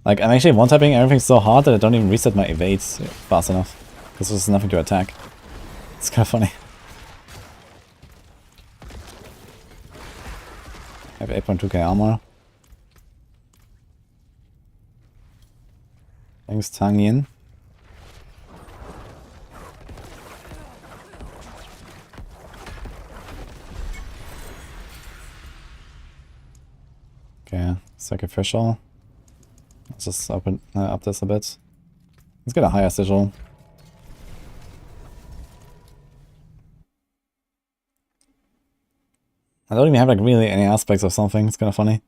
Like, I'm actually one-tapping everything so hard that I don't even reset my evades fast enough. Because there's nothing to attack. It's kind of funny. I have 8.2k armor. Thanks, Tang Yin. Okay, sacrificial. Let's just open up this a bit. Let's get a higher sigil. I don't even have like really any aspects of something. It's kind of funny.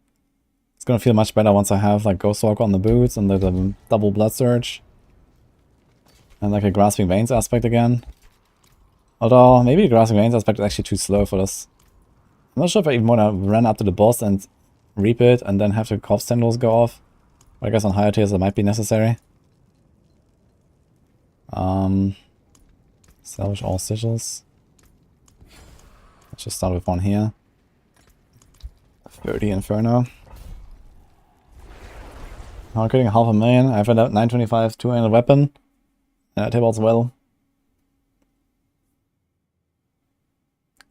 It's gonna feel much better once I have like Ghostwalker on the boots and the double blood surge. And like a Grasping Veins aspect again. Although maybe the Grasping Veins aspect is actually too slow for this. I'm not sure if I even want to run up to the boss and reap it and then have the corpse tendrils go off. But I guess on higher tiers that might be necessary. Salvage all sigils. Let's just start with one here. 30 Inferno. I'm getting 500,000. I have a 925 two-handed weapon. Tip as well.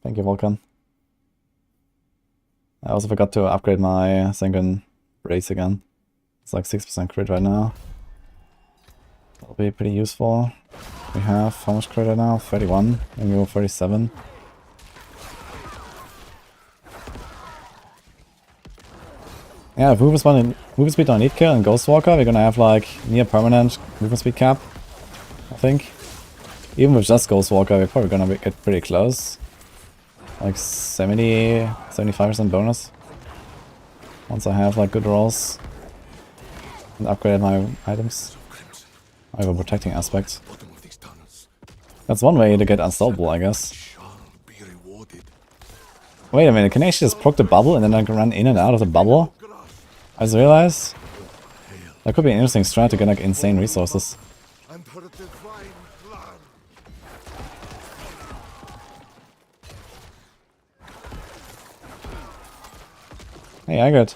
Thank you, Volkan. I also forgot to upgrade my Sanguine Brace again. It's like 6% crit right now. That'll be pretty useful. We have how much crit right now? 31. And we go 37. Yeah, movement speed on Need Kill and Ghostwalker, we're gonna have like near permanent movement speed cap, I think. Even with just Ghostwalker, we're probably gonna get pretty close. Like 75% bonus. Once I have like good rolls. And upgraded my items. I have a protecting aspect. That's one way to get unstoppable, I guess. Wait a minute, can I actually just proc the bubble and then I can run in and out of the bubble? I just realized that could be an interesting strat to get like insane resources. Hey, I got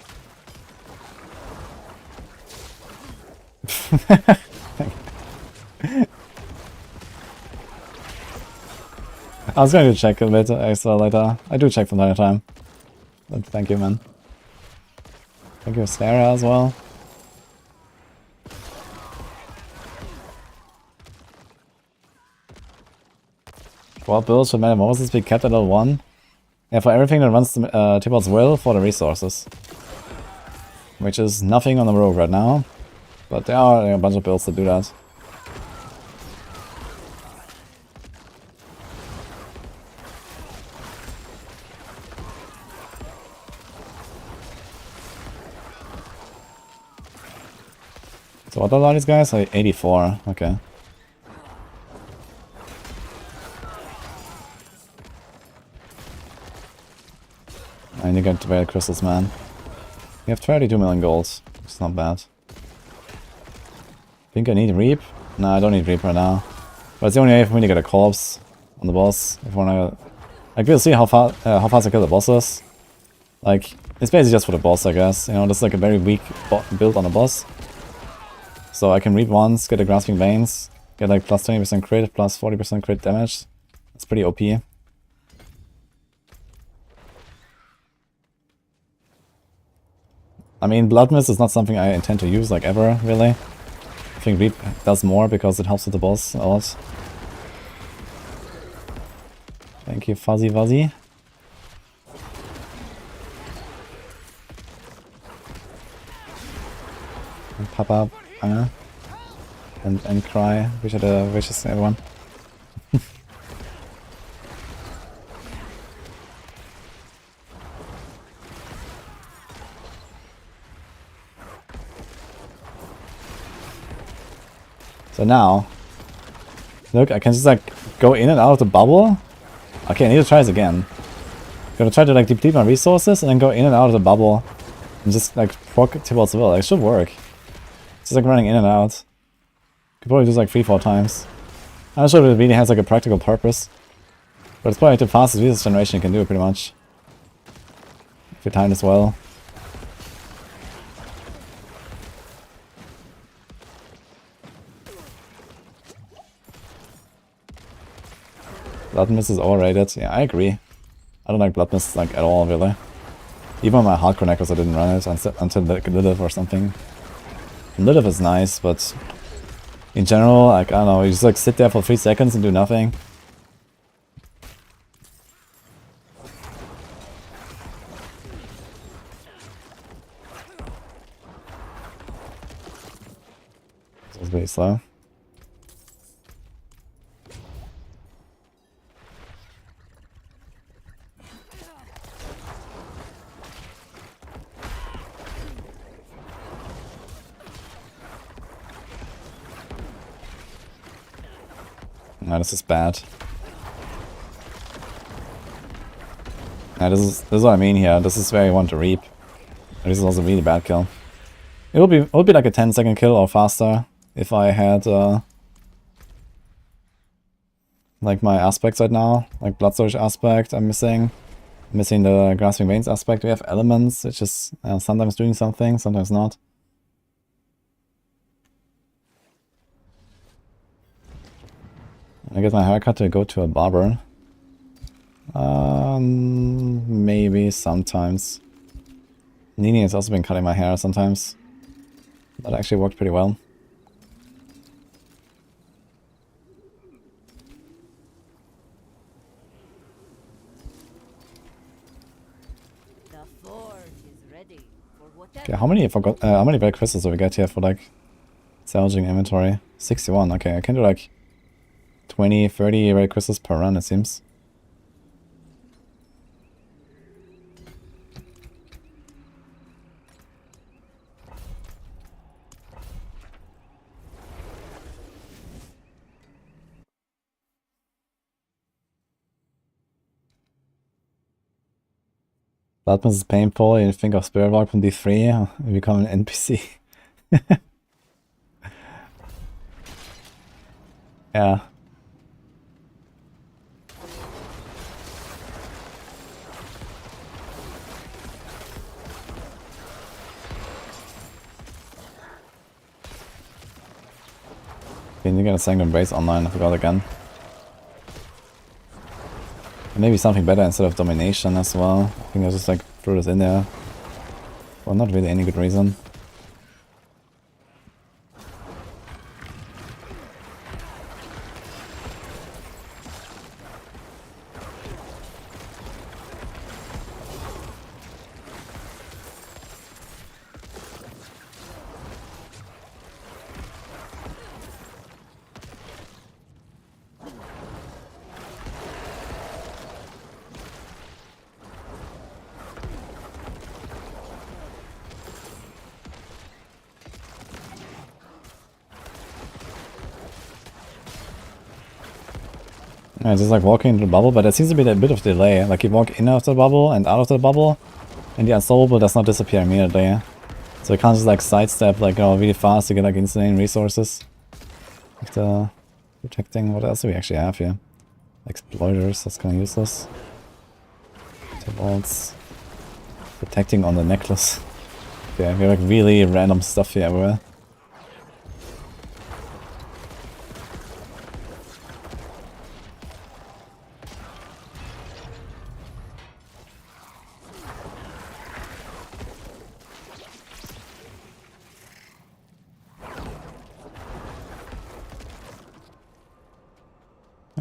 I was going to check a bit extra later. I do check from time to time. But thank you, man. Thank you, Sarah, as well. 12 builds should Metamorphosis be kept at level 1? Yeah, for everything that runs to Tibalt's will for the resources. Which is nothing on the rogue right now. But there are a bunch of builds that do that. So what are these guys? 84, okay. I need to get Veil Crystals, man. We have 32 million gold. It's not bad. Think I need Reap? No, I don't need Reap right now. But it's the only way for me to get a corpse on the boss. If I wanna... Like, we'll see how fast I kill the bosses. Like, it's basically just for the boss, I guess. You know, this is like a very weak build on the boss. So I can Reap once, get the Grasping Veins, get like plus 20% crit, plus 40% crit damage. That's pretty OP. I mean, Blood Mist is not something I intend to use, like, ever, really. I think Reap does more because it helps with the boss a lot. Thank you, Fuzzy Wuzzy. And Papa, and Cry. Wish I had wishes to everyone. So now, look, I can just like go in and out of the bubble. Okay, I need to try this again. I'm gonna try to like deplete my resources and then go in and out of the bubble and just like proc Tibalt's will. It should work. It's just like running in and out. Could probably do this like 3-4 times. I'm not sure if it really has like a practical purpose, but it's probably like the fastest resource generation you can do pretty much. If you time this well. Blood Mist is overrated. Yeah, I agree. I don't like Blood Mist like at all, really. Even on my hardcore Necros I didn't run it until like Lilith or something. Lilith is nice, but in general, like, I don't know, you just like sit there for 3 seconds and do nothing. This was pretty slow. No, this is bad. Yeah, this is what I mean here. This is where you want to Reap. This is also a really bad kill. It would be like a 10-second kill or faster if I had like my aspects right now, like Blood Surge aspect. I'm missing the Grasping Veins aspect. We have elements, which is sometimes doing something, sometimes not. I get my haircut to go to a barber. Maybe sometimes. Nini has also been cutting my hair sometimes. That actually worked pretty well. The forge is ready for whatever. Okay, how many Black Crystals do we get here for like salvaging inventory? 61, okay, I can do like 20, 30 red crystals per run, it seems. Blood Mist is painful, you think of Spirit Walk from D3, you become an NPC. Yeah. Okay, you get a Sanguine Embrace online, I forgot again. And maybe something better instead of Domination as well. I think I just like threw this in there. Well, not really any good reason. Yeah, just like walking into the bubble, but there seems to be a bit of delay. Like you walk in of the bubble and out of the bubble, and the unstoppable does not disappear immediately. So you can't just like sidestep like really fast to get like insane resources. After protecting, what else do we actually have here? Exploiters, that's kind of useless. Bolts. Protecting on the necklace. Yeah, we have like really random stuff here everywhere.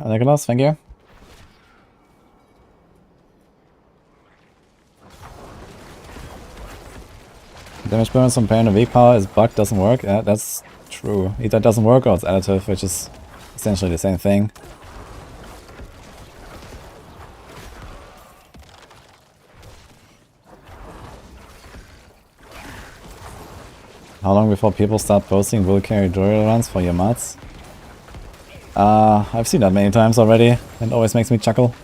Nicholas, thank you. Damage bonus from pain and weak power is bugged, doesn't work. Yeah, that's true. Either it doesn't work or it's additive, which is essentially the same thing. How long before people start posting will carry tutorial runs for your mods? I've seen that many times already, and it always makes me chuckle.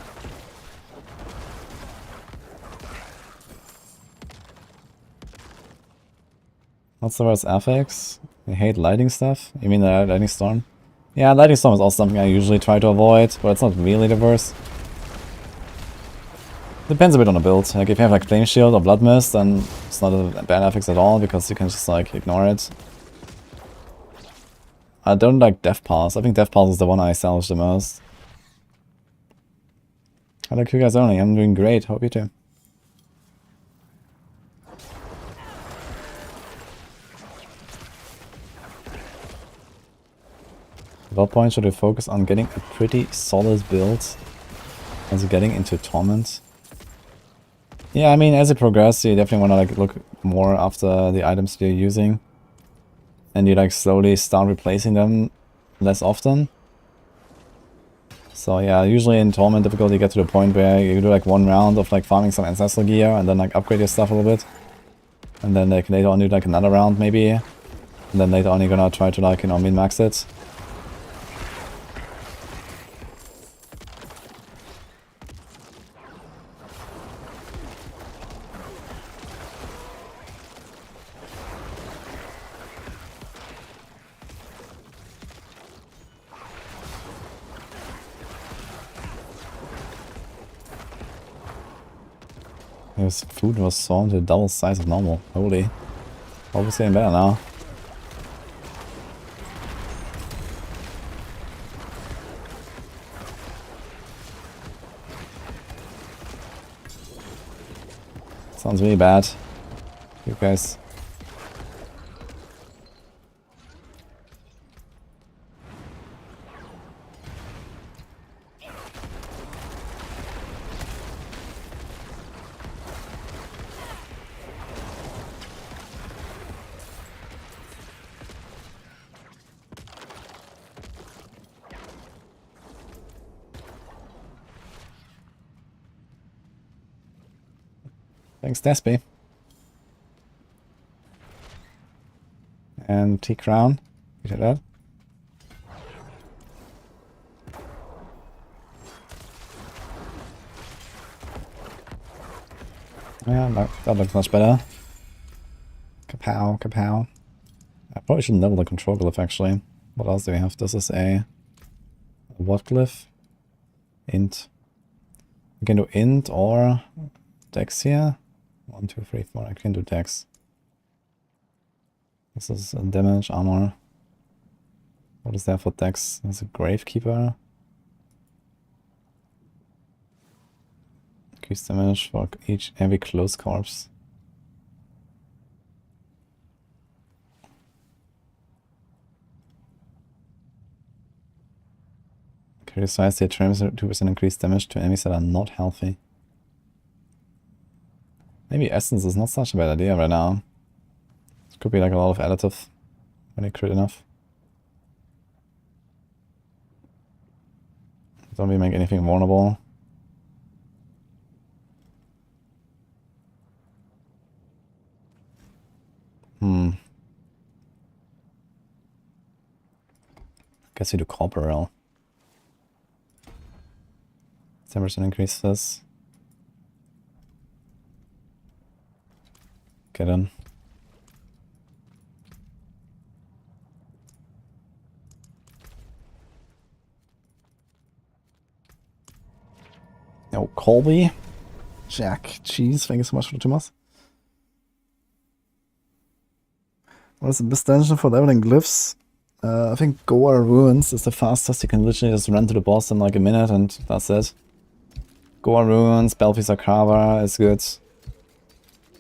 What's the worst affix? I hate lighting stuff? You mean the lightning storm? Yeah, lightning storm is also something I usually try to avoid, but it's not really the worst. Depends a bit on the build. Like if you have like flame shield or blood mist, then it's not a bad affix at all because you can just like ignore it. I don't like Death Pulse. I think Death Pulse is the one I salvage the most. I like you guys only. I'm doing great. Hope you too. At what point should we focus on getting a pretty solid build as getting into Torment? Yeah, I mean, as you progress, you definitely want to like look more after the items you're using. And you like slowly start replacing them less often. So yeah, usually in Torment difficulty you get to the point where you do like one round of like farming some ancestral gear and then like upgrade your stuff a little bit. And then like later on do like another round maybe. And then later on you're gonna try to like, you know, min-max it. His food was sawn to double size of normal. Holy. Hope it's getting better now. Sounds really bad. You guys. Thanks, Despy. And T-Crown. You did that? Yeah, that looks much better. Kapow, kapow. I probably should level the control glyph actually. What else do we have? This is a what glyph? Int. We can do int or dex here. 1, 2, 3, 4. I can do dex. This is damage, armor. What is there for decks? There's a Gravekeeper. Increase damage for every close corpse. Carry size, they 2% increased damage to enemies that are not healthy. Maybe Essence is not such a bad idea right now. It could be like a lot of additive when you crit enough. Don't really make anything vulnerable. Guess you do Corporeal. 10% increase this. Get in. No, Colby. Jack. Cheese. Thank you so much for the 2 months. What is the best dungeon for leveling glyphs? I think Goa Ruins is the fastest. You can literally just run to the boss in like a minute and that's it. Goa Ruins, Belfi's Arcava is good.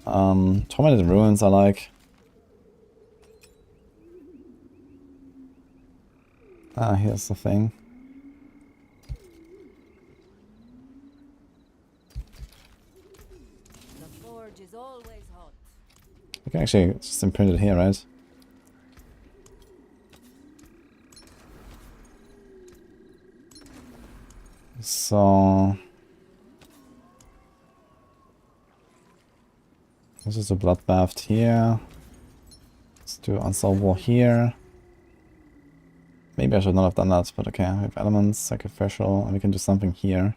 Tormented Ruins I like. Ah, here's the thing. The forge is always hot. You can actually just imprint it here, right? So this is a bloodbath here. Let's do unsolvable here. Maybe I should not have done that, but okay. We have elements, sacrificial, and we can do something here.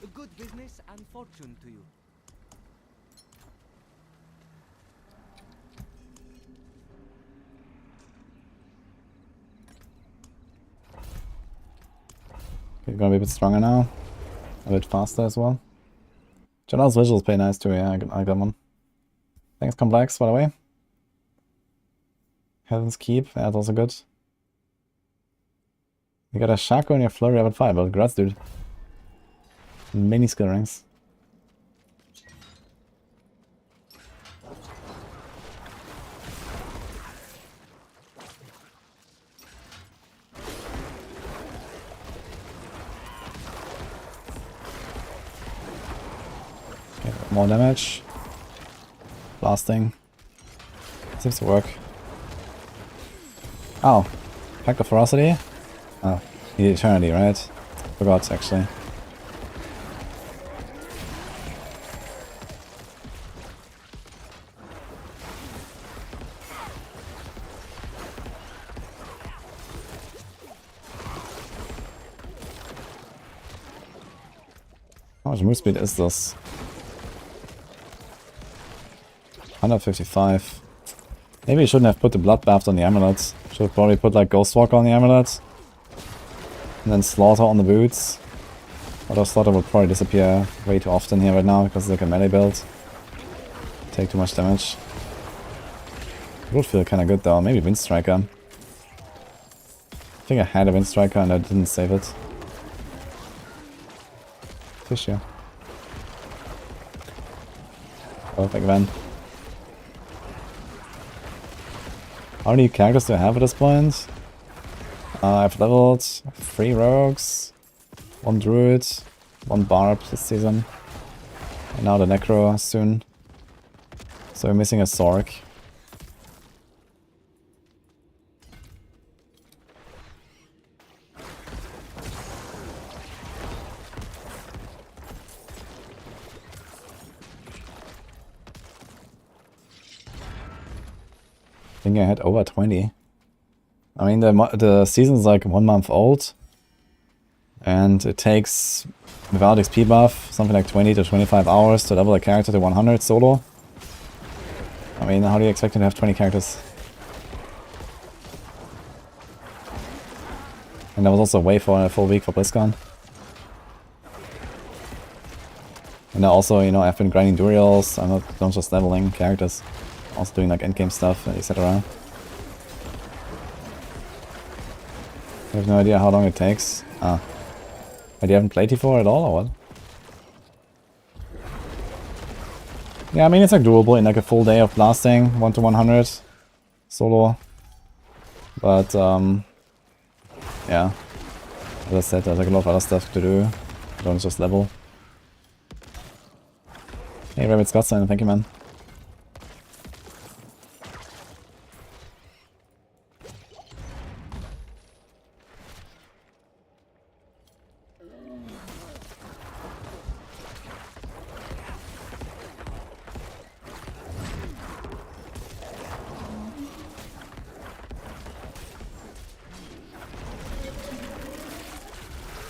A good business and fortune to you. Okay, gonna be a bit stronger now. A bit faster as well. General's visuals play nice too, yeah, I got one. Thanks, Complex, by the way. Heaven's Keep, that's also good. You got a Shaco in your flurry level 5, but congrats, dude. Many skill ranks. Okay, more damage. Blasting. Seems to work. Oh, Pact of Ferocity? Oh, the Eternity, right? Forgot, actually. How much move speed is this? 155. Maybe you shouldn't have put the bloodbath on the amulets. Should have probably put like Ghostwalker on the amulets. And then Slaughter on the boots. Although Slaughter will probably disappear way too often here right now because it's like a melee build. Take too much damage. It would feel kinda good though. Maybe Wind Striker. I think I had a Wind Striker and I didn't save it. Fish here. Perfect then. How many characters do I have at this point? I've leveled 3 rogues, 1 druid, 1 barb this season, and now the Necro soon. So we're missing a Sork. I think I had over 20. I mean, the season's like 1 month old. And it takes, without XP buff, something like 20 to 25 hours to level a character to 100 solo. I mean, how do you expect to have 20 characters? And I was also away for a full week for BlizzCon. And also, you know, I've been grinding Durials, I'm not just leveling characters. Also doing like endgame stuff, etc. I have no idea how long it takes. Ah. But you haven't played T4 at all, or what? Yeah, I mean, it's like doable in like a full day of blasting, 1 to 100 solo. But, yeah. As I said, there's like a lot of other stuff to do. Don't just level. Hey, Rabbit Scotsman, thank you, man.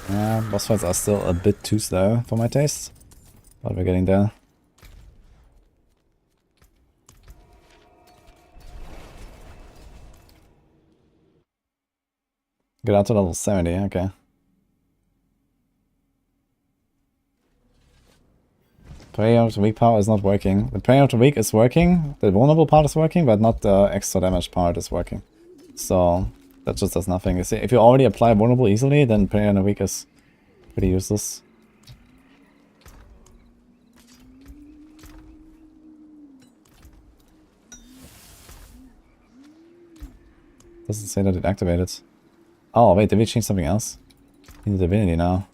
Yeah, boss fights are still a bit too slow for my taste. But we're getting there. Get out to level 70, okay. Prayer of the Weak power is not working. The Prayer of the Weak is working, the vulnerable part is working, but not the extra damage part is working. So, that just does nothing. You see, if you already apply vulnerable easily, then Prayer of the Weak is pretty useless. Doesn't say that it activated. Oh, wait, did we change something else? In the divinity now.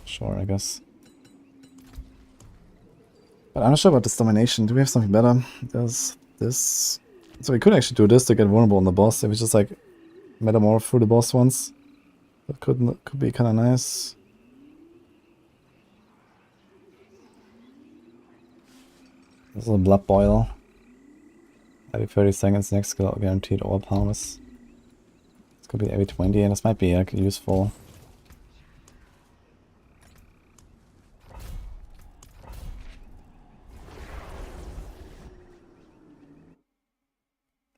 Sure, I guess. But I'm not sure about this domination. Do we have something better? There's this. So we could actually do this to get vulnerable on the boss. If we just like metamorph through the boss once. That could be kind of nice. There's a blood boil. Every 30 seconds, next skill guaranteed overpowers. This could be every 20, and this might be like useful.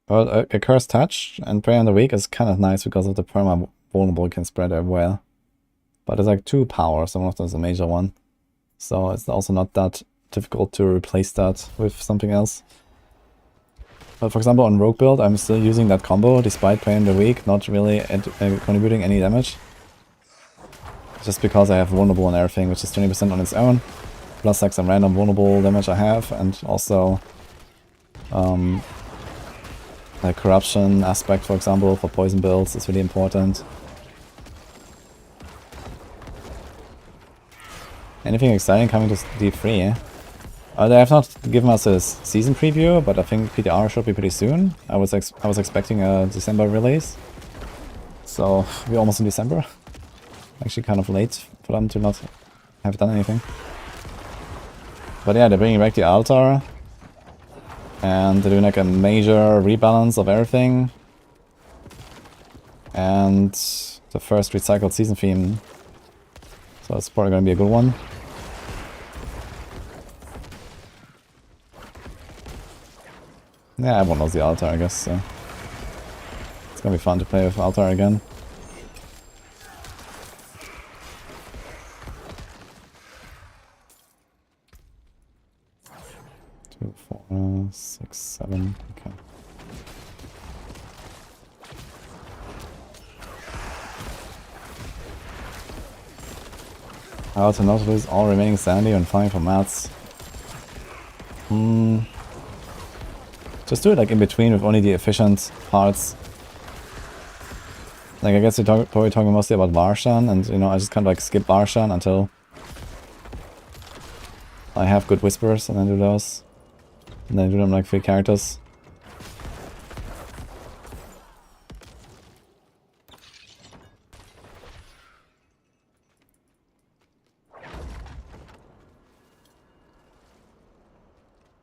Well, a Cursed Touch and Prey on the Weak is kind of nice because of the perma vulnerable can spread everywhere. But it's like 2 power, so one of them is a major one. So it's also not that difficult to replace that with something else. But for example, on Rogue build, I'm still using that combo despite Prey on the Weak not really contributing any damage. Just because I have vulnerable and everything, which is 20% on its own. Plus like some random vulnerable damage I have, and also like corruption aspect, for example, for poison builds is really important. Anything exciting coming to D3? They have not given us a season preview, but I think PTR should be pretty soon. I was expecting a December release, so we're almost in December. Actually, kind of late for them to not have done anything. But yeah, they're bringing back the altar. And they're doing like a major rebalance of everything. And the first recycled season theme. So it's probably gonna be a good one. Yeah, everyone knows the altar, I guess, so it's gonna be fun to play with altar again. Two, 4, 6, 7, okay. How to not lose all remaining sanity when fighting for mats. Just do it like in between with only the efficient parts. Like I guess you're probably talking mostly about Varshan, and you know I just kind of like skip Varshan until I have good whispers and then do those. And then do them like 3 characters.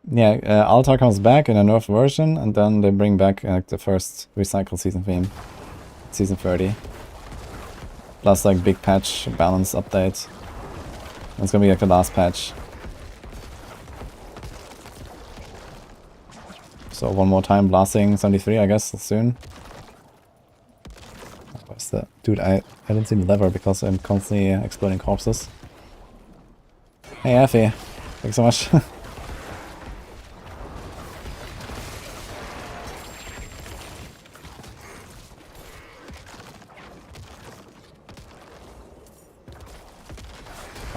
Yeah, Altar comes back in a nerfed version, and then they bring back the first recycled season theme, season 30. Plus like big patch balance update. It's gonna be like the last patch. So one more time, blasting 73, I guess, soon. Where's the... Dude, I didn't see the lever because I'm constantly exploding corpses. Hey, Effie. Thanks so much.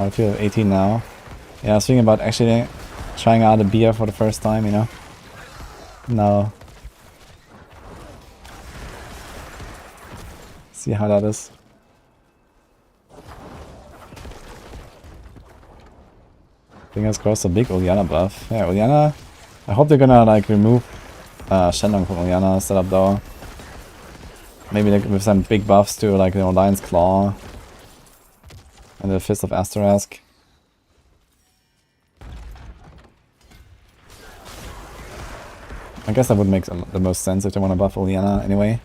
I feel 18 now. Yeah, I was thinking about actually trying out a beer for the first time, you know. Now. See how that is. Fingers crossed a big Uliana buff. Yeah, Uliana. I hope they're gonna like remove Shenlong from Uliana setup though. Maybe like with some big buffs to like, you know, Lion's Claw and the Fist of Asterask. I guess that would make the most sense if they want to buff Uliana anyway.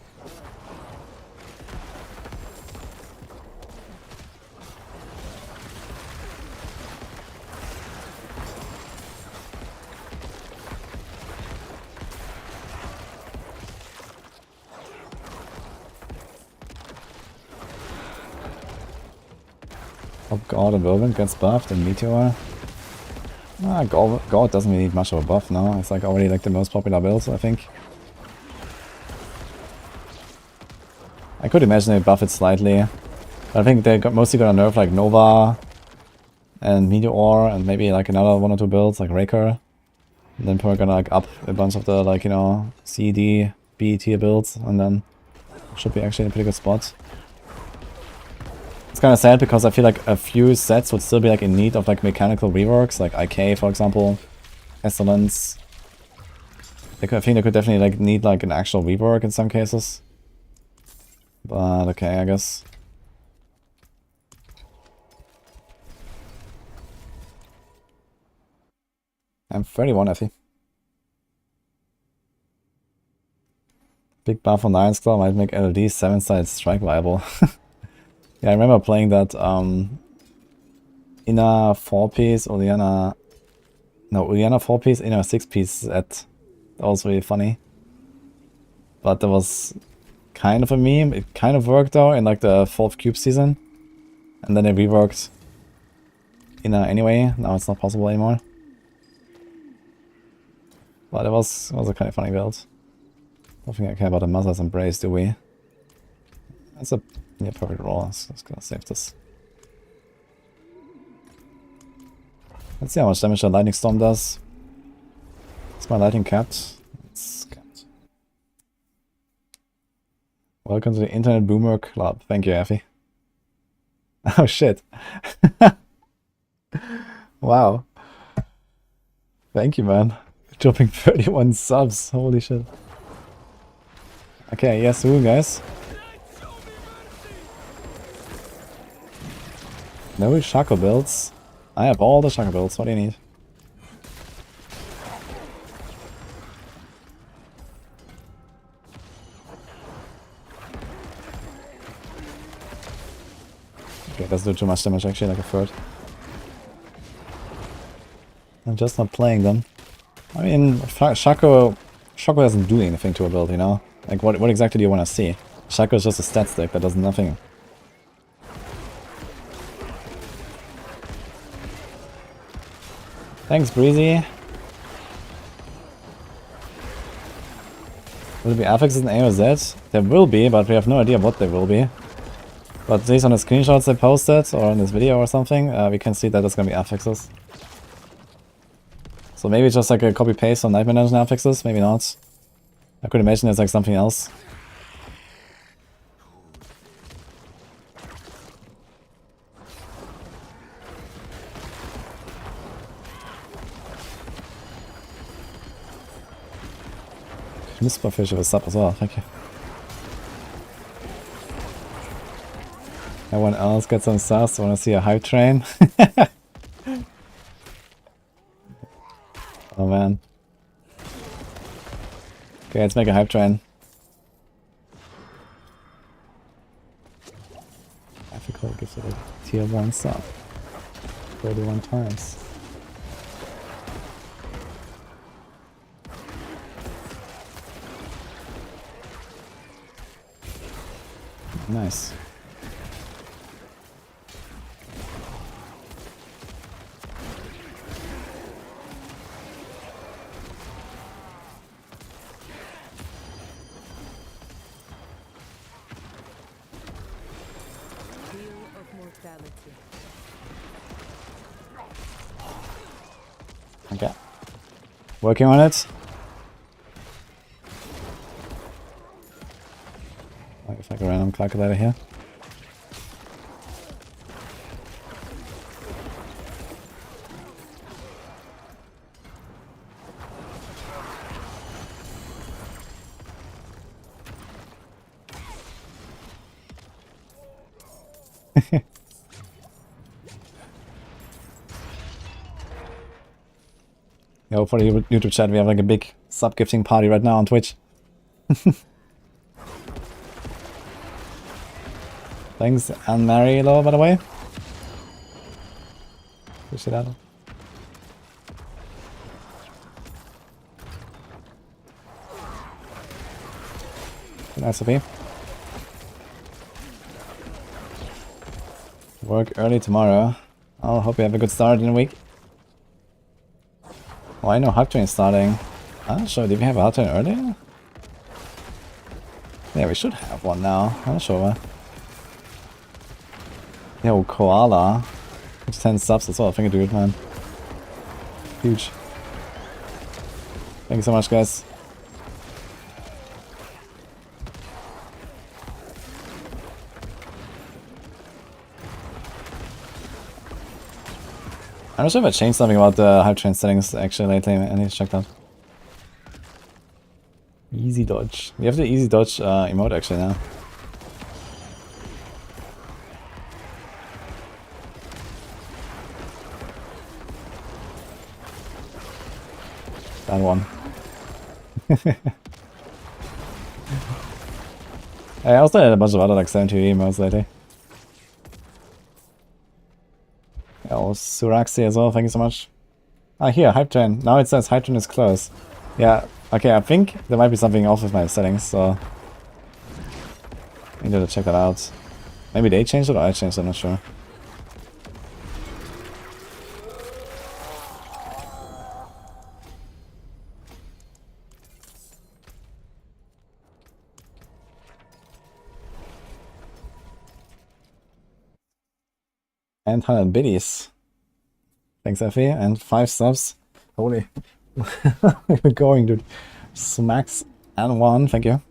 Oh god, and Whirlwind gets buffed and Meteor. God doesn't really need much of a buff now. It's like already like the most popular build, I think. I could imagine they buff it slightly. But I think they're mostly gonna nerf like Nova and Meteor and maybe like another 1 or 2 builds like Raker. And then probably gonna like up a bunch of the like, you know, C, D, B tier builds and then should be actually in a pretty good spot. It's kind of sad because I feel like a few sets would still be like in need of like mechanical reworks, like IK for example, Excellence. I think they could definitely like need like an actual rework in some cases. But okay, I guess. I'm 31, I think. Big buff on Lion's Claw might make LD 7-sided strike viable. Yeah, I remember playing that Inna 4-piece, Uliana 4-piece, Inna 6-piece set. That was really funny. But that was kind of a meme. It kind of worked though in like the 4th cube season. And then they reworked Inna anyway. Now it's not possible anymore. But it was a kind of funny build. I don't think I care about the Mother's Embrace, do we? That's a near perfect roll. Let's gonna save this. Let's see how much damage the Lightning Storm does. Is my lightning capped? It's capped. Welcome to the Internet Boomer Club. Thank you, Effie. Oh shit. Wow. Thank you, man. Dropping 31 subs. Holy shit. Okay, yes, soon, guys. No Shaco builds. I have all the Shaco builds. What do you need? Okay, it doesn't do too much damage actually, like a third. I'm just not playing them. I mean, Shaco doesn't do anything to a build, you know? Like, what exactly do you want to see? Shaco is just a stat stick that does nothing. Thanks, Breezy. Will there be affixes in AOZ? There will be, but we have no idea what they will be. But at least on the screenshots they posted, or in this video or something, we can see that there's gonna be affixes. So maybe just like a copy-paste on Nightmare Dungeon affixes, maybe not. I could imagine it's like something else. Misperfish with a sub as well, thank you. Everyone else get some subs, wanna see a hype train? Oh man. Okay, let's make a hype train. Ethical gives it a tier 1 sub. 31 times. Nice. Okay. Working on it. If like a random calculator here. Yeah, for the YouTube chat, we have like a big sub-gifting party right now on Twitch. Thanks, Anne-Marie, though, by the way. Appreciate that. Nice of you. Work early tomorrow. I'll hope you have a good start in the week. Oh, I know hype train starting. I'm not sure, did we have a hype train earlier? Yeah, we should have one now. I'm not sure. Yo, Koala. It's 10 subs as well. Thank you, dude, man. Huge. Thank you so much, guys. I'm not sure if I changed something about the hype train settings actually lately. I need to check that. Easy dodge. We have the easy dodge emote actually now. That one. I also had a bunch of other like 70 emotes lately. Oh, Suraxi as well, thank you so much. Ah, here, hype train. Now it says hype train is closed. Yeah, okay, I think there might be something off with my settings, so I need to check that out. Maybe they changed it or I changed it, I'm not sure. And 100 biddies. Thanks, Effie. And 5 subs. Holy. We're going, dude. Smacks and 1. Thank you.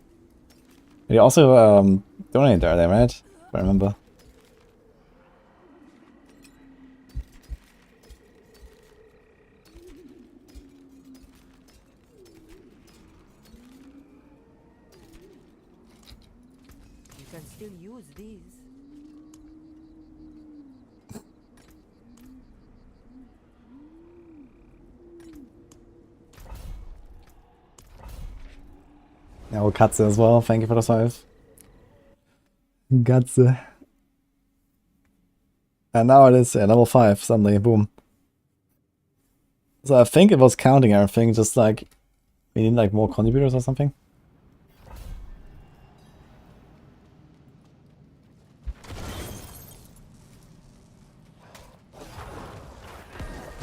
You also donated there, right? If I remember. You can still use these. Yeah, well, Katze as well. Thank you for the 5. Katze. And now it is level 5 suddenly. Boom. So I think it was counting everything, just like we need like more contributors or something.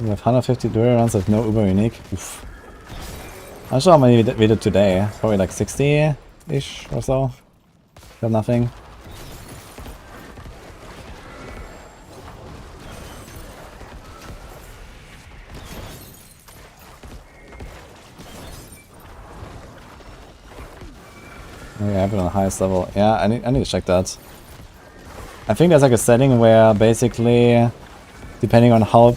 We have 150 dual runs with no Uber unique. Oof. I'm not sure how many we did today. Probably like 60-ish or so. Got nothing. Maybe I have it on the highest level. Yeah, I need to check that. I think there's like a setting where basically, depending on how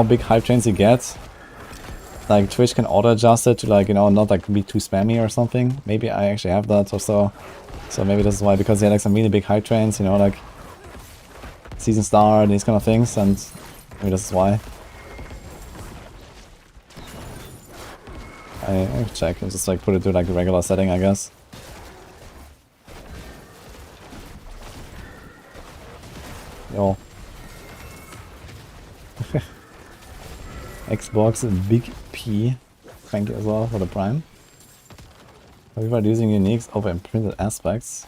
big hype trains you get, like Twitch can auto adjust it to like, you know, not like be too spammy or something. Maybe I actually have that or so. So maybe this is why, because they had like some really big hype trains, you know, like season star and these kind of things, and maybe this is why. I check and just like put it to like a regular setting, I guess. Yo. Xbox Big P. Thank you as well for the Prime. Have you using uniques over imprinted aspects?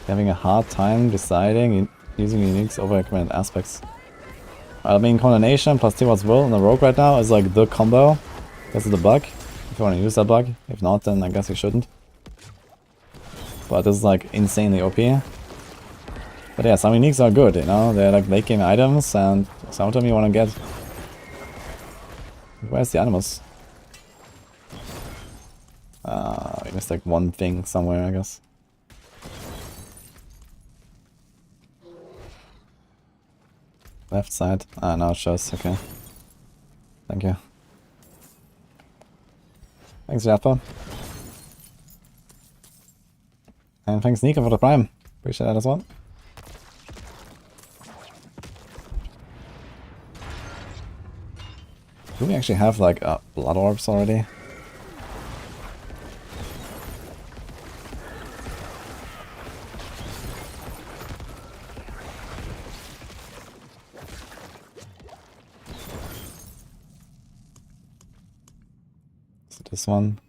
Having a hard time deciding using uniques over imprinted aspects. I mean, Coordination plus T-What's Will on the Rogue right now is like the combo. This is the bug. If you want to use that bug. If not, then I guess you shouldn't. But this is like insanely OP. But yeah, some uniques are good, you know? They're like late game items, and some of them you wanna get. Where's the animals? We missed like one thing somewhere, I guess. Left side. Ah, now it shows. Okay. Thank you. Thanks, Jasper. And thanks, Nico, for the prime. Appreciate that as well. Do we actually have like blood orbs already? So this one.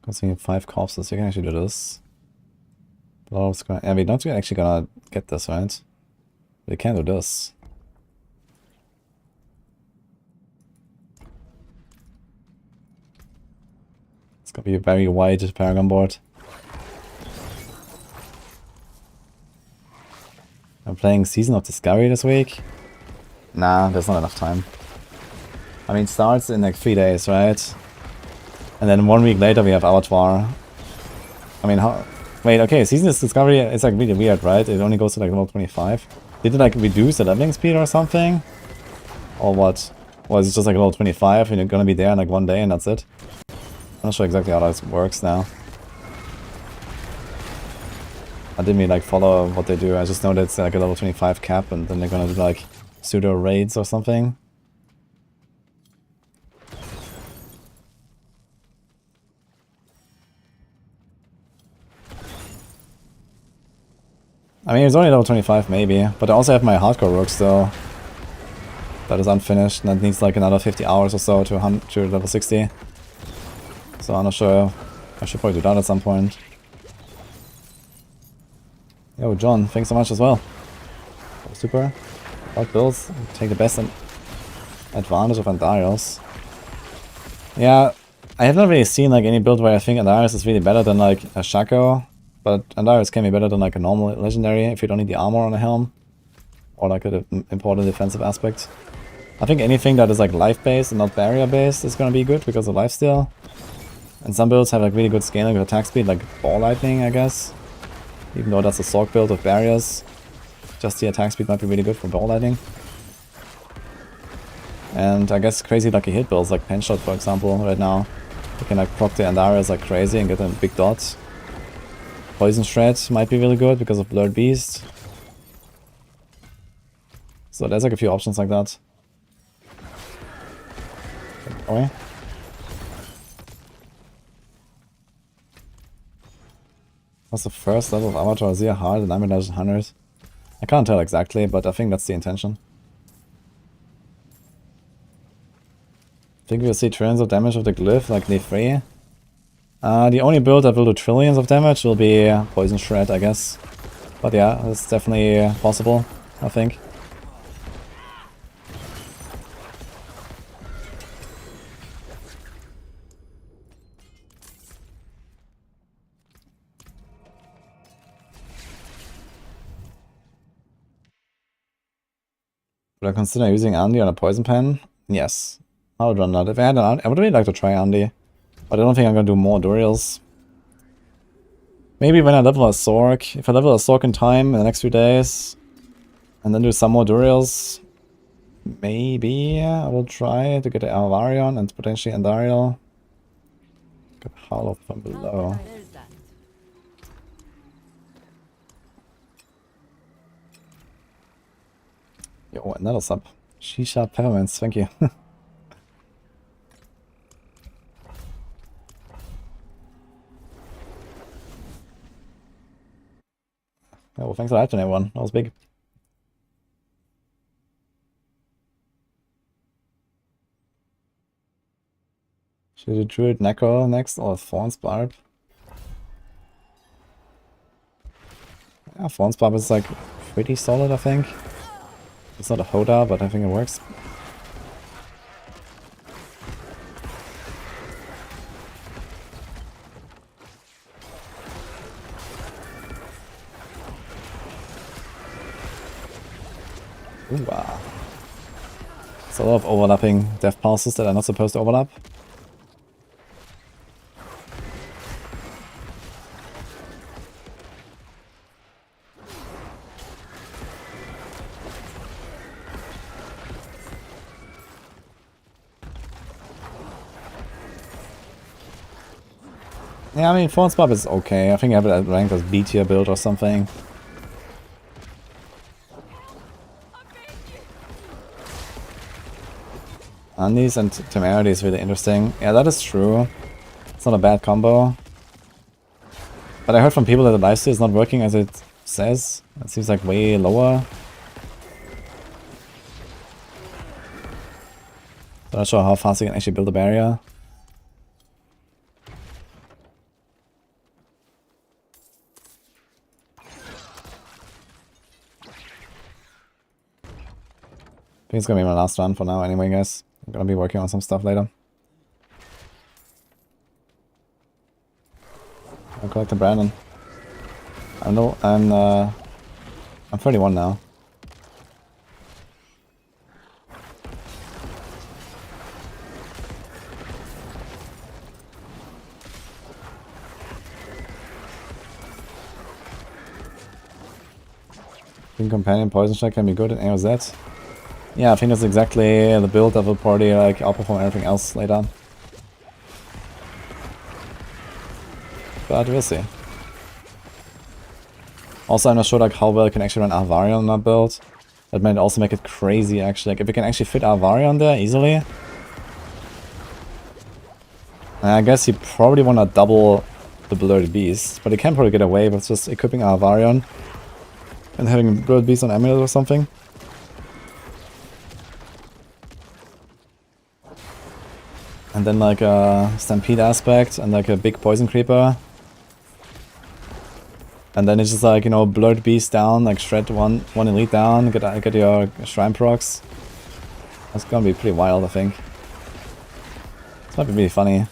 Consuming 5 corpses, you can actually do this. Blood orbs. Yeah, we're not actually gonna get this, right? We can do this. It's gonna be a very wide Paragon board. I'm playing Season of Discovery this week. Nah, there's not enough time. I mean, it starts in like 3 days, right? And then 1 week later we have Abattoir. I mean, how... Wait, okay, Season of Discovery is like really weird, right? It only goes to like level 25. Did it like reduce the leveling speed or something? Or what? Or is it just like level 25 and you're gonna be there in like 1 day and that's it? I'm not sure exactly how that works now. I didn't really like follow what they do. I just know that it's like a level 25 cap and then they're gonna do like pseudo raids or something. I mean, it's only level 25 maybe, but I also have my hardcore rook still. That is unfinished and that needs like another 50 hours or so to level 60. So I'm not sure. I should probably do that at some point. Yo, John, thanks so much as well. Super. About builds, take the best advantage of Andariels. Yeah, I have not really seen like any build where I think Andariels is really better than like a Shaco. But Andariels can be better than like a normal legendary if you don't need the armor on the helm. Or like an important defensive aspect. I think anything that is like life based and not barrier based is gonna be good because of lifesteal. And some builds have like really good scaling of attack speed, like Ball Lightning, I guess. Even though that's a Sork build with barriers. Just the attack speed might be really good for Ball Lightning. And I guess crazy lucky hit builds like Penshot, for example, right now. You can like proc the Andariels like crazy and get a big dot. Poison Shred might be really good because of Blurred Beast. So there's like a few options like that. Okay. What's the first level of Avatar? Is he a hard and I'm a 100? I can't tell exactly, but I think that's the intention. Think we'll see trillions of damage of the glyph like Leaf 3. The only build that will do trillions of damage will be Poison Shred, I guess. But yeah, that's definitely possible, I think. Would I consider using Andy on a Poison Pen? Yes. I would run that. If I had an Andy, I would really like to try Andy. But I don't think I'm gonna do more Duriels. Maybe when I level a Sork. If I level a Sork in time in the next few days, and then do some more Duriels, maybe I will try to get an Alvarion and potentially Andariel. Get Hollow from below. There's that. Yo, another sub. Shisha Peppermints, thank you. Oh, well, thanks for that, everyone. That was big. Should we Druid Necro next or Thorn's Barb? Yeah, Thorn's Barb is like pretty solid, I think. It's not a Hoda, but I think it works. Ooh, it's a lot of overlapping death pulses that are not supposed to overlap. Yeah, I mean, Phone Swap is okay. I think I have it ranked as B tier build or something. Undies and Temerity is really interesting. Yeah, that is true. It's not a bad combo. But I heard from people that the lifesteal is not working as it says. It seems like way lower. So I'm not sure how fast you can actually build a barrier. I think it's gonna be my last run for now anyway, guys. I'm gonna be working on some stuff later. I'll collect the Brandon. I know I'm 31 now. Green Companion Poison Shot can be good in AOZ. Yeah, I think that's exactly the build that will probably like outperform everything else later on. But we'll see. Also, I'm not sure like how well I can actually run Alvarion on that build. That might also make it crazy actually. Like if we can actually fit Alvarion there easily. I guess you probably want to double the Blurred Beast, but you can probably get away with just equipping Alvarion and having Blurred Beast on Amulet or something. And then like a Stampede aspect and like a big Poison Creeper. And then it's just like, you know, Blurred Beast down, like shred one elite down, get your Shrine procs. That's gonna be pretty wild, I think. This might be really funny.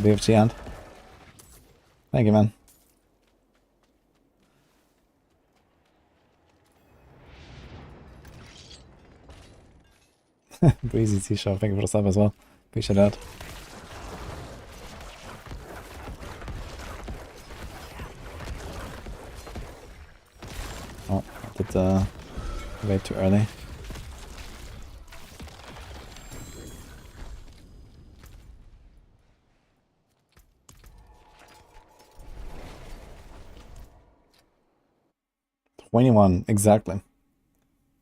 BFG hand. Thank you, man. Breezy T-shirt, thank you for the sub as well. Appreciate that. Oh, I did way too early. $21, exactly.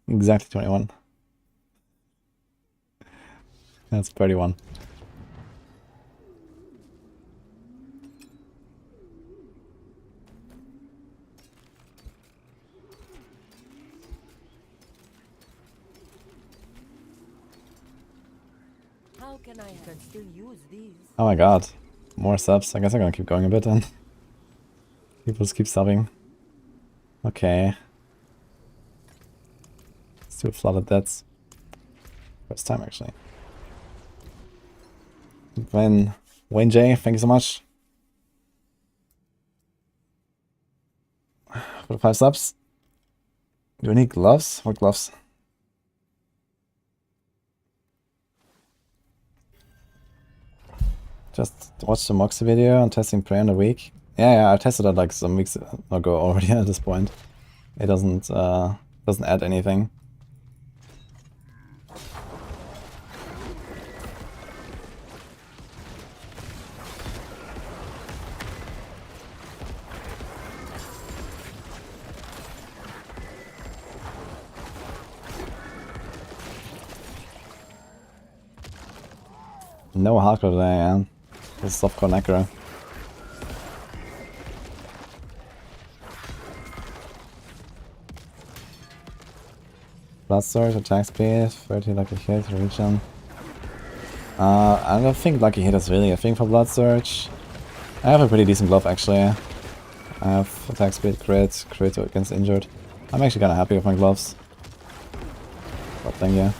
Exactly 21. That's 31. How can I can still use these? Oh my god. More subs. I guess I'm gonna keep going a bit then. People just keep subbing. Okay. Still flooded deaths. First time actually. Wayne J, thank you so much. For the 5 subs. Do we need gloves? What gloves? Just watch the Moxie video on testing Prey in a week. Yeah, I tested it like some weeks ago already at this point. It doesn't add anything. No hardcore today, man. This is softcore Necro. Blood Surge, attack speed, 30 lucky hit, region. I don't think lucky hit is really a thing for Blood Surge. I have a pretty decent glove actually. I have attack speed, crit against injured. I'm actually kinda happy with my gloves. But thank you.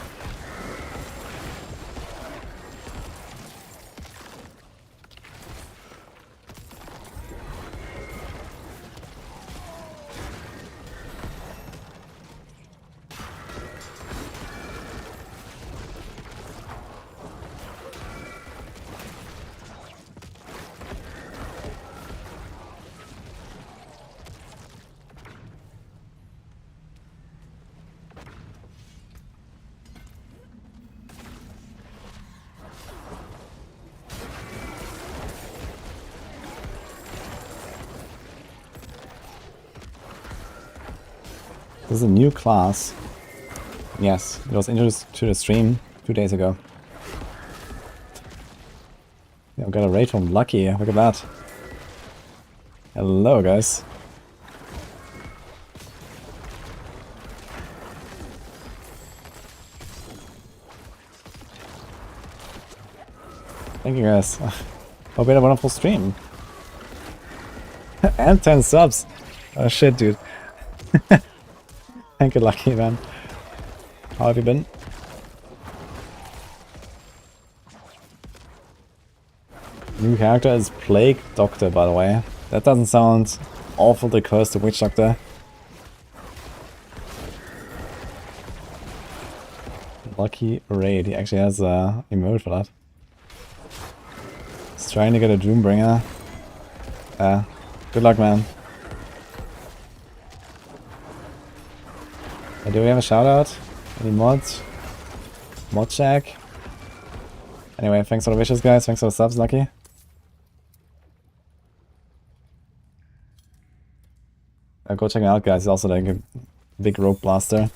This is a new class. Yes, it was introduced to the stream 2 days ago. Yeah, we got a raid from Lucky. Look at that. Hello, guys. Thank you, guys. Hope you had a wonderful stream. And 10 subs. Oh shit, dude. Thank you, Lucky, man. How have you been? New character is Plague Doctor, by the way. That doesn't sound awfully close to Witch Doctor. Lucky Raid. He actually has a emote for that. He's trying to get a Doombringer. Good luck, man. Do we have a shout out? Any mods? Mod check? Anyway, thanks for the wishes, guys. Thanks for the subs, Lucky. Go check him out, guys. He's also like a big rogue blaster.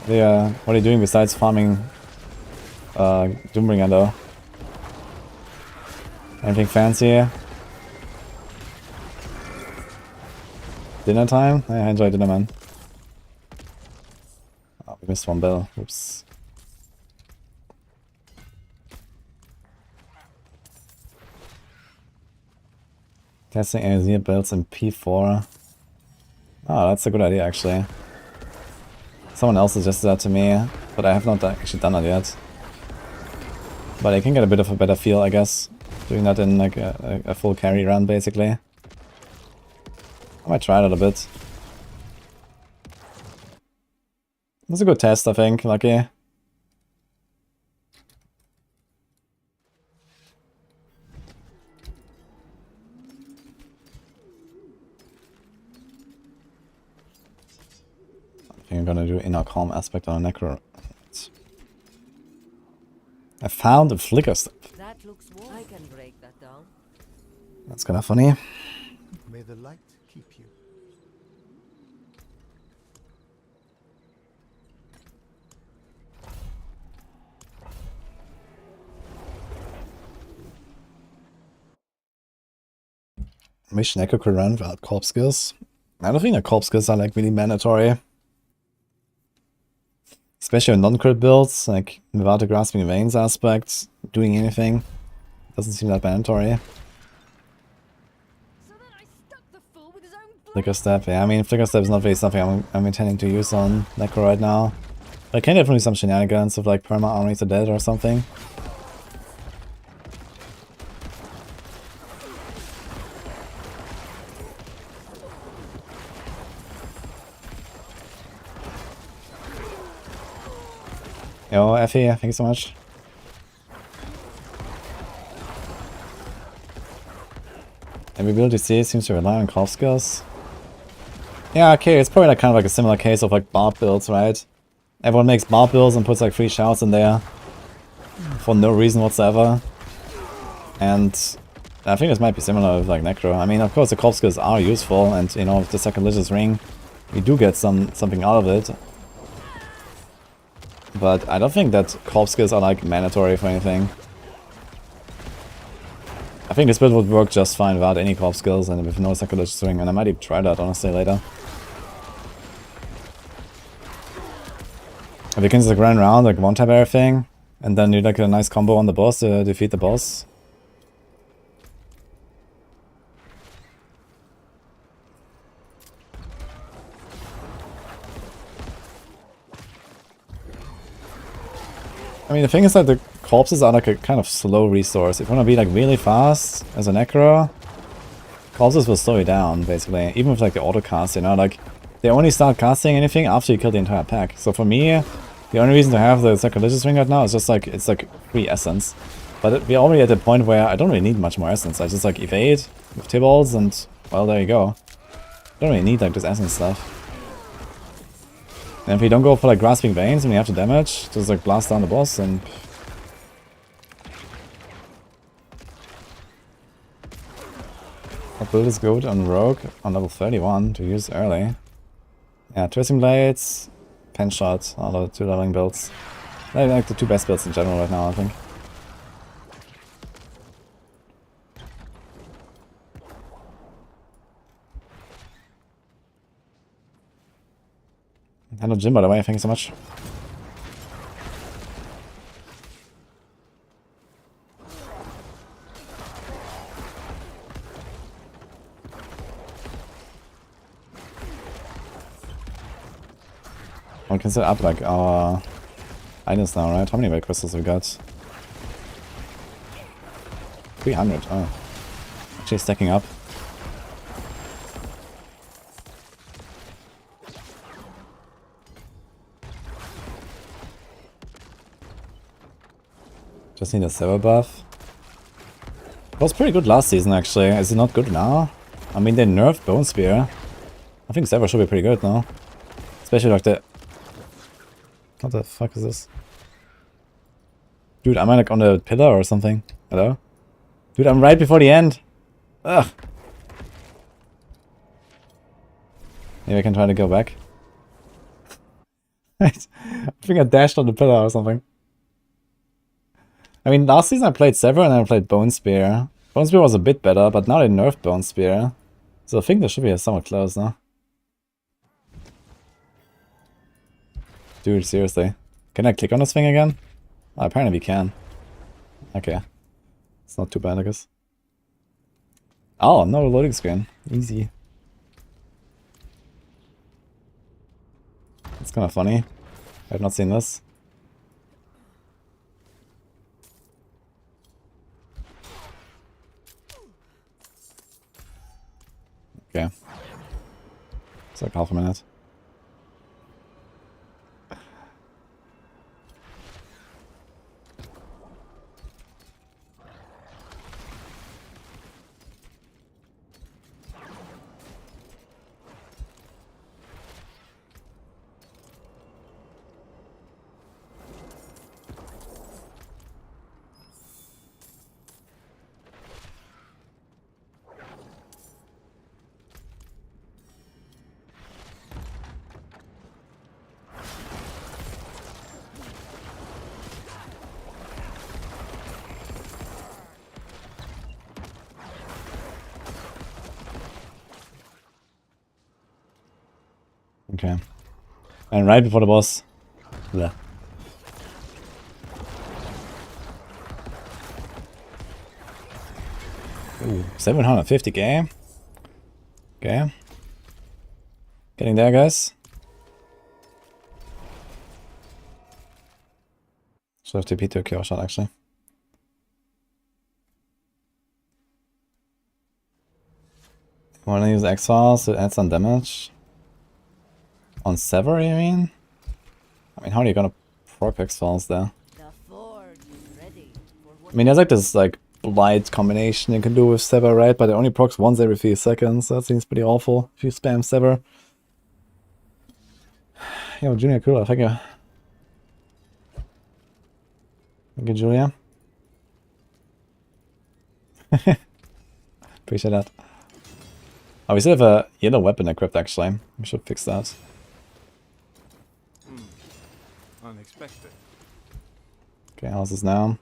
Yeah, what are you doing besides farming Doombringer though? Anything fancy? Dinner time? I enjoy dinner, man. Oh, we missed one bell. Oops. Testing engineer builds in P4. Oh, that's a good idea, actually. Someone else suggested that to me, but I have not actually done it yet. But I can get a bit of a better feel, I guess, doing that in like a full carry run, basically. I might try it a bit. That's a good test, I think, Lucky. I think I'm gonna do inner calm aspect on a Necro. I found a flicker step. That looks warm. I can break that down. That's kinda funny. May the light keep you. Wish Necro could run without corpse skills. I don't think the corpse skills are like really mandatory. Especially in non-crit builds, like without the grasping veins aspect, doing anything doesn't seem that mandatory. Flicker step, yeah, I mean flicker step is not really something I'm intending to use on Necro right now. But I can definitely do some shenanigans of like perma army to dead or something. Yo, Effie, thank you so much. Every build you see seems to rely on call skills. Yeah, okay, it's probably like kind of like a similar case of like barb builds, right? Everyone makes barb builds and puts like 3 shouts in there for no reason whatsoever. And I think this might be similar with like Necro. I mean, of course the corpse skills are useful, and you know, with the sacrilegious ring, you do get something out of it. But I don't think that corpse skills are like mandatory for anything. I think this build would work just fine without any corpse skills and with no sacrilegious ring, and I might even try that honestly later. If you can just like run around, like one-tap everything, and then do like a nice combo on the boss to defeat the boss. I mean, the thing is that the corpses are like a kind of slow resource. If you want to be like really fast as a Necro, corpses will slow you down, basically. Even with like the auto cast, you know, like they only start casting anything after you kill the entire pack. So for me, the only reason to have the Sacrilegious Ring right now is just like, it's like free essence. But we're already at the point where I don't really need much more essence. I just like evade with Tibalds and, well, there you go. I don't really need like this essence stuff. And if you don't go for like Grasping Veins and you have to damage, just like blast down the boss and... What build is good on Rogue on level 31 to use early? Yeah, Twisting Blades, Pen Shot, all the 2 leveling builds. I like the 2 best builds in general right now, I think. Hello Jim, by the way, thank you so much. We can set up like our items now, right? How many red crystals we got? 300, oh. Actually stacking up. Just need a Sever buff. It was pretty good last season actually. Is it not good now? I mean, they nerfed Bone Spear. I think Sever should be pretty good now. Especially like the... What the fuck is this? Dude, am I like on the pillar or something? Hello? Dude, I'm right before the end. Ugh. Maybe I can try to go back. I think I dashed on the pillar or something. I mean, last season I played Sever and I played Bone Spear. Bone Spear was a bit better, but now they nerfed Bone Spear. So I think this should be somewhat close now. Dude, seriously. Can I click on this thing again? Oh, apparently we can. Okay. It's not too bad, I guess. Oh, no loading screen. Easy. It's kind of funny. I have not seen this. Okay. It's like half a minute. Okay. And right before the boss. Bleh. Ooh, 750k. Okay. Getting there, guys. Should have TP to a kill shot, actually. Wanna use X-Files to add some damage? On Sever, you mean? I mean, how are you gonna prop X-Files there? The Forge is ready for what I mean, there's like this like blight combination you can do with Sever, right? But it only procs once every 3 seconds. That seems pretty awful if you spam Sever. Yo, Junior, cool. Thank you. Thank you, Julia. Appreciate that. Oh, we still have a yellow weapon equipped, actually. We should fix that. Unexpected. Okay, how's this now?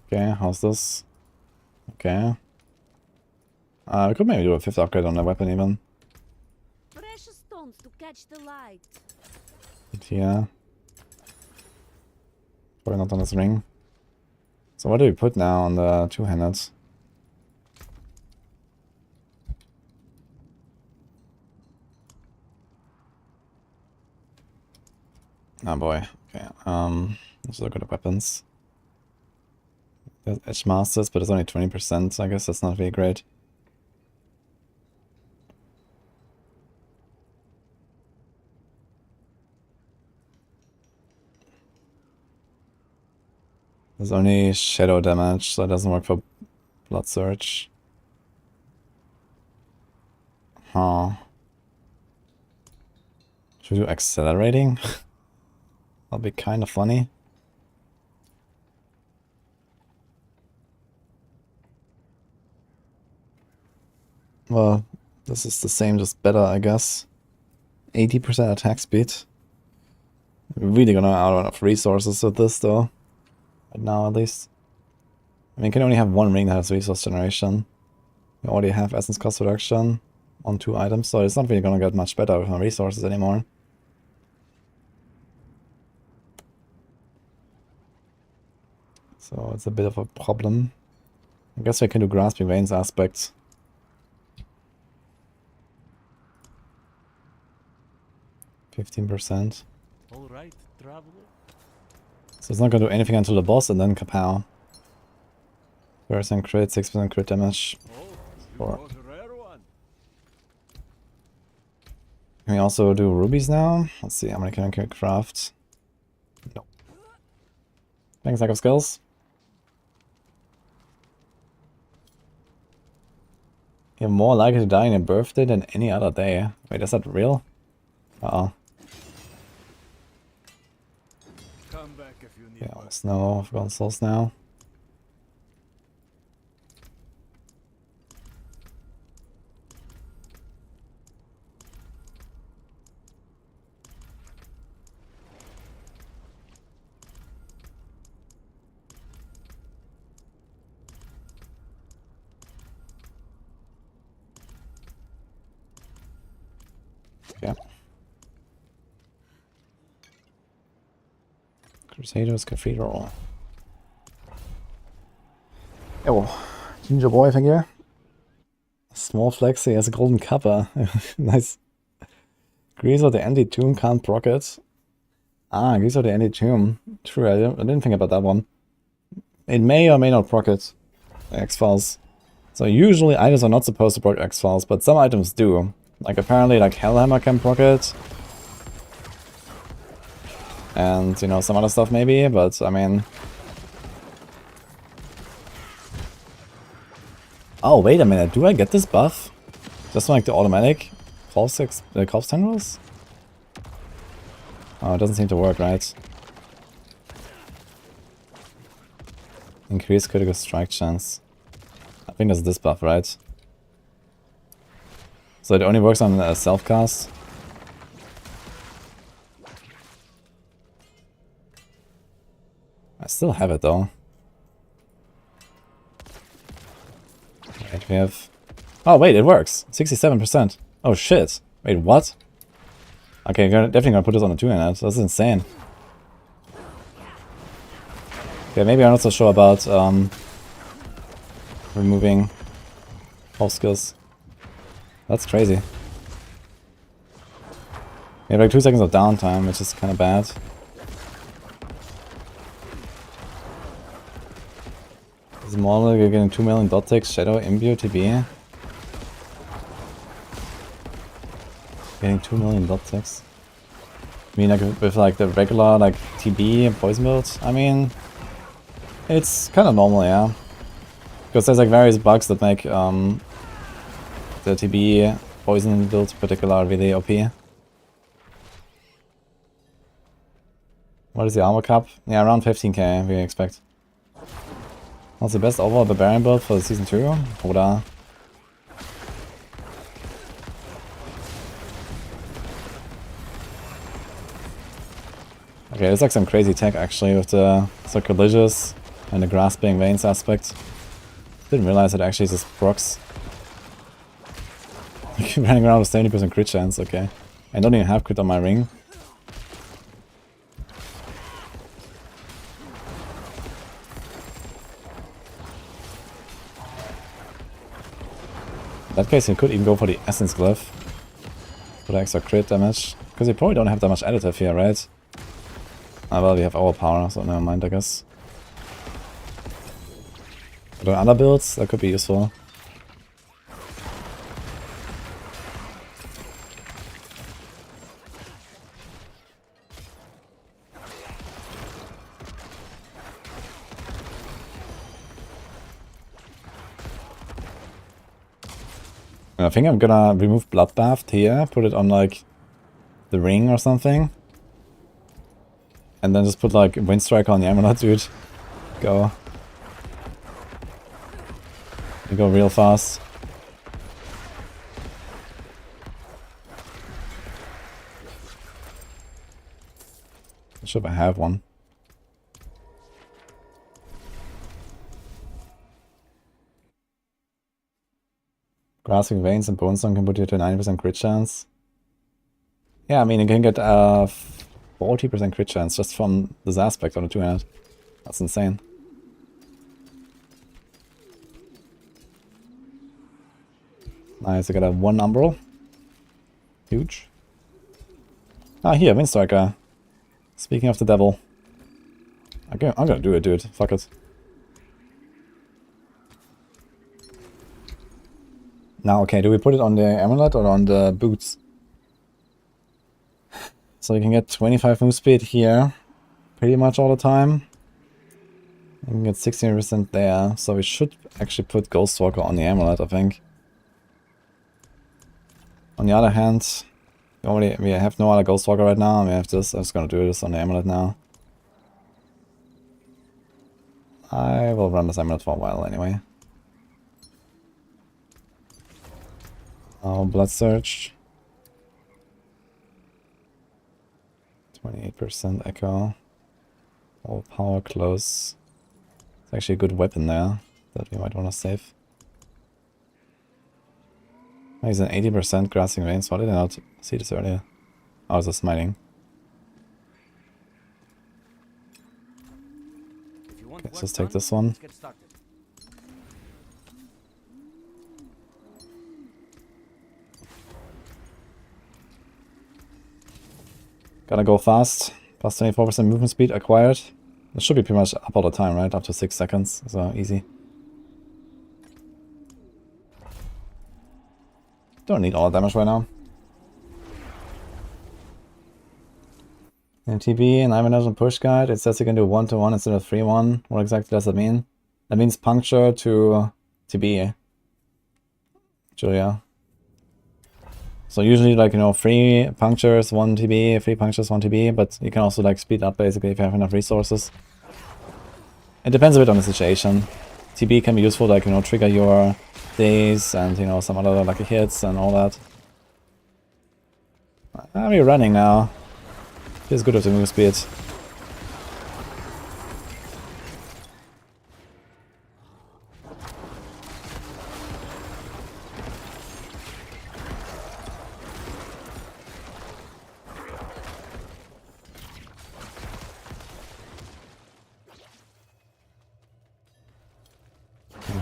Okay, how's this? Okay. We could maybe do a 5th upgrade on the weapon even. precious stones to catch the light. But here. Probably not on this ring. So what do we put now on the 2-handed? Oh boy. Okay. Let's look at the weapons. There's Edge Masters, but it's only 20%. I guess that's not really great. There's only shadow damage, so it doesn't work for Blood Surge. Huh. Should we do accelerating? That'll be kind of funny. Well, this is the same, just better, I guess. 80% attack speed. We're really gonna out of resources with this, though. Right now, at least. I mean, you can only have one ring that has resource generation. We already have essence cost reduction on 2 items, so it's not really gonna get much better with my resources anymore. So it's a bit of a problem. I guess we can do Grasping Veins aspects. %. All right, traveler. So it's not gonna do anything until the boss and then kapow. 30% crit, 6% crit damage. Oh, you Four. got a rare one. Can we also do rubies now? Let's see, how many can I craft? No. Thanks, lack of skills. You're more likely to die on your birthday than any other day. Wait, is that real? Uh-oh. Come back if you need Yeah, more. snow, I've got souls now. Yeah. Crusaders Cathedral. Oh, Ginger Boy, thank you. Small Flexi has a golden copper. Nice. Grease of the anti-tomb can't proc it. Ah, Grease of the anti-tomb. True, I didn't think about that one. It may or may not proc it. X-Files. So usually items are not supposed to proc X-Files, but some items do. Like apparently like Hellhammer can proc it. And, you know, some other stuff maybe, but I mean... Oh, wait a minute, do I get this buff? Just like the automatic corpse tendrils? Oh, it doesn't seem to work, right? Increase critical strike chance. I think that's this buff, right? So it only works on self-cast? I still have it though. Right, we have... Oh wait, it works! 67%. Oh shit. Wait, what? Okay, definitely gonna put this on the 2-in-it. That's insane. Okay, maybe I'm not so sure about removing all skills. That's crazy. We have like 2 seconds of downtime, which is kind of bad. Is more like you're getting 2 million dot ticks, Shadow, Imbue, TB. Getting 2 million dot ticks. I mean, like with like the regular like TB and poison builds, I mean, it's kind of normal, yeah. Because there's like various bugs that make the TB poison build in particular really OP. What is the armor cap? Yeah, around 15k we expect. What's the best overall barbarian build for season 2? Oder? Okay, there's like some crazy tech actually with the sacrilegious and the grasping veins aspect. Didn't realize it actually just procs. Running around with 70% crit chance, okay. I don't even have crit on my ring. In that case, you could even go for the Essence Glyph. For the extra crit damage. Because you probably don't have that much additive here, right? Ah, well, we have our power, so never mind, I guess. Are there other builds? That could be useful. I think I'm gonna remove Bloodbath here, put it on like the ring or something. And then just put like Windstriker on the Amulet, dude. Go. You go real fast. Not sure if I have one. Grasping Veins and Bone Stone can put you to a 90% crit chance. Yeah, I mean, you can get a 40% crit chance just from this aspect on the 200. That's insane. Nice, I got a 1 umbral. Huge. Ah, here, Windstriker. Speaking of the devil. I'm gonna do it, dude. Fuck it. Now, okay, do we put it on the amulet or on the boots? So you can get 25 move speed here, pretty much all the time. You can get 16% there, so we should actually put Ghostwalker on the amulet, I think. On the other hand, we have no other Ghostwalker right now, and we have this. I'm just gonna do this on the amulet now. I will run this amulet for a while anyway. Oh, Blood Surge. 28% echo. All power close. It's actually a good weapon there that we might want to save. Oh, he's an 80% grasping veins. Why did I not see this earlier? Oh, it's a smiting. Okay, let's just take this one. Gotta go fast. Plus 24% movement speed acquired. It should be pretty much up all the time, right? Up to 6 seconds. So easy. Don't need all the damage right now. In TB and Ivan push guide, it says you can do 1-to-1 instead of 3-1. What exactly does that mean? That means puncture to TB. Julia. So usually, like, you know, 3 punctures, 1 TB, 3 punctures, 1 TB, but you can also like speed up basically if you have enough resources. It depends a bit on the situation. TB can be useful, like, you know, trigger your days and, you know, some other lucky hits and all that. How are we running now? Feels good with the move speed.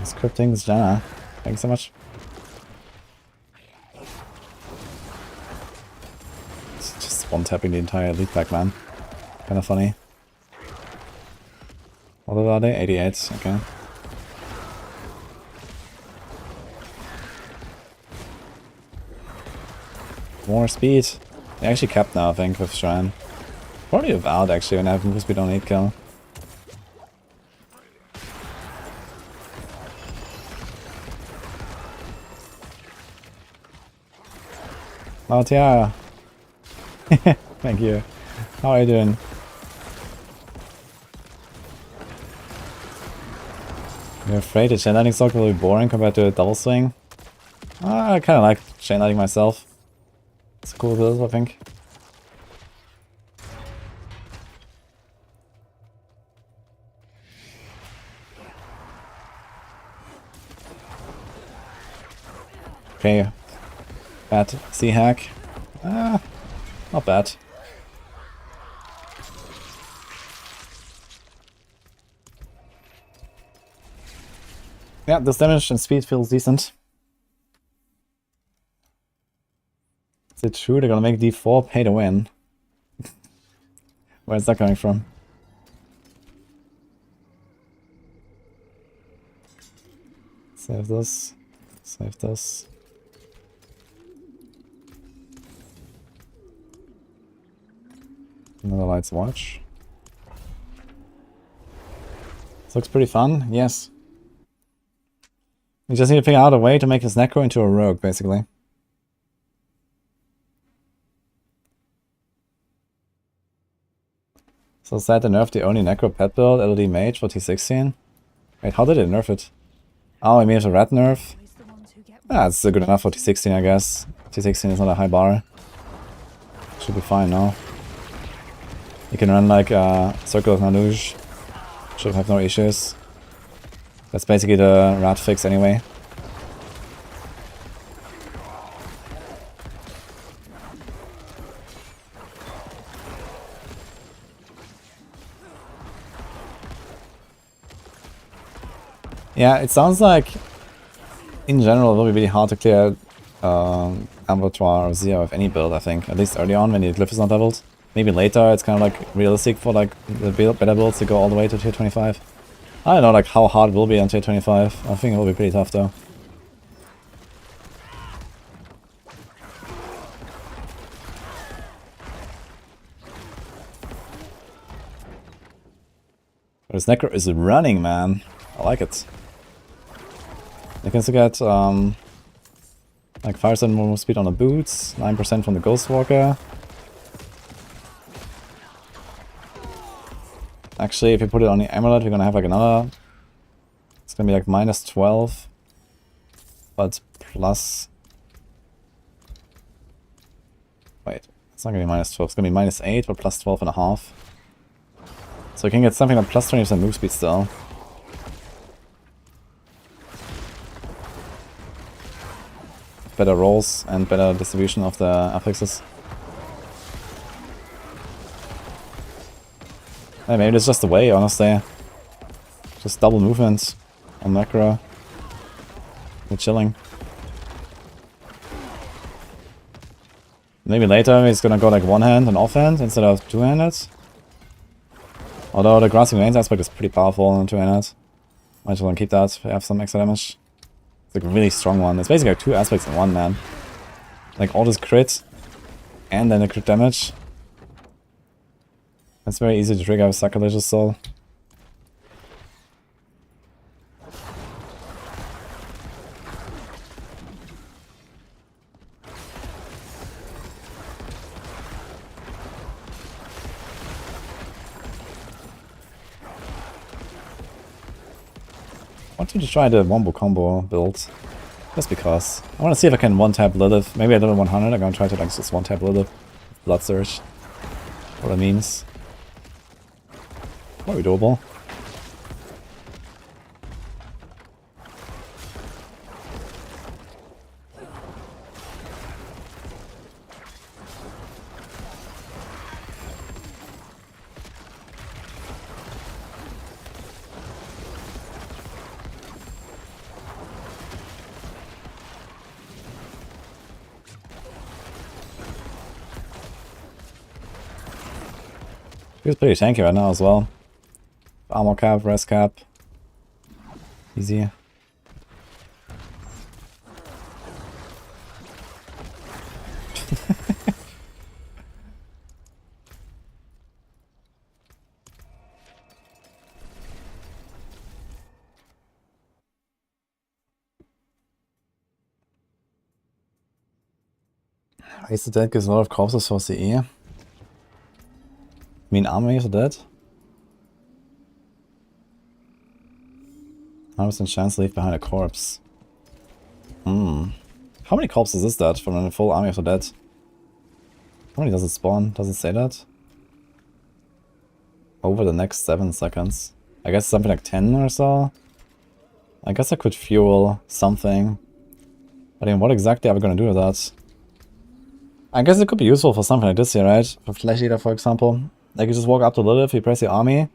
Scripting is Jana. Thanks so much. It's just one-tapping the entire lead pack, man. Kinda funny. What are they? 88, okay. More speed. They actually capped now, I think, with Shrine. Probably without, actually, when I have move speed on 8 kill. Oh, Tiara. Thank you. How are you doing? You're afraid the chain lightning stock will be boring compared to a double swing? I kinda like chain lightning myself. It's a cool build, I think. Okay. Bad C-hack. Not bad. Yeah, this damage and speed feels decent. Is it true they're gonna make D4 pay to win? Where's that coming from? Save this. Save this. Another Light's Watch. This looks pretty fun, yes. We just need to figure out a way to make this Necro into a rogue, basically. So sad they nerfed the only Necro pet build, LD Mage for T16. Wait, how did it nerf it? Oh, I mean it's a red nerf. Ah, it's still good enough for T16, I guess. T16 is not a high bar. Should be fine now. You can run like Circle of Nanuj. Should have no issues. That's basically the rat fix anyway. Yeah, it sounds like in general it will be really hard to clear Abattoir or Zero with any build, I think. At least early on when the glyph is not leveled. Maybe later it's kind of like realistic for like the better builds to go all the way to tier 25. I don't know like how hard it will be on tier 25. I think it will be pretty tough though. But this Necro is running, man. I like it. You can still get like 5% more speed on the boots, 9% from the Ghost Walker. Actually, if you put it on the amulet, we're gonna have like another. It's gonna be like minus 12, but plus. Wait, it's not gonna be minus 12. It's gonna be minus 8, but plus 12.5. So you can get something like plus 20% move speed still. Better rolls and better distribution of the affixes. Hey, maybe it's just the way, honestly. Just double movement on Necro. We're chilling. Maybe later he's gonna go like one-hand and off-hand instead of two-handed. Although the Grasping Reins aspect is pretty powerful on two-handed. Might as well keep that if you have some extra damage. It's like a really strong one. It's basically like two aspects in one, man. Like all this crit and then the crit damage. It's very easy to trigger with Sacrilegious Soul. I want to try the Wombo combo build. Just because. I want to see if I can one-tap Lilith. Maybe I level 100, I'm gonna try to like just one-tap Lilith. Blood Surge. What it means. Very doable. He's pretty tanky right now as well. Armor cap, res cap. Easy. Raise the Dead gives a lot of corpses for CE. I mean, Army is dead. 100% chance to leave behind a corpse. How many corpses is that from a full army of the dead? How many does it spawn? Does it say that? Over the next 7 seconds. I guess something like 10 or so. I guess I could fuel something. But then what exactly are we gonna do with that? I guess it could be useful for something like this here, right? For Flesh Eater, for example. Like you just walk up to Lilith, you press the army,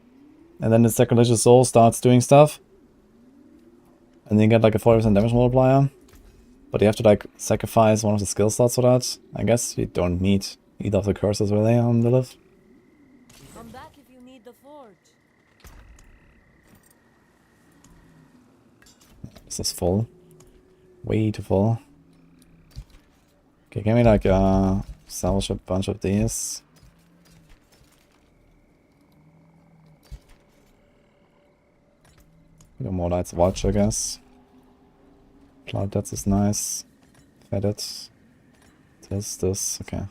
and then the Sacrilegious Soul starts doing stuff. And then you get like a 40% damage multiplier. But you have to like sacrifice one of the skill slots for that. I guess you don't need either of the curses really on Lilith. back if you need the forge. This is full. Way too full. Okay, give me like salvage a bunch of these. No more lights watch, I guess. Cloud Debts is nice. Fed it. This, okay.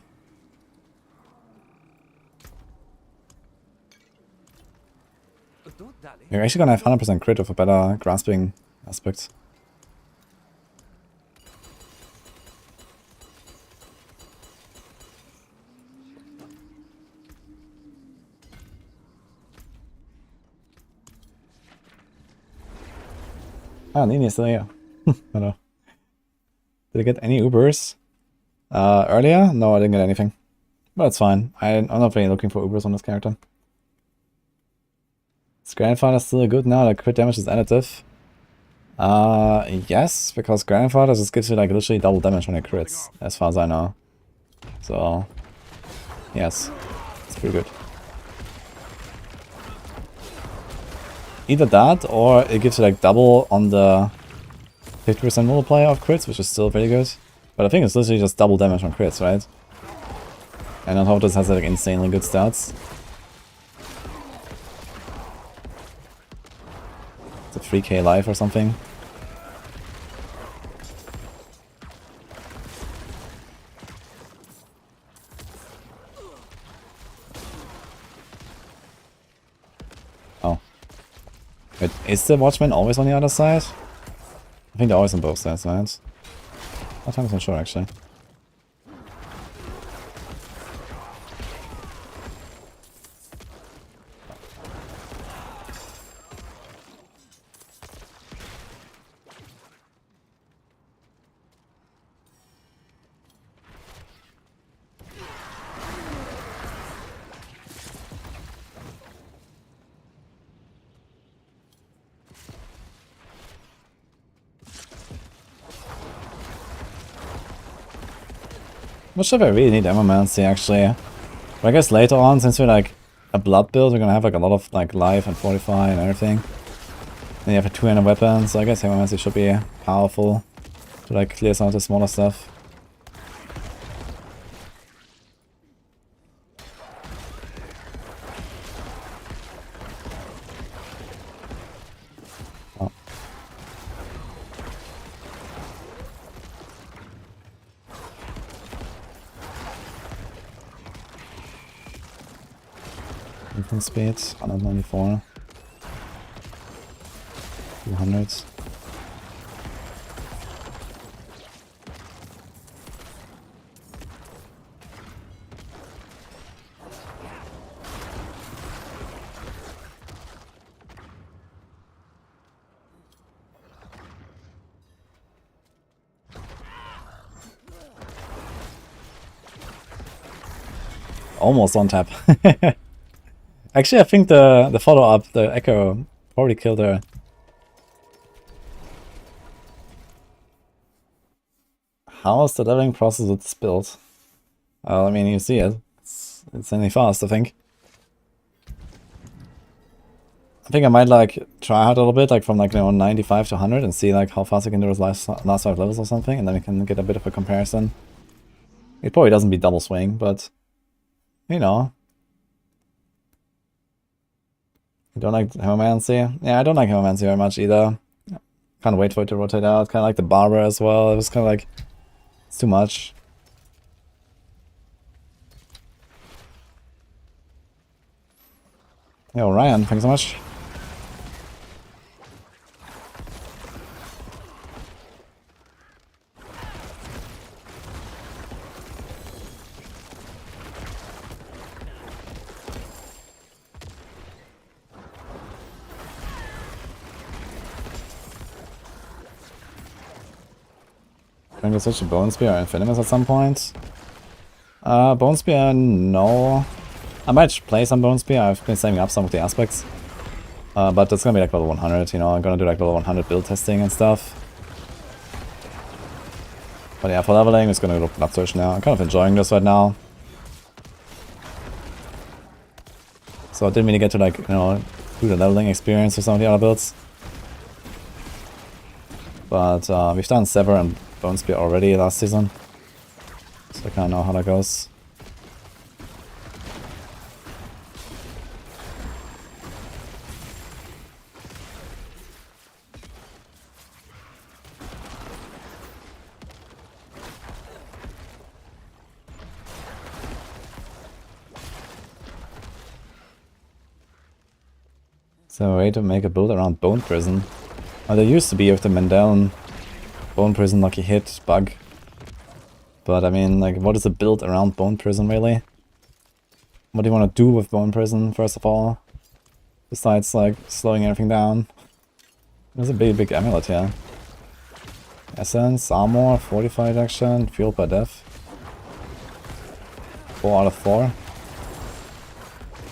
Don't dally. You're actually gonna have 100% crit with a better grasping aspect. Ah, Nini is still here. Hello. Did I get any Ubers? Earlier? No, I didn't get anything. But it's fine. I'm not really looking for Ubers on this character. Is Grandfather still good now? Like crit damage is additive? Yes, because Grandfather just gives you like literally double damage when it crits, as far as I know. So, yes, it's pretty good. Either that, or it gives you like double on the 50% multiplier of crits, which is still pretty good. But I think it's literally just double damage on crits, right? And on top of this has like insanely good stats. It's a 3k life or something. Oh. Wait, is the Watchman always on the other side? I think they're always on both sides, right? I'm not sure actually. Not sure if I really need Emermancy actually. But I guess later on, since we're like a blood build, we're gonna have like a lot of like life and fortify and everything. Then you have a 200 weapons, so I guess Emermancy should be powerful to like clear some of the smaller stuff. Oh. Movement speed, 194. 200. Almost on tap. Actually, I think the follow-up, the Echo, probably killed her. How is the leveling process with this build? Well, I mean, you see it. It's insanely fast, I think. I think I might like try hard a little bit, like from like 95 to 100, and see like how fast I can do those last 5 levels or something, and then we can get a bit of a comparison. It probably doesn't be double swing, but you know. I don't like Hemomancy. Yeah, I don't like Hemomancy very much either. Can't wait for it to rotate out. Kind of like the Barber as well. It was kind of like, it's too much. Yo, Ryan, thanks so much. Can we switch to Bone Spear or Infinimus at some point? Bone Spear, no. I might play some Bone Spear, I've been saving up some of the aspects. But it's gonna be like level 100, you know, I'm gonna do like level 100 build testing and stuff. But yeah, for leveling, it's gonna go Blood Surge now. I'm kind of enjoying this right now. So I didn't really get to like, you know, do the leveling experience with some of the other builds. But we've done Sever and Bone Spear already last season. So I kinda know how that goes. So a way to make a build around Bone Prison. Well, there used to be with the Mandelen Bone Prison Lucky Hit bug. But I mean, like, what is a build around Bone Prison really? What do you want to do with Bone Prison, first of all? Besides, like, slowing everything down. There's a big amulet here. Essence, armor, fortified action, fueled by death. 4 out of 4.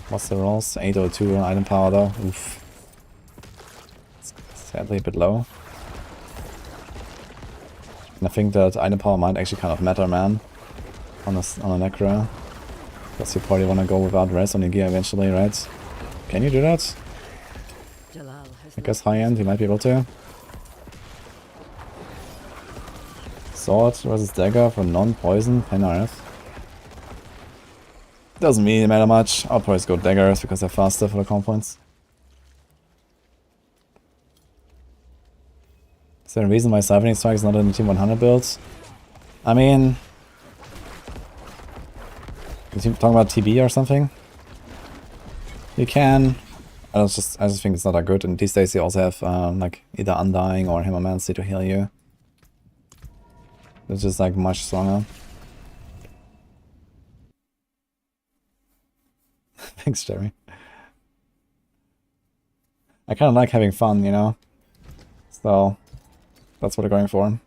What's the rolls? 802 item power though. Oof. It's sadly a bit low. And I think that item power might actually kind of matter, man. On a Necro. Because you probably want to go without res on your gear eventually, right? Can you do that? Jalal has I guess high end, you might be able to. Sword versus dagger for non-poison, Penarth. Doesn't really matter much. I'll probably just go daggers because they're faster for the comp points. Is there a reason why Siphoning Strike is not in the Team 100 builds? I mean... Is he talking about TB or something? You can. I just think it's not that good, and these days you also have like either Undying or Hammermancy to heal you. It's just like much stronger. Thanks, Jerry. I kind of like having fun, you know? So, that's what we're going for.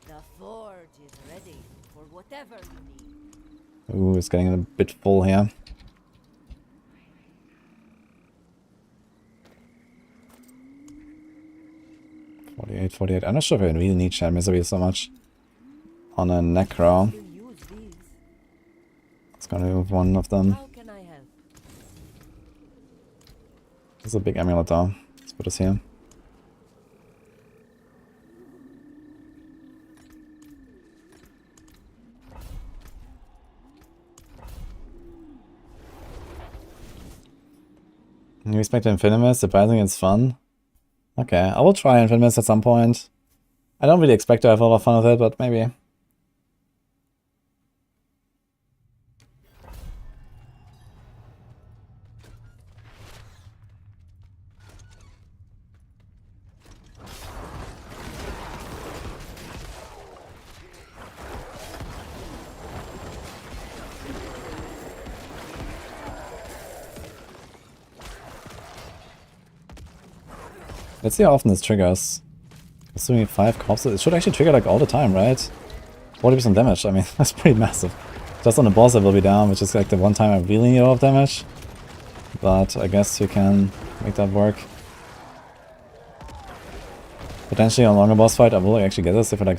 The forge is ready for whatever you need. Ooh, it's getting a bit full here. $48. I'm not sure if I really need Shad Misery so much on a Necro. You use these. It's gonna move one of them. How can I help? There's a big amulet though. Let's put this here. You expect Infinimus? Surprisingly, it's fun. Okay, I will try Infinimus at some point. I don't really expect to have a lot of fun with it, but maybe. Let's see how often this triggers. Assuming 5 corpses, it should actually trigger like all the time, right? 40% damage, I mean, that's pretty massive. Just on the boss it will be down, which is like the one time I really need a lot of damage. But I guess you can make that work. Potentially on a longer boss fight I will actually get this if I like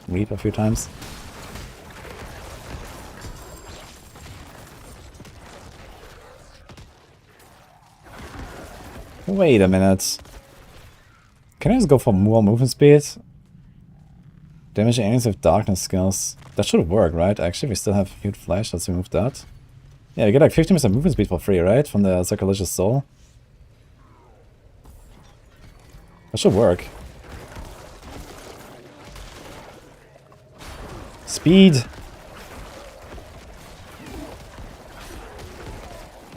reap a few times. Wait a minute. Can I just go for more movement speed? Damage enemies with darkness skills. That should work, right? Actually, we still have Huge Flash. Let's remove that. Yeah, you get like 15% movement speed for free, right? From the Sacrilegious Soul. That should work. Speed!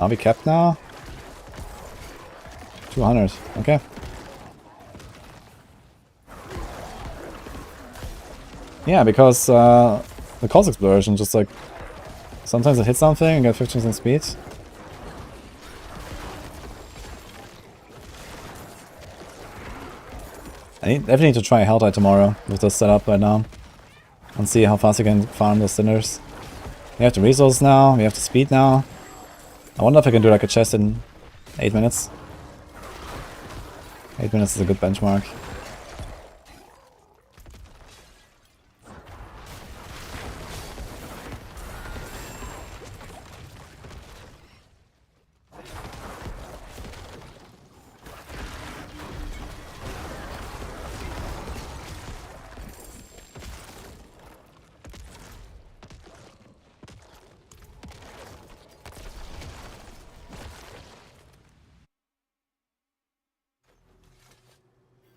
Are we capped now? 200. Okay. Yeah, because the Cause Explosion just like... Sometimes it hits something and get 15% speed. I definitely need to try Helltide tomorrow with this setup right now. And see how fast I can farm those Cinders. We have the resource now, we have the speed now. I wonder if I can do like a chest in 8 minutes. 8 minutes is a good benchmark.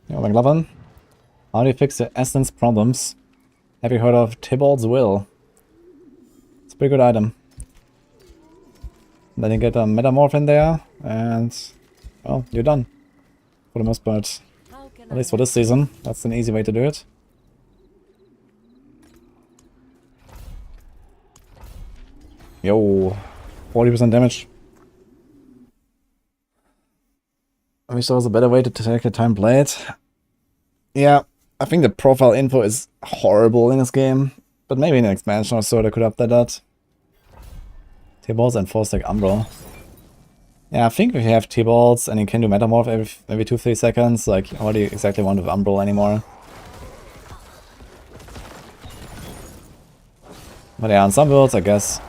Yo, McLovin, how do you fix the essence problems? Have you heard of Tybalt's Will? It's a pretty good item. Then you get a metamorph in there, and well, you're done. For the most part. How can At least for this season. That's an easy way to do it. Yo, 40% damage. I wish there was a better way to take the time played. Yeah, I think the profile info is horrible in this game. But maybe in an expansion or so they could update that. T-balls and 4-stack Umbral. Yeah, I think if you have T-balls and you can do Metamorph every 2-3 seconds, like, what do you exactly want with Umbral anymore? But yeah, on some builds, I guess.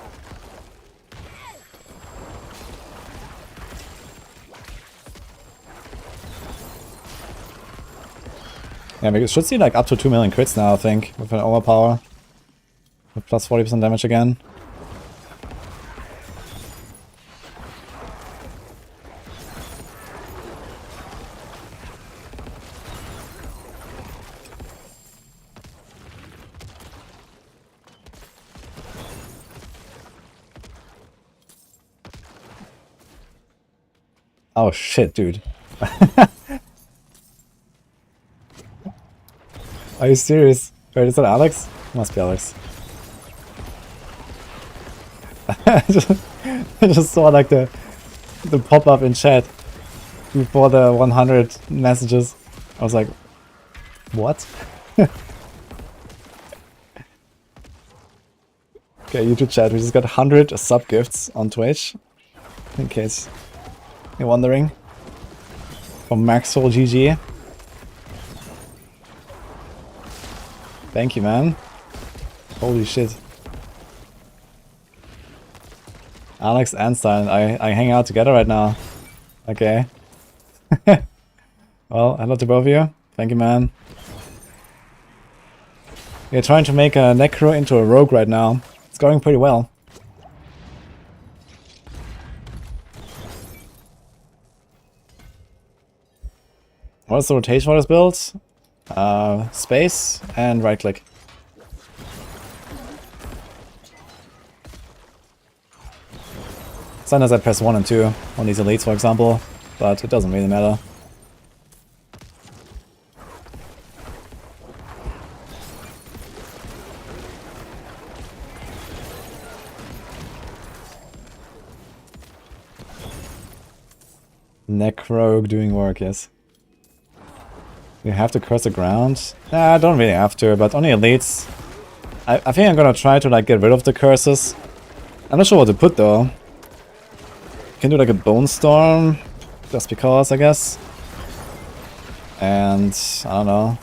Yeah, we should see like up to 2 million crits now, I think, with an overpower. With plus 40% damage again. Oh shit, dude. Are you serious? Wait, is that Alex? Must be Alex. I just saw like the pop-up in chat before the 100 messages. I was like, what? Okay, YouTube chat, we just got 100 sub-gifts on Twitch. In case you're wondering. From Maxwell GG. Thank you, man. Holy shit. Alex and Silent, I hang out together right now. Okay. Well, hello to both of you. Thank you, man. We're trying to make a Necro into a rogue right now. It's going pretty well. What's the rotation for this build? Space and right click. Sometimes I press 1 and 2 on these elites, for example, but it doesn't really matter. Necro doing work, yes. You have to curse the ground? Nah, I don't really have to, but only elites. I think I'm gonna try to like get rid of the curses. I'm not sure what to put though. You can do like a bone storm, just because, I guess. And I don't know.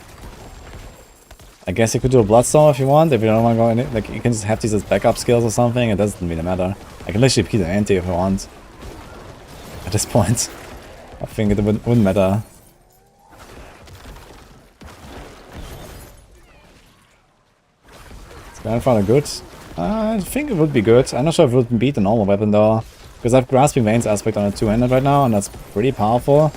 I guess you could do a bloodstorm if you want. If you don't want to go in it, like you can just have these as backup skills or something. It doesn't really matter. I can literally keep the anti if I want. At this point, I think it wouldn't matter. Grandfather good? I think it would be good. I'm not sure if it would beat the normal weapon though. Because I have Grasping Veins aspect on a 2-handed right now, and that's pretty powerful.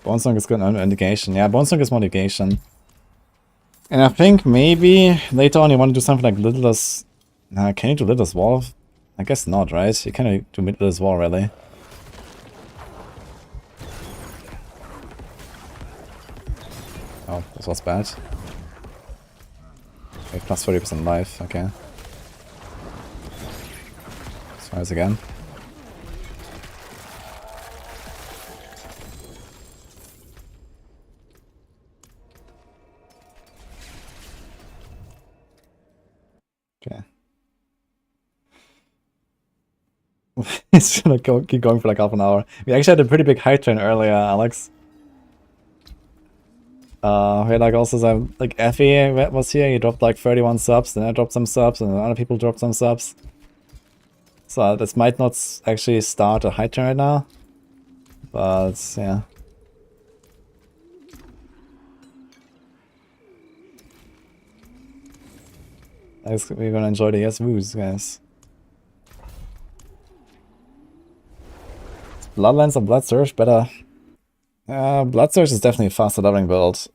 Bonesong is good on negation. Yeah, Bonesong is more negation. And I think maybe later on you want to do something like Littlest... can you do Littlest Wall? I guess not, right? You can't do Littlest Wall, really. Oh, this was bad. Okay, plus 30% life, okay. Let's try this again. Okay. It's gonna keep going for like half an hour. We actually had a pretty big hype train earlier, Alex. We had like also some, like Effie was here, he dropped like 31 subs, then I dropped some subs, and other people dropped some subs. So this might not actually start a hype train right now. But yeah. I guess we're gonna enjoy the yes woos, guys. Bloodlines or Blood Surge better? Blood Surge is definitely a faster leveling build.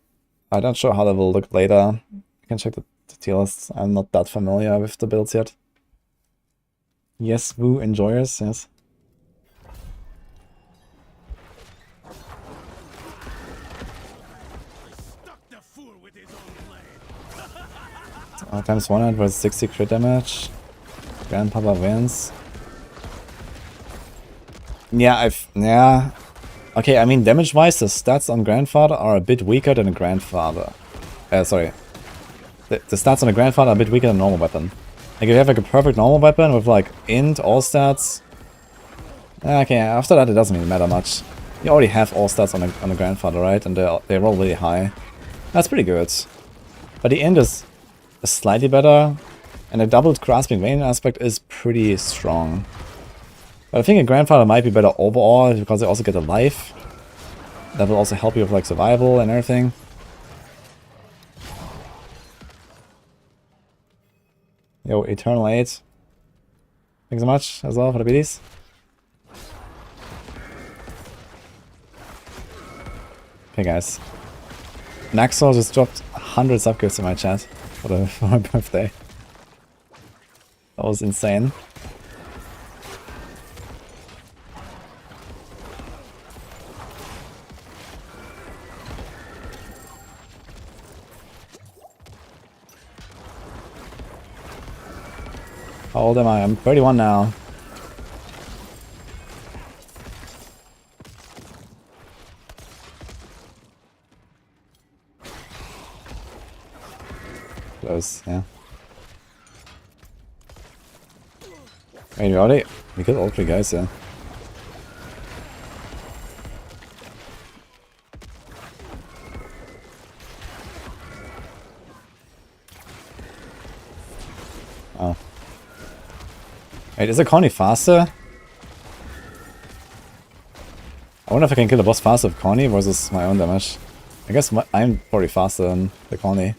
I'm not sure how that will look later. I can check the tier list. I'm not that familiar with the builds yet. Yes, woo enjoyers, yes. Times 100 was 60 crit damage. Grandpapa wins. Yeah, yeah. Okay, I mean, damage-wise, the stats on Grandfather are a bit weaker than a Grandfather. Sorry. The stats on a Grandfather are a bit weaker than a normal weapon. Like, if you have like a perfect normal weapon with like int, all stats... Okay, after that it doesn't really matter much. You already have all stats on the Grandfather, right? And they're all really high. That's pretty good. But the int is slightly better. And the doubled grasping vein aspect is pretty strong. But I think a Grandfather might be better overall because they also get a life. That will also help you with like survival and everything. Yo, Eternal 8. Thanks so much as well for the biddies. Okay guys. Necro just dropped 100 subgifts in my chat for my birthday. That was insane. How old am I? I'm 31 now. Close, yeah. Wait, we killed all 3 guys, yeah. Oh. Wait, is a Connie faster? I wonder if I can kill the boss faster with Connie versus my own damage. I guess I'm probably faster than the Connie.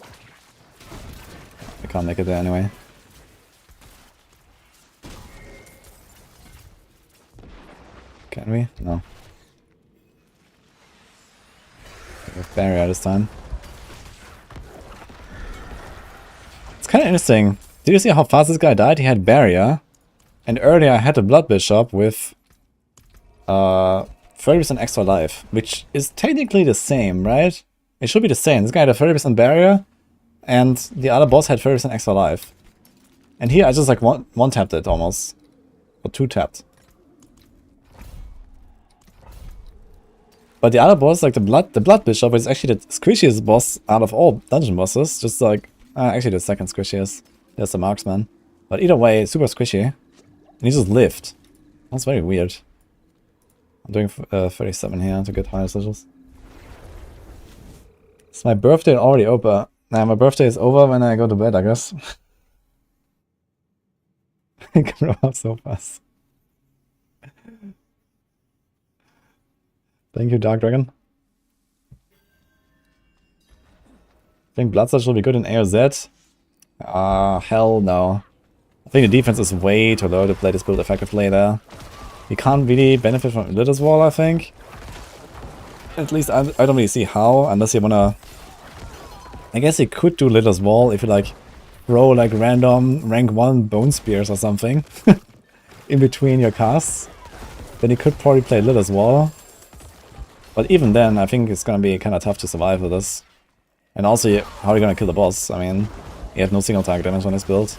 I can't make it there anyway. Can we? No. With barrier this time. It's kind of interesting. Did you see how fast this guy died? He had barrier. And earlier I had a Blood Bishop with 30% extra life, which is technically the same, right? It should be the same. This guy had a 30% barrier, and the other boss had 30% extra life. And here I just like one-tapped it almost. Or two-tapped. But the other boss, like the Blood Bishop, is actually the squishiest boss out of all dungeon bosses. Just like, actually the second squishiest. There's the Marksman. But either way, super squishy. And he just lived. That's very weird. I'm doing 37 here to get higher sigils. Is my birthday already over? Nah, my birthday is over when I go to bed, I guess. I can grow up so fast. Thank you, Dark Dragon. I think Bloodsurge will be good in AOZ. Hell no. I think the defense is way too low to play this build effectively there. You can't really benefit from Litter's Wall, I think. At least I don't really see how, unless you wanna... I guess you could do Litter's Wall if you like throw like random rank 1 Bone Spears or something in between your casts. Then you could probably play Litter's Wall. But even then, I think it's gonna be kinda tough to survive with this. And also, how are you gonna kill the boss? I mean, you have no single target damage on this build.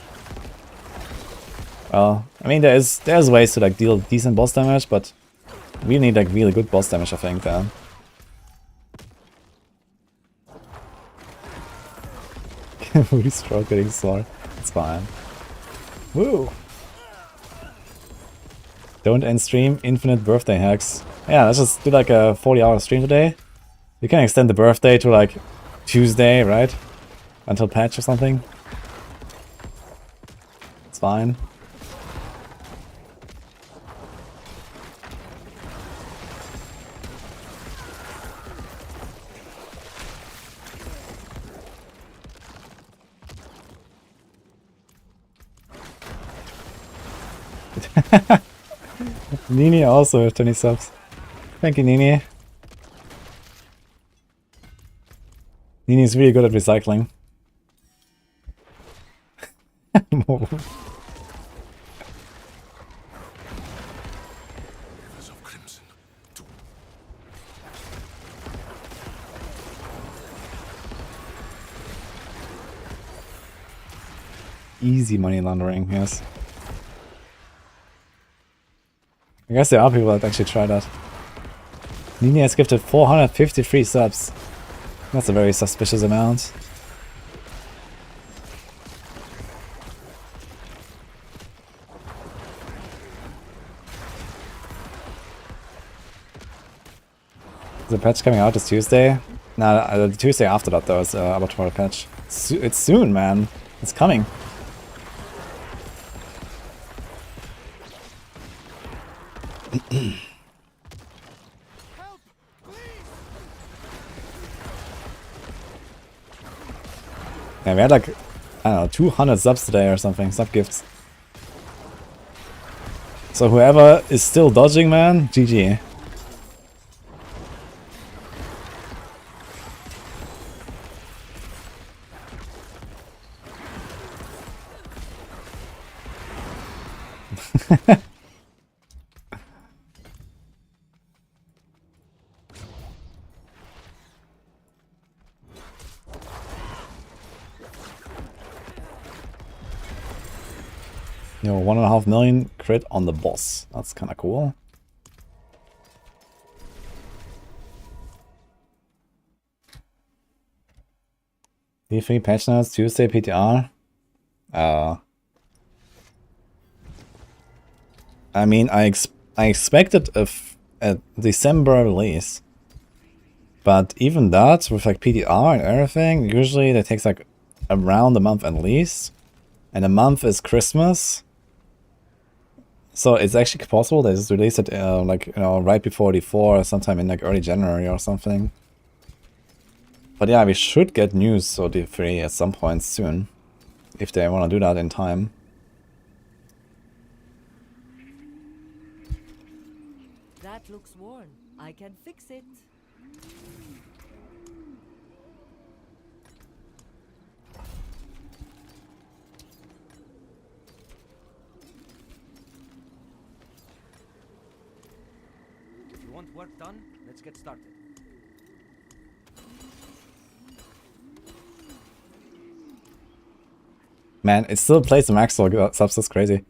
Well, I mean, there's ways to like deal decent boss damage, but we need like really good boss damage, I think. Really strong getting sore. It's fine. Woo! Don't end stream, infinite birthday hacks. Yeah, let's just do like a 40-hour stream today. You can extend the birthday to like Tuesday, right? Until patch or something. It's fine. Nini also with 20 subs. Thank you, Nini. Nini's really good at recycling. Easy money laundering, yes. I guess there are people that actually try that. Nini has gifted 453 subs. That's a very suspicious amount. Is the patch coming out this Tuesday? Nah, the Tuesday after that though is about tomorrow patch. It's soon, man. It's coming. Yeah, we had like, I don't know, 200 subs today or something, sub gifts. So whoever is still dodging, man, GG. Yo, 1.5 million crit on the boss. That's kind of cool. D3 patch notes, Tuesday PTR. I mean, I expected a December release. But even that, with like PTR and everything, usually that takes like around a month at least. And a month is Christmas. So it's actually possible they just release it like, you know, right before D4, sometime in like early January or something. But yeah, we should get news for D3 at some point soon, if they want to do that in time. That looks worn. I can fix it. If you want work done, let's get started. Man, it still plays the max subs, that's crazy.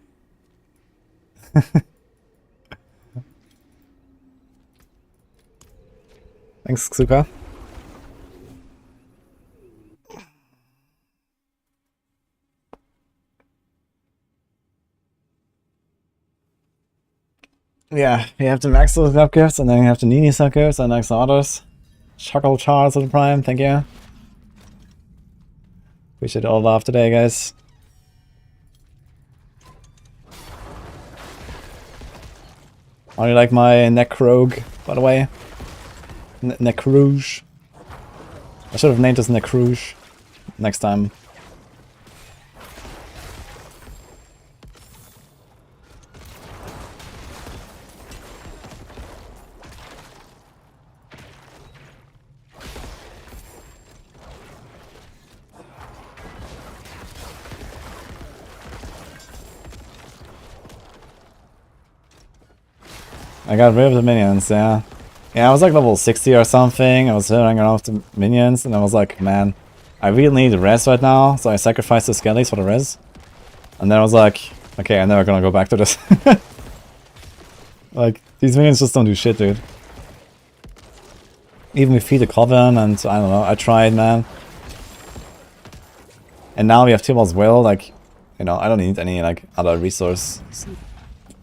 Thanks, Xuka. Yeah, we have the Maxwell sub gifts, and then we have the Nini sub gifts, and next orders. Chuckle Charles of the Prime, thank you. Appreciate all love today, guys. How do you like my Necro, by the way? Necrouge. I should have named this Necrouge next time. I got rid of the minions, yeah. Yeah, I was like level 60 or something. I was running around with the minions, and I was like, man, I really need the res right now, so I sacrificed the skellies for the res. And then I was like, okay, I'm never gonna go back to this. Like, these minions just don't do shit, dude. Even we feed the Coven, and I don't know, I tried, man. And now we have Tibal's Will, like, You know, I don't need any like other resource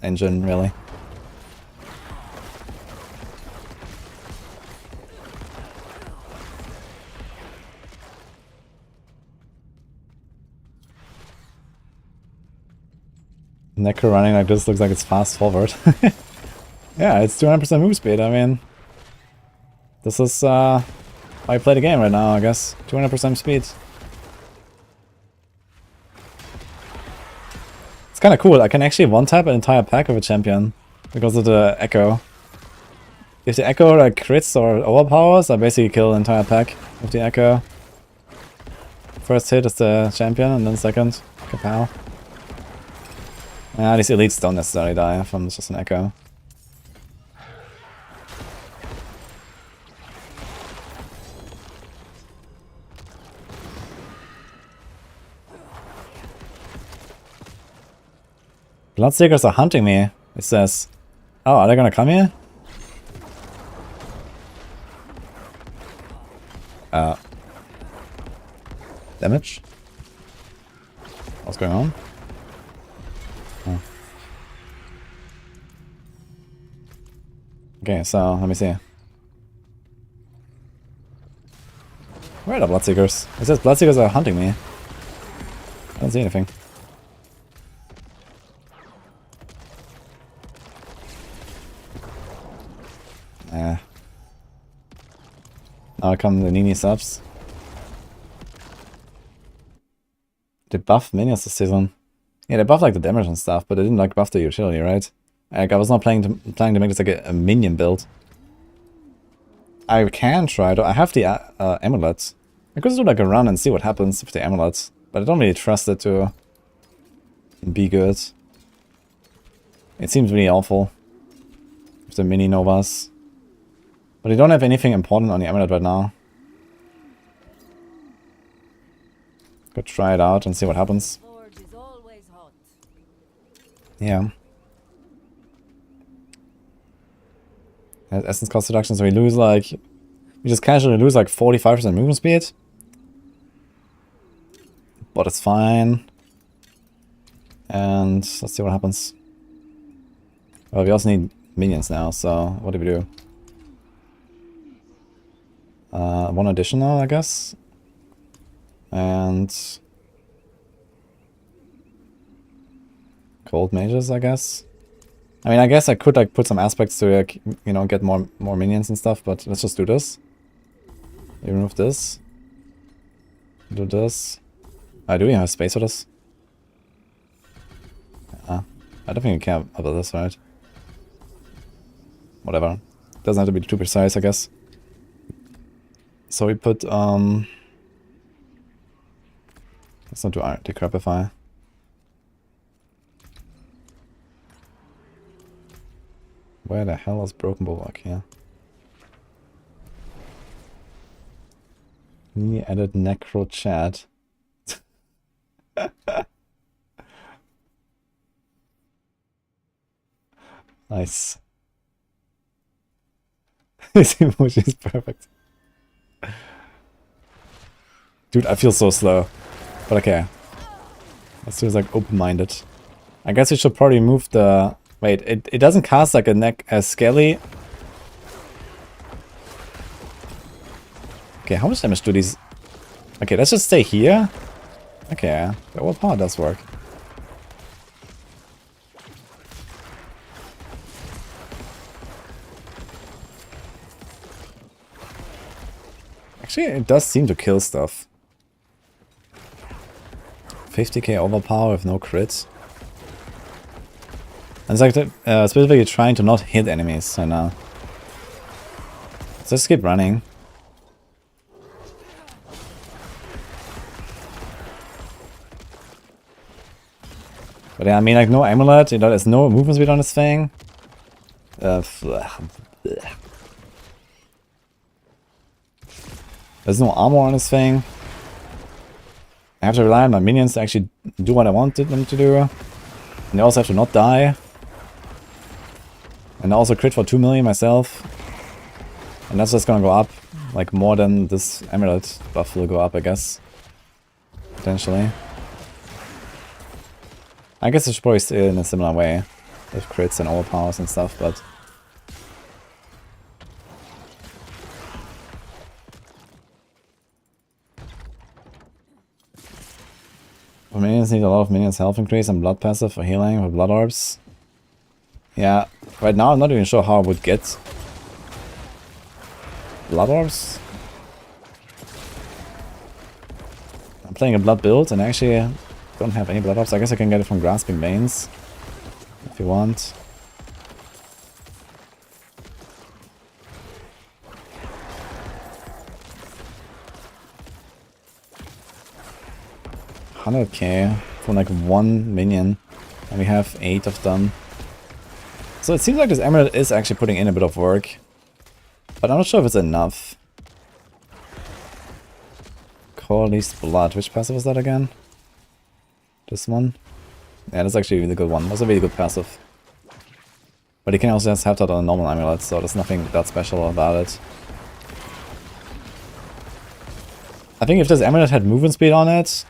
engine really. Necro running like this looks like it's fast forward. Yeah, it's 200% move speed. I mean, this is how I play the game right now, I guess. 200% speed. It's kind of cool. I can actually one-tap an entire pack of a champion because of the echo. If the echo like crits or overpowers, I basically kill the entire pack with the echo. First hit is the champion, and then second, kapow. These elites don't necessarily die from just an echo. Bloodseekers are hunting me, it says. Oh, are they gonna come here? Damage? What's going on? Oh. Okay, so let me see. Where are the Bloodseekers? It says Bloodseekers are hunting me. I don't see anything. Now come the Nini subs. They buffed minions this season. Yeah, they buffed like the damage and stuff, but they didn't like buff the utility, right? Like I was not planning to make this like a minion build. I can try though. I have the amulet. I could do like a run and see what happens with the amulet, but I don't really trust it to be good. It seems really awful with the mini novas. But I don't have anything important on the amulet right now. Could try it out and see what happens. Yeah. Has essence cost reduction, so we lose like... We just casually lose like 45% movement speed. But it's fine. And let's see what happens. Well, we also need minions now, so what do we do? One additional, I guess. And cold mages, I guess. I mean, I guess I could like put some aspects to like, you know, get more minions and stuff, but let's just do this. Remove this. Do this. Do we have space for this? I don't think we care about this, right? Whatever. Doesn't have to be too precise, I guess. So we put let's not do decrepify. Where the hell is Broken Bulwark here? He added Necro chat. Nice. This emoji is perfect. Dude, I feel so slow. But okay. Let's do like open-minded. I guess we should probably move the... Wait, it doesn't cast like a skelly. Okay, how much damage do these... Okay, let's just stay here. Okay, the overpower does work. Actually, it does seem to kill stuff. 50k overpower with no crits. And it's like specifically trying to not hit enemies right now. Let's just keep running. But yeah, I mean, like, no amulet, you know, there's no movement speed on this thing. There's no armor on this thing. I have to rely on my minions to actually do what I wanted them to do. And they also have to not die. And I also crit for 2 million myself. And that's just gonna go up, like, more than this amulet buff will go up, I guess. Potentially. I guess it's probably still in a similar way. With crits and overpowers and stuff, but... Minions need a lot of minions health increase and blood passive for healing with blood orbs. Yeah, right now I'm not even sure how I would get blood orbs. I'm playing a blood build and actually don't have any blood orbs. I guess I can get it from grasping veins if you want. $100k for like one minion, and we have 8 of them. So it seems like this amulet is actually putting in a bit of work, but I'm not sure if it's enough. Corley's blood. Which passive was that again? This one? Yeah, that's actually a really good one. That's a really good passive. But you can also just have that on a normal amulet, so there's nothing that special about it. I think if this amulet had movement speed on it,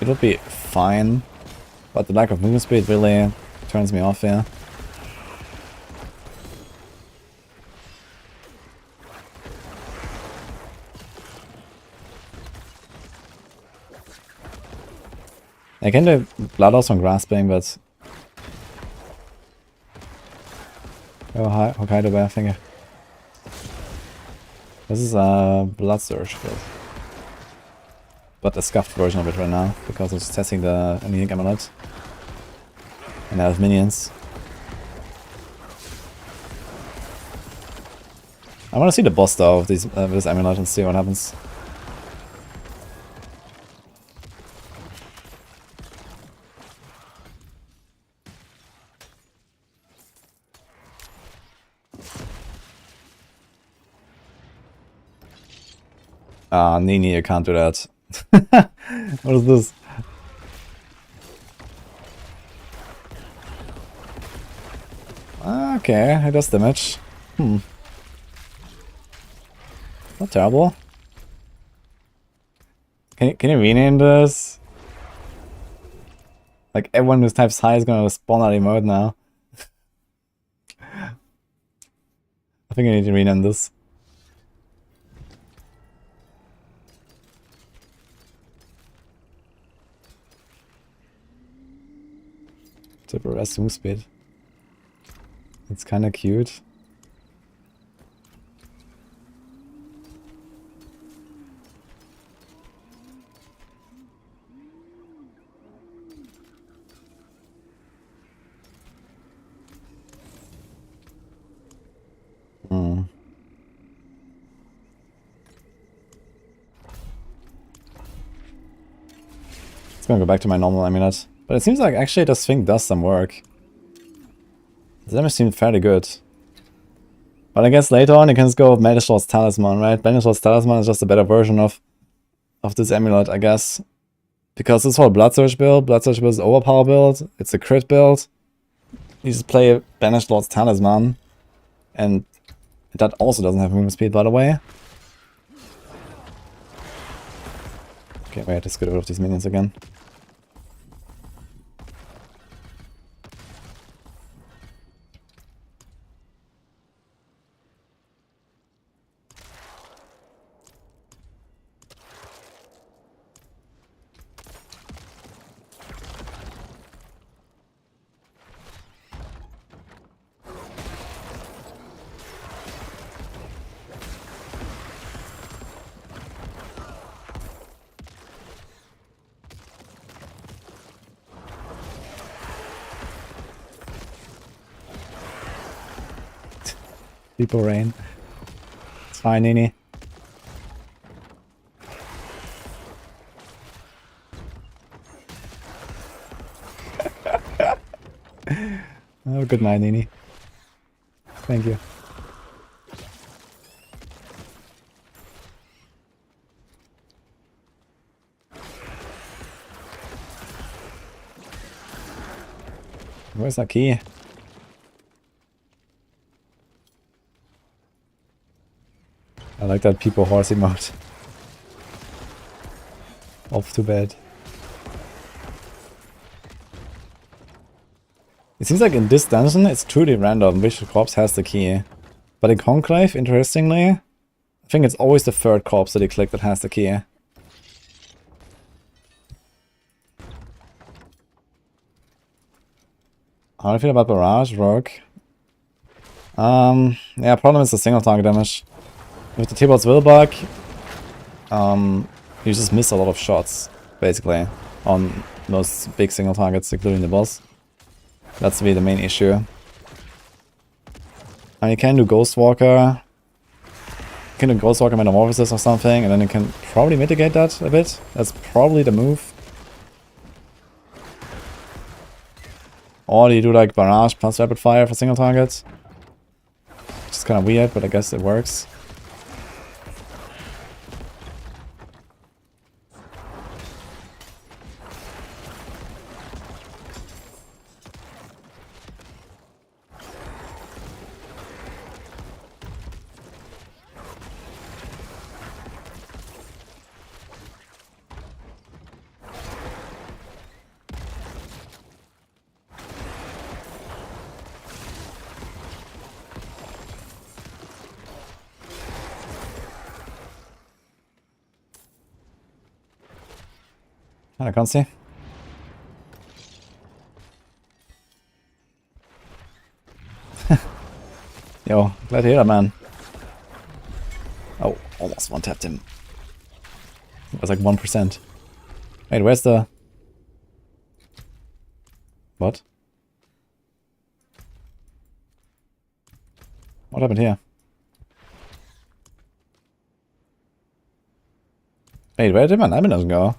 it would be fine. But the lack of movement speed really turns me off here. I can do blood loss from grasping, but... Oh, hi, Hokkaido Bear Finger. This is a blood surge build. But a scuffed version of it right now, because it's testing the Anemic Amulet. And I have minions. I want to see the boss though of this amulet and see what happens. Ah, Nini, you can't do that. What is this? Okay, it does damage. Not terrible. Can you rename this? Like everyone who types high is gonna spawn out emote now. I think I need to rename this. Super rest move speed. It's kinda cute. It's gonna go back to my normal amulet. But it seems like actually this thing does some work. The damage seemed fairly good. But I guess later on you can just go with Madishaw's Talisman, right? Madishaw's Talisman is just a better version of this amulet, I guess. Because this whole Blood Surge build is an overpower build, it's a crit build. You just play Banished Lord's Talisman. And that also doesn't have movement speed, by the way. Okay, wait, let's get rid of these minions again. People rain. It's fine, Nini. Oh, good night, Nini. Thank you. Where's that key? I like that people horse emote. Off to bed. It seems like in this dungeon it's truly random which corpse has the key. But in Conclave, interestingly, I think it's always the third corpse that you click that has the key. How do I feel about Barrage, Rogue? Yeah, problem is the single target damage. With the T-Bolt's Willbug, you just miss a lot of shots, basically, on most big single targets, including the boss. That's really the main issue. And you can do Ghostwalker. You can do Ghostwalker Metamorphosis or something, and then you can probably mitigate that a bit. That's probably the move. Or you do like Barrage plus Rapid Fire for single targets. Which is kind of weird, but I guess it works. I can't see. Yo, glad to hear that, man. Oh, almost one-tapped him. It was like 1%. Wait, where's the... What? What happened here? Wait, where did my Nightmare go?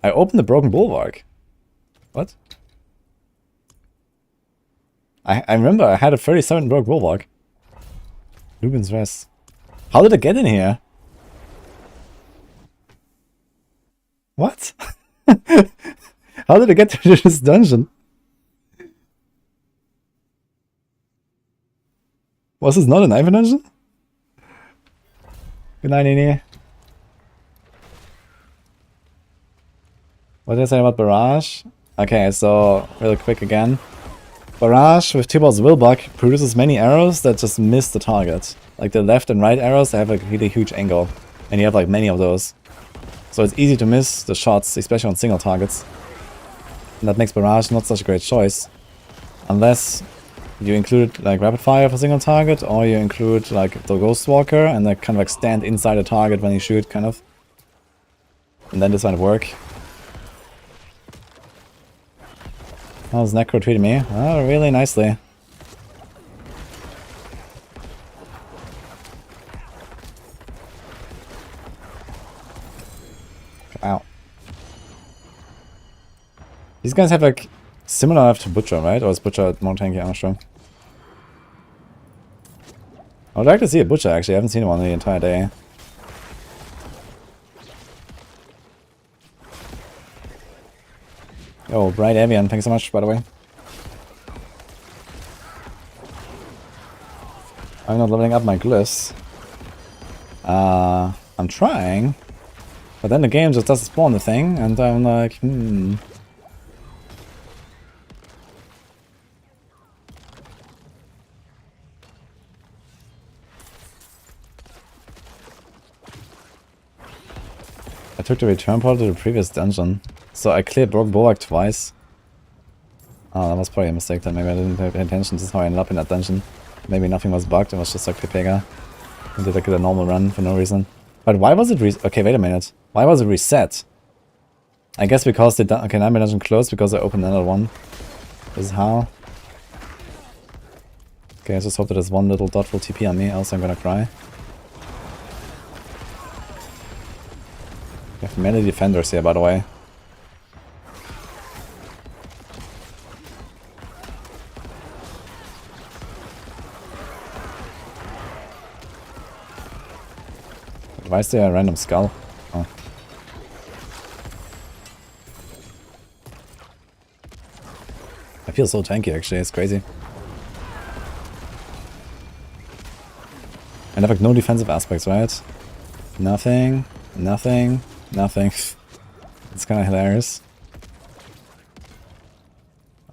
I opened the Broken Bulwark. What? I remember I had a 37 Broken Bulwark. Lubin's Rest. How did I get in here? What? How did I get to this dungeon? Was this not a knife dungeon? Good night, Nini. What did I say about Barrage? Okay, so really quick again. Barrage with T-Bolt's Willbug produces many arrows that just miss the target. Like the left and right arrows, they have like a really huge angle. And you have like many of those. So it's easy to miss the shots, especially on single targets. And that makes Barrage not such a great choice. Unless you include like Rapid Fire for single target, or you include like the Ghostwalker and like kind of like stand inside the target when you shoot, kind of. And then this might work. How's Necro treating me? Oh, really nicely. Ow. These guys have like similar enough to Butcher, right? Or is Butcher more tanky? I'm not sure. I would like to see a Butcher actually. I haven't seen one the entire day. Oh, Bright Avian, thanks so much, by the way. I'm not leveling up my glyphs. I'm trying. But then the game just doesn't spawn the thing, and I'm like, I took the return portal to the previous dungeon. So I cleared Broken Bulwark twice. Oh, that was probably a mistake then. Maybe I didn't pay attention. This is how I ended up in that dungeon. Maybe nothing was bugged. It was just like Pepega. I did like a normal run for no reason. But why was it okay, wait a minute. Why was it reset? I guess because the okay, Nightmare Dungeon closed because I opened another one. This is how. Okay, I just hope that there's one little dot will TP on me, else I'm gonna cry. We have many defenders here, by the way. Why is there a random skull? Oh. I feel so tanky actually, it's crazy. And I have like no defensive aspects, right? Nothing, nothing, nothing. It's kind of hilarious.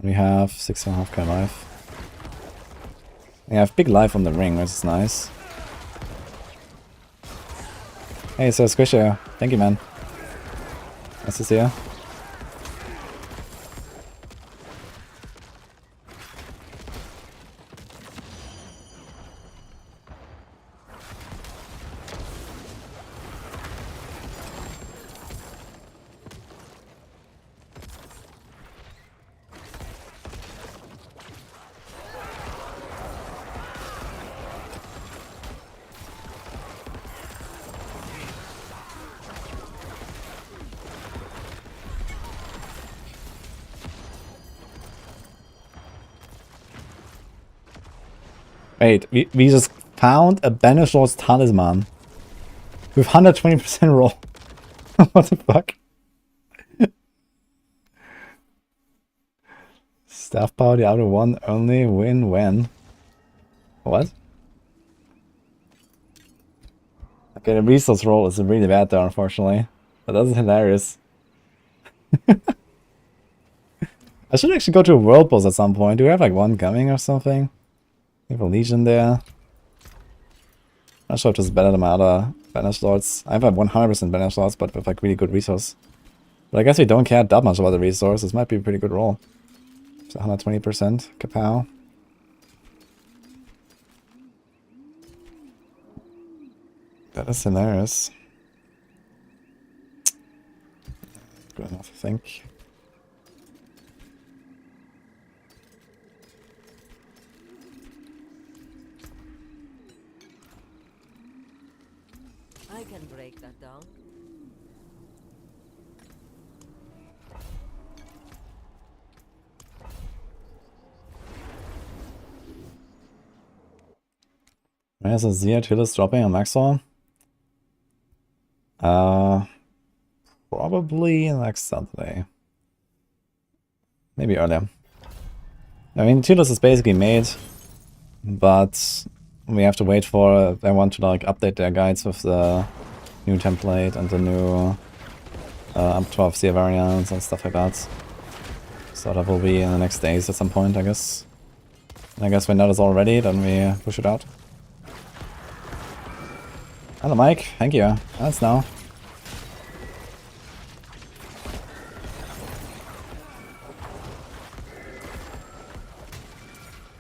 We have 6.5k life. We have big life on the ring, which is nice. Hey, so Squisher. Thank you, man. Nice to see you. Wait, we just found a Banished Lord's Talisman with 120% roll. What the fuck? Staff power, the outer one only win when. What? Okay, the resource roll is really bad there, unfortunately. But that's hilarious. I should actually go to a world boss at some point. Do we have like one coming or something? We have a legion there. Not sure if this is better than my other Banished Lords. I have like 100% Banished Lords, but with like really good resource. But I guess we don't care that much about the resource. This might be a pretty good roll. So 120% kapow. That is hilarious. Good enough, I think. I can break that down. Where's a Zia Tillis dropping on Maxwell? Probably next Saturday. Maybe earlier. I mean, Tillis is basically made, but we have to wait for everyone to like update their guides with the new template and the new up 12 Zia variants and stuff like that. So that will be in the next days at some point, I guess. And I guess when that is all ready, then we push it out. Hello, Mike. Thank you. That's now.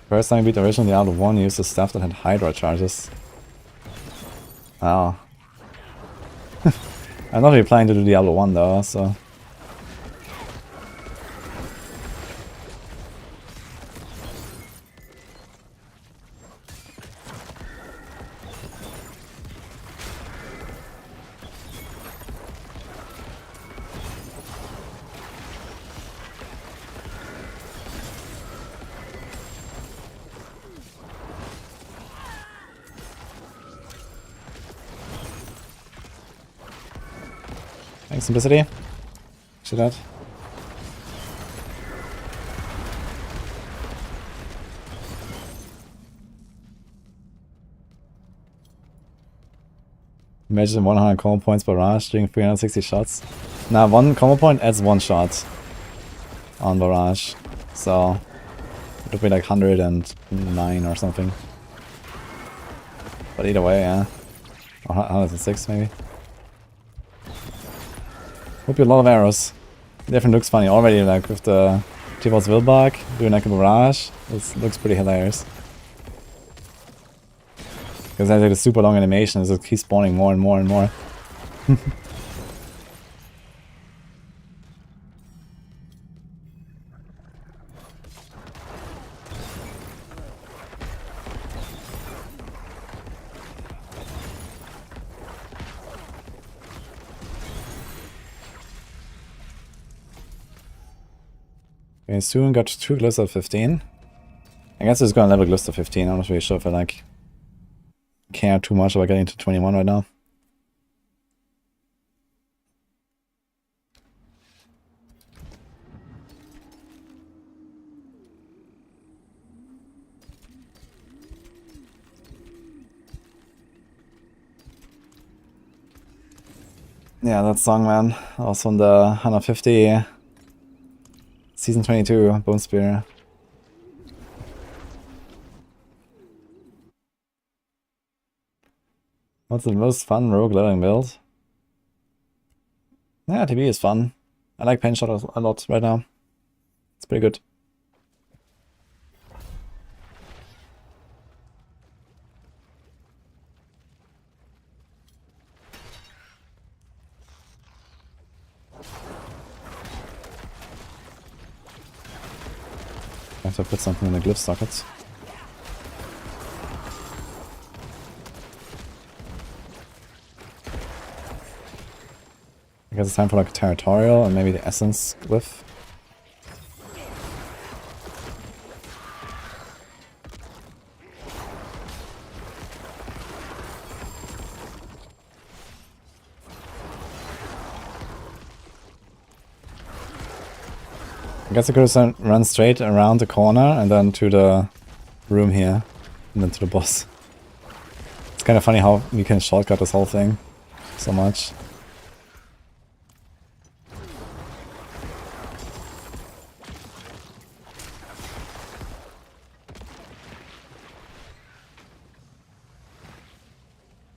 First time I beat the original Diablo 1, used the stuff that had Hydra charges. Oh. I'm not really planning to do Diablo 1 though, so... Thanks, Simplicity. Should that. Imagine 100 combo points barrage doing 360 shots. Now, one combo point adds one shot on barrage. So, it would be like 109 or something. But either way, yeah. Or 106 maybe. Would be a lot of arrows. It definitely looks funny already, like with the T-Boss Wilbach doing like a barrage. It looks pretty hilarious. Because it has like a super long animation, so it keeps spawning more and more and more. Okay, soon got 2 glyphs at 15. I guess it's gonna level glyphs to 15. I'm not really sure if I like care too much about getting to 21 right now. Yeah, that song, man. That was on the 150 Season 22, Bone Spear. What's the most fun rogue leveling build? Yeah, TB is fun. I like Pain Shot a lot right now. It's pretty good. I have to put something in the glyph sockets. I guess it's time for like a territorial and maybe the essence glyph. I guess I could have run straight around the corner and then to the room here. And then to the boss. It's kind of funny how we can shortcut this whole thing so much.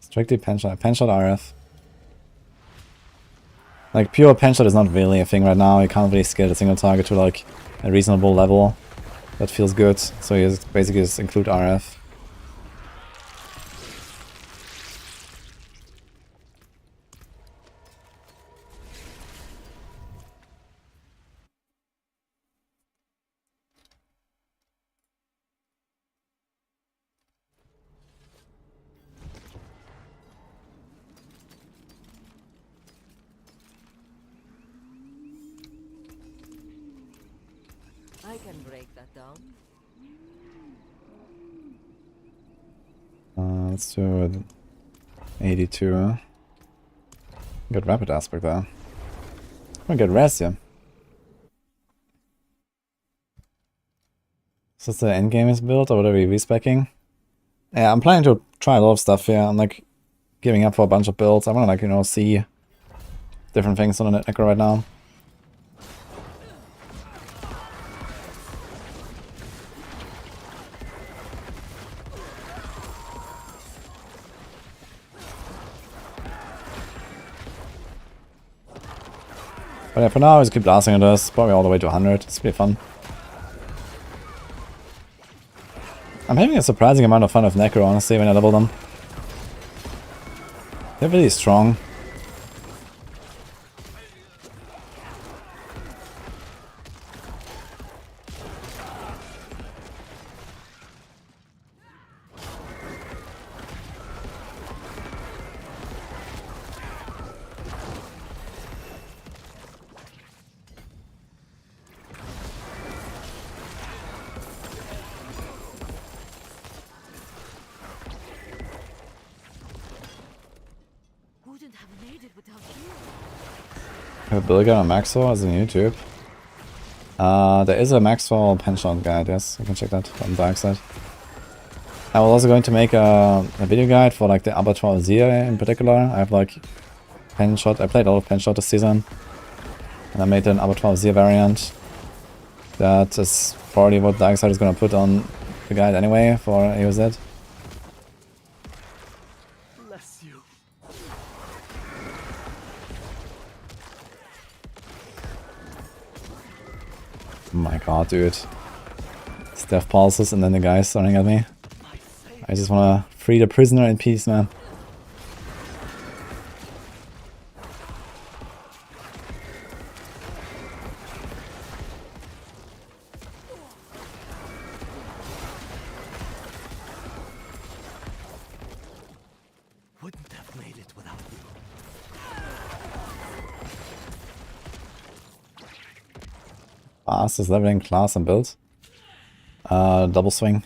Strictly penshot RF. Like, pure penshot is not really a thing right now. You can't really scale a single target to like a reasonable level that feels good. So you basically just include RF. I can break that down. Let's do 82. Good rapid aspect there. Oh, good rest, yeah. Is this the endgame is built or what are we respecing? Yeah, I'm planning to try a lot of stuff here. I'm like giving up for a bunch of builds. I wanna like, you know, see different things on the Necro right now. But yeah, for now, I just keep blasting at this, probably all the way to 100. It's pretty fun. I'm having a surprising amount of fun with Necro, honestly, when I level them. They're really strong. Wouldn't have made it without you. I have a build guide on Maxwell as on YouTube. There is a Maxwell penshot guide, yes, you can check that on the dark side. I was also going to make a video guide for like the Abattoir Zir in particular. I have like penshot, I played a lot of penshot this season. And I made an Abattoir Zir variant. That is probably what dark side is going to put on the guide anyway for AOZ. Bless you. Oh my god, dude. Death pulses and then the guy's starting at me. I just wanna free the prisoner in peace, man. Wouldn't have made it without you. Fastest leveling class and build. Double swing.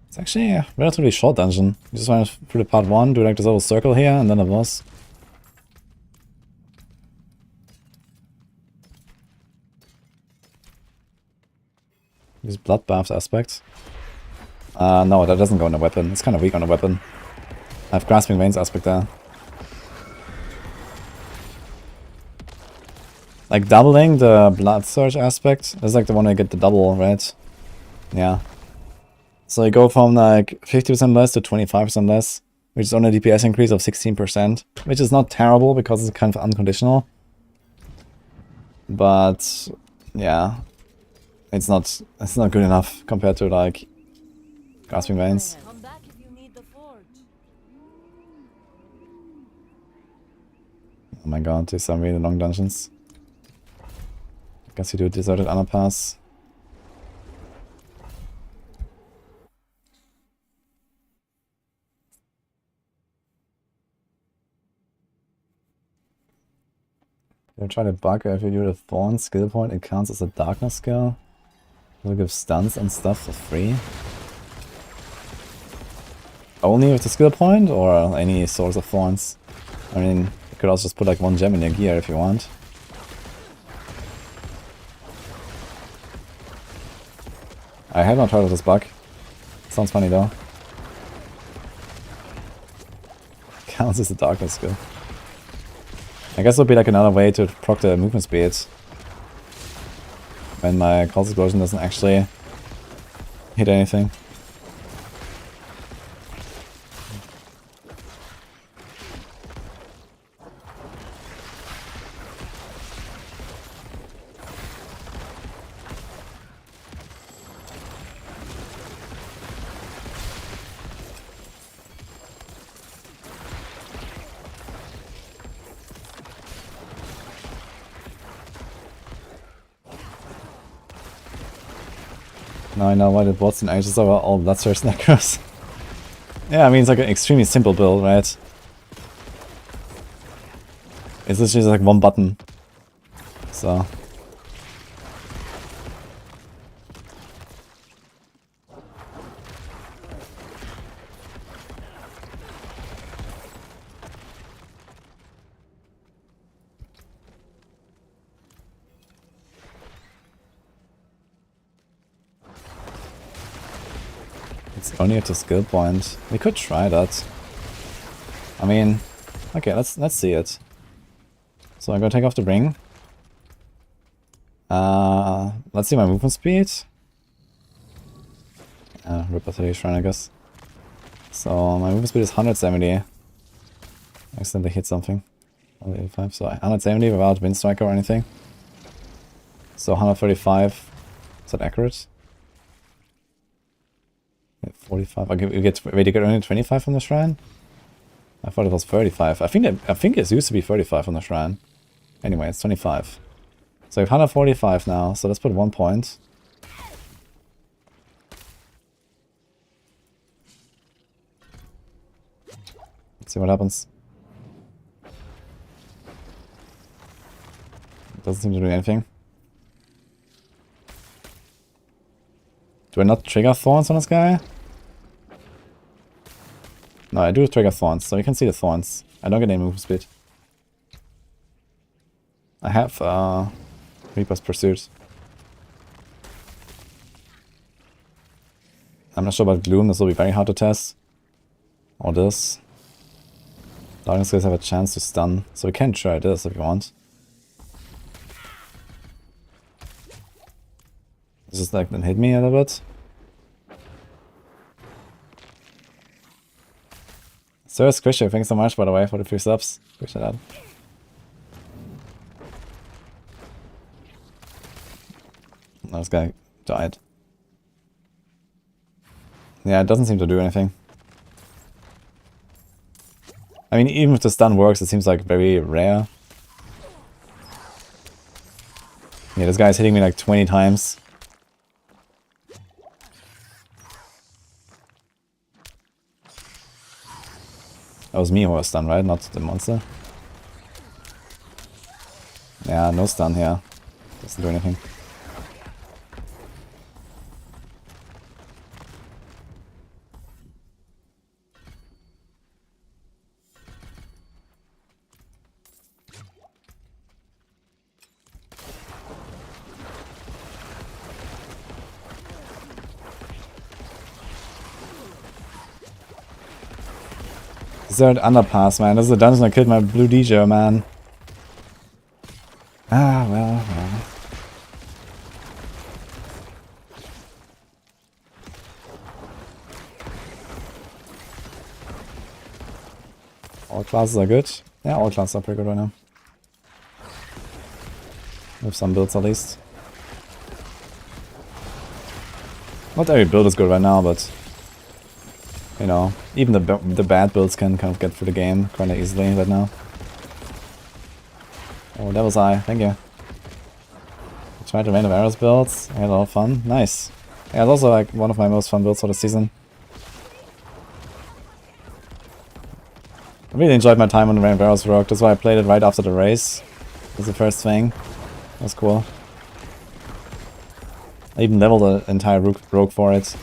It's actually a relatively short dungeon. You just went through the part 1, do like this little circle here, and then a boss. Use Bloodbath aspect. No, that doesn't go on a weapon. It's kind of weak on a weapon. I have Grasping Veins aspect there. Like doubling the Blood Surge aspect is like the one where you get the double, right? Yeah. So you go from like 50% less to 25% less, which is on a DPS increase of 16%, which is not terrible because it's kind of unconditional. But yeah, it's not good enough compared to like Grasping Veins. Come back if you need the forge. Oh my god, these are really long dungeons. Guess you do Deserted Underpass. You try to bug if you do the Thorn skill point, it counts as a Darkness skill. Will give stuns and stuff for free. Only with the skill point or any source of Thorns? I mean, you could also just put like one gem in your gear if you want. I have not heard of this bug. Sounds funny though. Counts as a Darkness skill. I guess it would be like another way to proc the movement speed. When my Pulse Explosion doesn't actually hit anything. Now I know why the bots and Ages are all Bloodthirst Necros. Yeah, I mean, it's like an extremely simple build, right? It's literally like one button. So. It's only at the skill point. We could try that. I mean, okay, let's see it. So I'm gonna take off the ring. Let's see my movement speed. Rip a Shrine, I guess. So my movement speed is 170. I accidentally hit something. 185, so 170 without Wind Striker or anything. So 135. Is that accurate? 45. Okay, you get. Wait, you get only 25 from the shrine? I thought it was 35. I think it used to be 35 from the shrine. Anyway, it's 25. So we have 145 now, so let's put 1 point. Let's see what happens. Doesn't seem to do anything. Do I not trigger thorns on this guy? No, I do trigger thorns, so you can see the thorns. I don't get any movement speed. I have Reaper's Pursuit. I'm not sure about Gloom, this will be very hard to test. Or this. Darkness guys have a chance to stun, so we can try this if you want. Just like then hit me a little bit. Sir Squisher, thanks so much by the way for the 3 subs. Appreciate that. No, this guy died. Yeah, it doesn't seem to do anything. I mean, even if the stun works, it seems like very rare. Yeah, this guy's hitting me like 20 times. That was me who was stunned, right? Not the monster. Yeah, no stun here. Doesn't do anything. Third underpass, man. This is the dungeon that killed my blue DJ, man. Ah, well. All classes are good. Yeah, all classes are pretty good right now. With some builds at least. Not every build is good right now, but you know, even the bad builds can kind of get through the game kind of easily right now. Oh, that was I. Thank you. I tried to Reign of Arrows builds. I had a lot of fun. Nice. Yeah, it's also like one of my most fun builds for the season. I really enjoyed my time on the Reign of Arrows rogue. That's why I played it right after the race. It was the first thing. That was cool. I even leveled the entire rogue for it.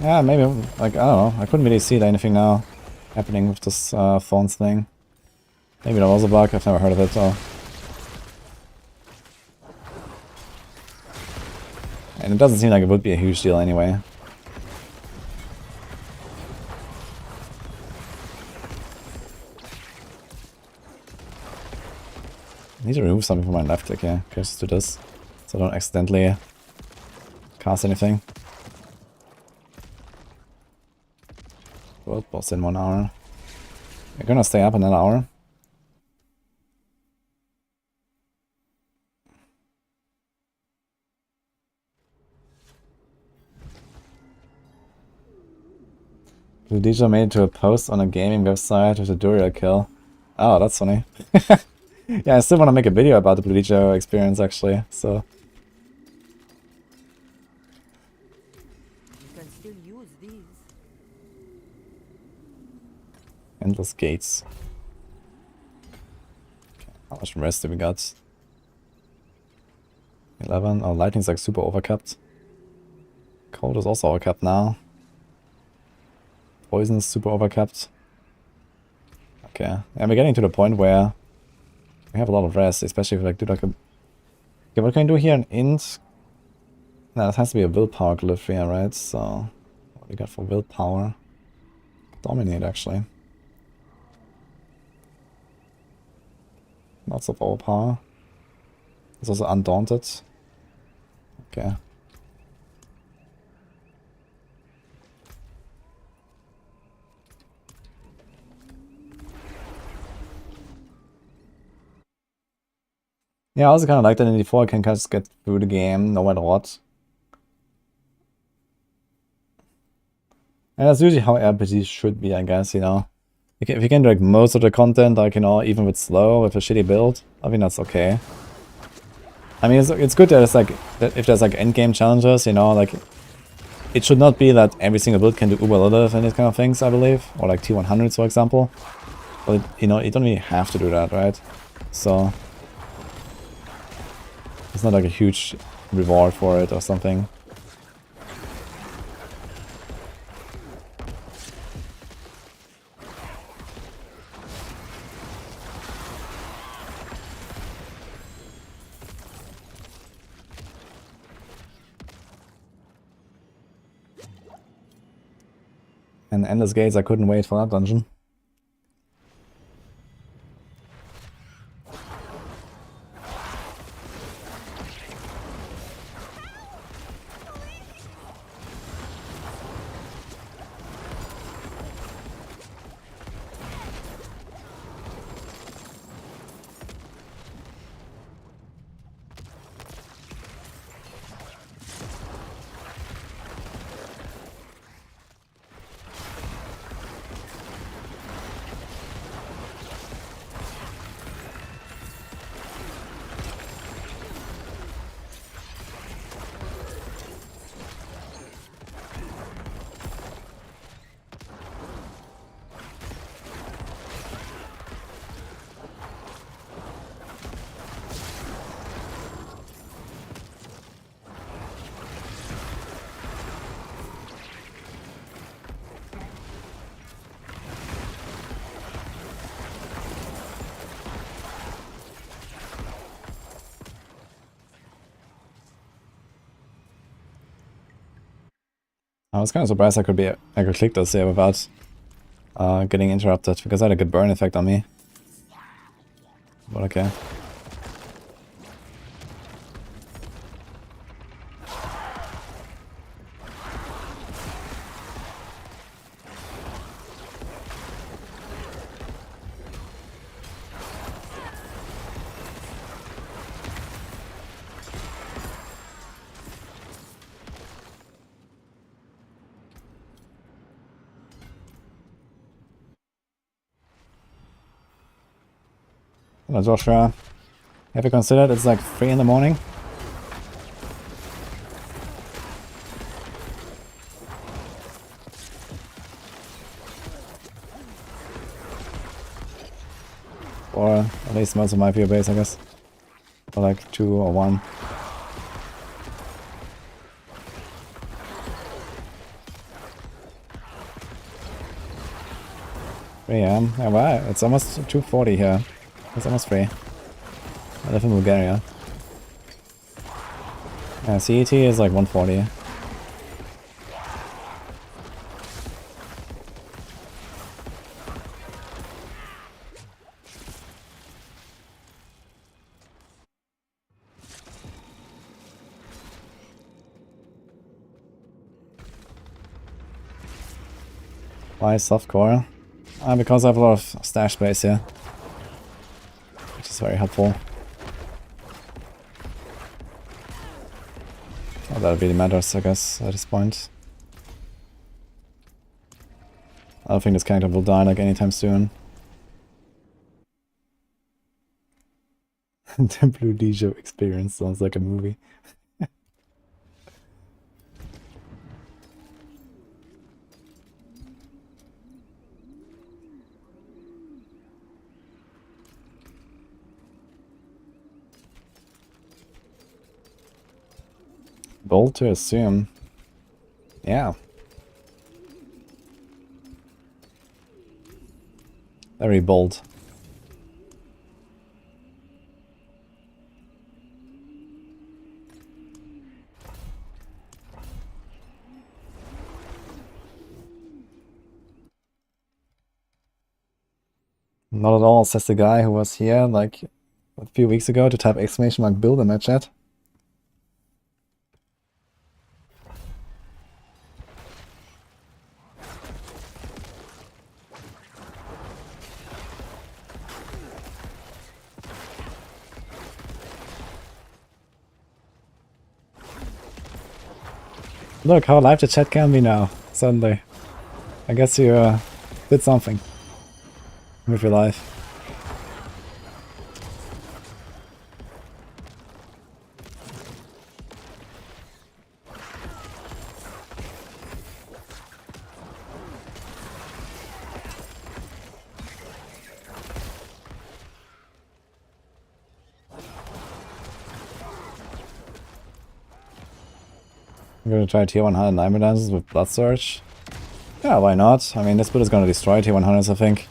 Yeah, maybe, like, I don't know. I couldn't really see anything now happening with this Thorns thing. Maybe that was a bug. I've never heard of it, though. And it doesn't seem like it would be a huge deal anyway. I need to remove something from my left click here. Okay, just do this. So I don't accidentally cast anything. World boss in 1 hour. We're gonna stay up another hour. Wudijo made it to a post on a gaming website with a Duriel kill. Oh, that's funny. Yeah, I still want to make a video about the wudijo experience actually, so. You can still use these. Endless gates. Okay, how much rest do we got? 11. Oh, lightning's like super overcapped. Cold is also overcapped now. Poison is super overcapped. Okay, and we're getting to the point where we have a lot of rest, especially if we like do like a... Okay, what can I do here? An int? No, it has to be a willpower glyph here, right? So, what do we got for willpower? Dominate, actually. Lots of overpower. It's also undaunted. Okay. Yeah, I also kind of like that in D4 I can just get through the game no matter what. And that's usually how RPGs should be, I guess, you know. If you can do like most of the content, like, you know, even with slow, with a shitty build, I think that's okay. I mean, it's good that it's like, that if there's like endgame challenges, you know, like, it should not be that every single build can do uber relative and these kind of things, I believe. Or like T100s, for example. But, you know, you don't really have to do that, right? So... it's not like a huge reward for it or something. And Endless Gates, I couldn't wait for that dungeon. I was kind of surprised I could click this here without getting interrupted, because I had a good burn effect on me. But okay. Hello Joshua. Have you considered it's like 3 in the morning? Or at least most of my viewer base, I guess. Or like 2 or 1. Yeah, wow, it's almost 2:40 here. It's almost 3. I live in Bulgaria. Yeah, CET is like 1:40. Why softcore? Because I have a lot of stash space here. Which is very helpful. Not that really matters, I guess, at this point. I don't think this character will die like anytime soon. The Blue Dijo experience sounds like a movie. Bold to assume. Yeah. Very bold. Not at all, says the guy who was here like a few weeks ago to type exclamation mark build in my chat. Look how live the chat can be now, suddenly. I guess you did something with your life. I'm gonna try tier 100 Nightmare Dances with Blood Surge. Yeah, why not? I mean, this build is gonna destroy tier 100s, I think.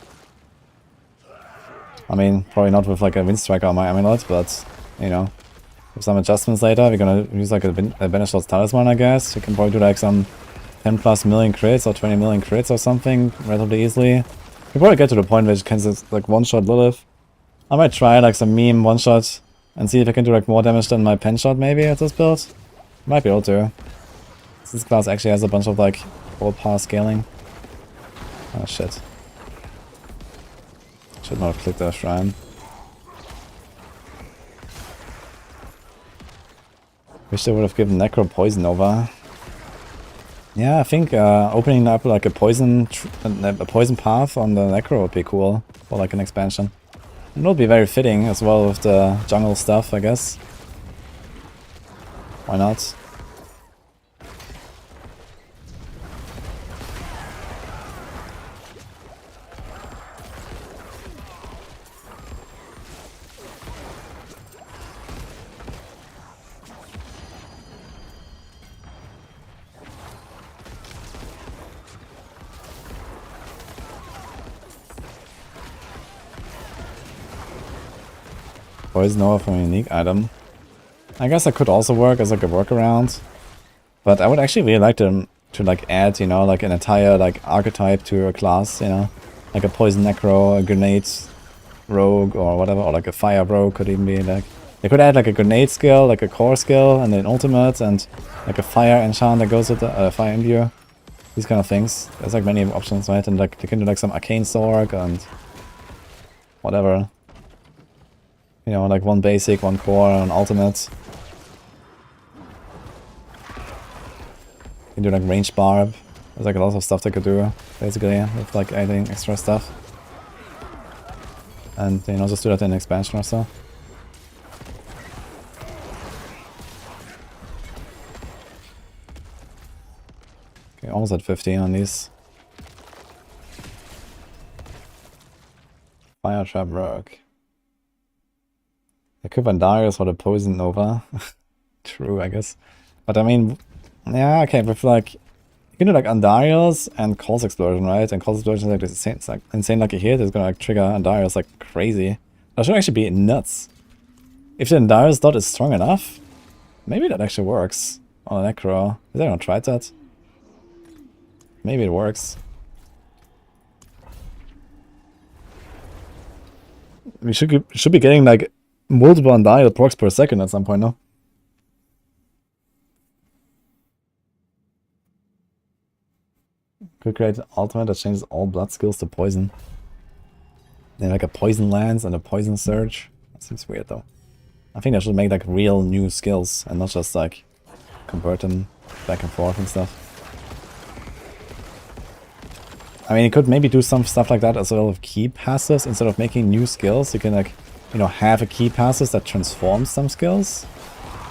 I mean, probably not with like a Wind Striker on my Amulet, but, you know, with some adjustments later, we're gonna use like a Banished's Talisman, I guess. You can probably do like some 10+ million crits or 20 million crits or something relatively easily. You probably get to the point where you can just like one-shot Lilith. I might try like some meme one-shot and see if I can do like more damage than my pen shot maybe at this build. Might be able to. This class actually has a bunch of like old power scaling. Oh shit. Should not have clicked that shrine. Wish they would have given Necro poison over. Yeah, I think opening up like a poison path on the Necro would be cool for like an expansion. And it would be very fitting as well with the jungle stuff, I guess. Why not? Poison over from a unique item. I guess that could also work as like a workaround. But I would actually really like to to like add, you know, like an entire like archetype to a class, you know, like a poison necro, a grenade rogue or whatever, or like a fire rogue could even be like. They could add like a grenade skill, like a core skill, and then ultimate, and like a fire enchant that goes with the fire imbue. These kind of things. There's like many options, right? And like they can do like some arcane sword and whatever. You know, like one basic, one core, and ultimate. You can do like range barb. There's like a lot of stuff they could do, basically, with like adding extra stuff. And, you know, just do that in an expansion or so. Okay, almost at 15 on these. Fire Trap Rogue. I could Vandarius for the Poison Nova. True, I guess. But I mean, yeah, okay, with like, you can do like Andarius and Calls Explosion, right? And Calls Explosion is like insane, it's like insane lucky hit. It's gonna like trigger Andarius like crazy. That should actually be nuts. If the Andarius dot is strong enough, maybe that actually works on a Necro. Has anyone tried that? Maybe it works. We should be getting like multiple Andariel procs per second at some point, no? Could create an ultimate that changes all blood skills to poison. And like a poison lance and a poison surge. That seems weird though. I think they should make like real new skills and not just like convert them back and forth and stuff. I mean, you could maybe do some stuff like that as well with key passes. Instead of making new skills, you can like, you know, have a key passes that transforms some skills.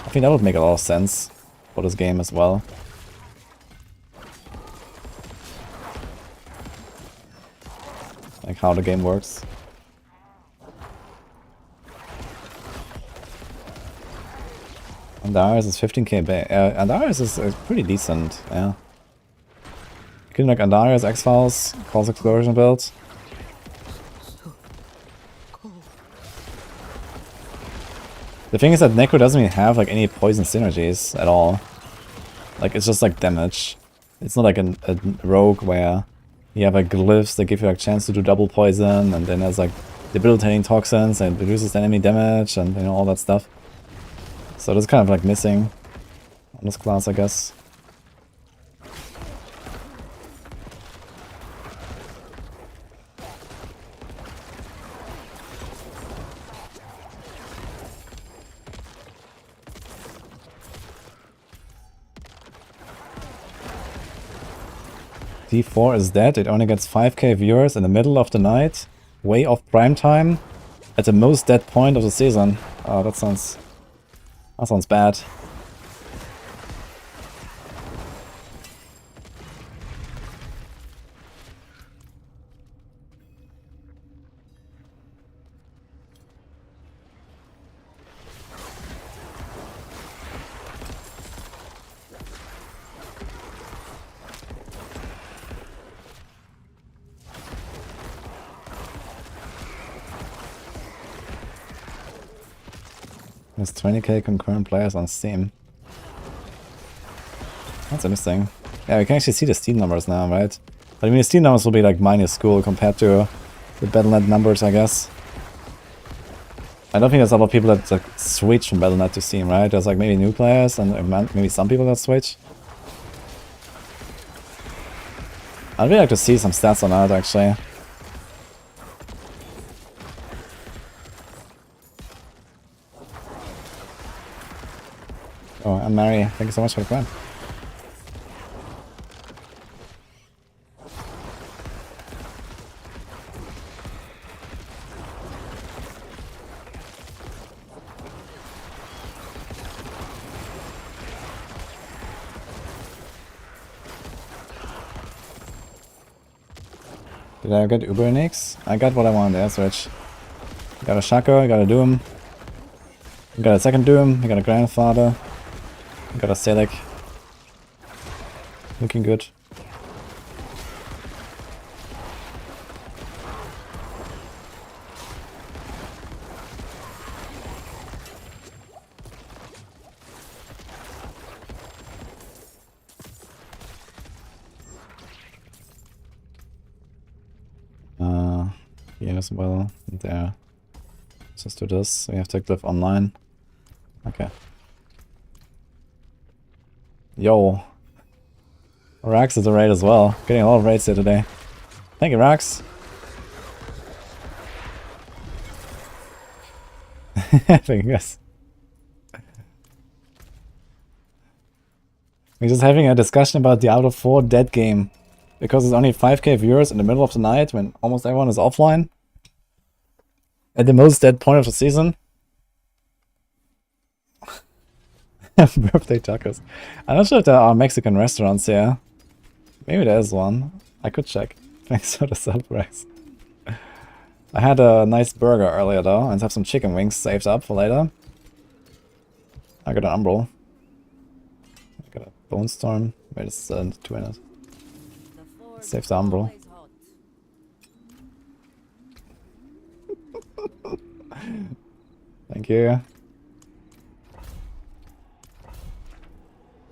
I think that would make a lot of sense for this game as well. Like how the game works. Andarius is 15k Andarius is pretty decent, yeah. You can like Andarius, X-Files, Calls Explosion build. The thing is that Necro doesn't even have like any poison synergies at all. Like it's just like damage. It's not like a rogue where you have like glyphs that give you like chance to do double poison, and then there's like debilitating toxins and reduces enemy damage and, you know, all that stuff. So that's kind of like missing on this class, I guess. D4 is dead. It only gets 5k viewers in the middle of the night, way off prime time, at the most dead point of the season. Oh, that sounds bad. There's 20k concurrent players on Steam. That's interesting. Yeah, we can actually see the Steam numbers now, right? But I mean, the Steam numbers will be like minuscule compared to the Battle.net numbers, I guess. I don't think there's a lot of people that like switch from Battle.net to Steam, right? There's like maybe new players and maybe some people that switch. I'd really like to see some stats on that, actually. Oh, and Mary, thank you so much for the plan. Did I get Uber Nix? I got what I wanted, that's rich. Got a Shaco, I got a Doom. I got a second Doom, I got a Grandfather. Got a Selec. Looking good. here as well. And there. Let's just do this. We have to glyph online. Okay. Yo. Rax is a raid as well. Getting a lot of raids here today. Thank you, Rax. Thank you guys. We're just having a discussion about Diablo 4 dead game. Because there's only 5k viewers in the middle of the night when almost everyone is offline. At the most dead point of the season. Birthday tacos. I'm not sure if there are Mexican restaurants here. Maybe there's one. I could check. Thanks for the surprise. I had a nice burger earlier though, and have some chicken wings saved up for later. I got an umbral. I got a bone storm. Wait, it's 2 minutes. Save the umbral. Thank you.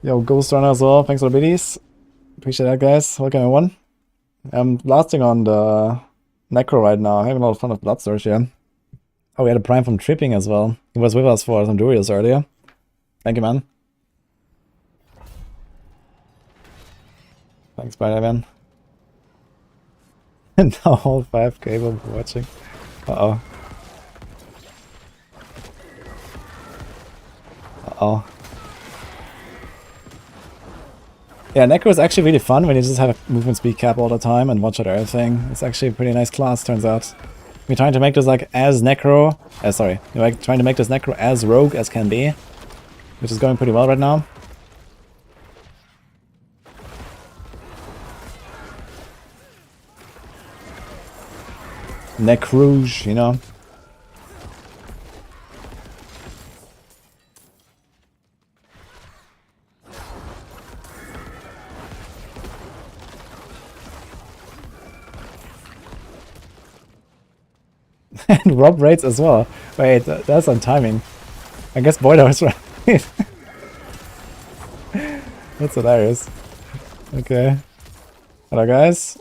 Yo, Ghost Runner as well. Thanks for the biddies. Appreciate that, guys. Welcome, everyone. I'm blasting on the Necro right now. Having a lot of fun with Bloodsurge here. Oh, we had a Prime from Tripping as well. He was with us for some Durios earlier. Thank you, man. Thanks, Spider-Man. And now all 5k will be watching. Uh-oh. Uh-oh. Yeah, Necro is actually really fun when you just have a movement speed cap all the time and watch out everything. It's actually a pretty nice class, turns out. We're trying to make this like as Necro... we're like trying to make this Necro as rogue as can be. Which is going pretty well right now. Necrouge, you know. And Rob raids as well. Wait, that's on timing. I guess Boyda was right. That's hilarious. Okay. Hello, guys.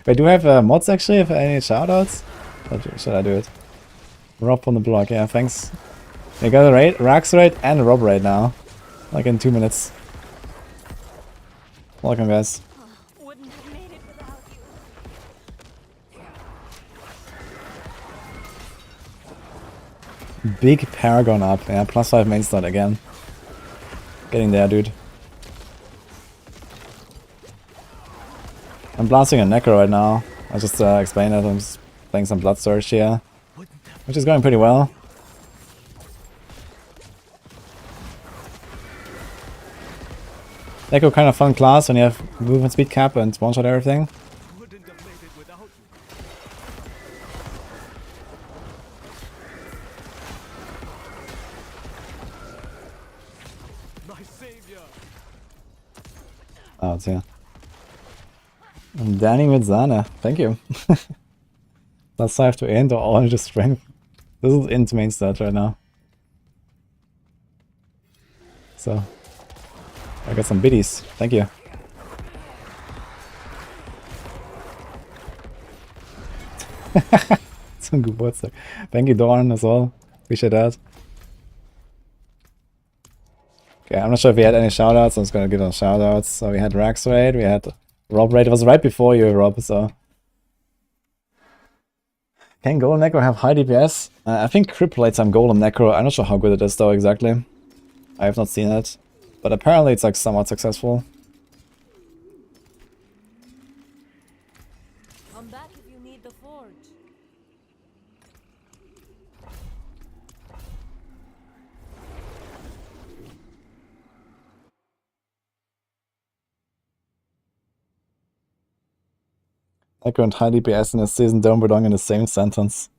Wait, do we have mods actually? If any shoutouts? Or should I do it? Rob on the block, yeah, thanks. We got a raid, Rax raid and a Rob raid now. Like in 2 minutes. Welcome, guys. Wouldn't have made it without you. Big Paragon up, yeah, +5 main start again. Getting there, dude. I'm blasting a Necro right now. I just explained it, I'm just playing some Bloodsurge here. Which is going pretty well. Necro kind of fun class when you have movement speed cap and one-shot everything. Wouldn't have made it without you. My savior. Oh, it's here. I'm Danny with Zana. Thank you. +5 to int or all into strength. This is int main stat right now. So, I got some biddies. Thank you. Zum Geburtstag. Thank you, Dorn, as well. Appreciate that. Okay, I'm not sure if we had any shoutouts. I'm just gonna give them shoutouts. So we had Rax Raid, we had Rob Raid. It was right before you, Rob, so. Can Golem Necro have high DPS? I think Crypt played some Golem Necro. I'm not sure how good it is though exactly. I have not seen it. But apparently it's like somewhat successful. Come back if you need the forge. Necro and high DPS in this season don't belong in the same sentence.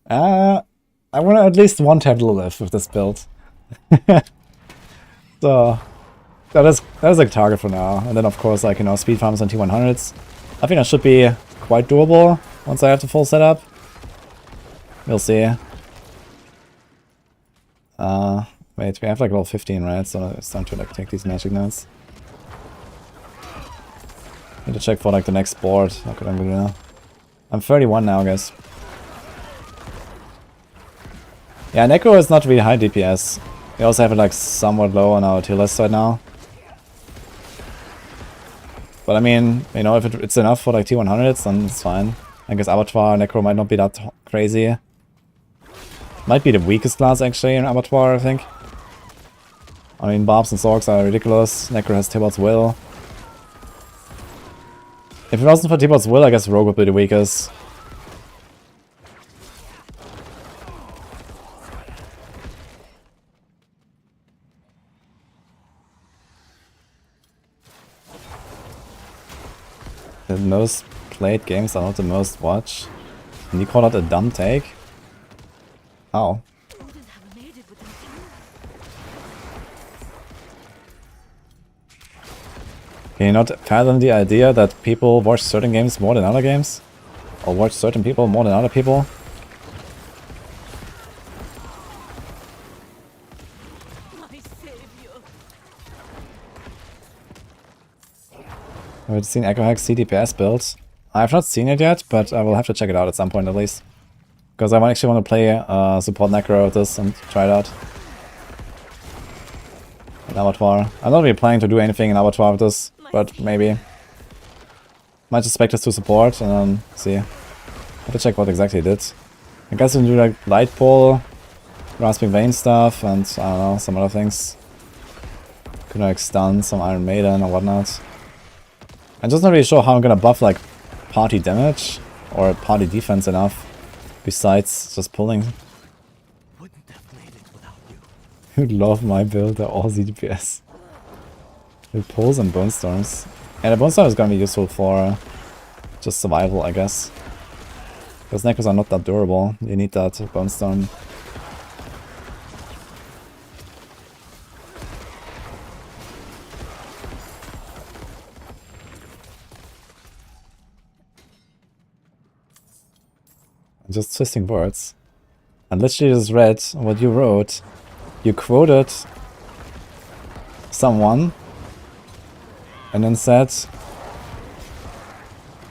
I want to at least one tab live with this build. So that is like target for now. And then of course, like, you know, speed farms on T100s. I think that should be quite doable once I have the full setup. We'll see. Wait, we have like level 15, right? So it's time to like take these magic notes. Need to check for like the next board. How could I do now? I'm 31 now, I guess. Yeah, Necro is not really high DPS. We also have it like somewhat low on our tier list right now. But I mean, you know, if it's enough for like T100s, then it's fine. I guess Abattoir, Necro might not be that crazy. Might be the weakest class actually in Abattoir, I think. I mean, Barbs and Zorks are ridiculous. Necro has Tibbot's Will. If it wasn't for Tibbot's Will, I guess Rogue would be the weakest. The most played games are not the most watched. Can you call that a dumb take? How? Can you not fathom the idea that people watch certain games more than other games? Or watch certain people more than other people? Have you seen Echo Hack's CDPS build? I've not seen it yet, but I will have to check it out at some point at least. Because I actually want to play support Necro with this and try it out. In Abattoir. I'm not really planning to do anything in Abattoir with this, but maybe. Might just expect this to support and then see. Have to check what exactly it did. I guess we can do like Light Pull, Grasping Vein stuff, and I don't know, some other things. Could like stun some Iron Maiden or whatnot. I'm just not really sure how I'm gonna buff like party damage or party defense enough besides just pulling. Wouldn't have played it without you. You'd love my build, they're all ZDPS. With pulls and Bone Storms. And the Bone Storm is gonna be useful for just survival, I guess. Because Necros are not that durable, you need that Bone Storm. Just twisting words. I literally just read what you wrote. You quoted someone and then said,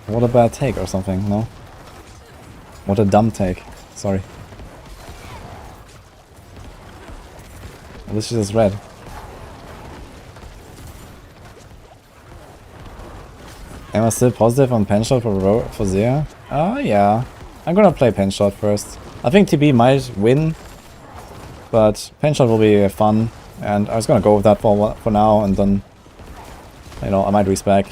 what a bad take or something, no? What a dumb take, sorry. I literally just read. Am I still positive on Penshot for Zia? Oh yeah. I'm gonna play Penshot first. I think TB might win, but Penshot will be fun, and I was gonna go with that for now, and then, you know, I might respec.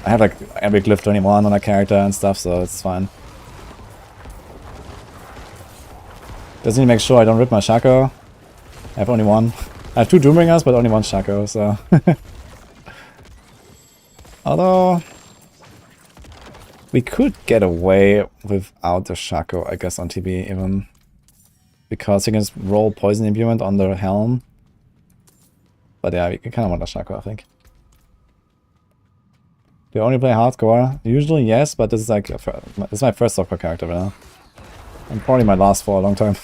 I have like every Glyph 21 on a character and stuff, so it's fine. Just need to make sure I don't rip my Shaco. I have only one. I have 2 Doombringers, but only 1 Shaco, so... Although... we could get away without the Shaco, I guess, on TB even. Because you can just roll Poison Imbuement on the Helm. But yeah, we kind of want a Shaco, I think. Do you only play hardcore? Usually yes, but this is like this is my first softcore character right now. And probably my last for a long time.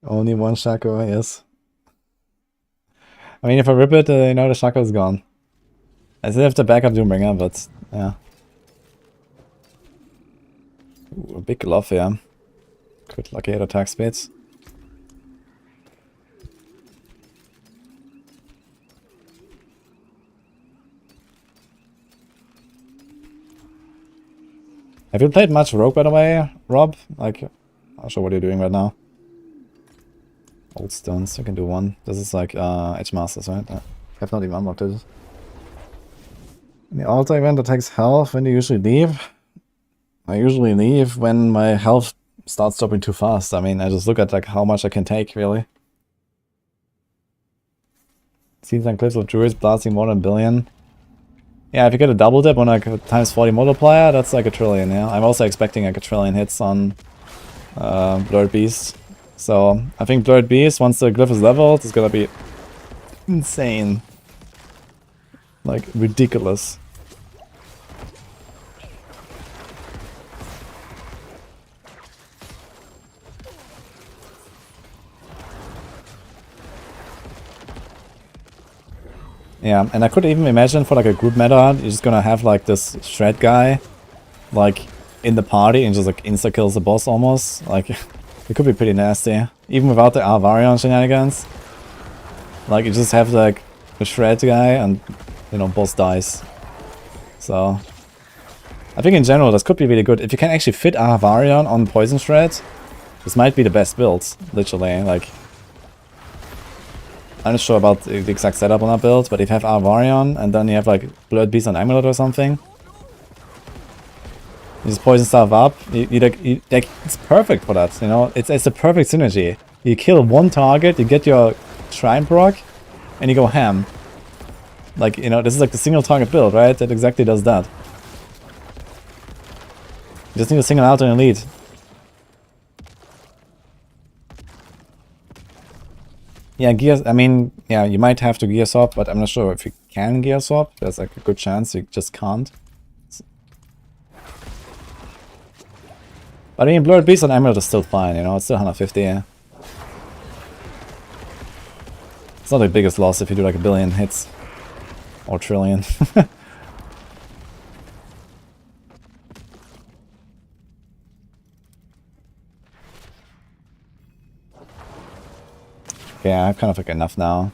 Only 1 Shaco, yes. I mean, if I rip it, you know, the Shaco is gone. I still have the backup Doombringer, but yeah. Ooh, a big glove here. Crit lucky at attack speeds. Have you played much Rogue, by the way, Rob? Like, I'm not sure what you're doing right now. Old stones, you can do 1. This is like Edge Masters, right? I have not even unlocked it. In the altar event that takes health, when do you usually leave? I usually leave when my health starts dropping too fast. I mean, I just look at like how much I can take, really. Scenes and clips of druids blasting more than a billion. Yeah, if you get a double dip on like a times 40 multiplier, that's like a trillion, yeah. I'm also expecting like a trillion hits on Blurred Beast. So, I think Blurred Beast, once the glyph is leveled, is gonna be insane. Like, ridiculous. Yeah, and I could even imagine for like a group meta, you're just gonna have like this shred guy, like in the party and just like insta kills the boss almost. Like it could be pretty nasty, even without the Alvarion shenanigans. Like you just have like the shred guy and you know boss dies. So I think in general this could be really good if you can actually fit Alvarion on poison shred. This might be the best build, literally. Like I'm not sure about the exact setup on that build, but if you have Alvarion and then you have like Blurred Beast on Amulet or something, you just poison stuff up. Like it's perfect for that. You know, it's a perfect synergy. You kill one target, you get your Shrine proc, and you go ham. Like you know, this is like the single target build, right? That exactly does that. You just need to single out an elite. Yeah, gears. I mean, yeah, you might have to gear swap, but I'm not sure if you can gear swap. There's like a good chance you just can't. But I mean, Blurred Beast on Emerald is still fine, you know, it's still 150. Yeah. It's not the biggest loss if you do like a billion hits. Or trillion. Okay, I have kind of like enough now.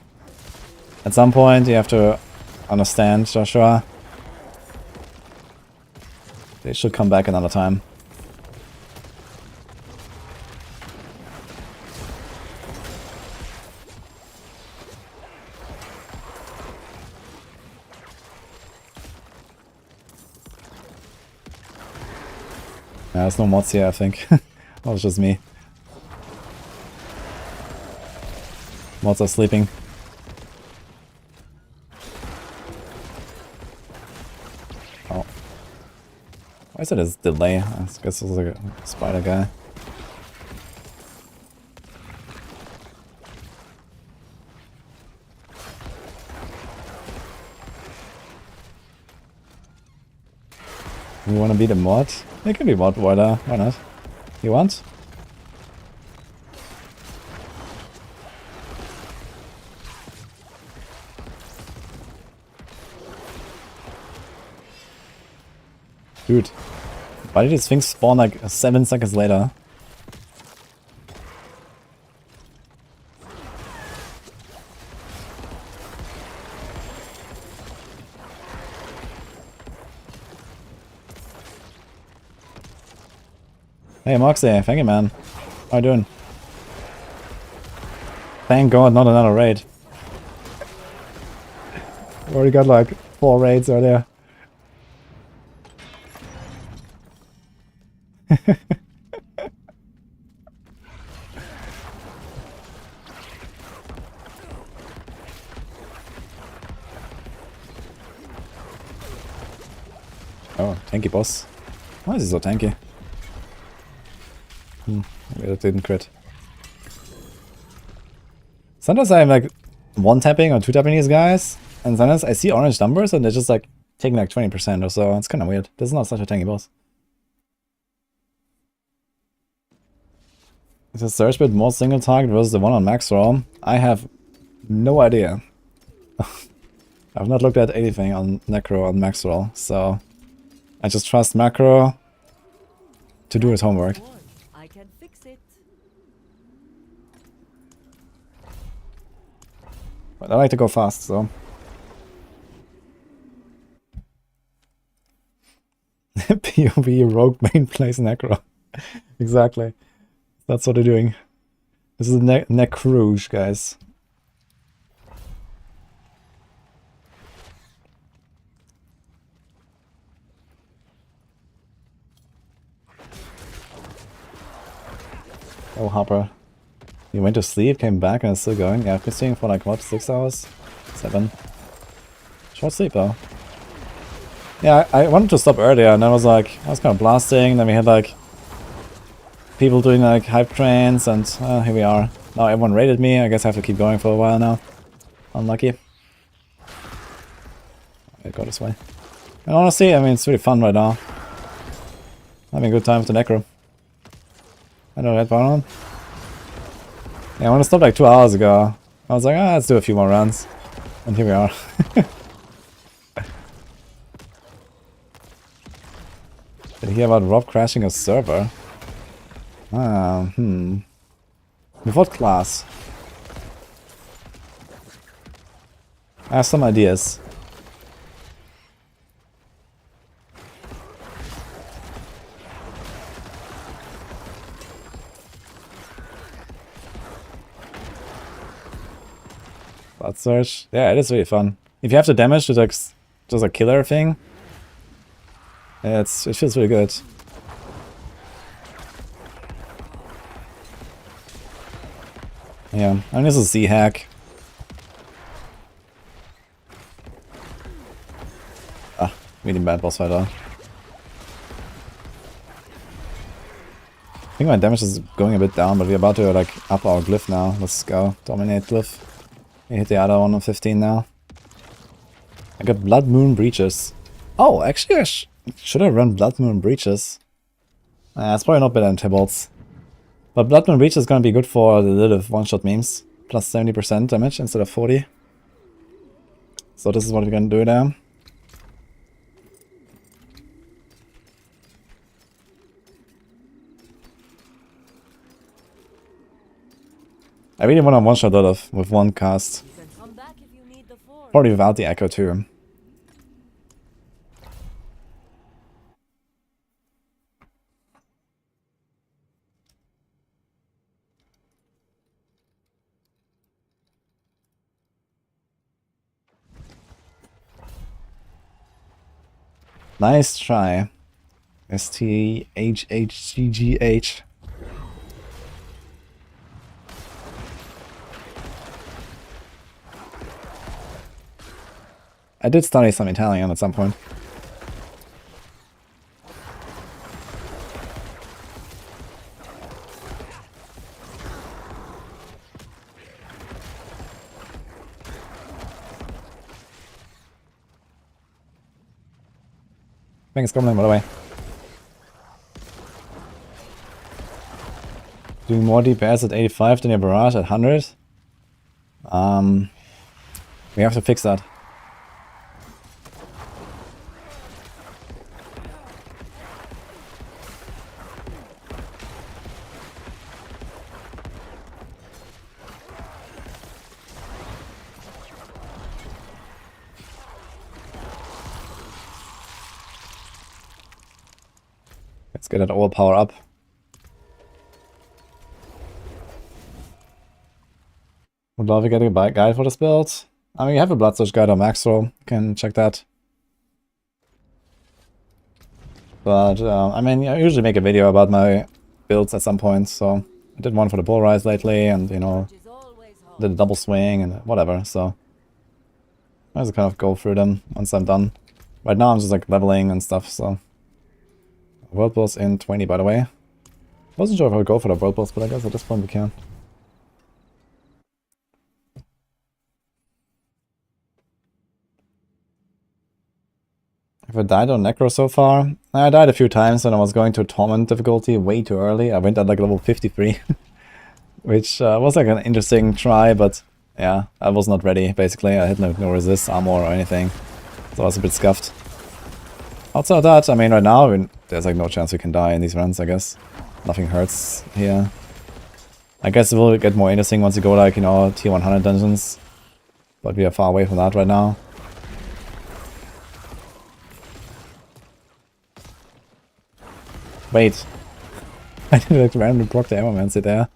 At some point you have to understand, Joshua. They should come back another time. Yeah, there's no mods here, I think. That was just me. Mods are sleeping. Oh. Why is there this delay? I guess it was like a spider guy. You wanna be the mod? It can be mod warder, why not? You want? Dude, why did these things spawn like 7 seconds later? Hey Moxie, thank you man. How you doing? Thank god, not another raid. We already got like 4 raids earlier. Oh, tanky boss. Why is he so tanky? Maybe that didn't crit. Sometimes I'm like one-tapping or two-tapping these guys, and sometimes I see orange numbers and they're just like taking like 20% or so. It's kind of weird. This is not such a tanky boss. Is the search bit more single target versus the one on max roll? I have no idea. I've not looked at anything on Necro on max roll, so I just trust Macro to do his homework. I can fix it. But I like to go fast, so. POV rogue main plays Necro. Exactly. That's what they're doing. This is Necrouge, guys. Oh, Hopper. You went to sleep, came back, and it's still going? Yeah, I've been staying for like, what, 6 hours? 7? Short sleep, though. Yeah, I wanted to stop earlier, and I was like, I was kind of blasting, then we had like people doing like hype trains, and here we are. Now everyone raided me, I guess I have to keep going for a while now. Unlucky. I go this way. And honestly, I mean, it's really fun right now. Having a good time with the Necro. I know that on. Yeah, I want to stop like 2 hours ago. I was like, let's do a few more runs. And here we are. Did you hear about Rob crashing a server? With what class? I have some ideas. Blood Surge. Yeah, it is really fun. If you have the damage to like just a killer thing, yeah, it feels really good. Yeah, and this is a Z hack. Ah, really bad boss fighter. I think my damage is going a bit down, but we're about to like up our glyph now. Let's go. Dominate glyph. We hit the other one on 15 now. I got Blood Moon Breaches. Oh, actually I should have run Blood Moon Breaches. It's probably not better than Tibalt's. But Blood Moon Breach is gonna be good for the little one-shot memes. Plus 70% damage instead of 40. So this is what we're gonna do there. I really want to one-shot Lilith with one cast. You can come back if you need the force. Probably without the echo too. Nice try. STHHGGH. I did study some Italian at some point. Thanks, Goblin, by the way. Doing more DPS at 85 than your barrage at 100? We have to fix that. Let's get that all power up. Would love to get a guide for this build. I mean, you have a Blood Surge guide on Maxro. You can check that. But, I mean, I usually make a video about my builds at some point, so I did one for the Bull Rise lately, and, you know, Is always home. did a double swing and whatever, so I just kind of go through them once I'm done. Right now I'm just like leveling and stuff, so. World Boss in 20, by the way. Wasn't sure if I would go for the World Boss, but I guess at this point we can. Have I died on Necro so far? I died a few times when I was going to Torment difficulty way too early. I went at like level 53, which was like an interesting try, but yeah, I was not ready, basically. I had no resist armor or anything, so I was a bit scuffed. Outside of that, I mean, right now, there's like no chance we can die in these runs, I guess. Nothing hurts here. I guess it will get more interesting once you go like, you know, tier 100 dungeons. But we are far away from that right now. Wait. I did like randomly proc the Ammomancy there.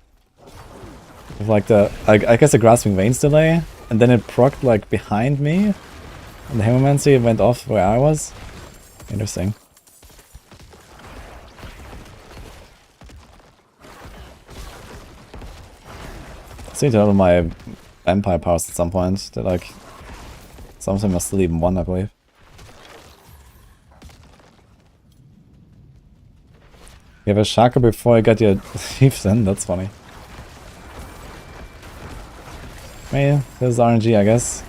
With like the, I guess the Grasping Veins delay. And then it procced like behind me. And the Hammermancy went off where I was. Interesting. I need to level my vampire powers at some point. They're like, some of them are still even one, I believe. You have a Shaka before you get your Thieves in? That's funny. Maybe this is RNG, I guess.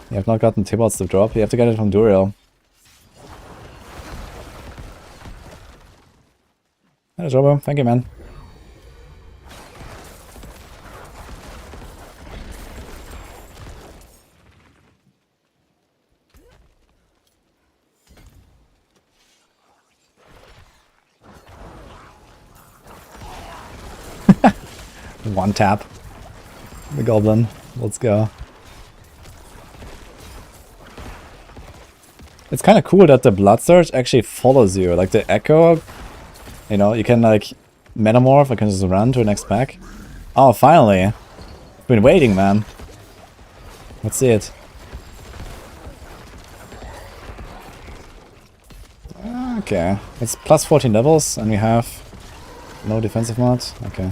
You have not gotten Tibalts to drop, you have to get it from Duriel. Hello, Jobo. Thank you, man. One tap. The goblin. Let's go. It's kind of cool that the Blood Surge actually follows you. Like the Echo, you know, you can like Metamorph, I can just run to the next pack. Oh, finally. I've been waiting, man. Let's see it. Okay, it's plus 14 levels and we have no defensive mod. Okay.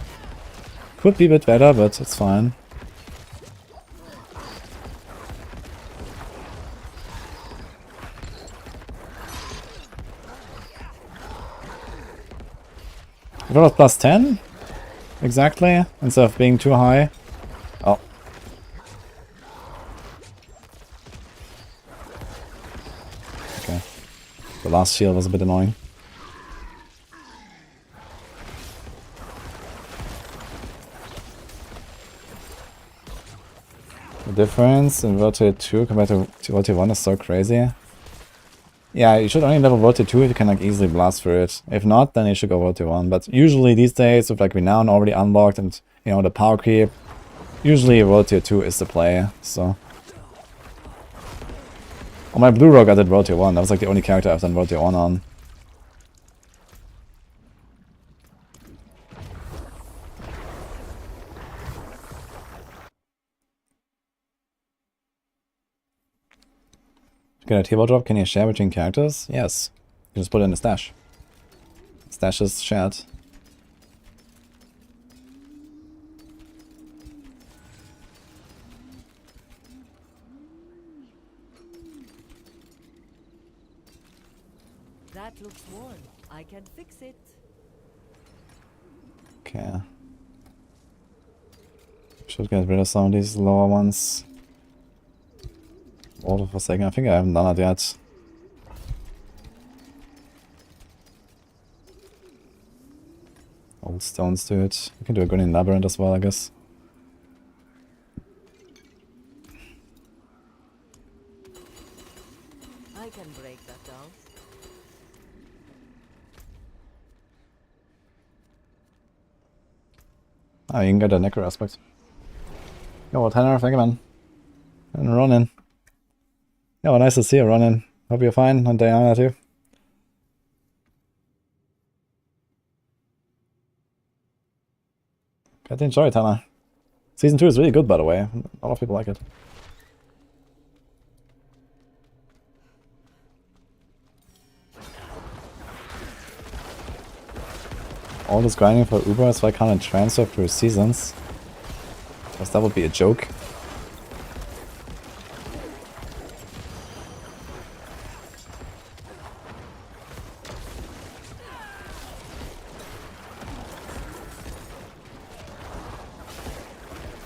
Could be a bit better, but it's fine. If it was plus 10, exactly, instead of being too high. Oh. Okay. The last shield was a bit annoying. The difference in World Tier 2 compared to World Tier 1 is so crazy. Yeah, you should only level World Tier 2 if you can like easily blast through it. If not, then you should go World Tier 1. But usually these days, with like Renown already unlocked and, you know, the power creep, usually World Tier 2 is the play, so. On my Blue Rogue I did World Tier 1, that was like the only character I've done World Tier 1 on. Get a table drop, can you share between characters? Yes. You can just put it in the stash. Stash is shared. That looks worn. I can fix it. Okay. Should get rid of some of these lower ones. Hold on for a second, I think I haven't done it yet. Old stones do it. We can do a Green Labyrinth as well, I guess. I can break that down. Ah, you can get a Necro aspect. Yo, Tanner, thank you, man. And Ronin. Yo, nice to see you, Ronin. Hope you're fine, and Diana too. Glad you enjoy it, Tanner. Season 2 is really good, by the way. A lot of people like it. All this grinding for Uber so I can't transfer through seasons. Because that would be a joke.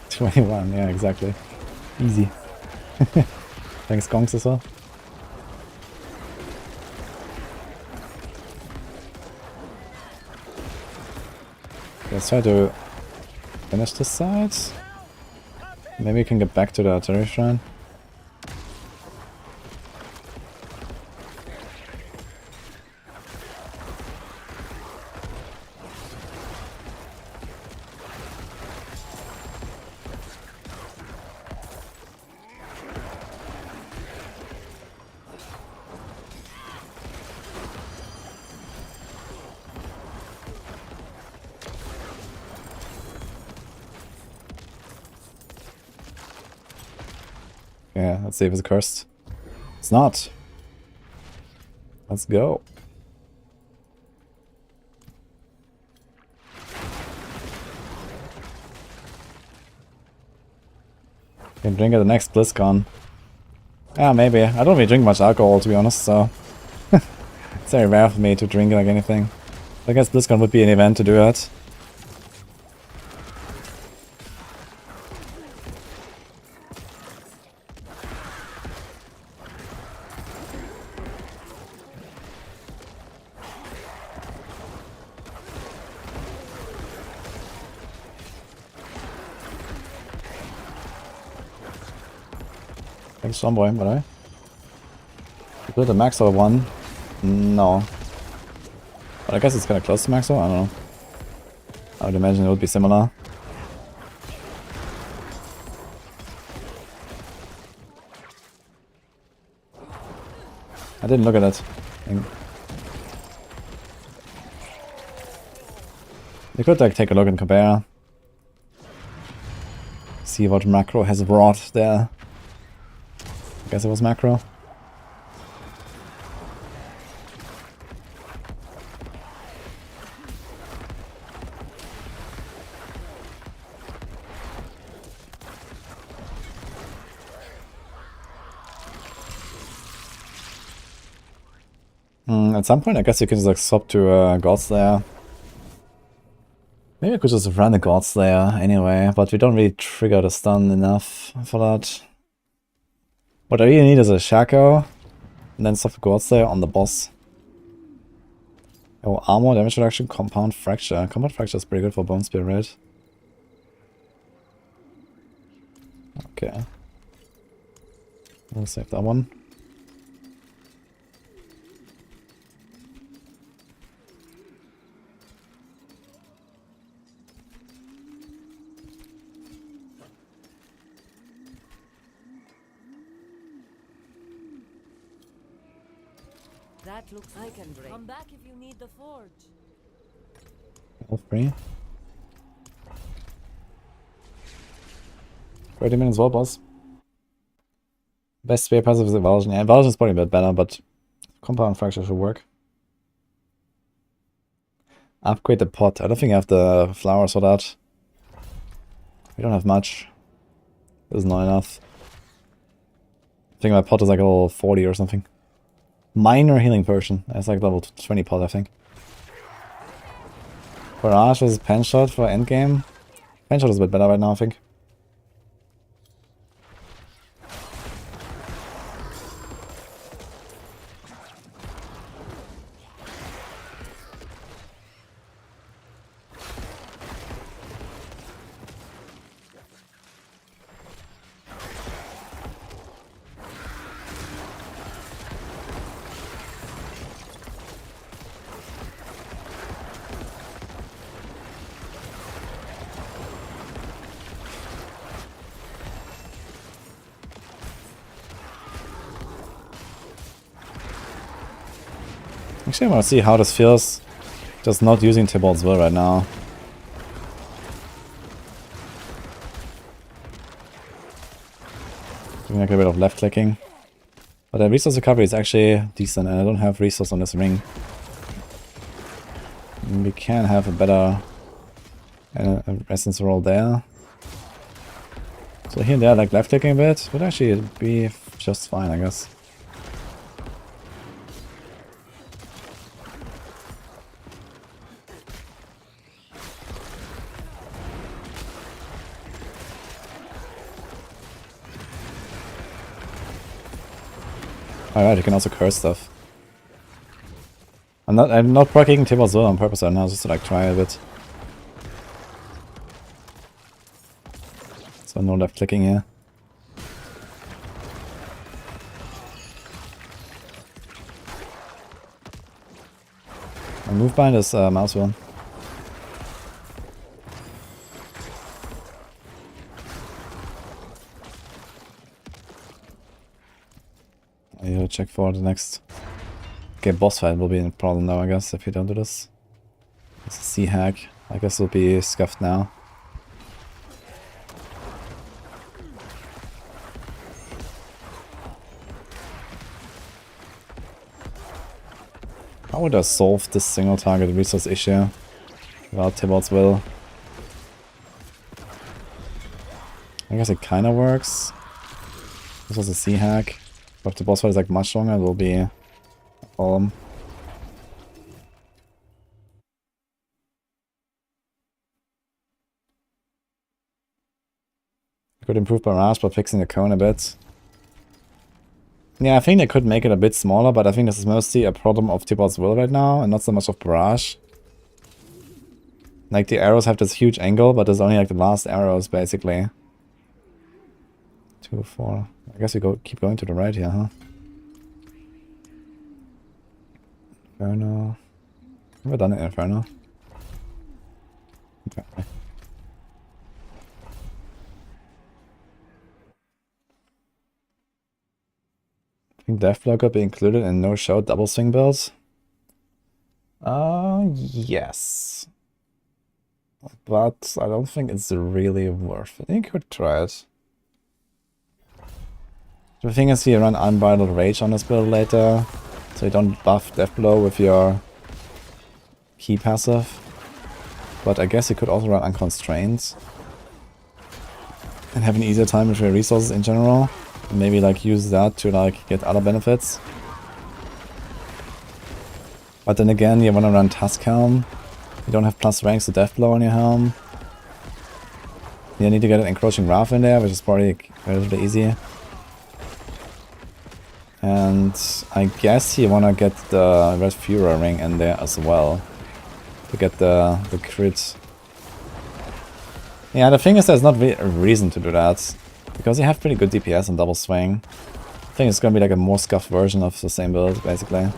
$21, yeah, exactly. Easy. Thanks, Gongs, as well. Let's try to finish this side. Maybe we can get back to the artillery shrine. Yeah, let's see if it's cursed. It's not. Let's go. Can drink at the next BlizzCon. Yeah, maybe. I don't really drink much alcohol, to be honest, so... it's very rare for me to drink like anything. I guess BlizzCon would be an event to do it. Thanks, Stormboy, by the way. You built a Maxwell one? No. But I guess it's kinda close to Maxwell, I don't know. I would imagine it would be similar. I didn't look at it. We could like take a look and compare. See what Macro has brought there. I guess it was Macro. At some point I guess you can just like swap to Godslayer. Maybe I could just run a Godslayer anyway, but we don't really trigger the stun enough for that. What I really need is a Shaco, and then swap the Godslayer on the boss. Oh, armor, damage reduction, compound fracture. Compound fracture is pretty good for Bone Spear, right? Okay. We'll save that one. That looks I can break. Come back if you need the forge. All free. 30 minutes well, boss. Best spear passive is Evulsion. Yeah, Evulsion is probably a bit better, but compound fracture should work. Upgrade the pot. I don't think I have the flowers for that. We don't have much. This is not enough. I think my pot is like a level 40 or something. Minor healing potion. That's like level 20 pot, I think. Barrage versus Penshot for endgame. Penshot is a bit better right now, I think. Actually, I want to see how this feels. Just not using Tybalt's Will right now. Doing like a bit of left clicking. But the resource recovery is actually decent, and I don't have resource on this ring. And we can have a better essence roll there. So here and there, like left clicking a bit, would actually be just fine, I guess. Alright, you can also curse stuff. I'm not proccing Tybalt's Will on purpose right now, just to like try a bit. So no left clicking here. My move bind is mouse wheel. I need to check for the next. Okay, boss fight will be a problem now, I guess, if you don't do this. It's a C hack. I guess it'll be scuffed now. How would I solve this single target resource issue without Tybalt's Will? I guess it kinda works. This was a C hack. But if the boss fight is like much longer, it will be a problem. Could improve barrage by fixing the cone a bit. Yeah, I think they could make it a bit smaller, but I think this is mostly a problem of Tybalt's Will right now, and not so much of barrage. Like, the arrows have this huge angle, but there's only like the last arrows, basically. 2, 4. I guess we keep going to the right here, huh? Inferno. Never done it in Inferno. Okay. I think think Deathblow could be included in no-show double swing builds? Yes. But I don't think it's really worth it. You could try it. The thing is, you run Unbridled Rage on this build later, so you don't buff Deathblow with your key passive. But I guess you could also run Unconstrained and have an easier time with your resources in general. And maybe like use that to like get other benefits. But then again, you want to run Tusk Helm. You don't have plus ranks to Deathblow on your helm. You need to get an Encroaching Wrath in there, which is probably relatively easy. And I guess you want to get the Red Furor ring in there as well. To get the crit. Yeah, the thing is there's not really a reason to do that. Because you have pretty good DPS on double swing. I think it's gonna be like a more scuffed version of the same build, basically.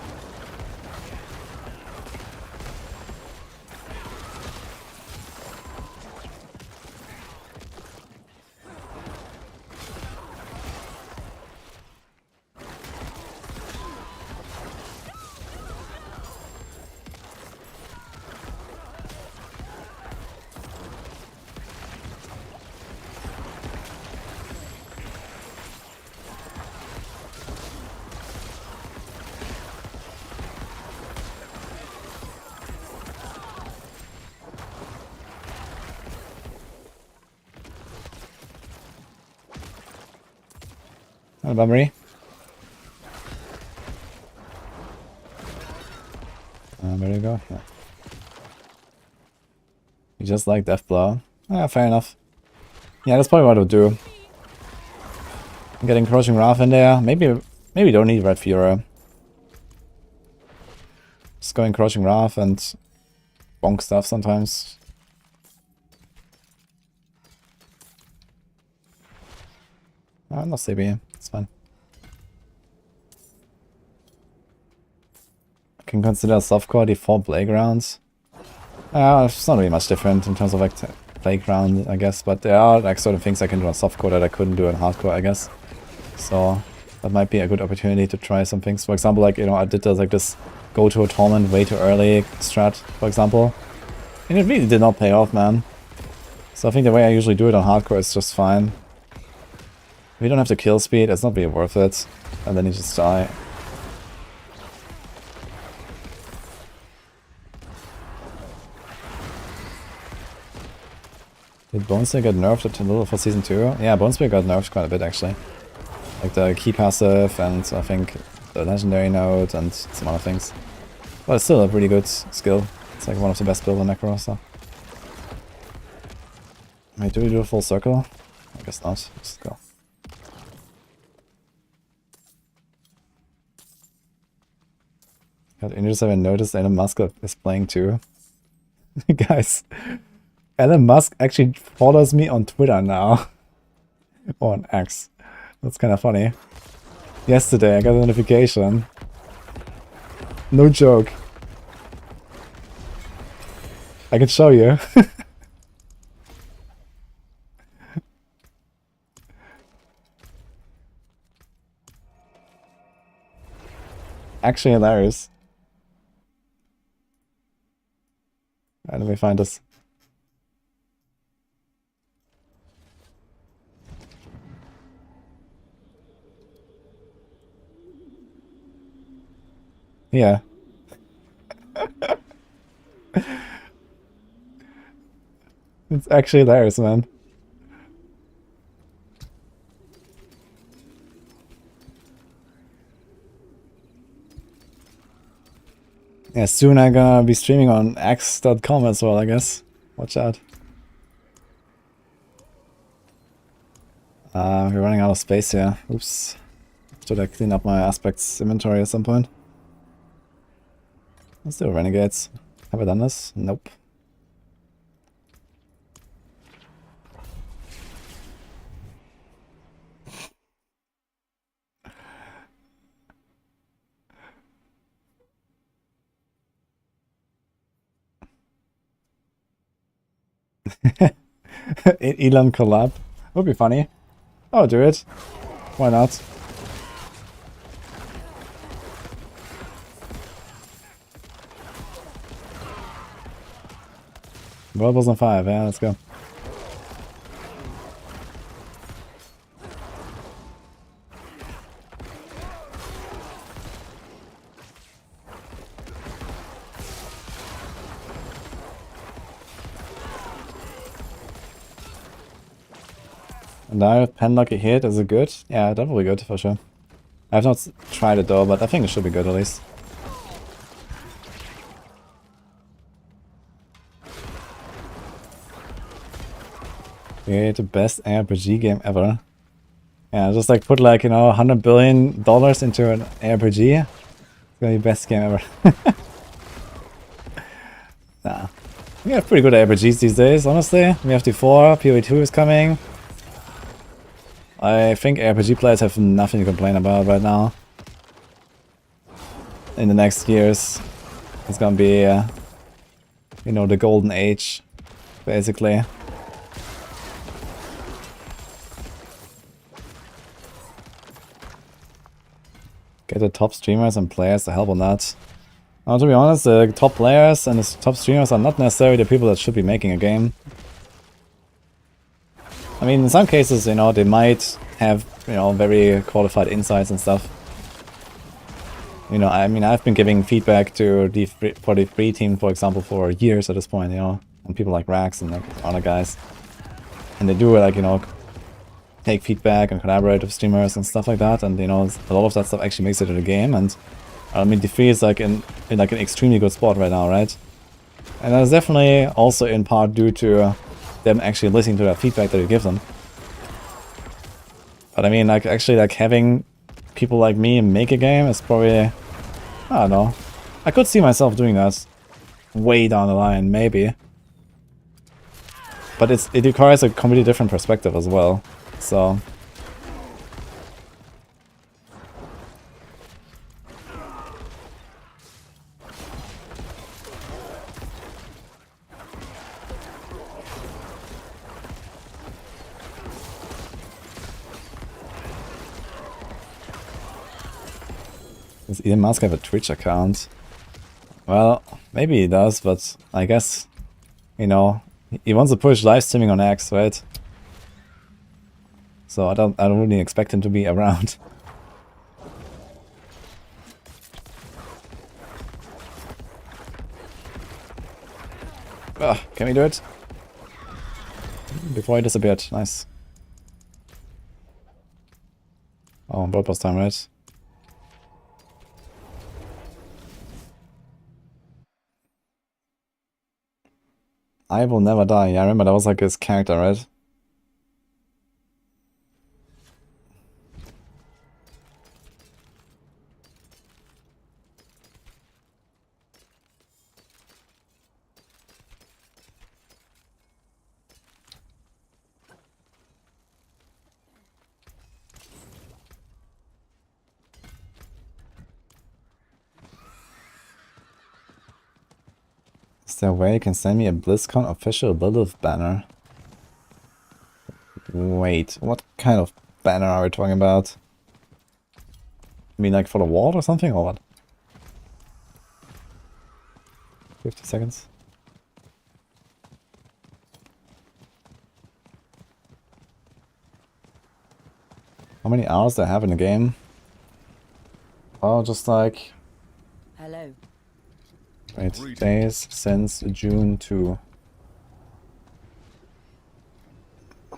Oh, Bummery. There you go. Yeah. You just like Deathblow. Ah, fair enough. Yeah, that's probably what I'll do. Get Encroaching Wrath in there. Maybe you don't need Red Fury. Just go Encroaching Wrath and bonk stuff sometimes. No CB. It's fine. I can consider softcore default playgrounds. It's not really much different in terms of like playground, I guess, but there are like certain things I can do on softcore that I couldn't do on hardcore, I guess. So that might be a good opportunity to try some things. For example, like, you know, I did this go to a torment way too early strat, for example. And it really did not pay off, man. So I think the way I usually do it on hardcore is just fine. If you don't have the kill speed, it's not really worth it. And then you just die. Did Bonespear get nerfed a little for Season 2? Yeah, Bonespear got nerfed quite a bit, actually. Like the key passive and I think the legendary node and some other things. But it's still a pretty good skill. It's like one of the best builds on Necro, so. Wait, do we do a full circle? I guess not. Let's go. God, interesting, I noticed Elon Musk is playing too. Guys, Elon Musk actually follows me on Twitter now. Or on X. That's kind of funny. Yesterday I got a notification. No joke. I can show you. Actually hilarious. Alright, let me find this. Yeah. It's actually hilarious, man. Yeah, soon I'm gonna be streaming on x.com as well, I guess. Watch out. We're running out of space here. Oops. Should I clean up my aspects inventory at some point? Let's do Renegades. Have I done this? Nope. Elon collab. Would be funny. I'll do it. Why not? World was on 5, yeah, let's go. And now Penlucky hit, is it good? Yeah, definitely good for sure. I have not tried it though, but I think it should be good at least. Create the best RPG game ever. Yeah, just like put like, you know, $100 billion into an RPG. It's gonna be the best game ever. Nah. We have pretty good RPGs these days, honestly. We have D4, PoE2 is coming. I think RPG players have nothing to complain about right now. In the next years, it's gonna be, you know, the golden age, basically. Get the top streamers and players to help on that. Now, to be honest, the top players and the top streamers are not necessarily the people that should be making a game. I mean, in some cases, you know, they might have, you know, very qualified insights and stuff. You know, I mean, I've been giving feedback to for the free team, for example, for years at this point, you know, and people like Rax and like other guys. And they do, like, you know, take feedback and collaborate with streamers and stuff like that, and, you know, a lot of that stuff actually makes it to the game, and I mean, D3 is like in like an extremely good spot right now, right? And that's definitely also in part due to them actually listening to that feedback that you give them. But I mean, like, actually, like, having people like me make a game is probably, I don't know. I could see myself doing that way down the line, maybe. But it requires a completely different perspective as well, so... Does Elon Musk have a Twitch account? Well, maybe he does, but I guess, you know, he wants to push live streaming on X, right? So I don't really expect him to be around. Can we do it? Before he disappeared, nice. Oh, bird boss time, right? I will never die. Yeah, I remember that was like his character, right? Is there a way you can send me a BlizzCon official build banner? Wait, what kind of banner are we talking about? I mean, like for the wall or something, or what? 50 seconds. How many hours do I have in the game? Oh, just like... Hello. Wait, days since June 2.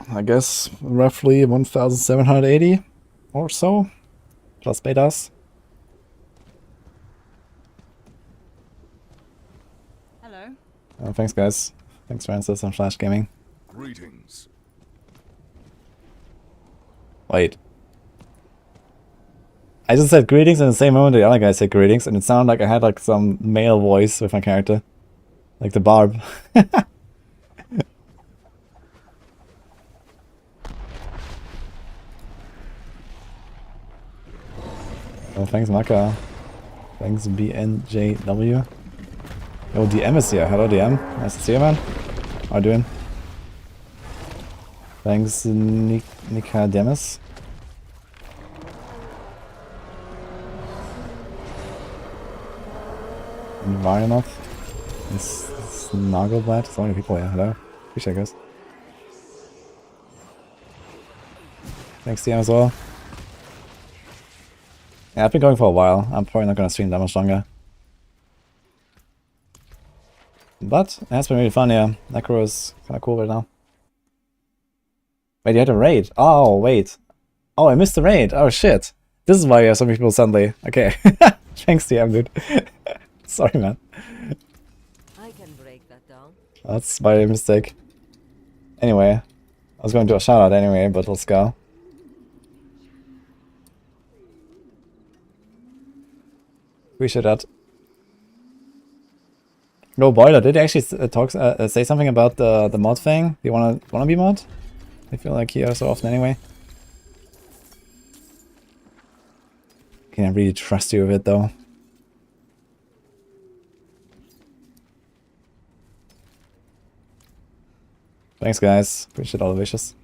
I guess roughly 1,780 or so, plus betas. Hello. Thanks, guys. Thanks, Francis and Flash Gaming. Greetings. Wait. I just said greetings in the same moment the other guy said greetings, and it sounded like I had like some male voice with my character. Like the barb. Oh, thanks, Maka. Thanks, BNJW. Oh, DM is here. Hello, DM. Nice to see you, man. How are you doing? Thanks, Nicodemus. Varinoth. Snoggleblatt? So many people, yeah, hello. Appreciate it, guys. Thanks, DM, as well. Yeah, I've been going for a while. I'm probably not gonna stream that much longer. But it has been really fun, yeah. Necro is kinda cool right now. Wait, you had a raid? Oh, wait. Oh, I missed the raid. Oh, shit. This is why you have so many people suddenly. Okay. Thanks, DM, dude. Sorry, man. I can break that down. That's my mistake. Anyway. I was going to do a shout out anyway, but let's go. Appreciate that. No, Boiler, did he actually say something about the mod thing? Do you wanna be mod? I feel like he so often anyway. Can't really trust you with it though. Thanks guys, appreciate all the wishes.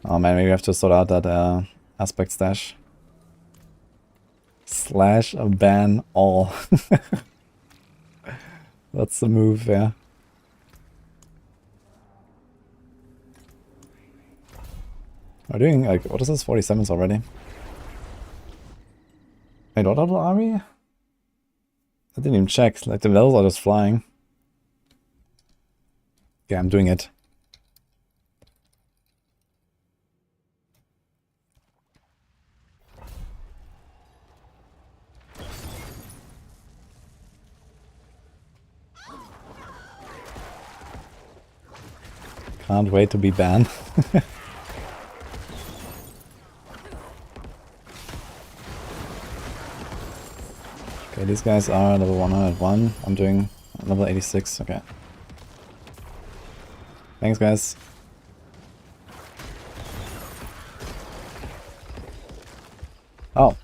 Oh man, maybe we have to sort out that aspect stash. Slash ban all. That's the move, yeah. We're doing like, what is this? 47s already. Wait, what level are we? I didn't even check, like the levels are just flying. Yeah, I'm doing it. Can't wait to be banned. Okay, these guys are level 101. I'm doing level 86. Okay. Thanks, guys. Oh.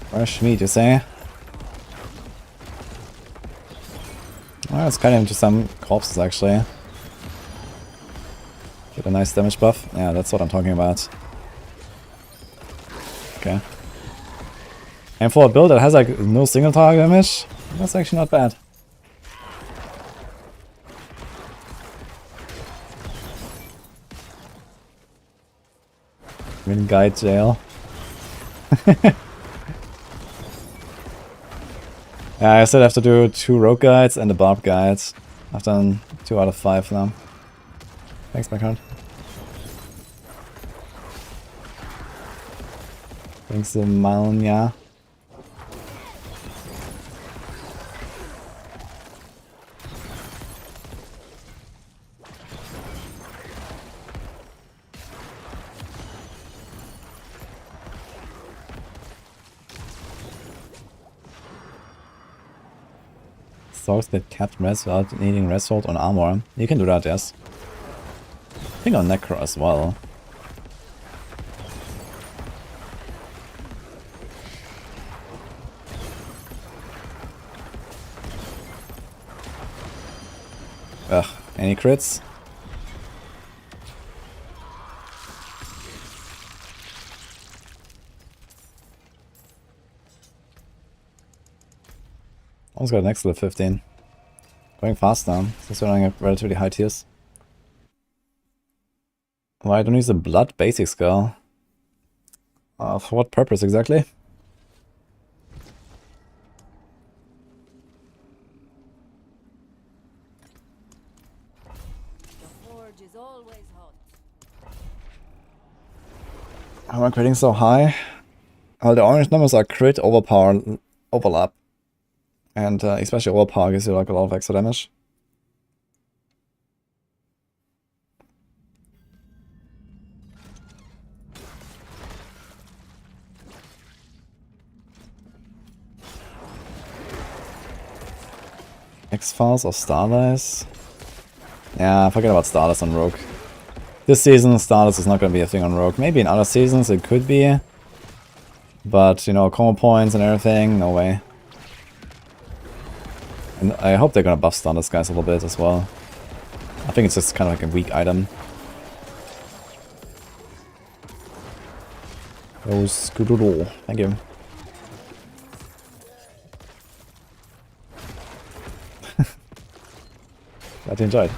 Fresh meat, you say? Well, let's cut into some corpses, actually. Get a nice damage buff. Yeah, that's what I'm talking about. Okay. And for a build that has like no single target damage, that's actually not bad. Win guide jail. Yeah, I still have to do 2 rogue guides and a barb guide. I've done 2 out of 5 now. Thanks, my card. Thanks, Malnya. Swords that kept rest without needing rest hold on armor. You can do that, yes. I think on Necro as well. Ugh, any crits? Almost got an next level 15. Going fast now, since we're running at relatively high tiers. Why don't use a blood basic skill? For what purpose exactly? The forge is always hot. How am I critting so high? Well, the orange numbers are crit, overpower, overlap. And especially overpower gives you like a lot of extra damage. X-Files or Starless? Yeah, forget about Starless on Rogue. This season, Starless is not going to be a thing on Rogue. Maybe in other seasons it could be. But, you know, combo points and everything, no way. And I hope they're going to buff Starless guys a little bit as well. I think it's just kind of like a weak item. Oh, scoodle. Thank you. Glad you enjoyed.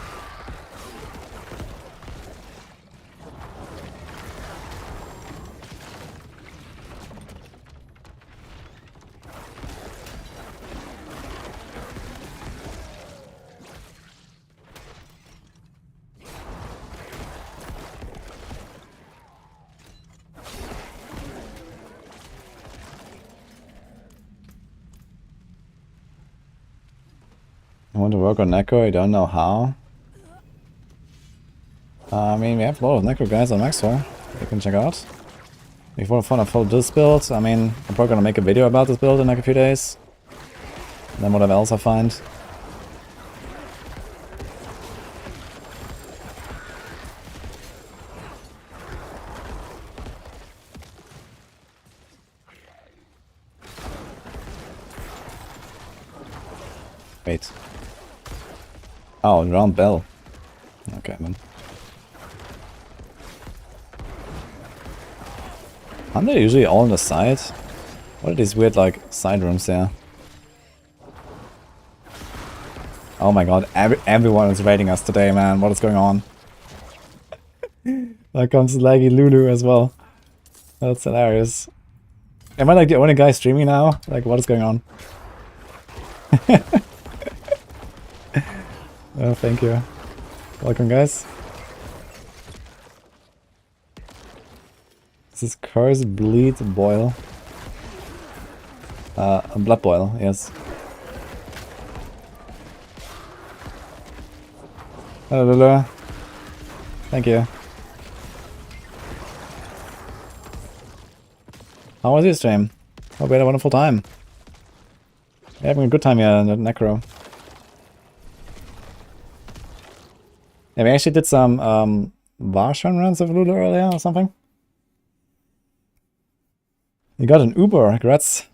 I want to work on Necro, I don't know how. I mean, we have a lot of Necro guys on Maxwell you can check out. If you want to follow this build, I mean, I'm probably gonna make a video about this build in like a few days. And then whatever else I find. Wait. Oh, round bell. Okay, man. Aren't they usually all on the side? What are these weird, like, side rooms there? Oh my god, everyone is raiding us today, man. What is going on? There comes Laggy Lulu as well. That's hilarious. Am I like the only guy streaming now? Like, what is going on? Oh, thank you. Welcome, guys. This is Curse, Bleed, Boil. Blood Boil, yes. Hello, Lulu. Thank you. How was your stream? Hope you had a wonderful time. You're having a good time here in the Necro. Yeah, we actually did some Varshan runs of Lulu earlier or something. You got an Uber, congrats.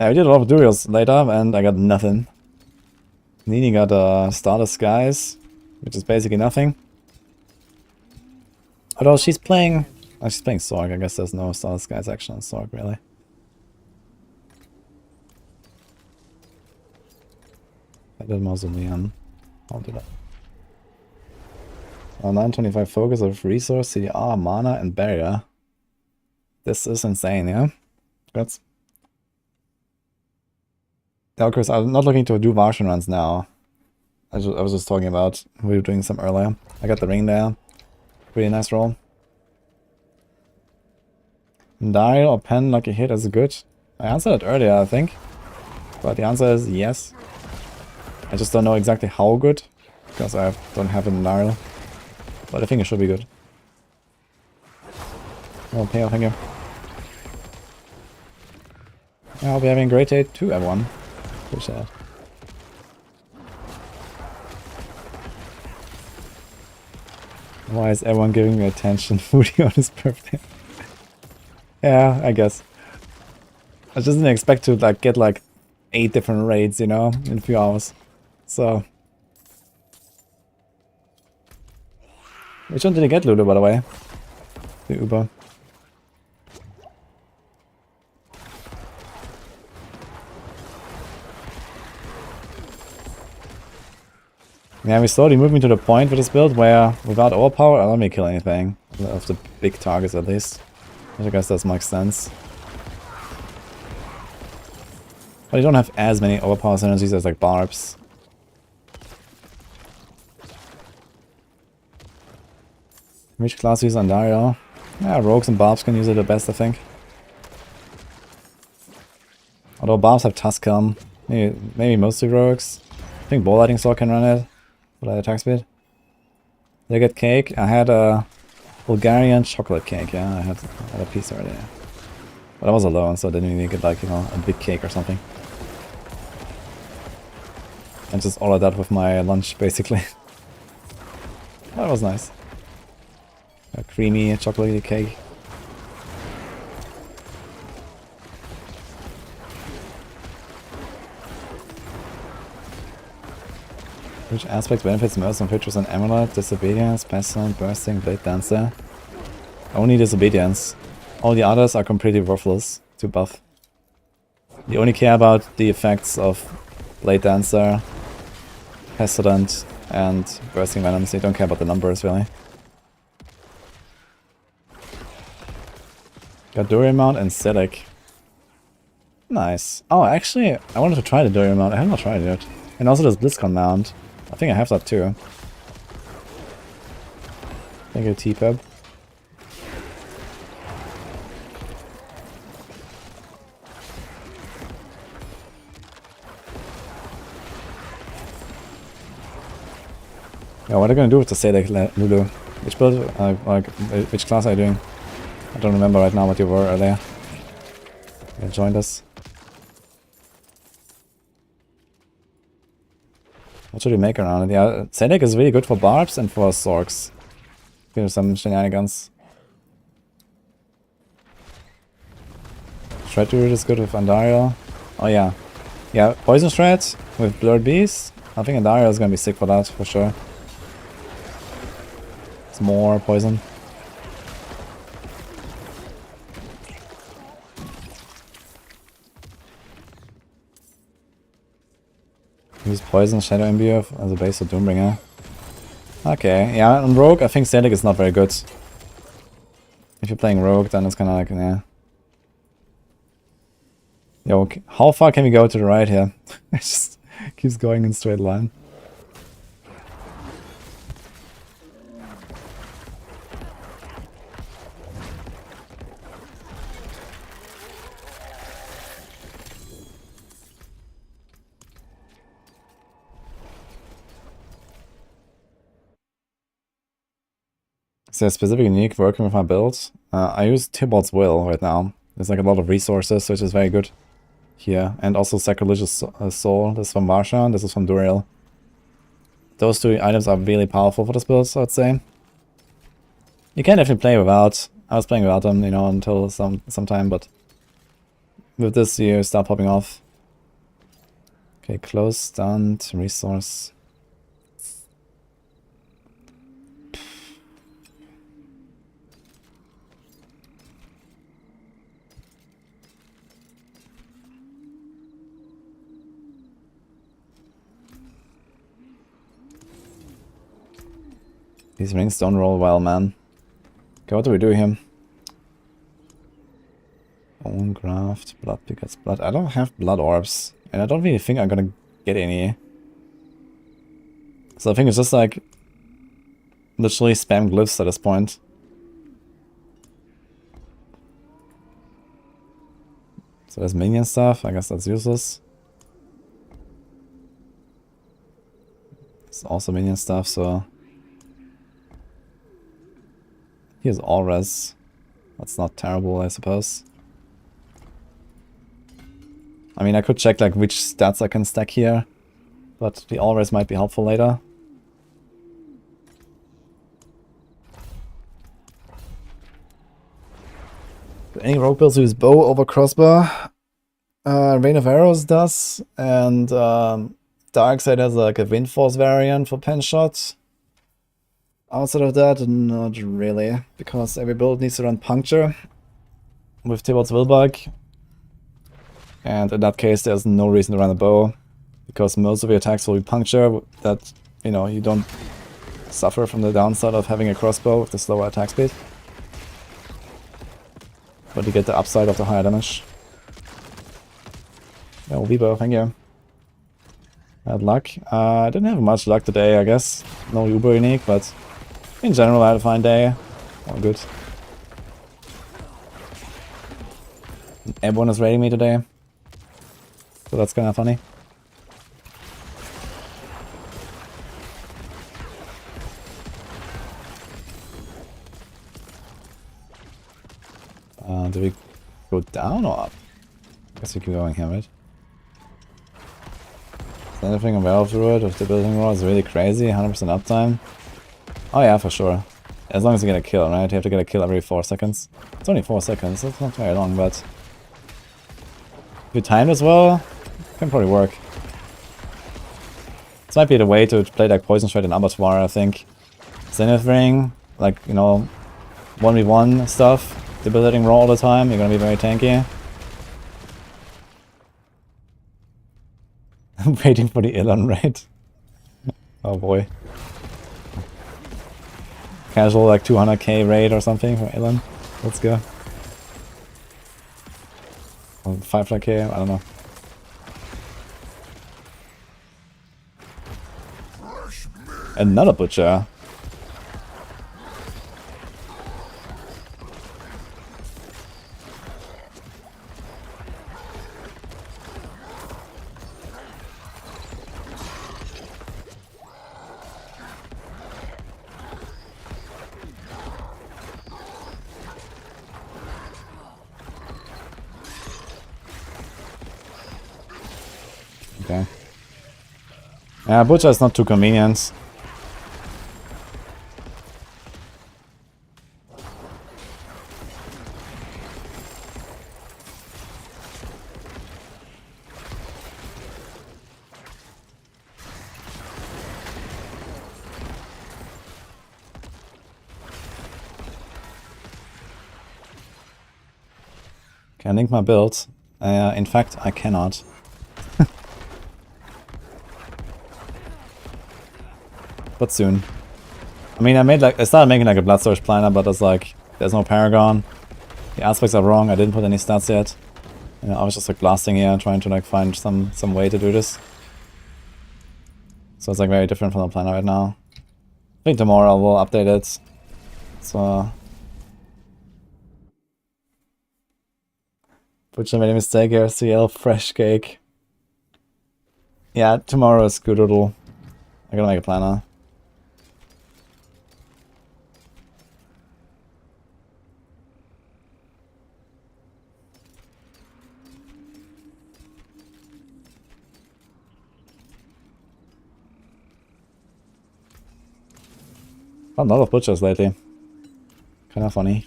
Yeah, we did a lot of duels later and I got nothing. Nini got Star Skies, which is basically nothing. Although she's playing... Oh, she's playing Sorg, I guess there's no Star Skies action on Sorg, really. I did Mausoleum. I'll do that. 925 focus of resource, CDR, mana, and barrier. This is insane, yeah? That's... Yeah, of course, I'm not looking to do Martian runs now. I was just talking about, we were doing some earlier. I got the ring there. Pretty nice roll. Dial or pen lucky hit is good. I answered it earlier, I think. But the answer is yes. I just don't know exactly how good, because I don't have it in dial. But I think it should be good. Oh, payoff, thank you. I'll be having a great day too, everyone. Appreciate it. Why is everyone giving me attention? Woody on his birthday. Yeah, I guess. I just didn't expect to like get like 8 different raids, you know, in a few hours. So. Which one did you get, Lulu, by the way? The Uber. Yeah, we're slowly moving to the point with this build where, without overpower, I'll let me kill anything. Of the big targets, at least. I guess that makes sense. But you don't have as many overpower synergies as, like, barbs. Which class use Andario? Yeah, rogues and barbs can use it the best, I think. Although barbs have Tuscan, maybe mostly rogues. I think Ball Lightning Sword can run it. With that attack speed. Did I get cake? I had a Bulgarian chocolate cake, yeah, I had a piece already. Yeah. But I was alone, so I didn't really get like, you know, a big cake or something. And just all of that with my lunch, basically. That was nice. A creamy chocolatey cake. Which aspect benefits most from Pictures and Amulet? Disobedience, Pestilence, Bursting, Blade Dancer? Only Disobedience. All the others are completely worthless to buff. You only care about the effects of Blade Dancer, Pestilent, and Bursting Venoms. You don't care about the numbers, really. Got Durian Mount and Silic. Nice. Oh, actually, I wanted to try the Durian Mount. I have not tried it yet. And also this BlizzCon Mount. I think I have that too. Thank you, T-Pub. Yeah, what are you gonna do with the Silic, Lulu? Which build? Which class are you doing? I don't remember right now what you were earlier. You joined us. What should we make around it? Yeah, Silic is really good for barbs and for Sorks. Give him some shenanigans. Shred Root is good with Andariel. Oh yeah. Yeah, Poison Shred with Blurred Beast. I think Andariel is gonna be sick for that, for sure. It's more poison. Use Poison Shadow Imbue as a base of Doombringer. Okay, yeah, on Rogue I think Silic is not very good. If you're playing Rogue then it's kinda like, yeah. Yo, how far can we go to the right here? It just keeps going in straight line. Is there a specific unique working with my build? I use Tybalt's Will right now. There's like a lot of resources, which is very good here. And also Sacrilegious Soul. This is from Marshawn, this is from Duriel. Those two items are really powerful for this build, so I'd say. You can definitely play without. I was playing without them, you know, until some time, but with this you start popping off. Okay, close, stunned, resource. These rings don't roll well, man. Okay, what do we do here? Own graft, blood pickets, blood. I don't have blood orbs, and I don't really think I'm gonna get any. So I think it's just like literally spam glyphs at this point. So there's minion stuff, I guess that's useless. It's also minion stuff, so here's all res. That's not terrible, I suppose. I mean, I could check like which stats I can stack here, but the all res might be helpful later. Any rogue builds use bow over crossbow. Rain of Arrows does, and Darkseid has like a Wind Force variant for pen shots. Outside of that, not really, because every build needs to run Puncture with Tybalt's Willbug. And in that case, there's no reason to run a bow, because most of your attacks will be Puncture, that, you know, you don't suffer from the downside of having a crossbow with the slower attack speed. But you get the upside of the higher damage. Oh, Vibo, thank you. Bad luck. I didn't have much luck today, I guess. No uber unique, but in general I had a fine day. All good. Everyone is raiding me today, so that's kinda funny. Do we go down or up? I guess we keep going here, right? Is anything on Valve Druid with the building roll is really crazy? 100% uptime? Oh yeah, for sure. As long as you get a kill, right? You have to get a kill every 4 seconds. It's only 4 seconds, that's not very long, but if you time as well, it can probably work. This might be the way to play like Poison Shred and Abattoir, I think. Zenith Ring, like, you know, 1v1 stuff. debilitating raw all the time, you're gonna be very tanky. I'm waiting for the Elon raid. Oh boy. Casual like 200k raid or something for Elon. Let's go. Or 500k, I don't know. Another butcher. Okay. Yeah, butcher is not too convenient. Can I link my build? In fact, I cannot. But soon. I mean, I started making like a blood source planner, but it's like, there's no paragon. The aspects are wrong, I didn't put any stats yet. I was just like blasting here, trying to like find some way to do this. So it's like very different from the planner right now. I think tomorrow we'll update it. So... Butcher made a mistake here, CL fresh cake. Yeah, tomorrow is good doodle. I gotta make a planner. Found a lot of butchers lately. Kinda funny.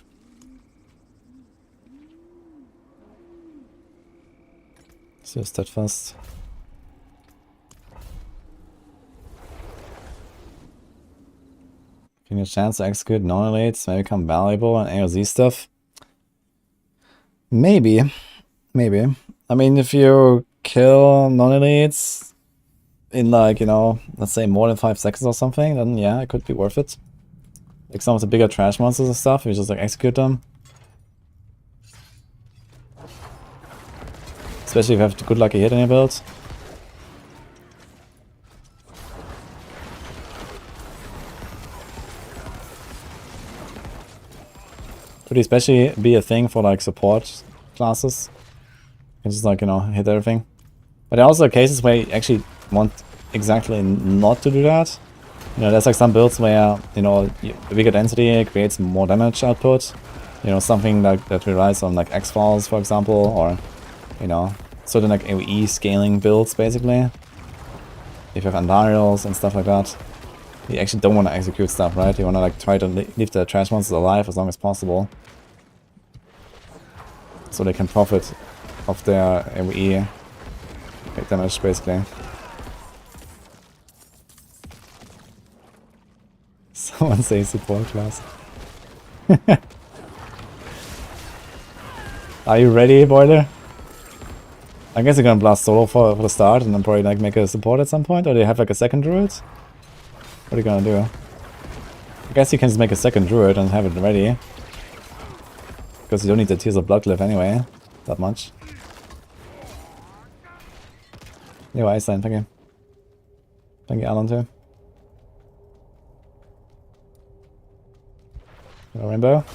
So steadfast. Give me a chance to execute non-elites, maybe become valuable and AOZ stuff. Maybe. Maybe. I mean, if you kill non-elites in like, you know, let's say more than 5 seconds or something, then yeah, it could be worth it. Like some of the bigger trash monsters and stuff, you just like execute them. Especially if you have a good lucky hit in your build. Could especially be a thing for like support classes. You can just like, you know, hit everything. But there are also cases where you actually want exactly not to do that. You know, there's like some builds where, you know, a bigger density creates more damage output. You know, something like that relies on like X-Files, for example, or, you know, certain like AoE scaling builds, basically. If you have Andariels and stuff like that. You actually don't want to execute stuff, right? You want to like try to leave the trash monsters alive as long as possible. So they can profit of their AoE damage, basically. Someone say support class. Are you ready, Boiler? I guess you're gonna blast solo for the start and then probably like make a support at some point, or do you have like a second druid? What are you gonna do? I guess you can just make a second druid and have it ready. Because you don't need the Tears of Bloodcliff anyway, that much. Yo, Iceland, thank you. Thank you, Alan, too. Hello, Rainbow.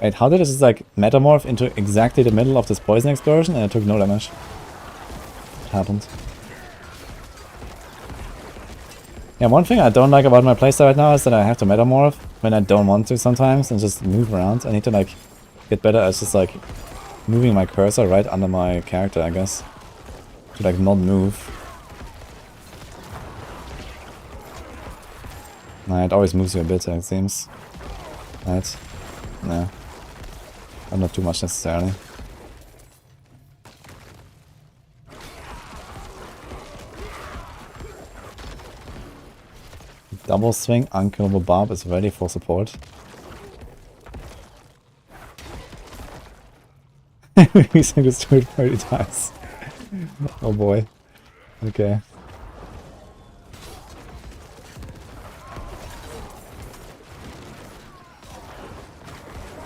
Wait, how did this like metamorph into exactly the middle of this poison explosion and it took no damage? What happened? Yeah, one thing I don't like about my playstyle right now is that I have to metamorph when I don't want to sometimes and just move around. I need to like get better at just like moving my cursor right under my character, I guess. To like not move. Nah, it always moves you a bit, it seems. Right? No. Not too much necessarily. Double swing, unkillable barb is ready for support. We can just do it 30 times. Oh boy. Okay.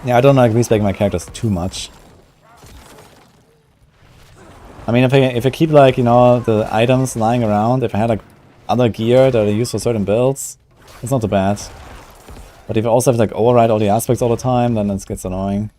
Yeah, I don't like respecting my characters too much. I mean, if I keep like, you know, the items lying around, if I had like other gear that I use for certain builds, it's not too bad. But if I also have to like override all the aspects all the time, then it gets annoying.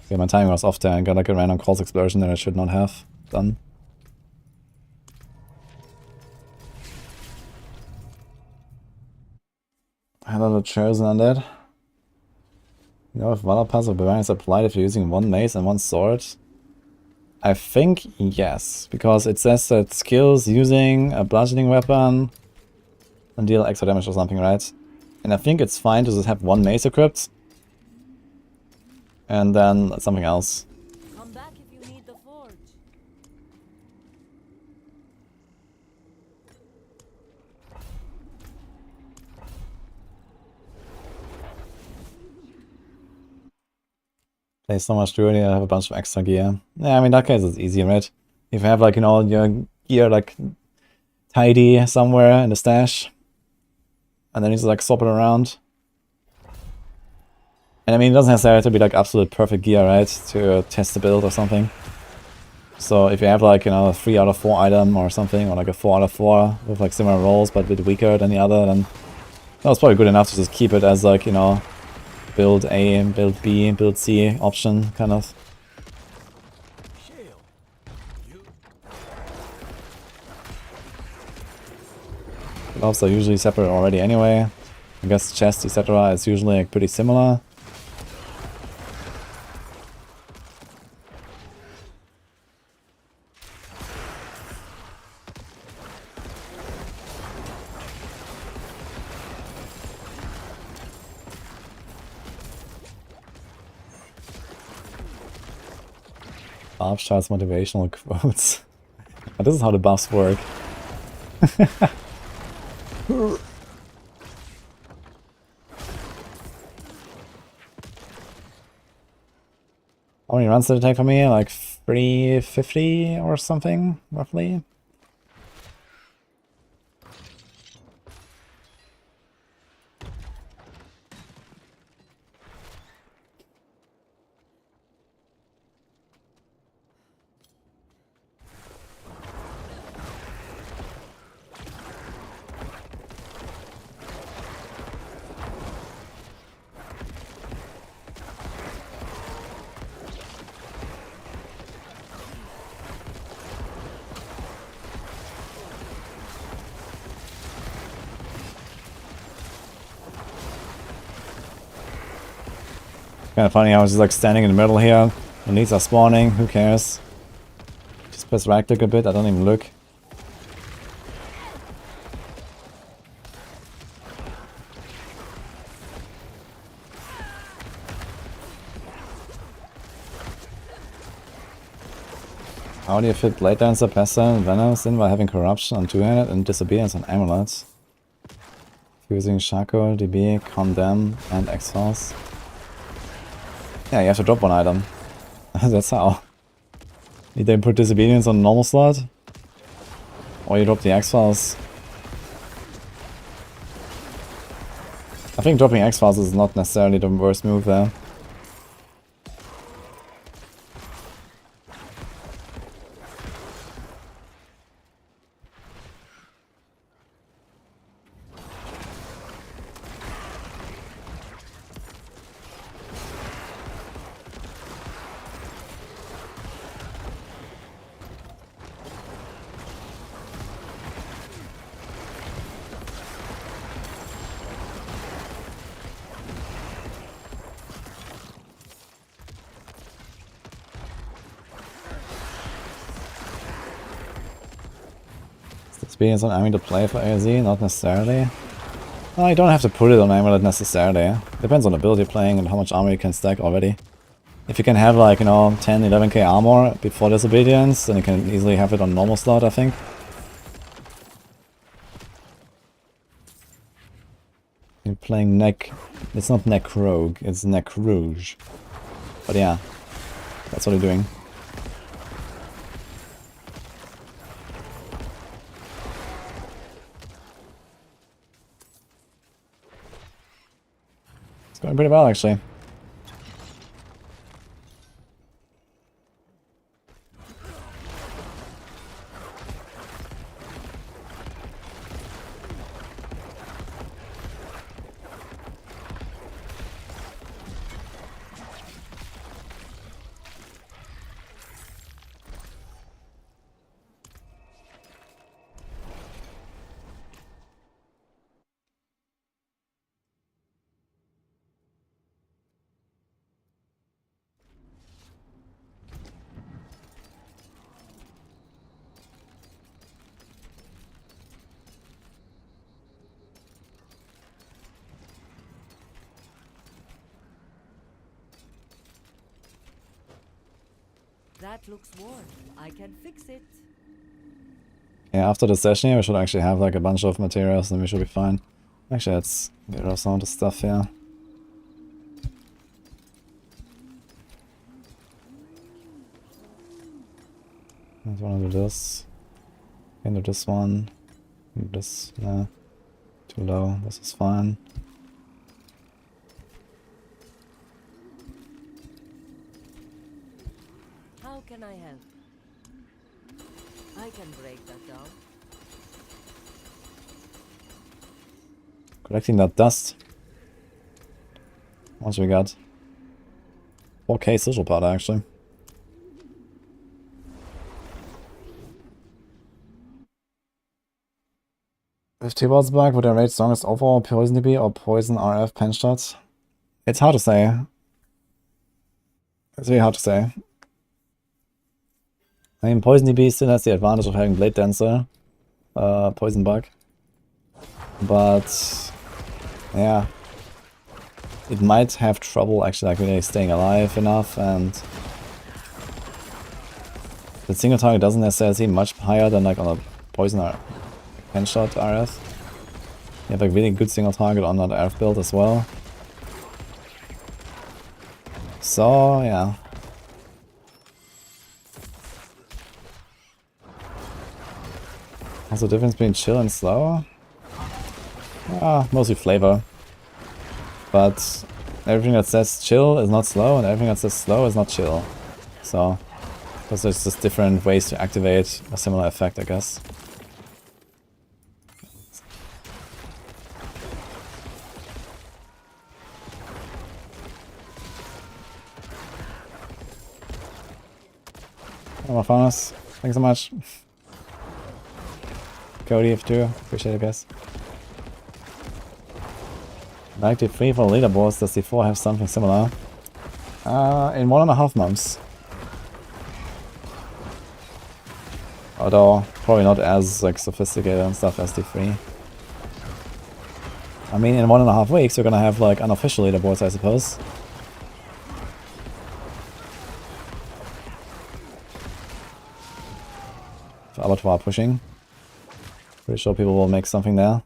Okay, my timing was off there. I got like a random cross explosion that I should not have done. Hello, chosen undead. You know if Valor Pass or Bavarian is applied if you're using one mace and one sword? I think yes, because it says that skills using a bludgeoning weapon and deal extra damage or something, right? And I think it's fine to just have one mace equipped. And then something else. Come back if you need the forge. Play so much druid, I have a bunch of extra gear. Yeah, I mean, that case is easy, right? If you have like, you know, your gear like tidy somewhere in the stash, and then you just like swap it around. And I mean, it doesn't necessarily have to be like absolute perfect gear, right? To test the build or something. So if you have like, you know, a 3 out of 4 item or something, or like a 4 out of 4 with like similar rolls but a bit weaker than the other, then that was probably good enough to just keep it as like, you know, build A, build B, build C option, kind of. Gloves are usually separate already anyway. I guess chest, etc. is usually like pretty similar. Buff charts motivational quotes. But this is how the buffs work. How many runs did it take for me? Like 350 or something, roughly? Kind of funny, I was just like standing in the middle here. The leads are spawning, who cares? Just press right click a bit, I don't even look. How do you fit Blade Dancer, Pester, and Venoms in while having Corruption on 2-handed and Disobedience on Amulets? Using Shaco, DB, Condemn, and X-Force. Yeah, you have to drop one item. That's how. You then put Disobedience on the normal slot, or you drop the X-Files. I think dropping X-Files is not necessarily the worst move there. Experience on amulet to play for AZ, not necessarily. No, you don't have to put it on amulet necessarily. Depends on the build you're playing and how much armor you can stack already. If you can have like, you know, 10, 11k armor before disobedience, then you can easily have it on normal slot, I think. You're playing it's not Necro, it's Necrouge. But yeah, that's what you're doing. It's going pretty well, actually. That looks worn. I can fix it. Yeah, after the session here, we should actually have like a bunch of materials and we should be fine. Actually, let's get rid of some of the stuff here. I want to do this. Can do this one. Do this, nah. Too low. This is fine. How can I help? I can break that down. Collecting that dust. What we got? 4k social powder, actually. If T-Bot's back, would I rate strongest overall Poison DB or Poison RF pen shots? It's hard to say. It's really hard to say. I mean, Poison DB still has the advantage of having Blade Dancer, Poison Bug. But, yeah. It might have trouble actually like really staying alive enough, and the single target doesn't necessarily seem much higher than like on a Poison or pen shot RF. You have like really good single target on that RF build as well. So, yeah. What's the difference between chill and slow? Mostly flavor. But everything that says chill is not slow, and everything that says slow is not chill. So, because there's just different ways to activate a similar effect, I guess. Oh, my Faunus. Thanks so much. Cody F2, appreciate it, guys. Like D3 for leaderboards, does D4 have something similar? In 1.5 months. Although, probably not as like sophisticated and stuff as D3. I mean, in 1.5 weeks, we're gonna have like unofficial leaderboards, I suppose. For Abattoir pushing. Pretty sure people will make something there.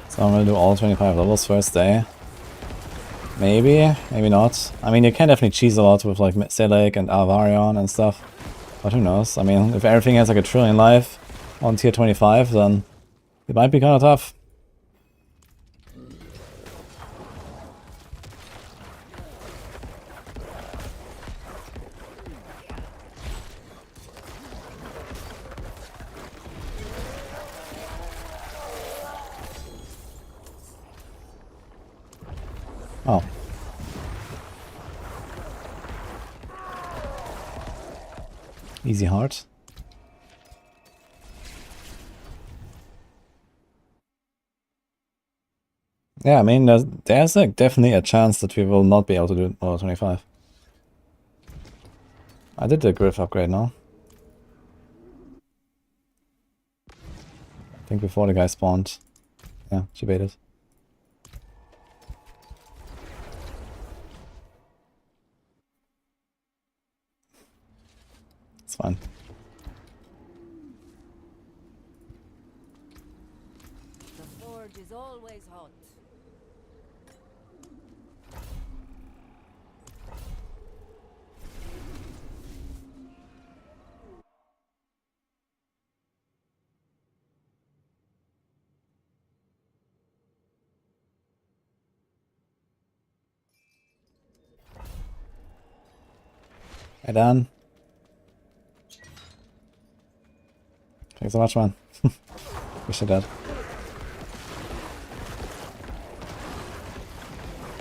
So I'm gonna do all 25 levels first day. Maybe, maybe not. I mean, you can definitely cheese a lot with like Selec and Alvarion and stuff. But who knows? I mean, if everything has like a trillion life on tier 25, then it might be kind of tough. Oh. Easy heart. Yeah, I mean, there's like definitely a chance that we will not be able to do level 25. I did the griff upgrade now. I think before the guy spawned. Yeah, she baited. It's fine. The forge is always hot. Hey Dan. Thanks so much, man. Wish I did.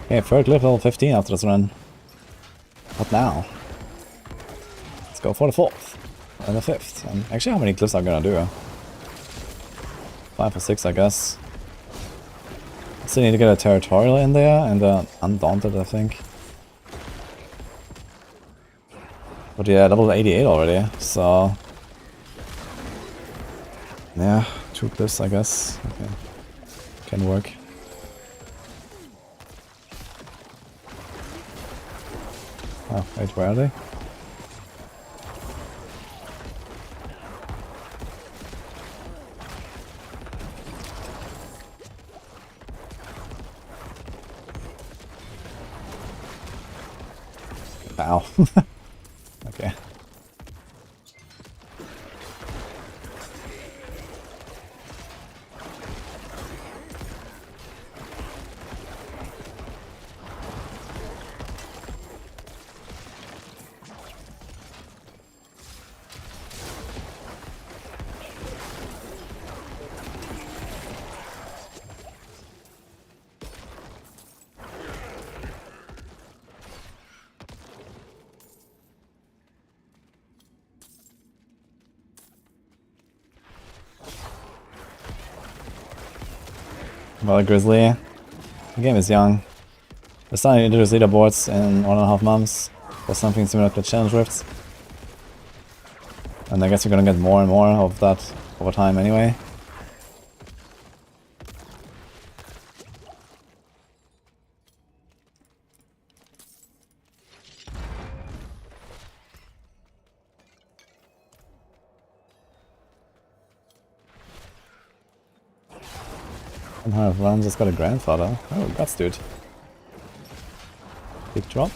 Okay, third glyph level 15 after this run. What now? Let's go for the 4th. And the 5th. And actually, how many glyphs are gonna do? 5 or 6, I guess. Still need to get a territorial in there and undaunted, I think. But yeah, level 88 already, so yeah, 2 glyphs, I guess. Okay. Can work. Oh, wait, where are they? Wow. Okay. Well, Grizzly. The game is young. We're starting to introduce leaderboards in 1.5 months or something similar to Challenge Rifts. And I guess we're gonna get more and more of that over time anyway. Somehow Ron just got a grandfather. Oh, guts, dude. Big drop.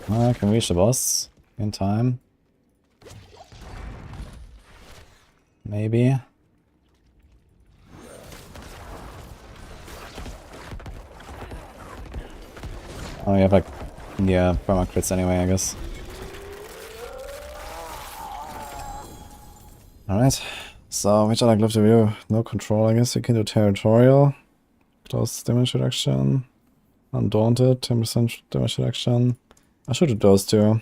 I can reach the boss in time. Maybe. Oh, you have like, yeah, perma crits anyway, I guess. Alright, so which other glyph do we do? No control, I guess. You can do territorial. Close damage reduction. Undaunted, 10% damage reduction. I should do those two. I'm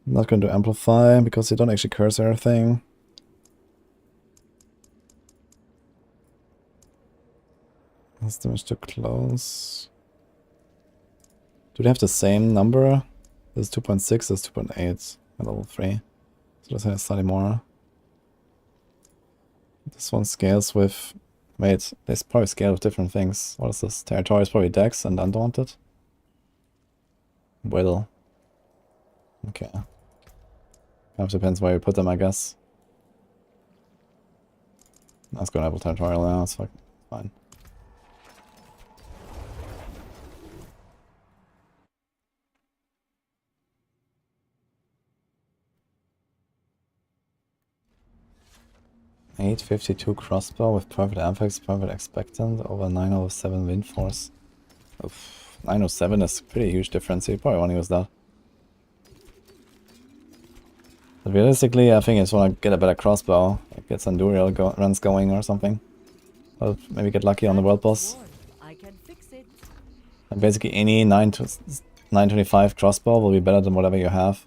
not going to amplify because you don't actually curse everything. That's damage to close. Do they have the same number? This is 2.6, this is 2.8 at level 3. So this has slightly more. This one scales with... Wait, they probably scale with different things. What is this? Territory is probably Dex and Undaunted. Whittle. Okay. Kind of depends where you put them, I guess. Let's go to territorial now, it's fine. 852 crossbow with perfect apex, perfect expectant over 907 wind force. Oof, 907 is a pretty huge difference. You probably want to use that. But realistically, I think I just want to get a better crossbow. Like get some dual runs going or something. Or maybe get lucky on the world boss. I can fix it. And basically any 925 crossbow will be better than whatever you have.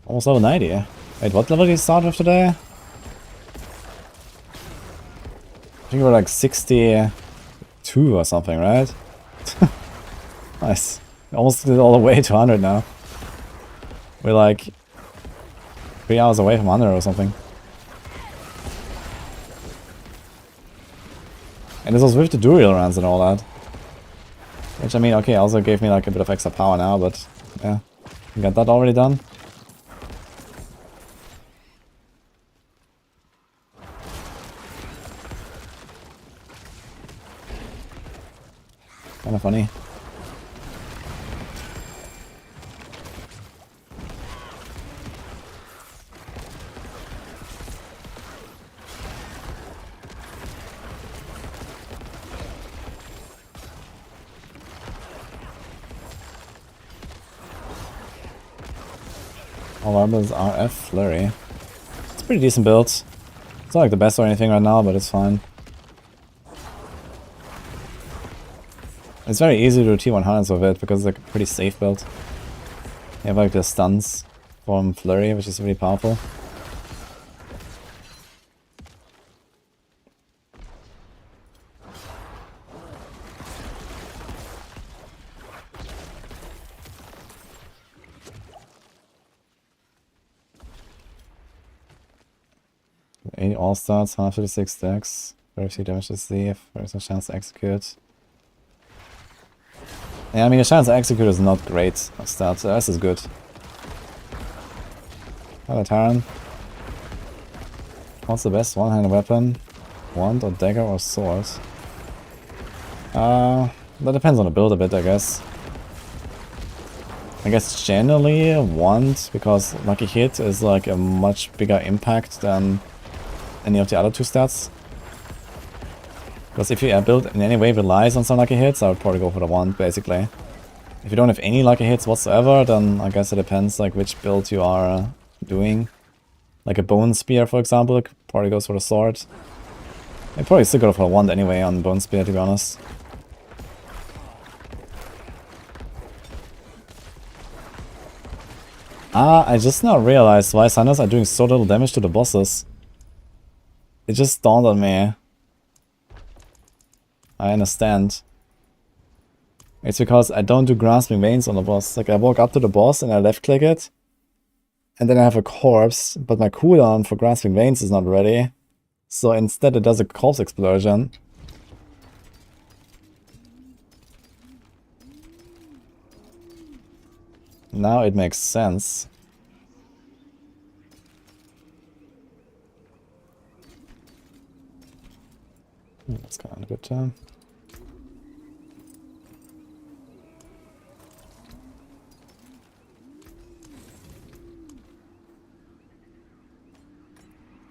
Almost level 90. Wait, what level did you start with today? I think we're like 62 or something, right? Nice. Almost did it all the way to 100 now. We're like 3 hours away from 100 or something. And this was with the dual runs and all that. Which I mean, okay, also gave me like a bit of extra power now, but yeah. Got that already done. Kinda funny. All weapons RF Flurry. It's a pretty decent build. It's not like the best or anything right now, but it's fine. It's very easy to do T100s with it because it's like a pretty safe build. You have like the stuns from Flurry, which is really powerful. Eight all starts, 156 stacks, very few damage to see, there's a chance to execute. Yeah, I mean, the chance to execute is not great at start, so this is good. Hello, Taran. What's the best one-handed weapon? Wand or dagger or sword? That depends on the build a bit, I guess. I guess generally wand, because lucky hit is like a much bigger impact than any of the other two stats. Because if your build in any way relies on some lucky hits, I would probably go for the wand, basically. If you don't have any lucky hits whatsoever, then I guess it depends like which build you are doing. Like a bone spear, for example, probably goes for the sword. I'd probably still go for a wand anyway on bone spear, to be honest. Ah, I just now realized why Sanders are doing so little damage to the bosses. It just dawned on me. I understand. It's because I don't do grasping veins on the boss. Like I walk up to the boss and I left click it. And then I have a corpse, but my cooldown for grasping veins is not ready. So instead it does a corpse explosion. Now it makes sense. That's kind of a good time.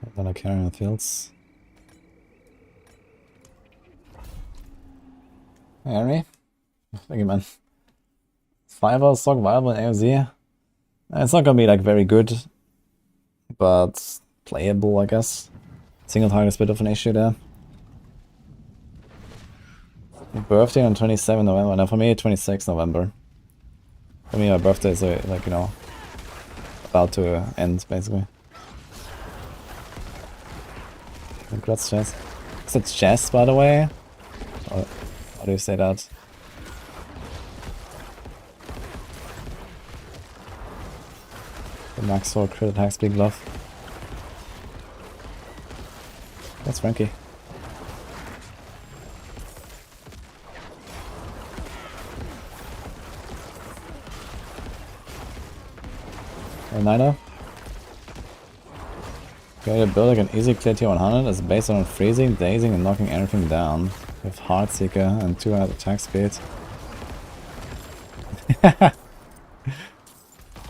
I'm gonna carry on the fields. Hey, Henry. Thank you, man. 5-hour stock viable in AOZ? It's not gonna be like very good, but playable, I guess. Single target is a bit of an issue there. Birthday on 27 November. Now for me, 26 November. For me, my birthday is like, you know, about to end, basically. Congrats, Jess. Is it Jess, by the way? Or how do you say that? The max sword crit attacks, big glove. That's Frankie. A Niner. Okay, the build like an easy clear tier 100 is based on freezing, dazing, and knocking everything down. With Heartseeker and 200 attack speed.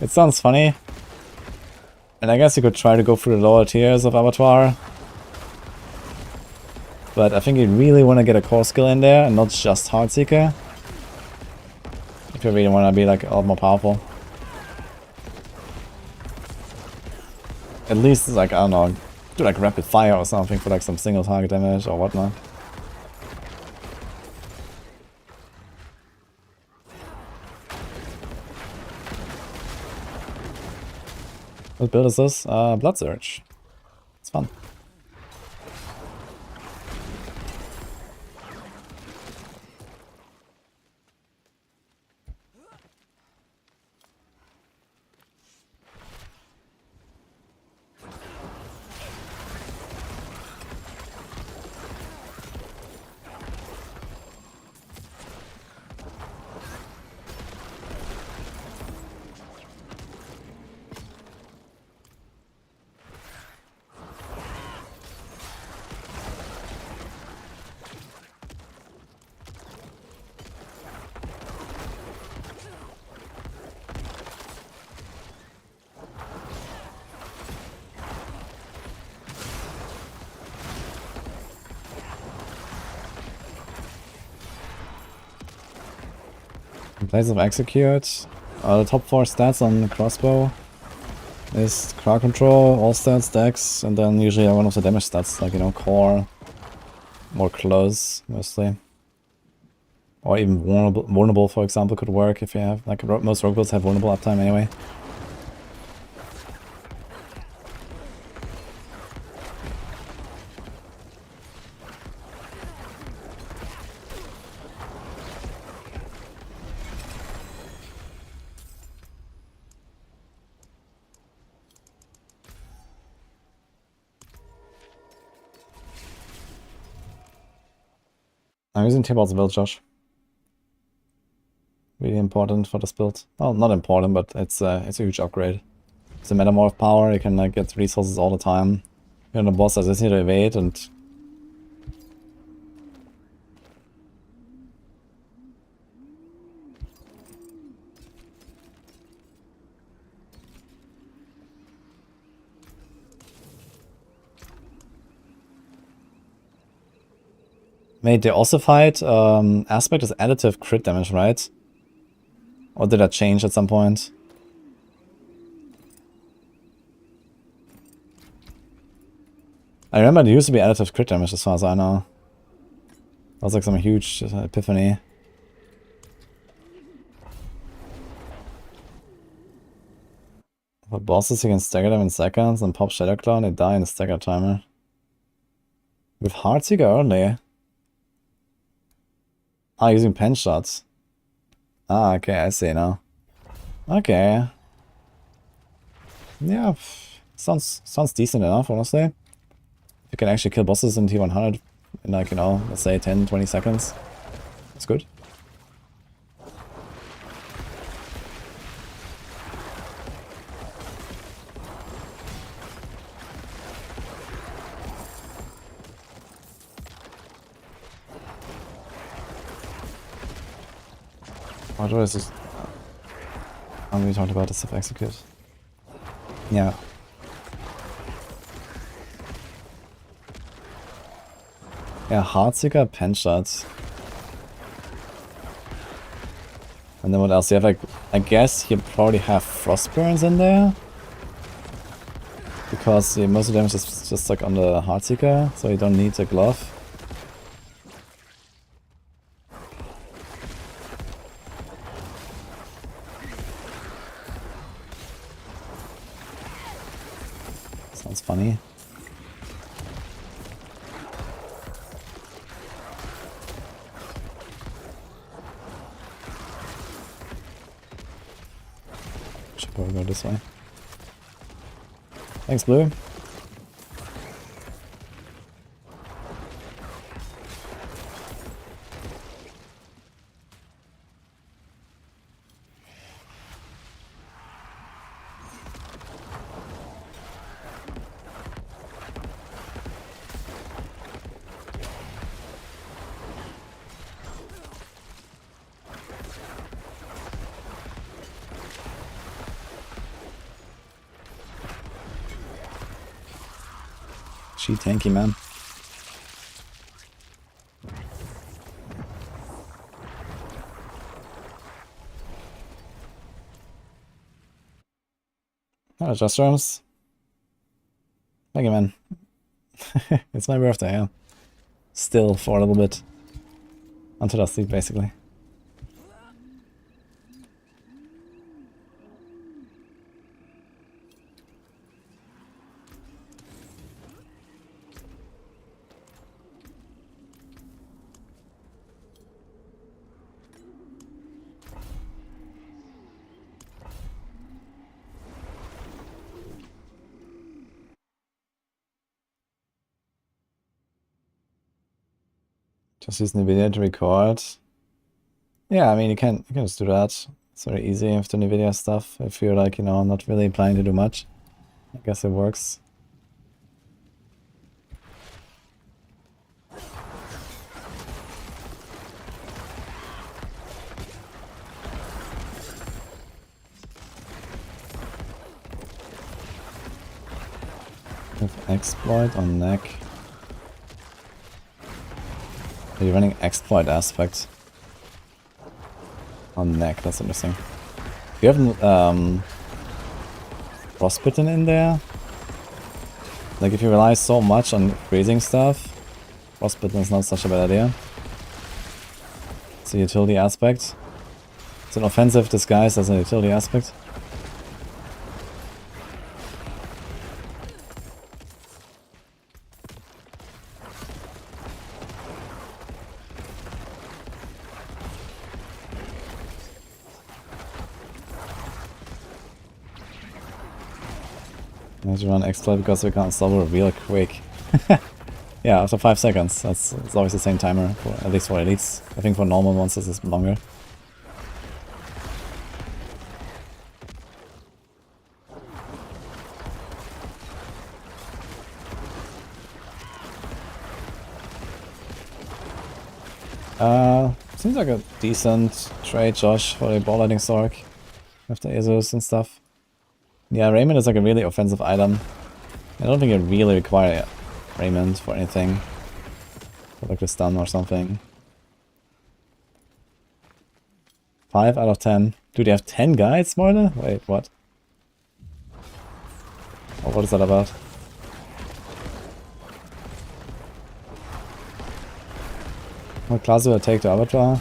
It sounds funny. And I guess you could try to go through the lower tiers of Abattoir. But I think you really want to get a core skill in there and not just Heartseeker. If you really want to be like a lot more powerful. At least like, I don't know, do like rapid fire or something for like some single target damage or whatnot. What build is this? Blood Surge. It's fun. In place of Execute, the top 4 stats on the crossbow is crowd control, all stats, dex, and then usually one of the damage stats, like, you know, core, more close, mostly. Or even vulnerable, for example, could work if you have, like, most rogue builds have vulnerable uptime anyway. I'm using Tibalt's build, Josh. Really important for this build. Well, not important, but it's a huge upgrade. It's a metamorph power, you can like get resources all the time. You're on a boss that's easy to evade and... Wait, the ossified aspect is additive crit damage, right? Or did that change at some point? I remember it used to be additive crit damage as far as I know. That was like some huge epiphany. For bosses you can stagger them in seconds and pop Shadow Claw and they die in the stagger timer. With Heartseeker only? Ah, using pen shots. Ah, okay, I see now. Okay. Yeah, sounds decent enough, honestly. You can actually kill bosses in T100 in like, you know, let's say 10-20 seconds. That's good. What was this? We talked about the self-execute. Yeah. Yeah, Heartseeker, pen shots. And then what else? You have like, I guess you probably have Frostburns in there. Because most of the damage is just like on the Heartseeker, so you don't need a glove. Sounds funny. Should probably go this way. Thanks, Blue. She tanky, man. Oh, just rooms. Thank you, man. It's my birthday, yeah. Still for a little bit. Until I sleep, basically. Just use NVIDIA to record. Yeah, I mean, you can just do that. It's very easy with the NVIDIA stuff. If you're like, you know, not really planning to do much, I guess it works. With exploit on neck. Are you running exploit aspect on neck? That's interesting. Do you have frostbitten in there? Like if you rely so much on freezing stuff, frostbitten is not such a bad idea. It's a utility aspect. It's an offensive disguise as a utility aspect. I have to run exploit because we can't stop it real quick. Yeah, after 5 seconds. It's always the same timer, for, at least for elites. I think for normal monsters it's longer. Seems like a decent trade, Josh, for a ball lightning Sork. With the Azus and stuff. Yeah, Raymond is like a really offensive item. I don't think you really require Raymond for anything. For like a stun or something. 5 out of 10. Do they have 10 guides, Marta? Wait, what? Oh, what is that about? What class do I take to Avatar?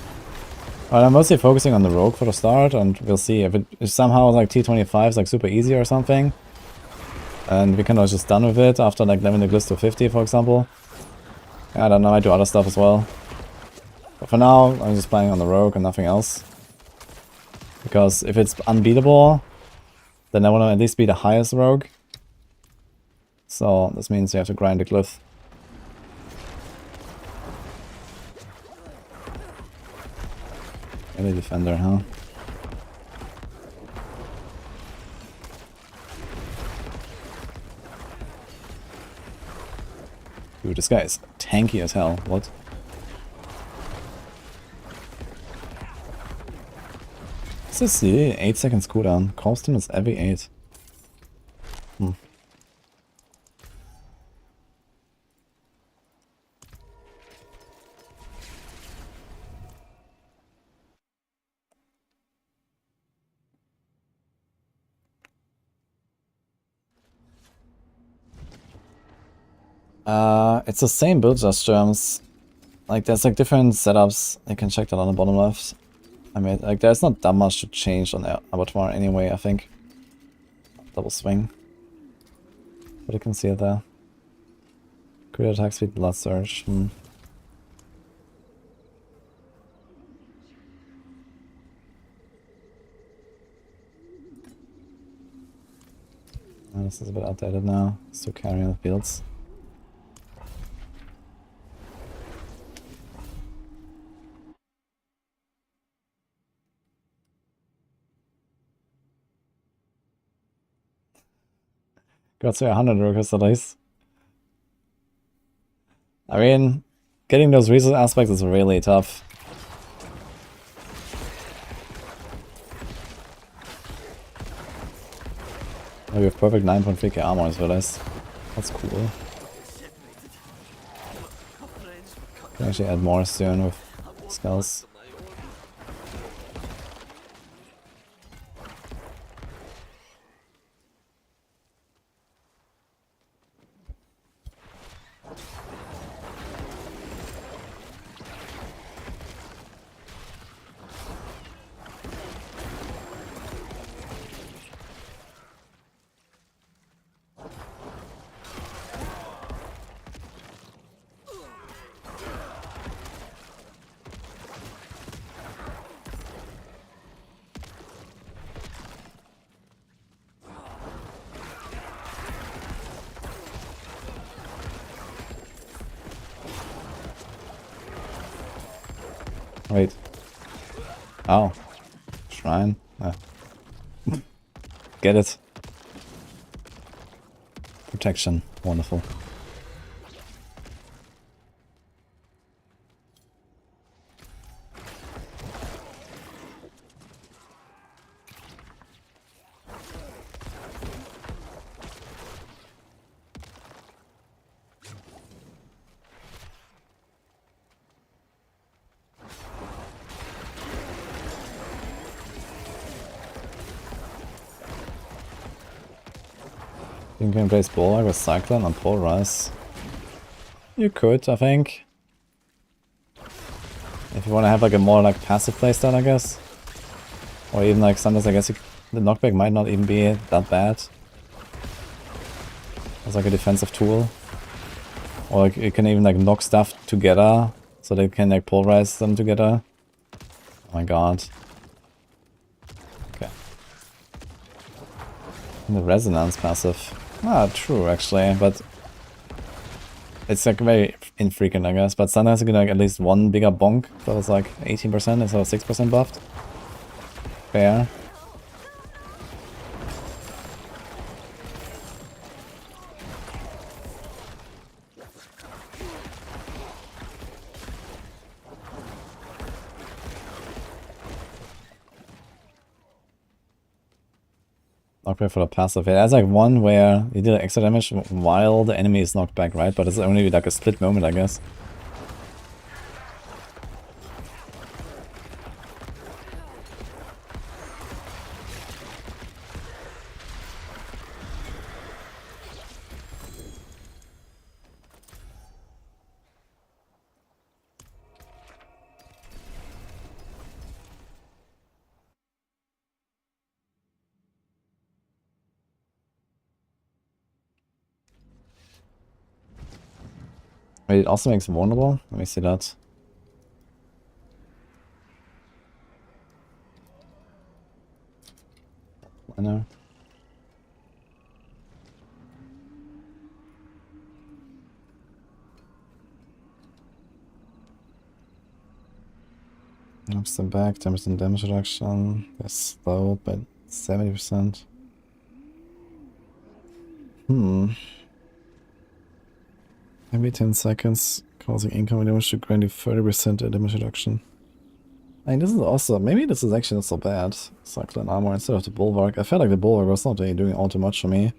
Well, I'm mostly focusing on the rogue for the start, and we'll see if somehow like T25 is like super easy or something. And we can always just done with it after like leveling the Gliss to 50, for example. I don't know, I do other stuff as well. But for now, I'm just playing on the rogue and nothing else. Because if it's unbeatable, then I want to at least be the highest rogue. So this means you have to grind the Glyph. Maybe defender, huh? Dude, this guy is tanky as hell. What? This is the 8 seconds cooldown. Constant is every 8. It's the same build, just terms. Like, there's like different setups. You can check that on the bottom left. I mean, like, there's not that much to change on the Abattoir anyway, I think. Double swing. But you can see it there. Crit attack speed, blood surge. Oh, this is a bit outdated now. Still carrying the fields. Got to 100 workers at least. I mean, getting those resource aspects is really tough. Oh, we have perfect 9.3k armor as well as. That's cool. Can actually add more soon with skulls. Wait. Oh. Shrine. Ah. Get it. Protection. Wonderful. You can place Bulwark with Cyclone and Pulverize. You could, I think. If you want to have like a more like passive playstyle, I guess. Or even like sometimes I guess the knockback might not even be that bad. As like a defensive tool. Or like, you can even like knock stuff together. So they can like pulverize them together. Oh my god. Okay. And the resonance passive. Ah, true actually, but it's like very infrequent I guess, but sometimes you get like at least one bigger bonk that was like 18% instead of 6% buffed. Fair. Knockback for the passive. Yeah, that's like one where you did extra damage while the enemy is knocked back, right? But it's only like a split moment, I guess. Wait, it also makes vulnerable? Let me see that. I know. Ups them back, 10% damage reduction. They're slowed by 70%. Every 10 seconds, causing incoming damage to grant you 30% damage reduction. I mean, this is also, maybe this is actually not so bad. Cyclone armor instead of the bulwark. I felt like the bulwark was not really doing all too much for me.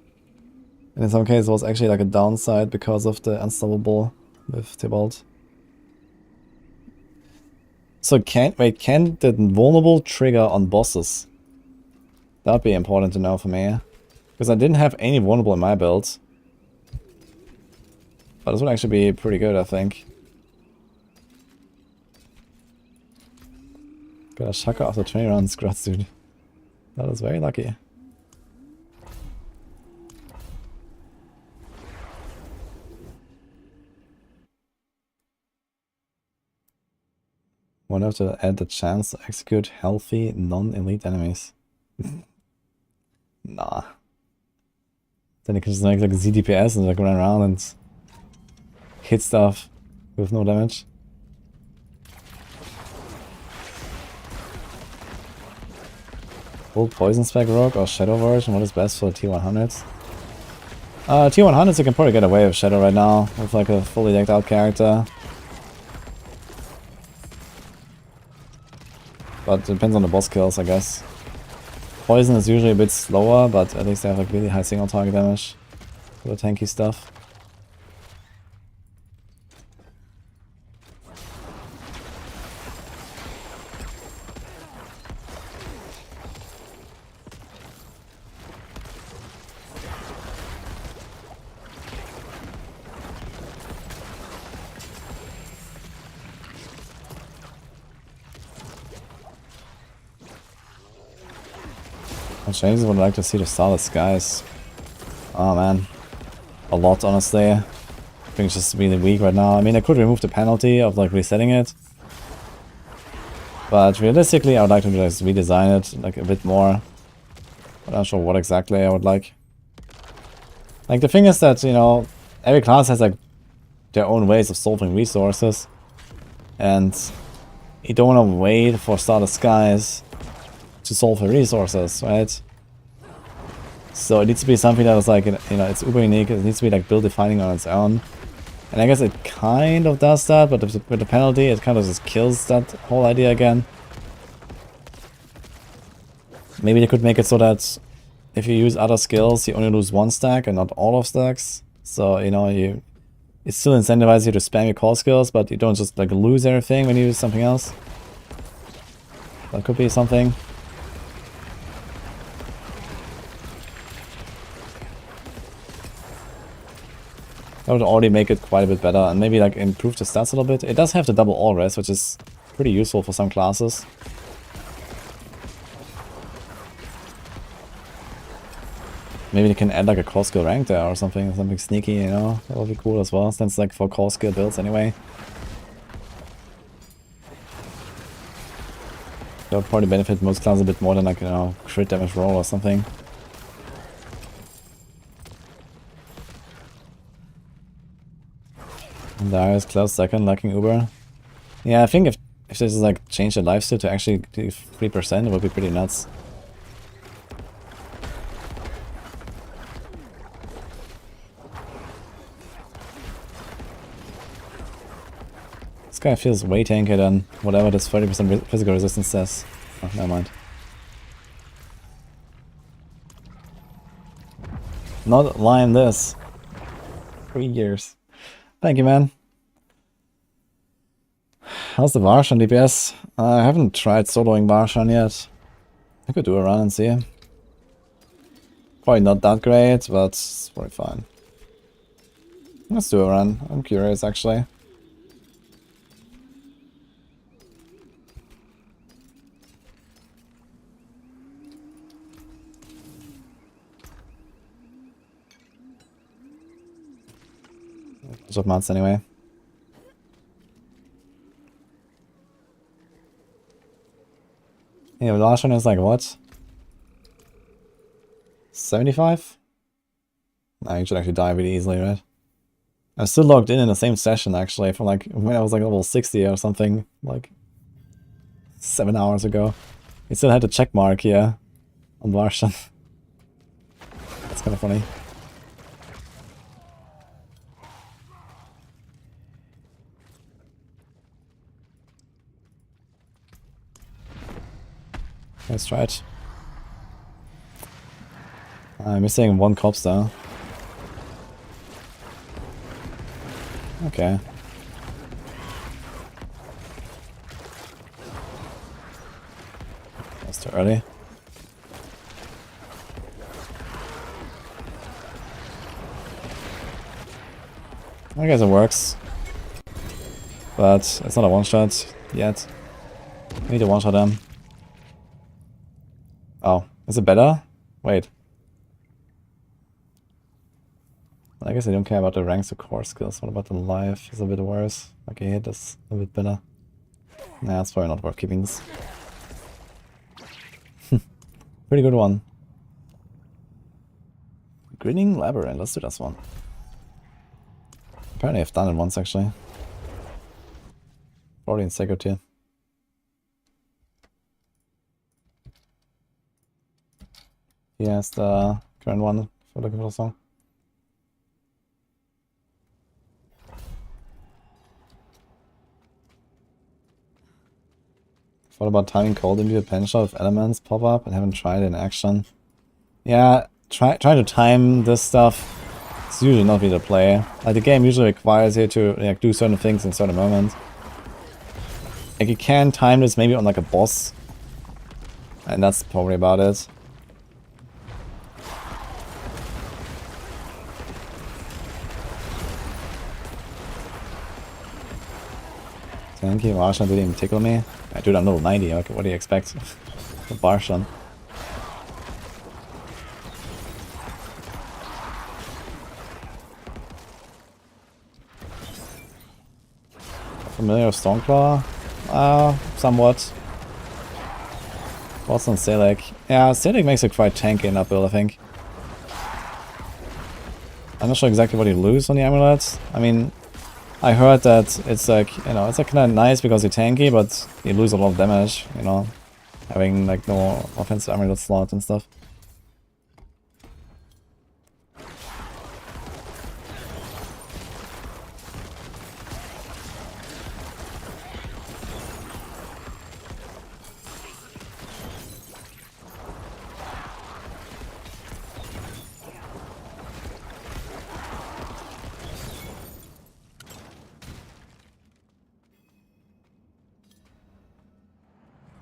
And in some cases it was actually like a downside because of the unstoppable with Tybalt. So can the vulnerable trigger on bosses? That'd be important to know for me. Because I didn't have any vulnerable in my build. But this would actually be pretty good, I think. Got a Shaka after 20 rounds, grats dude. That is very lucky. One have to add the chance to execute healthy, non-elite enemies. Nah. Then you can just make like ZDPS and like run around and hit stuff with no damage. Full poison spec rogue or shadow version? What is best for T100s? T100s you can probably get away with shadow right now with like a fully decked out character. But it depends on the boss kills, I guess. Poison is usually a bit slower, but at least they have like really high single target damage for the tanky stuff. Changes would like to see the starless skies. Oh man. A lot, honestly. I think it's just really weak right now. I mean, I could remove the penalty of like resetting it. But realistically, I would like to just redesign it like a bit more. I'm not sure what exactly I would like. Like the thing is that, you know, every class has like their own ways of solving resources. And you don't want to wait for starless skies to solve the resources, right? So it needs to be something that is like, you know, it's uber unique. It needs to be like build defining on its own. And I guess it kind of does that, but with the penalty, it kind of just kills that whole idea again. Maybe they could make it so that if you use other skills, you only lose one stack and not all of stacks. So, you know, it still incentivizes you to spam your core skills, but you don't just like lose everything when you use something else. That could be something. That would already make it quite a bit better and maybe like improve the stats a little bit. It does have the double all res, which is pretty useful for some classes. Maybe they can add like a core skill rank there or something sneaky, you know? That would be cool as well, since like for core skill builds anyway. That would probably benefit most classes a bit more than like, you know, crit damage roll or something. And there is close second, lacking Uber. Yeah, I think if this is like change the lifesteal to actually do 3%, it would be pretty nuts. This guy feels way tankier than whatever this 30% physical resistance says. Oh, never mind. Not lying this. 3 years. Thank you, man. How's the Varshan DPS? I haven't tried soloing Varshan yet. I could do a run and see. Probably not that great, but it's probably fine. Let's do a run. I'm curious, actually. Bunch of mods anyway. Yeah, the last one is like what? 75? Nah, you should actually die really easily, right? I'm still logged in the same session actually from like when I was like level 60 or something, like 7 hours ago. You still had the check mark here on Varshan. That's kind of funny. Let's try it. I'm missing one corpse though. Okay. That's too early. I guess it works. But it's not a one-shot yet. I need to one-shot them. Oh, is it better? Wait. I guess I don't care about the ranks or core skills. What about the life? Is a bit worse. Okay, hit is a bit better. Nah, it's probably not worth keeping this. Pretty good one. Grinning Labyrinth, let's do this one. Apparently I've done it once actually. Probably in Sacred Tier. Yes, the current one for looking for the song. What about timing cold into a pen shot if elements pop up and haven't tried it in action? Yeah, try to time this stuff. It's usually not really the play. Like the game usually requires you to like do certain things in certain moments. Like you can time this maybe on like a boss. And that's probably about it. Thank you, Marshan didn't even tickle me. Dude, I'm level 90, okay, what do you expect? The Barshan. Familiar with Stormclaw? Somewhat. What's on Selec? Yeah, Selec makes it quite tanky in that build, I think. I'm not sure exactly what you lose on the amulets. I mean, I heard that it's like, you know, it's like kind of nice because you're tanky, but you lose a lot of damage, you know, having like no offensive amulet slot and stuff.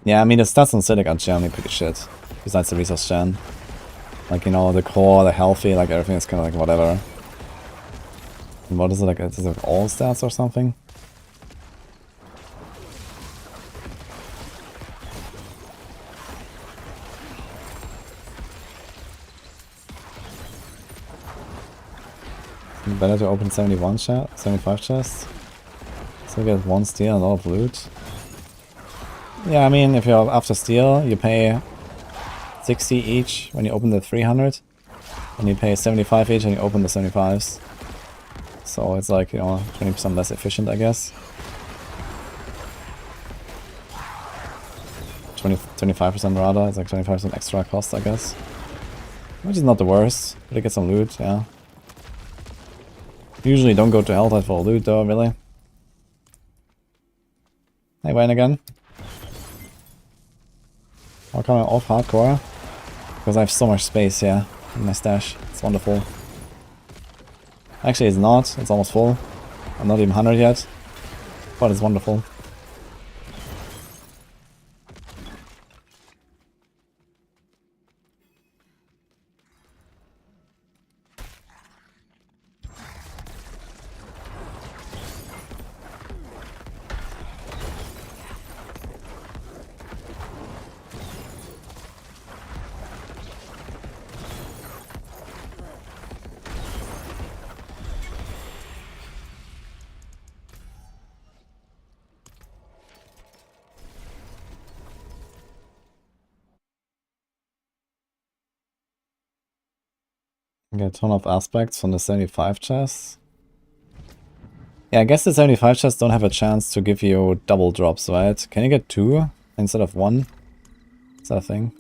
Yeah, I mean the stats on Cydic are generally pretty shit, besides the resource gen. Like, you know, the core, the healthy, like everything is kind of like whatever. And what is it, like, is it like all stats or something? Better to open 71 chest, 75 chests. So you get 1 steal and a lot of loot. Yeah, I mean, if you're after steal, you pay 60 each when you open the 300. And you pay 75 each when you open the 75s. So it's like, you know, 20% less efficient, I guess. 25% rather, it's like 25% extra cost, I guess. Which is not the worst, but you get some loot, yeah. Usually don't go to Helltide for loot though, really. Hey, Wayne again. How come I'm off hardcore? Because I have so much space here in my stash. It's wonderful. Actually, it's not. It's almost full. I'm not even 100 yet. But it's wonderful. Get a ton of aspects from the 75 chests. Yeah, I guess the 75 chests don't have a chance to give you double drops, right? Can you get 2 instead of 1? Is that a thing?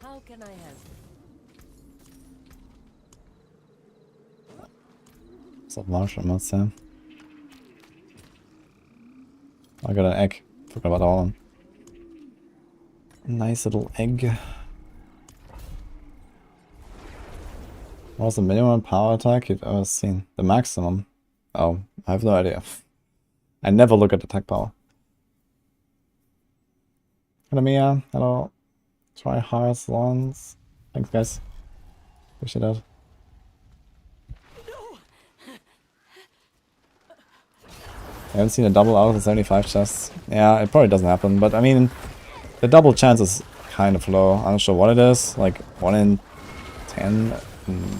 How can I help? What's up, mushrooms, yeah? I got an egg. Forgot about that one. Nice little egg. What was the minimum power attack you've ever seen? The maximum? Oh, I have no idea. I never look at attack power. Hello Mia, hello. Try hard ones. Thanks guys. Appreciate that. I haven't seen a double out of the 75 chests. Yeah, it probably doesn't happen, but I mean, the double chance is kind of low. I'm not sure what it is, like 1 in 10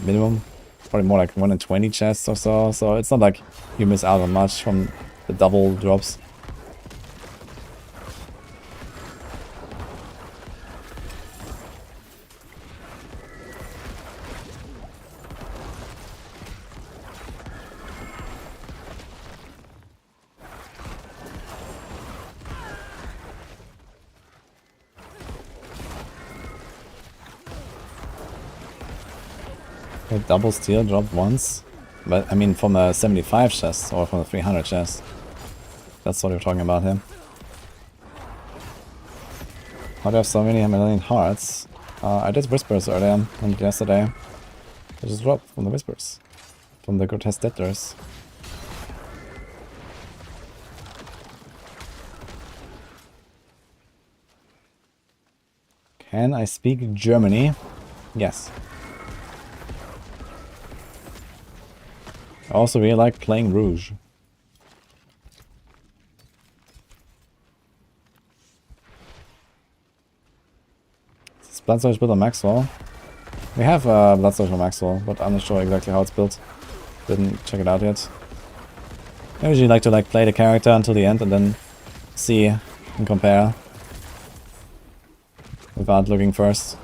minimum. probably more like 1 in 20 chests or so. So it's not like you miss out on much from the double drops. Okay, double steel dropped once. But I mean from a 75 chest or from a 300 chest. That's what you're talking about here. How do I have so many million hearts? I did whispers earlier and yesterday. I just dropped from the whispers. From the grotesque debtors. Can I speak Germany? Yes. I also really like playing Rouge. Is Bloodsurge built on Maxwell? We have Bloodsurge on Maxwell, but I'm not sure exactly how it's built. Didn't check it out yet. I usually like to play the character until the end and then see and compare. Without looking first.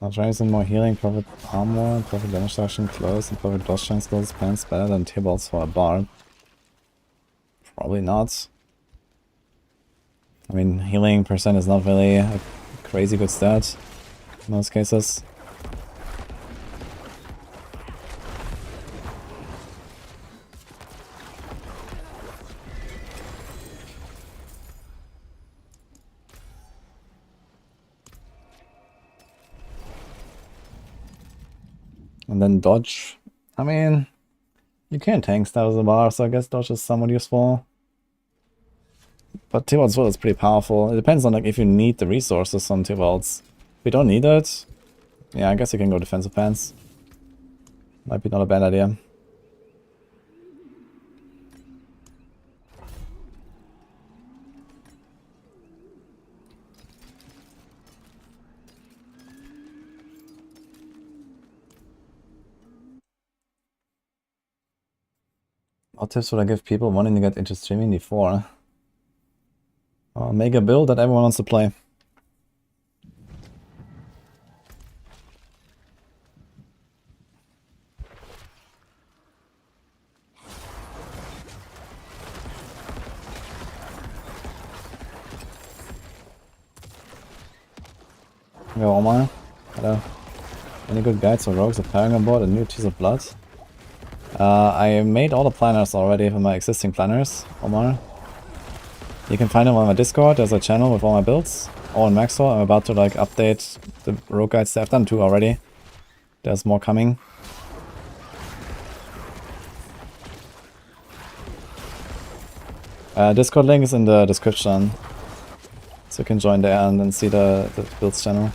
I'll try some more healing, profit armor, profit damage reduction, close, and profit dodge chance skills, pants better than T-balls for a bar. Probably not. I mean, healing percent is not really a crazy good stat in most cases. And then dodge. I mean, you can tank stab as a bar, so I guess dodge is somewhat useful. But T-Bolt's sword is pretty powerful. It depends on if you need the resources on T-Bolts. If you don't need it, yeah, I guess you can go defensive pants. Might be not a bad idea. What tips would I give people wanting to get into streaming before? Make a build that everyone wants to play. Yo, Omar. Hello. Any good guides for rogues appearing on board a new Tears of Blood? I made all the planners already for my existing planners, Omar. You can find them on my Discord. There's a channel with all my builds, all in Maxwell. I'm about to update the rogue guides. I've done 2 already. There's more coming. Discord link is in the description, so you can join there and then see the builds channel.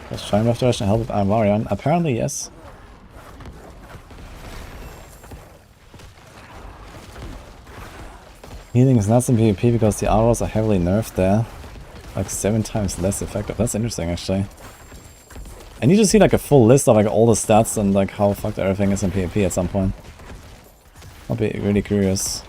Does Shine Restoration help with Armarion? Apparently, yes. Healing is not in PvP because the arrows are heavily nerfed there. Like 7 times less effective. That's interesting, actually. I need to see a full list of all the stats and how fucked everything is in PvP at some point. I'll be really curious.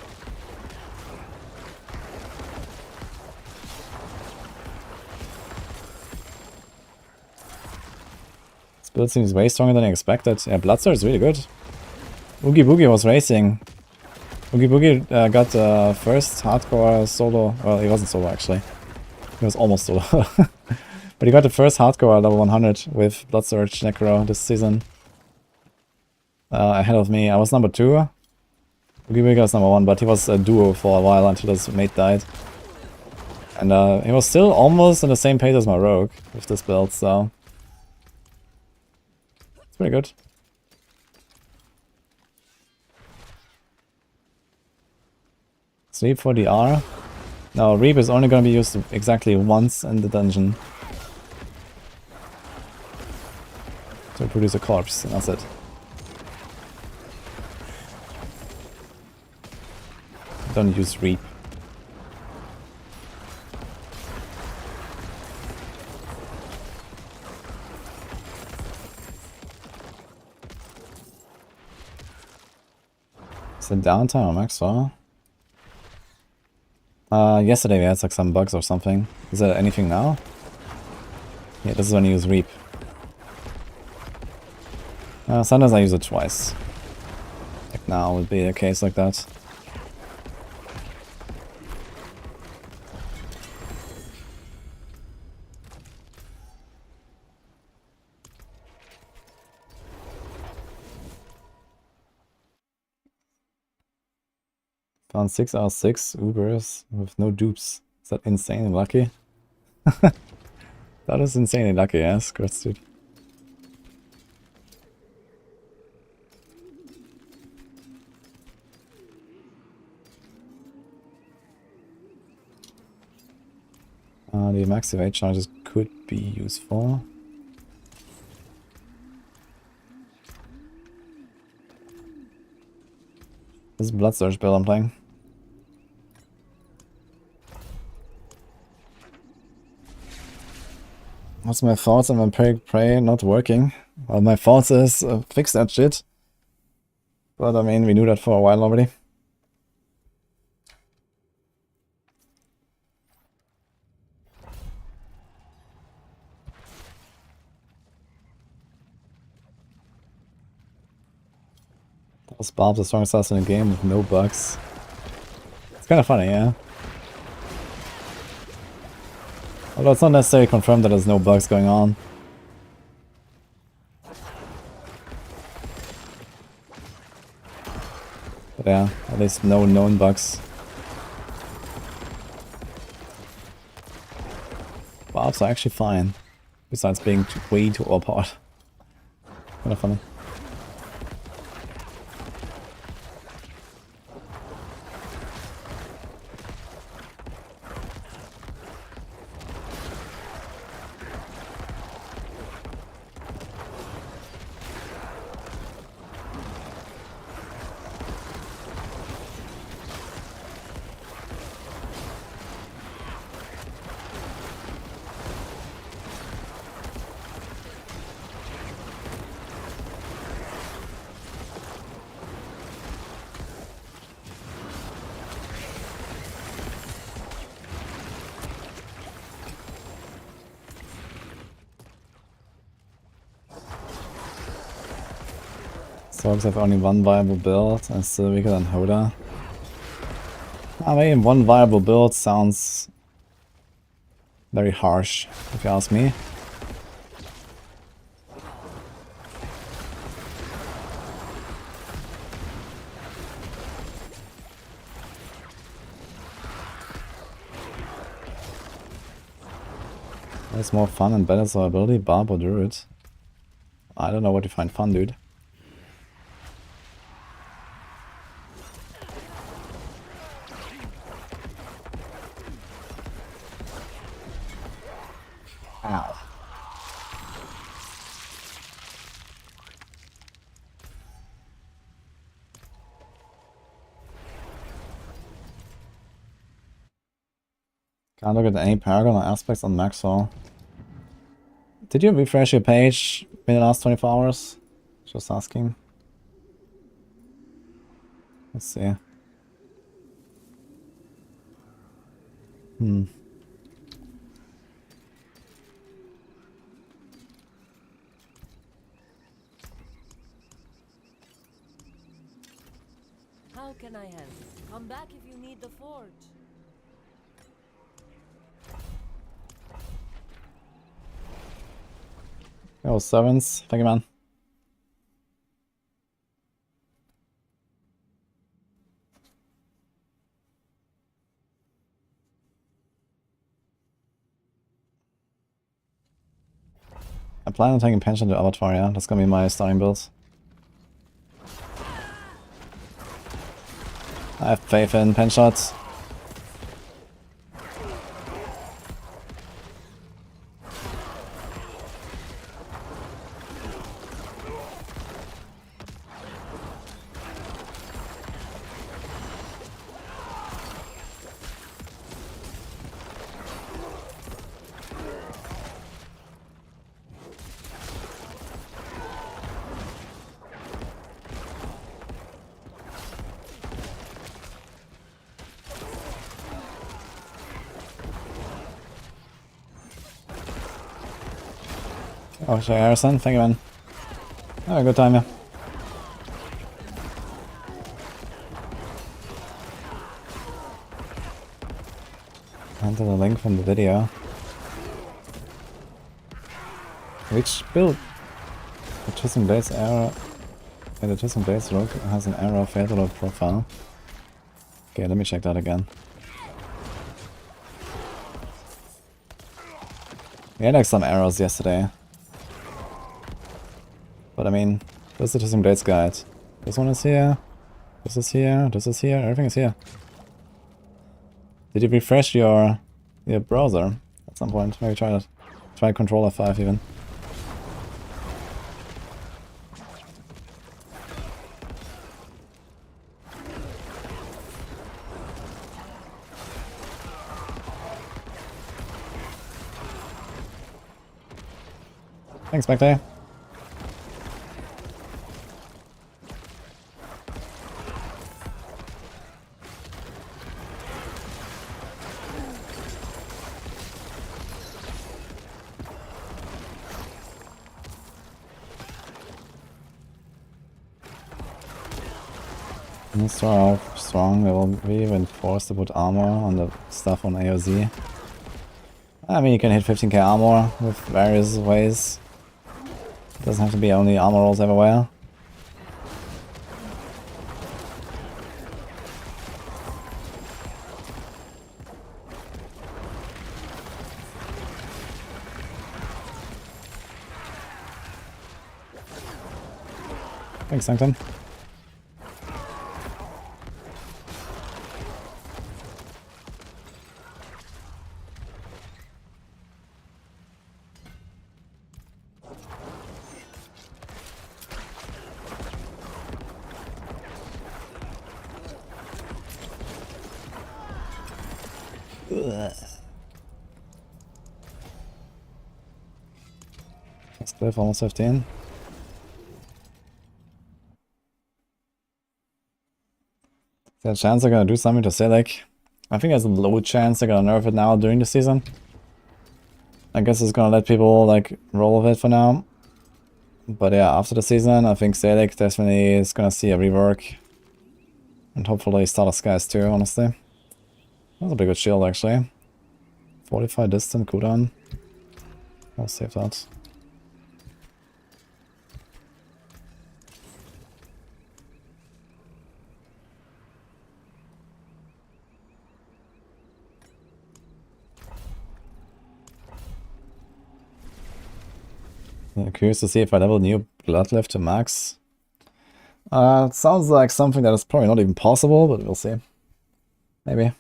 This build seems way stronger than I expected. Yeah, Bloodstar is really good. Oogie Boogie was racing. Oogie Boogie got first hardcore solo. Well, he wasn't solo actually. He was almost solo. But he got the first hardcore level 100 with Bloodsurge Necro this season. Ahead of me. I was number 2. Oogie Boogie was number 1, but he was a duo for a while until his mate died. And he was still almost on the same pace as my rogue with this build, so... It's pretty good. Sleep for the R? No, Reap is only gonna be used exactly once in the dungeon. To produce a corpse, and that's it. Don't use Reap. Is it downtime or max or? Yesterday we had like some bugs or something. Is there anything now? Yeah, this is when you use Reap. Sometimes I use it twice. Like now would be a case like that. Found 6 out of 6 Ubers with no dupes. Is that insanely lucky? That is insanely lucky, yes, Chris, dude. The max evade charges could be useful. This is Blood Surge build I'm playing. What's my thoughts on Vampiric Prey not working? Well, my thoughts is fix that shit. But I mean, we knew that for a while already. That was Bob's the strongest assassin in the game with no bugs. It's kind of funny, yeah. Although it's not necessarily confirmed that there's no bugs going on. But yeah, at least no known bugs. Bobs are actually fine. Besides being way too overpowered. Kind of funny. Swords have only one viable build and still weaker than Hoda. I mean, one viable build sounds very harsh, if you ask me. There's more fun and better survivability, Barb or Druid. I don't know what you find fun, dude. Ow. Can't look at any paragon or aspects on Maxwell. Did you refresh your page in the last 24 hours? Just asking. Let's see. How can I help? Come back if you need the forge. Oh, sevens. Thank you, man. I plan on taking pension to Avatar, yeah. That's gonna be my starting build. I have faith in pen shots. Oh, sorry, Harrison. Thank you, man. Have a good time, yeah. Enter the link from the video. Which build? The Twisting Blades error. The Twisting Blades rogue has an error fatal profile. Okay, let me check that again. We had like some errors yesterday. But I mean, this is the Twisting Blades guide. This one is here. This is here. This is here. Everything is here. Did you refresh your browser at some point? Maybe try that. Try Control F5 even. Thanks, Spectre. Start off strong, they will be when forced to put armor on the stuff on AOZ. I mean, you can hit 15k armor with various ways. It doesn't have to be only armor rolls everywhere. Thanks, Sanctum. That's cliff, almost 15. Is there a chance they're gonna do something to Selec? I think there's a low chance they're gonna nerf it now during the season. I guess it's gonna let people like roll with it for now. But yeah, after the season, I think Selec definitely is gonna see a rework. And hopefully Starter Skies too, honestly. That's a pretty good shield actually. 45 distant cooldown. I'll save that. I'm curious to see if I level new Bloodlift to max. It sounds like something that is probably not even possible, but we'll see. Maybe.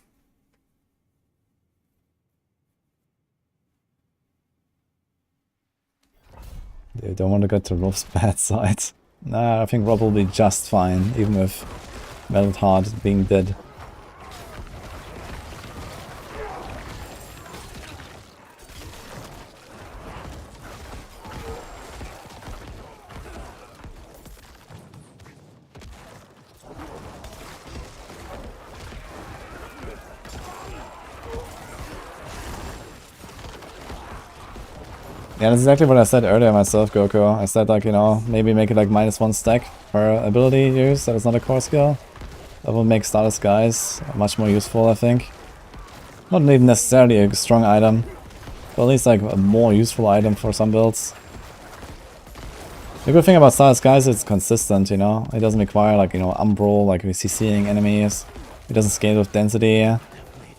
They don't want to get to Rob's bad side. Nah, I think Rob will be just fine, even with Melted Heart being dead. Yeah, that's exactly what I said earlier myself, Goku. I said, like, you know, maybe make it like -1 stack per ability use that is not a core skill. That will make Starter Skies much more useful, I think. Not even necessarily a strong item, but at least like a more useful item for some builds. The good thing about Starter Skies is it's consistent, you know. It doesn't require like, you know, Umbral, like we see seeing enemies. It doesn't scale with density.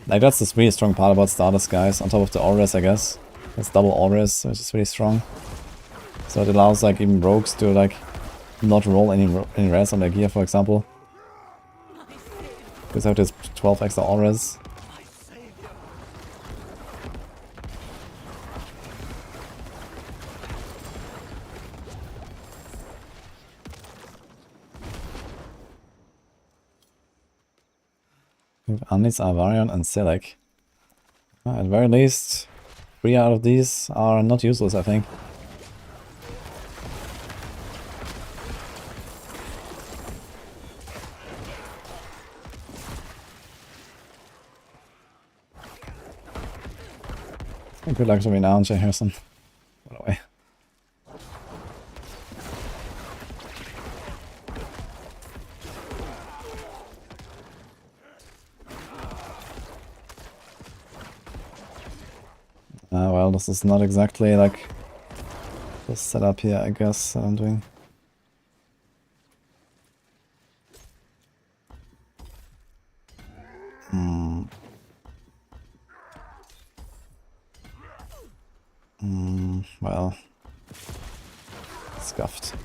Like that's this really strong part about Starter Skies, on top of the Auras, I guess. It's double Auras, which is really strong. So it allows like even rogues to like not roll any res on their gear, for example. Because I have this 12 extra Auras. Anis, Avarion and Selec. At very least, 3 out of these are not useless, I think. Good luck to me now, Jay Harrison. By the way. well, this is not exactly like the setup here, I guess, that I'm doing. Well, scuffed.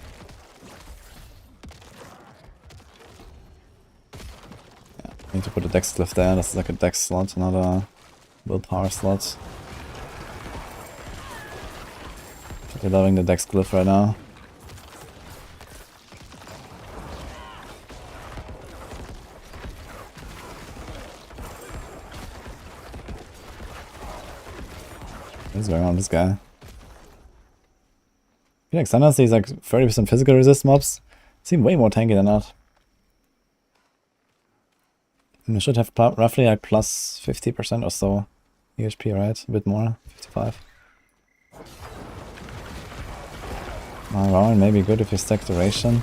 Yeah, need to put a dex glyph there. This is like a dex slot, not a willpower slot. We're loving the dex glyph right now. What's going on with this guy? I feel like sometimes these like 30% physical resist mobs seem way more tanky than that. And I should have roughly like plus 50% or so HP, right? A bit more, 55. Well, maybe good if you stack duration.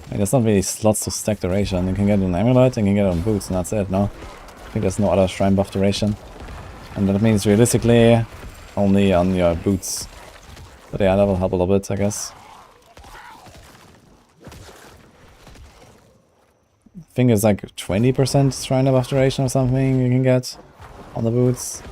I mean, there's not really slots to stack duration. You can get an amulet and you can get it on boots, and that's it, no? I think there's no other shrine buff duration. And that means realistically only on your boots. But yeah, that will help a little bit, I guess. I think it's like 20% shrine buff duration or something you can get on the boots.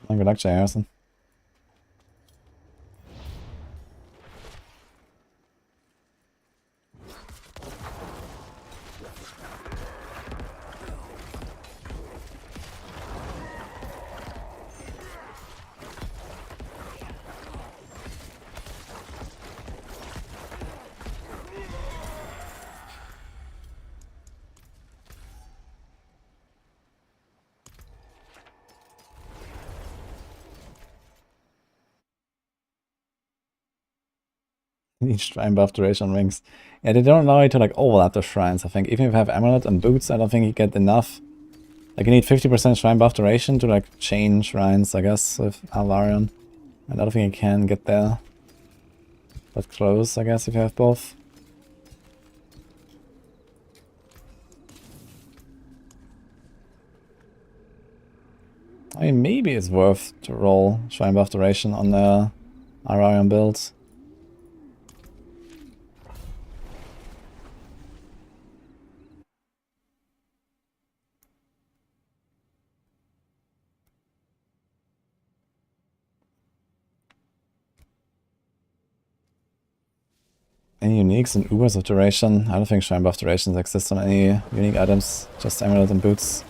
Good luck, Jay Harrison. Each shrine buff duration rings. Yeah, they don't allow you to like overlap the shrines, I think. Even if you have amulet and boots, I don't think you get enough. Like you need 50% shrine buff duration to like chain shrines, I guess, with Alvarion. I don't think you can get there. But close, I guess, if you have both. I mean, maybe it's worth to roll shrine buff duration on the Alvarion build. Any uniques and Ubers of duration? I don't think shrine buff durations exist on any unique items, just amulet and boots.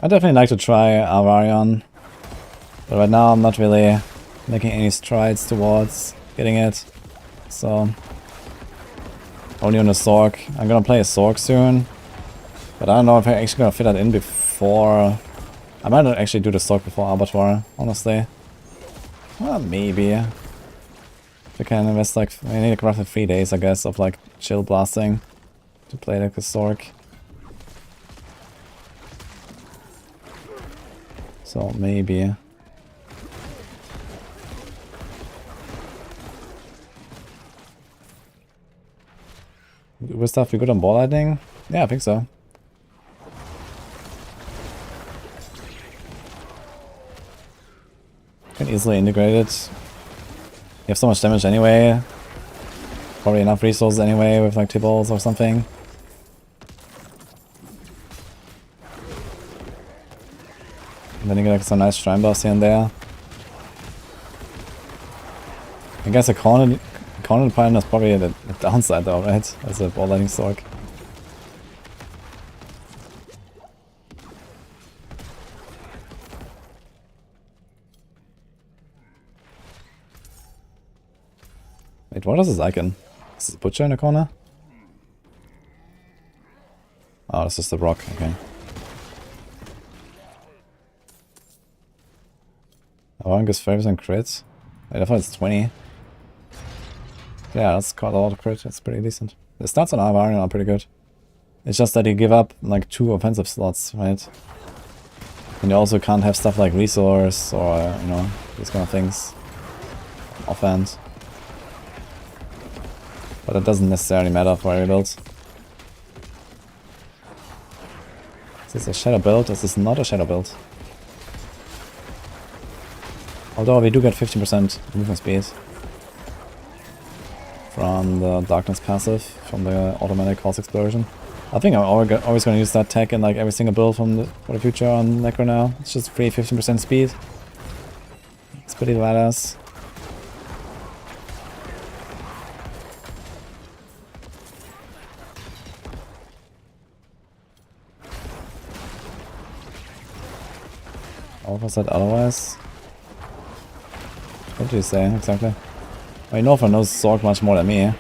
I'd definitely like to try Alvarion, but right now I'm not really making any strides towards getting it, so only on a Sorc. I'm gonna play a Sorc soon, but I don't know if I'm actually gonna fit that in before. I might not actually do the Sorc before Abattoir, honestly. Well, maybe. If I can invest like, I need like roughly 3 days, I guess, of like chill blasting to play like a Sorc. So maybe. Uber stuff be good on ball lightning? Yeah, I think so. Can easily integrate it. You have so much damage anyway. Probably enough resources anyway with like T-balls or something. then you get like some nice shrine boss here and there. I guess a cornered pylon is probably the downside though, right? As a ball lightning stork. Wait, what is this icon? Is this a butcher in the corner? Oh, this is the rock, okay. Avarn gives 30% crits. Wait, I thought it's 20. Yeah, that's quite a lot of crit, that's pretty decent. The stats on Avarn are pretty good. It's just that you give up like 2 offensive slots, right? And you also can't have stuff like resource or, you know, these kind of things. Offhand. But it doesn't necessarily matter for every build. Is this a shadow build? Is this not a shadow build? Although we do get 15% movement speed from the darkness passive, from the automatic horse explosion. I think I'm always going to use that tech in like every single build for the future on Necro now. It's just free 15% speed. It's pretty badass. Alpha said otherwise. What do you say exactly? I mean, Norfa knows Zork much more than me.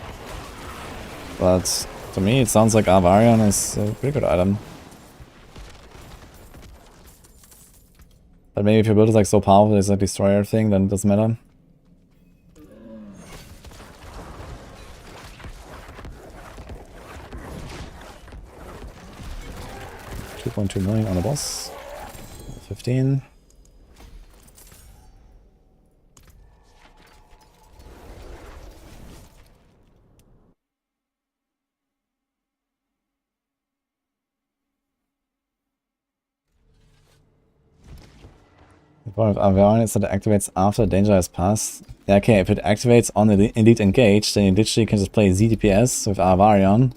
But to me, it sounds like Arvarion is a pretty good item. But maybe if your build is like so powerful, it's a destroyer thing, then it doesn't matter. $2.2 million on the boss. 15. The point of Avarn is that it activates after danger has passed. Yeah, okay, if it activates on the Elite Engage, then you literally can just play ZDPS with Avaryon.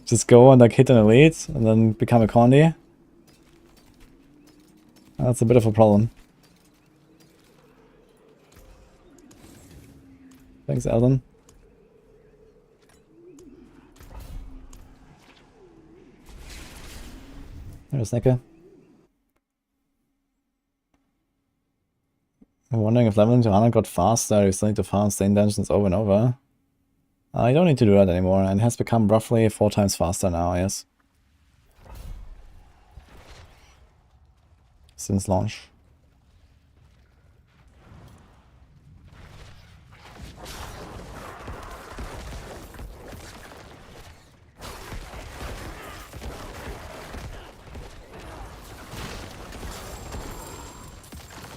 Just go and like hit an Elite and then become a Condi. That's a bit of a problem. Thanks, Eldon. There's Necro. I'm wondering if leveling to 100 got faster, you still need to farm same dungeons over and over. You don't need to do that anymore, and it has become roughly 4 times faster now, yes. Since launch.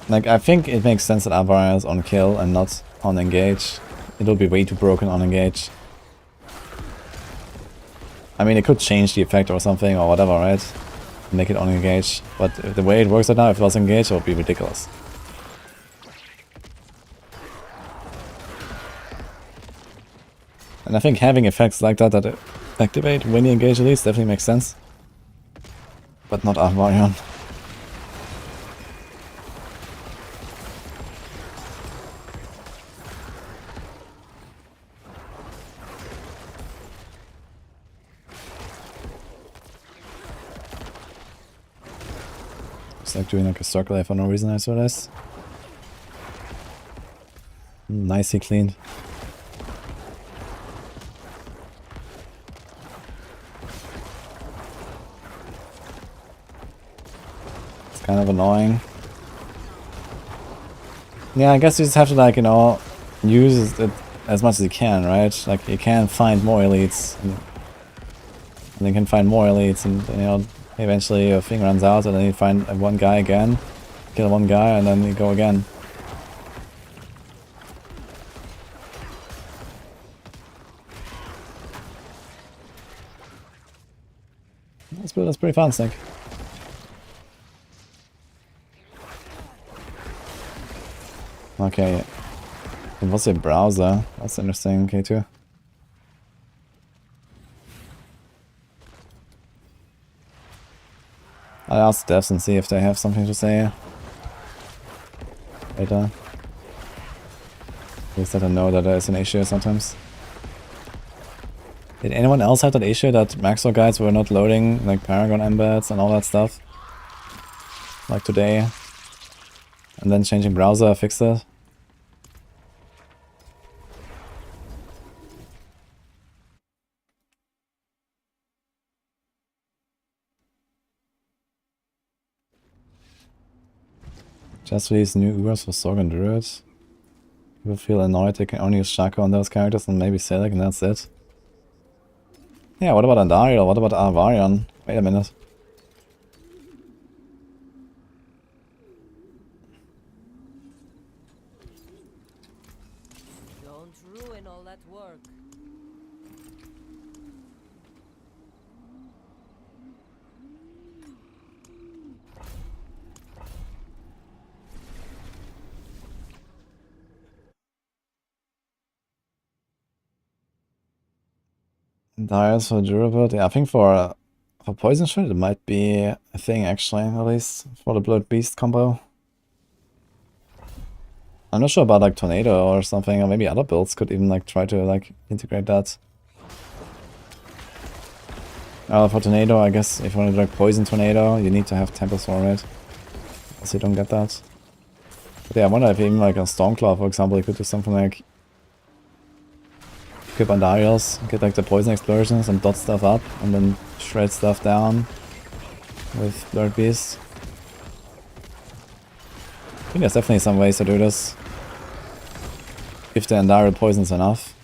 Like, I think it makes sense that Avaryon is on kill and not on engage. It'll be way too broken on engage. I mean, it could change the effect or something or whatever, right? Make it on engage. But the way it works right now, if it was engaged, it would be ridiculous. And I think having effects like that that activate when you engage at least definitely makes sense. But not Avaryon. It's like doing like a circle for no reason, I saw this. Nicely cleaned. It's kind of annoying. Yeah, I guess you just have to like, you know, use it as much as you can, right? Like you can find more elites. And you can find more elites and, you know, eventually your thing runs out and then you find one guy again, kill one guy and then you go again. That's pretty fun, Snake. Okay. It was a browser. That's interesting, K2. I'll ask devs and see if they have something to say later. At least let them know that there is an issue sometimes. Did anyone else have that issue that Maxwell guides were not loading like Paragon embeds and all that stuff? Like today? And then changing browser fixed it? Just release new Ubers for Sorg and Druid. People feel annoyed they can only use Shaco on those characters and maybe Selec and that's it. Yeah, what about Andariel? What about Arvarion? Wait a minute. Don't ruin all that work. Darius for durability. I think for poison shot it might be a thing actually, at least for the Blood Beast combo. I'm not sure about like Tornado or something, or maybe other builds could even like try to like integrate that. For Tornado, I guess if you want to like poison Tornado, you need to have Tempest for it. Else you don't get that. But yeah, I wonder if even like a Stormclaw, for example, you could do something like equip Andariels, get like the poison explosions and dot stuff up, and then shred stuff down with Blurred Beast. I think there's definitely some ways to do this. If the Andariel poison's enough.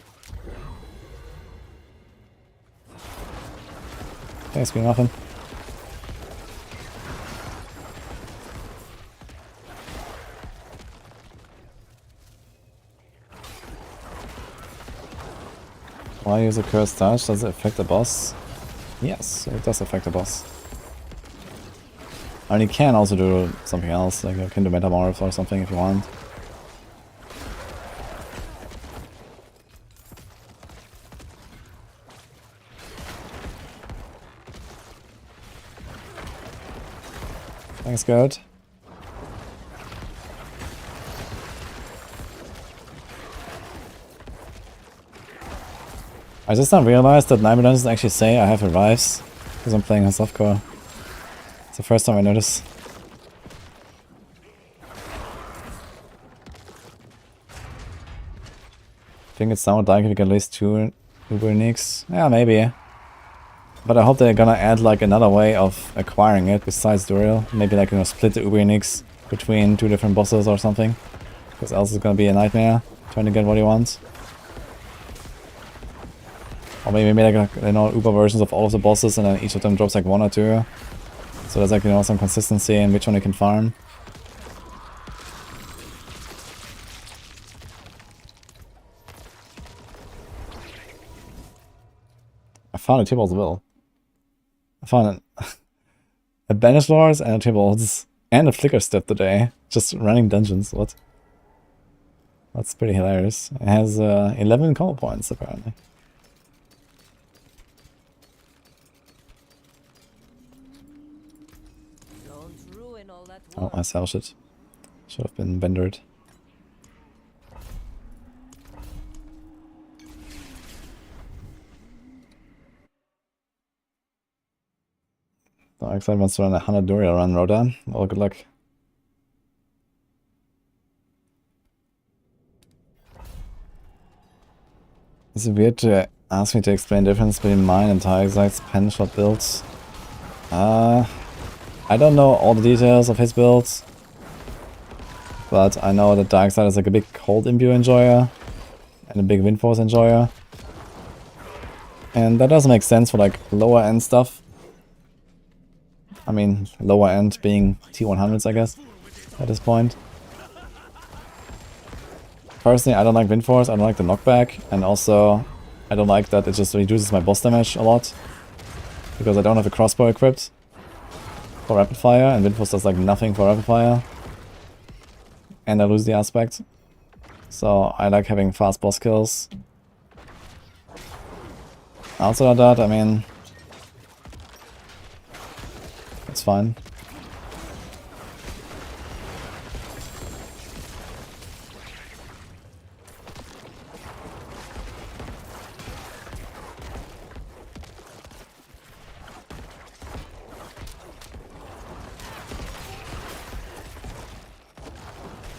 Thanks, Green Muffin. Why use a Cursed Touch? Does it affect the boss? Yes, it does affect the boss. And you can also do something else, like you can do Metamorph or something if you want. Thanks, God. I just now realized that Nightmare doesn't actually say I have revives because I'm playing on softcore. It's the first time I notice. I think it's somewhat likely to get at least 2 Uber uniques. Yeah, maybe. But I hope they're gonna add like another way of acquiring it besides Duriel. Maybe like, you know, split the Uber uniques between 2 different bosses or something. Because else it's gonna be a nightmare trying to get what you want. Or maybe like, you know, Uber versions of all of the bosses and then each of them drops like 1 or 2. So there's like, you know, some consistency in which one you can farm. I found a Tybalt Will. I found a Banished Lords and a Tybalt's and a Flicker Step today. Just running dungeons, what? That's pretty hilarious. It has 11 combo points apparently. Oh, I salvaged it. Should have been bendered. Dark Side wants to run a 100 Duriel run, Rhoda. Well, good luck. Is it weird to ask me to explain the difference between mine and Darkseid's pen shot builds? I don't know all the details of his builds, but I know that Darkseid is like a big cold imbue enjoyer and a big wind force enjoyer. And that does make sense for like lower end stuff. I mean, lower end being T100s, I guess, at this point. Personally, I don't like wind force, I don't like the knockback, and also I don't like that it just reduces my boss damage a lot. Because I don't have a crossbow equipped for rapid fire, and wind force does like nothing for rapid fire. And I lose the aspect. So I like having fast boss kills. Outside of that, I mean, it's fine.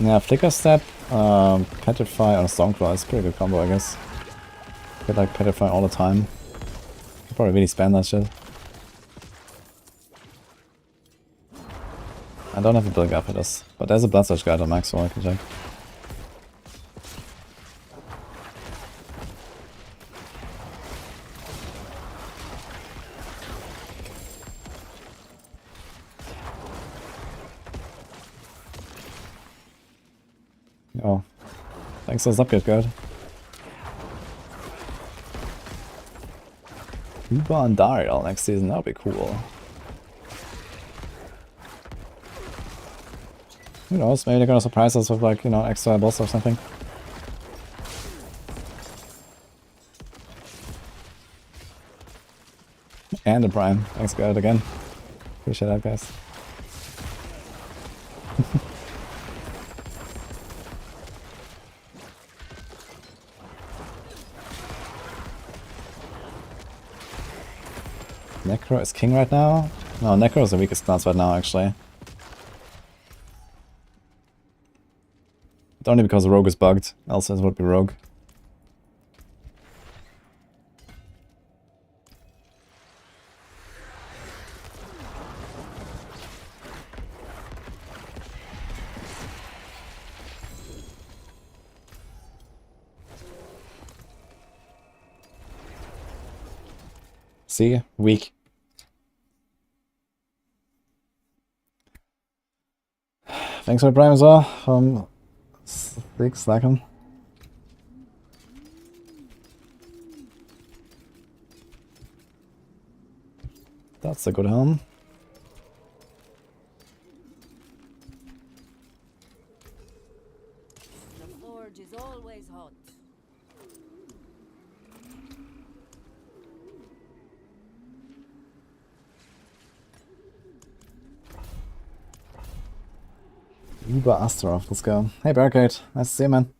Yeah, Flicker Step, Petrify, or Stormclaw is a pretty good combo, I guess. Get like Petrify all the time. Could probably really spam that shit. I don't have a build up for this, but there's a Bloodsurge guide on max, so I can check. Oh, thanks for the upgrade, guard. Uber and Dariel next season, that would be cool. Who knows, maybe they're gonna surprise us with like, you know, extra boss or something. And the Prime. Thanks, guard, again. Appreciate that, guys. Necro is king right now? No, Necro is the weakest class right now, actually. But only because Rogue is bugged, else it would be Rogue. See? Weak. Thanks for the Prime as well, from 6 Slackham. That's a good helm. The forge is always hot. Uber Astaroth, let's go. Hey Barricade, nice to see you, man.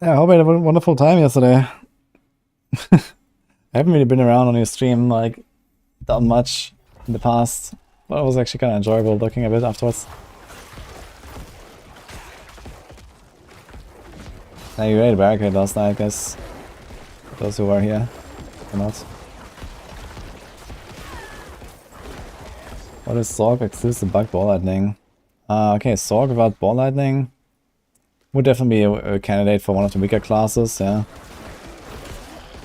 Yeah, I hope you had a wonderful time yesterday. I haven't really been around on your stream, like, that much in the past, but it was actually kind of enjoyable looking a bit afterwards. Yeah, you raided Barricade last night, guys. Those who were here or not. What is Sorg exclusive bug ball lightning? Okay, Sorg without ball lightning would definitely be a candidate for one of the weaker classes, yeah.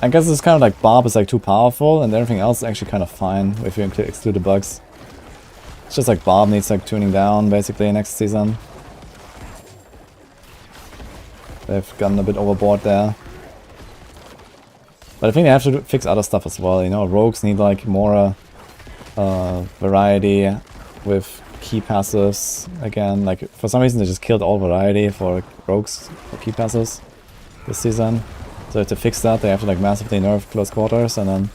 I guess it's kind of like Barb is like too powerful and everything else is actually kind of fine if you exclude the bugs. It's just like Barb needs like tuning down basically next season. They've gotten a bit overboard there. But I think they have to fix other stuff as well, you know, rogues need like more variety with key passives again. Like for some reason they just killed all variety for rogues for key passives this season. So to fix that they have to like massively nerf close quarters and then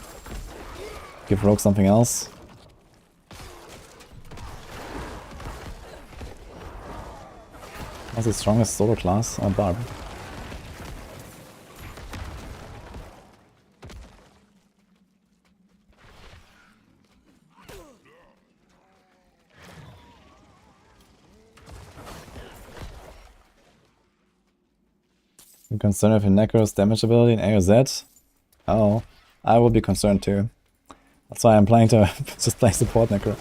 give rogues something else. What's the strongest solo class? Barb. I'm concerned with your Necro's damage ability in AOZ. Oh, I would be concerned too. That's why I'm planning to just play support Necro.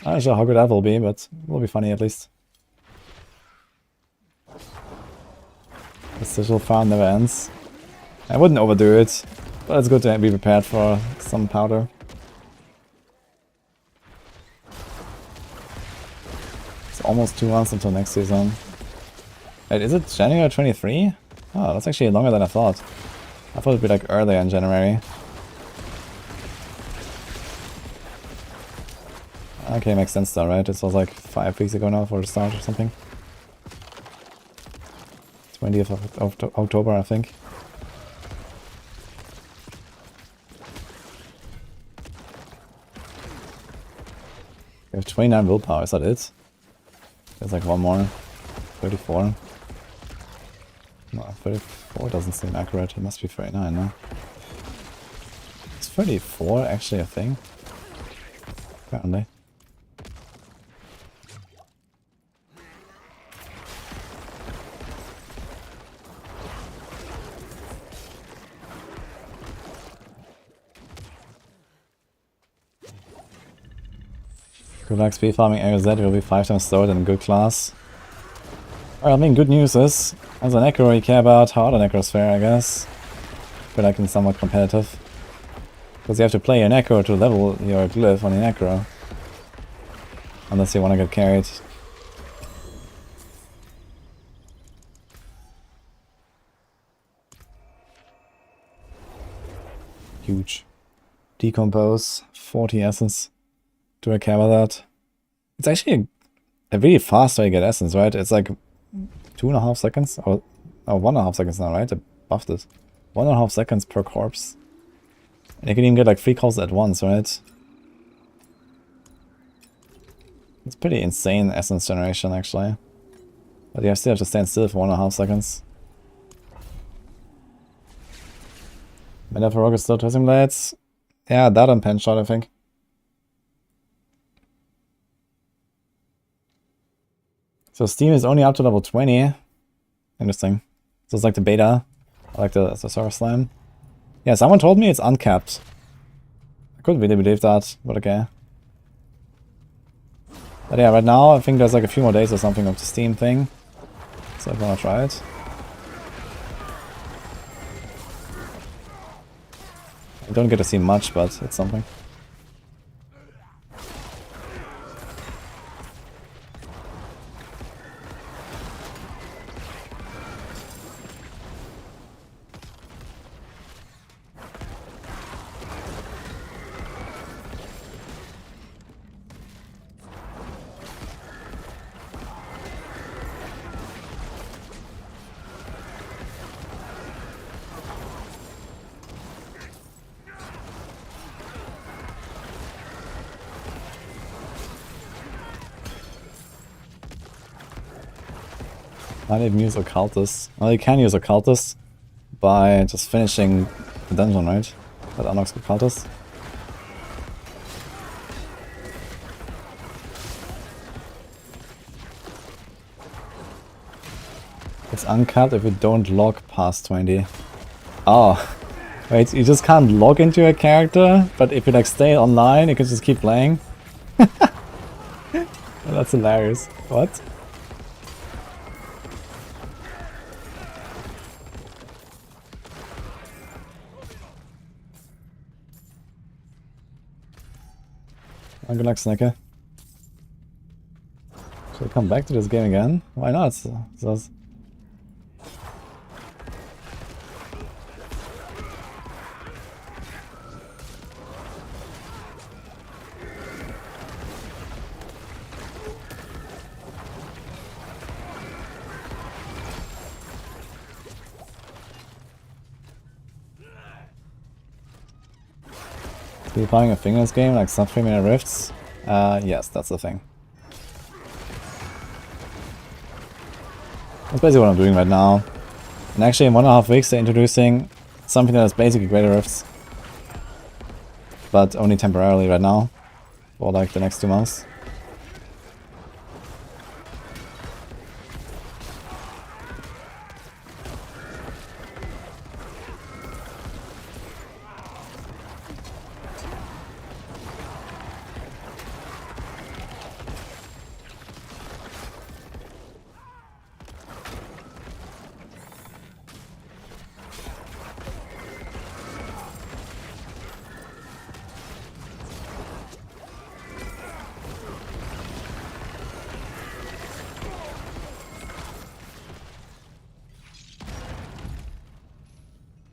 I'm not sure how good that will be, but it will be funny at least. The sigil farm never ends. I wouldn't overdo it, but it's good to be prepared for some powder. It's almost 2 months until next season. Wait, is it January 23? Oh, that's actually longer than I thought. I thought it'd be like earlier in January. Okay, makes sense though, right? This was like 5 weeks ago now for the start or something. 20th of October, I think. We have 29 willpower, is that it? There's like one more. 34. No, 34 doesn't seem accurate. It must be 39, no? Is 34 actually a thing? Apparently. Good luck speed farming AOZ, it will be 5 times slower than good class. Well, I mean, good news is, as a Necro, you care about how other Necros fare, I guess. But I can somewhat competitive. Because you have to play your Necro to level your glyph on your Necro. Unless you want to get carried. Huge. Decompose, 40 essence. Do I care about that? It's actually a really fast way to get essence, right? It's like 2.5 seconds? Or 1.5 seconds now, right? They buffed it. 1.5 seconds per corpse. And you can even get like 3 calls at once, right? It's pretty insane essence generation, actually. But you still have to stand still for 1.5 seconds. Metaphor is still twisting blades. Yeah, that and pen shot, I think. So Steam is only up to level 20. Interesting. So it's like the beta. I like the Sour Slam. Yeah, someone told me it's uncapped. I couldn't really believe that, but okay. But yeah, right now I think there's like a few more days or something of the Steam thing. So I wanna try it. I don't get to see much, but it's something. Not even use Occultist. Well, you can use Occultist by just finishing the dungeon, right? That unlocks Occultist. It's uncapped if you don't log past 20. Oh, wait, you just can't log into a character, but if you like stay online, you can just keep playing. That's hilarious. What? Good luck, Snicker. Should I come back to this game again? Why not? Are you playing a thing in this game, like sub 3 minute rifts? Yes, that's the thing. That's basically what I'm doing right now. And actually in 1.5 weeks they're introducing something that is basically greater rifts. But only temporarily right now. For like the next 2 months.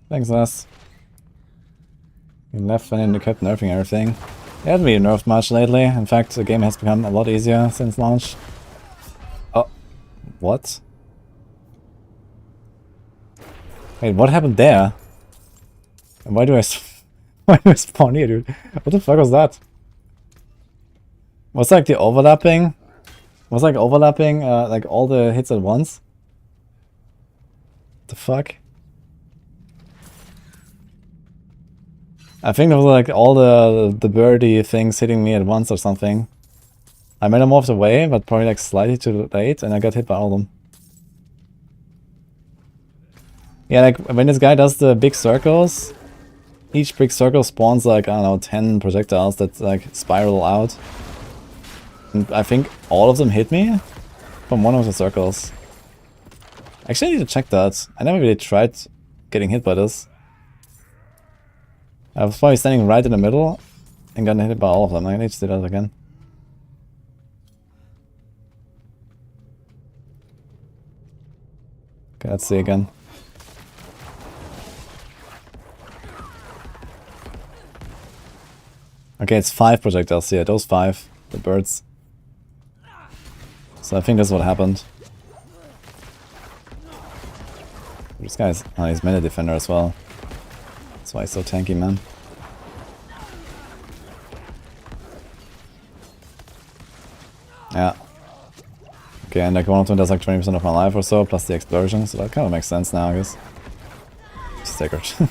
Thanks, Les. You left when you kept nerfing everything. It hasn't been nerfed much lately. In fact, the game has become a lot easier since launch. Oh, what? Wait, what happened there? And why do I why do I spawn here, dude? What the fuck was that? Was like the overlapping? Was like overlapping like all the hits at once? The fuck? I think it was like all the birdie things hitting me at once or something. I metamorphed away, but probably like slightly too late, and I got hit by all of them. Yeah, like when this guy does the big circles, each big circle spawns like, I don't know, 10 projectiles that like spiral out. And I think all of them hit me from one of the circles. Actually, I need to check that. I never really tried getting hit by this. I was probably standing right in the middle and got hit by all of them. I need to do that again. Okay, let's see again. Okay, it's 5 projectiles here. Those 5, the birds. So I think that's what happened. This guy's... oh, he's melee defender as well. That's why he's so tanky, man. Yeah. Okay, and like one of them does like 20% of my life or so, plus the explosion, so that kind of makes sense now, I guess. Staggered.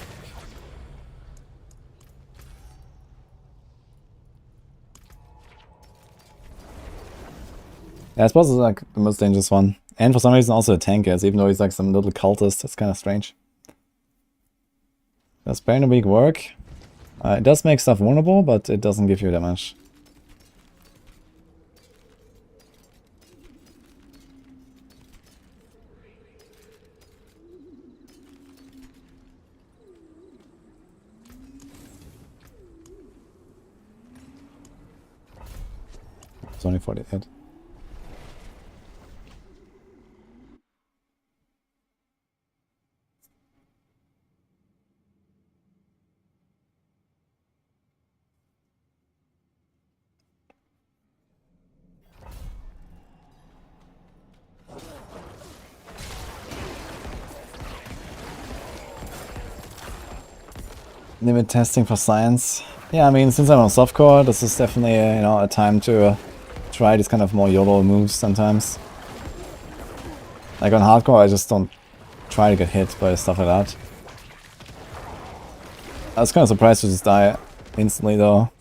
Yeah, I suppose it's like the most dangerous one. And for some reason also a tank is, even though he's like some little cultist. It's kind of strange. Does Parry in a week work? It does make stuff vulnerable, but it doesn't give you that much. It's only 48. Limit testing for science. Yeah, I mean, since I'm on softcore, this is definitely you know, a time to try these kind of more YOLO moves sometimes. Like on hardcore, I just don't try to get hit by stuff like that. I was kind of surprised to just die instantly though.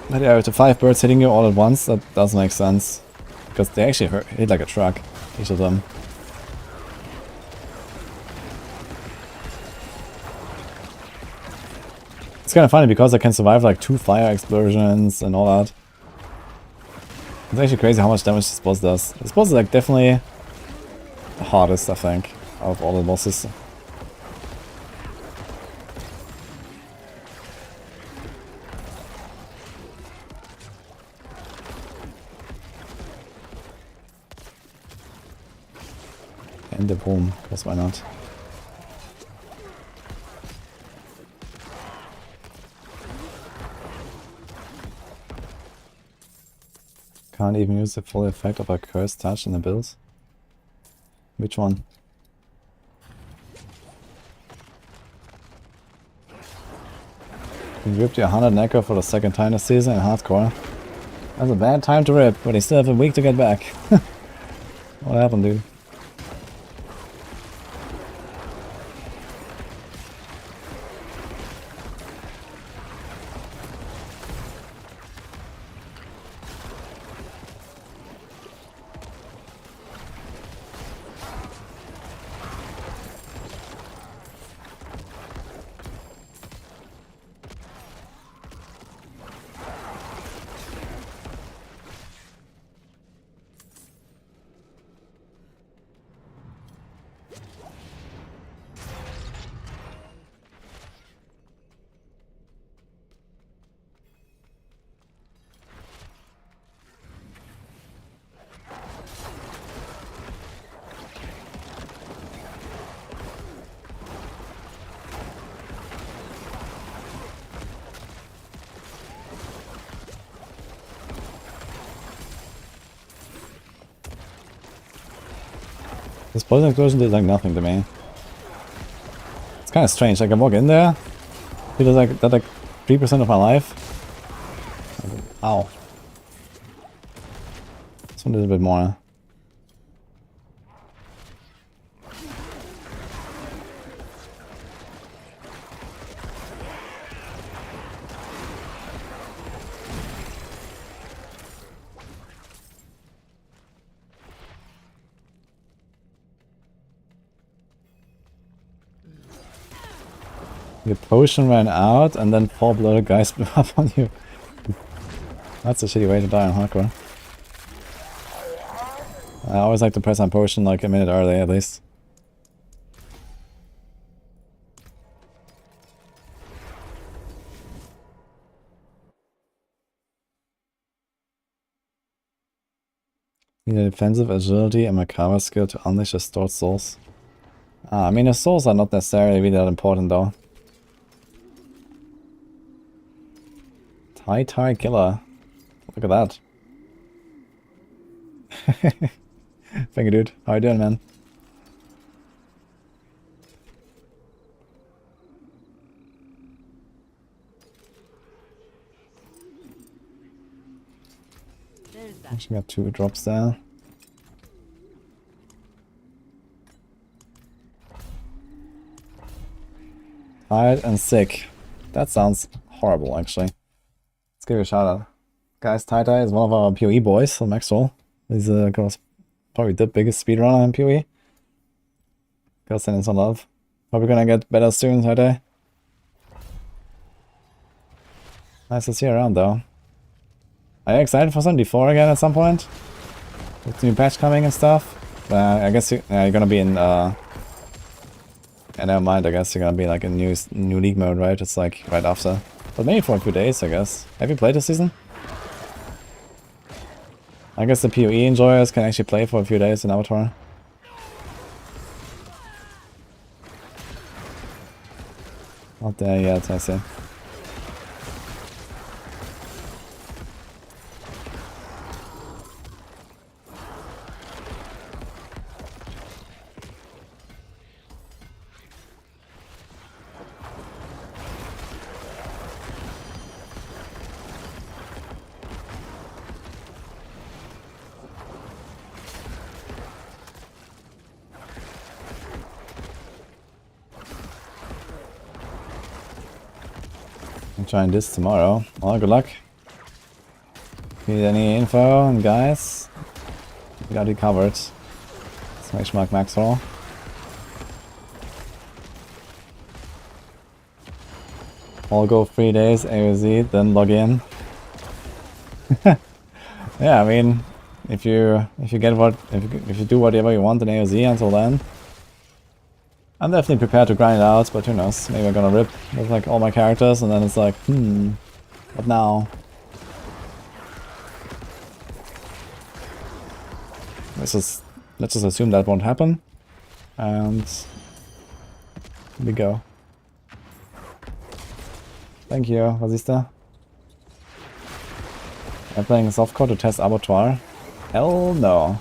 But yeah, with the 5 birds hitting you all at once, that does make sense. Because they actually hit like a truck, each of them. It's kind of funny because I can survive like 2 fire explosions and all that. It's actually crazy how much damage this boss does. This boss is like definitely the hardest, I think, out of all the bosses. And the boom, because why not? Can't even use the full effect of a cursed touch in the build. Which one? You ripped your 100 Necro for the 2nd time this season in hardcore. That's a bad time to rip, but you still have a week to get back. What happened, dude? This poison explosion did like nothing to me. It's kind of strange. Like I walk in there, he does like that like 3% of my life. Ow. This one did a bit more. Your potion ran out and then 4 blooded guys blew up on you. That's a shitty way to die on hardcore. I always like to press on potion like a minute early at least. Need a defensive agility and Macabre skill to unleash the stored souls. I mean the souls are not necessarily really that important though. Tie killer. Look at that. Thank you, dude. How you doing, man? There's that. Actually got 2 drops there. Tired and sick. That sounds horrible, actually. Let's give it a shout out. Guys, Tai is one of our PoE boys on Maxwell. He's probably the biggest speedrunner in PoE. Gotta send him some love. Hope you're gonna get better soon, Tai. Nice to see you around, though. Are you excited for 74 again at some point? With the new patch coming and stuff? I guess you're gonna be in, yeah, never mind, I guess you're gonna be like in new league mode, right? It's like right after. But maybe for a few days, I guess. Have you played this season? I guess the PoE enjoyers can actually play for a few days in Avatar. Not there yet, I see. I'm trying this tomorrow. Well, good luck. Need any info, and guys? We got you covered. Smash Mark Maxwell. I'll go 3 days AOZ, then log in. Yeah, I mean, if you do whatever you want in AOZ until then, I'm definitely prepared to grind it out, but who knows? Maybe I'm gonna rip with like all my characters, and then it's like, what now? Let's just assume that won't happen, and here we go. Thank you, Vasista. I'm playing softcore to test Abattoir. Hell no.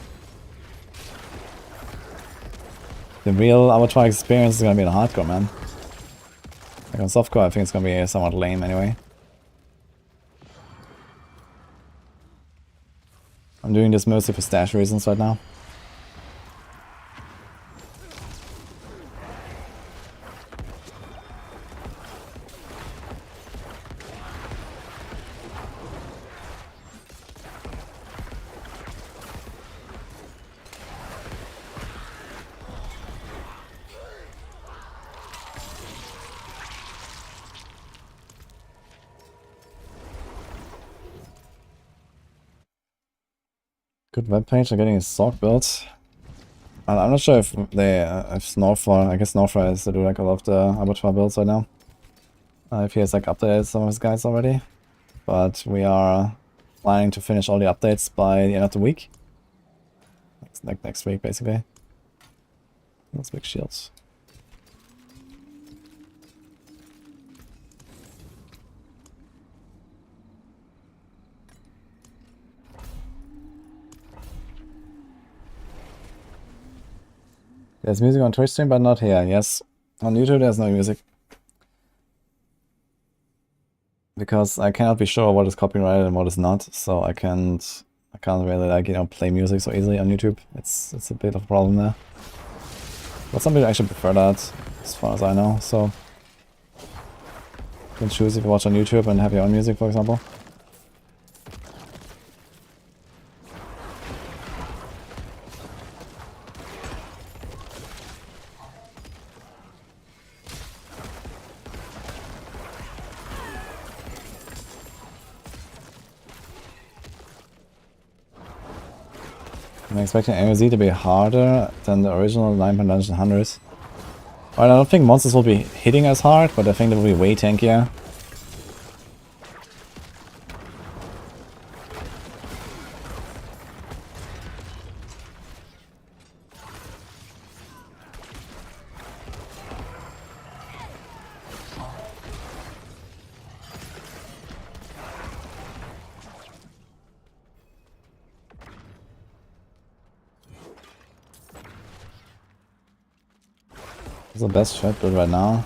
The real Abattoir experience is gonna be in hardcore, man. Like on softcore, I think it's gonna be somewhat lame anyway. I'm doing this mostly for stash reasons right now. Good webpage, I'm getting a sock built. I'm not sure if if Snorfar, I guess Snorfar is to do like a lot of the Abattoir builds right now. If he has like updated some of his guys already. But we are planning to finish all the updates by the end of the week. Like next week, basically. Those big shields. There's music on Twitch stream, but not here. Yes, on YouTube there's no music. Because I cannot be sure what is copyrighted and what is not, so I can't really like, you know, play music so easily on YouTube. It's a bit of a problem there. But some people actually prefer that, as far as I know, so you can choose if you watch on YouTube and have your own music, for example. I'm expecting AOZ to be harder than the original 9-point dungeon 100. Well, I don't think monsters will be hitting as hard, but I think they will be way tankier. It's the best shot build right now.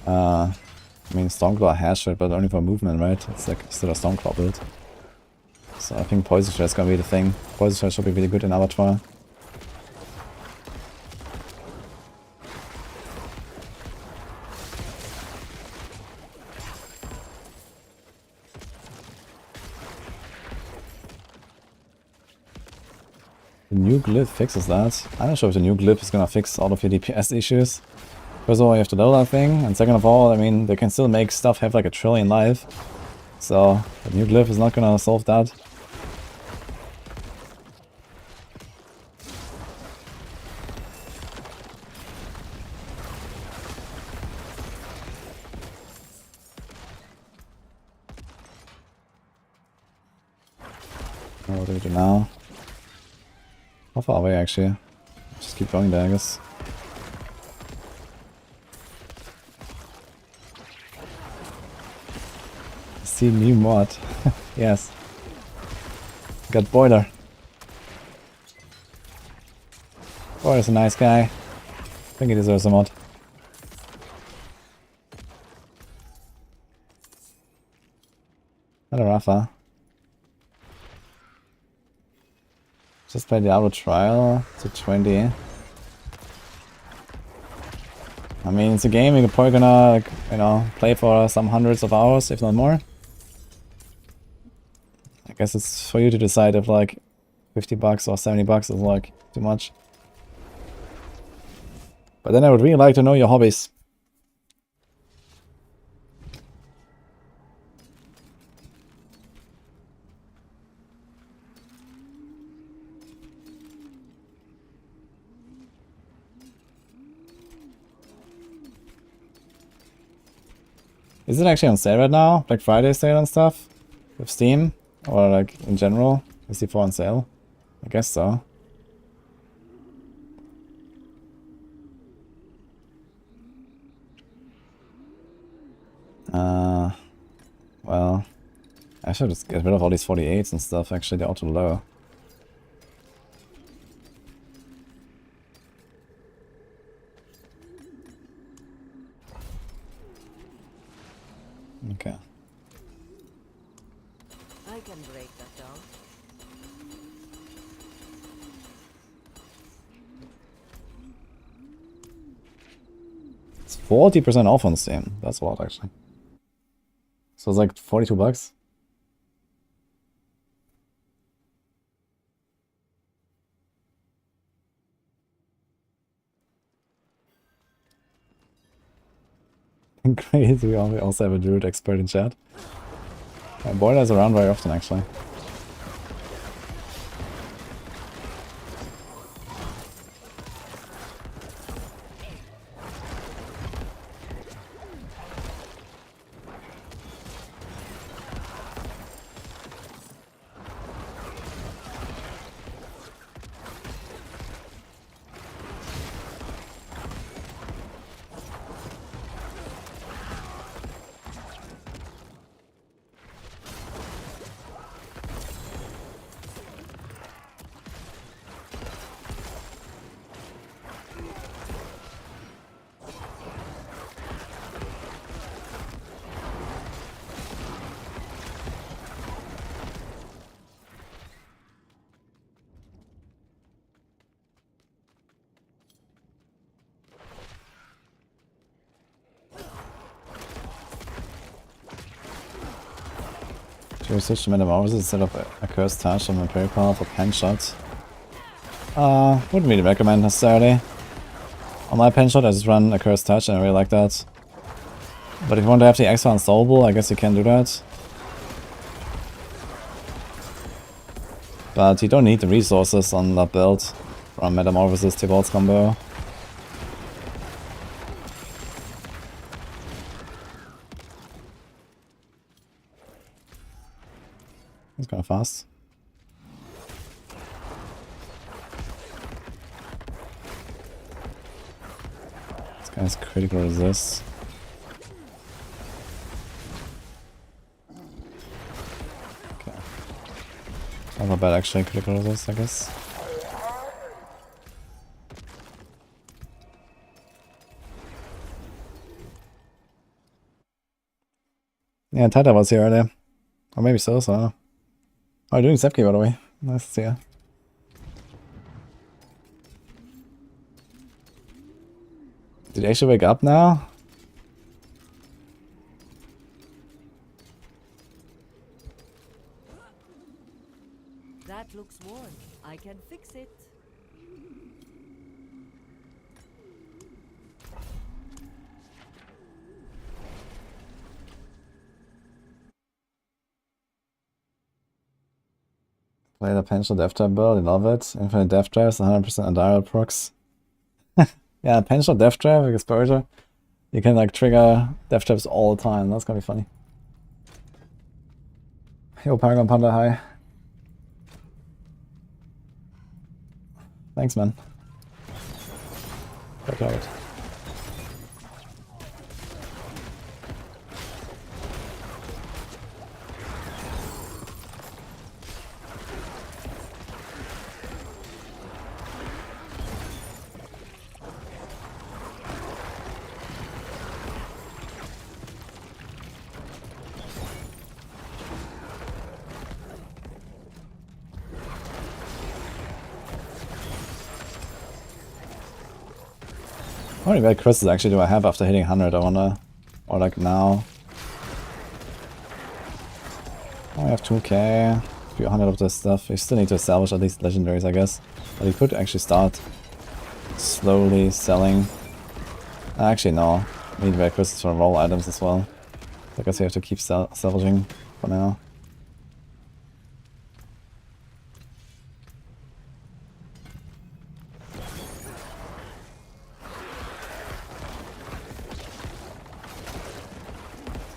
I mean, Stormclaw has shot, but only for movement, right? It's like still a Stormclaw build. So I think Poison Shot is gonna be the thing. Poison Shot should be really good in Abattoir. The new glyph fixes that. I'm not sure if the new glyph is gonna fix all of your DPS issues. First of all, you have to level that thing, and second of all, I mean, they can still make stuff have like a trillion life. So, the new glyph is not gonna solve that. What do we do now? How far away actually? Just keep going there, I guess. See new mod. Yes. Got Boiler. Boiler's a nice guy. I think he deserves a mod. Not a Rafa. Just play Diablo Trial to 20. I mean, it's a game you're probably gonna, like, you know, play for some hundreds of hours, if not more. I guess it's for you to decide if like 50 bucks or 70 bucks is like too much. But then I would really like to know your hobbies. Is it actually on sale right now? Black Friday sale and stuff? With Steam? Or like in general? Is C4 on sale? I guess so. Well, I should just get rid of all these 48s and stuff. Actually, they're all too low. Okay. I can break that down. It's 40% off on Steam. That's a lot, actually. So it's like 42 bucks. Great, we also have a druid expert in chat. Boiler's around very often, actually. Should we switch to Metamorphosis instead of a Cursed Touch on my Parry Power for pen shots? Wouldn't really recommend necessarily. On my pen shot I just run a Cursed Touch and I really like that. But if you want to have the extra unstoppable, I guess you can do that. But you don't need the resources on that build from Metamorphosis Tibalt's combo. It's kinda fast. This guy's critical resist. Okay. Not bad actually, critical resist, I guess. Yeah, Tata was here earlier. Or maybe so. How are you doing, Sepki, by the way? Nice to see you. Did you actually wake up now? That looks worn. I can fix it. Play the Pension Death Trap build, I love it. Infinite Death Traps, 100% Undial procs. Yeah, Pension Death Trap exposure. You can like trigger Death Traps all the time, that's gonna be funny. Yo, Paragon Panda, hi. Thanks, man. Good target. How many bad crystals actually do I have after hitting 100? I wonder. Or like now. I have 2k. A few hundred of this stuff. You still need to establish at least legendaries, I guess. But you could actually start slowly selling. Actually, no. You need bad crystals for roll items as well. I guess you have to keep salvaging for now.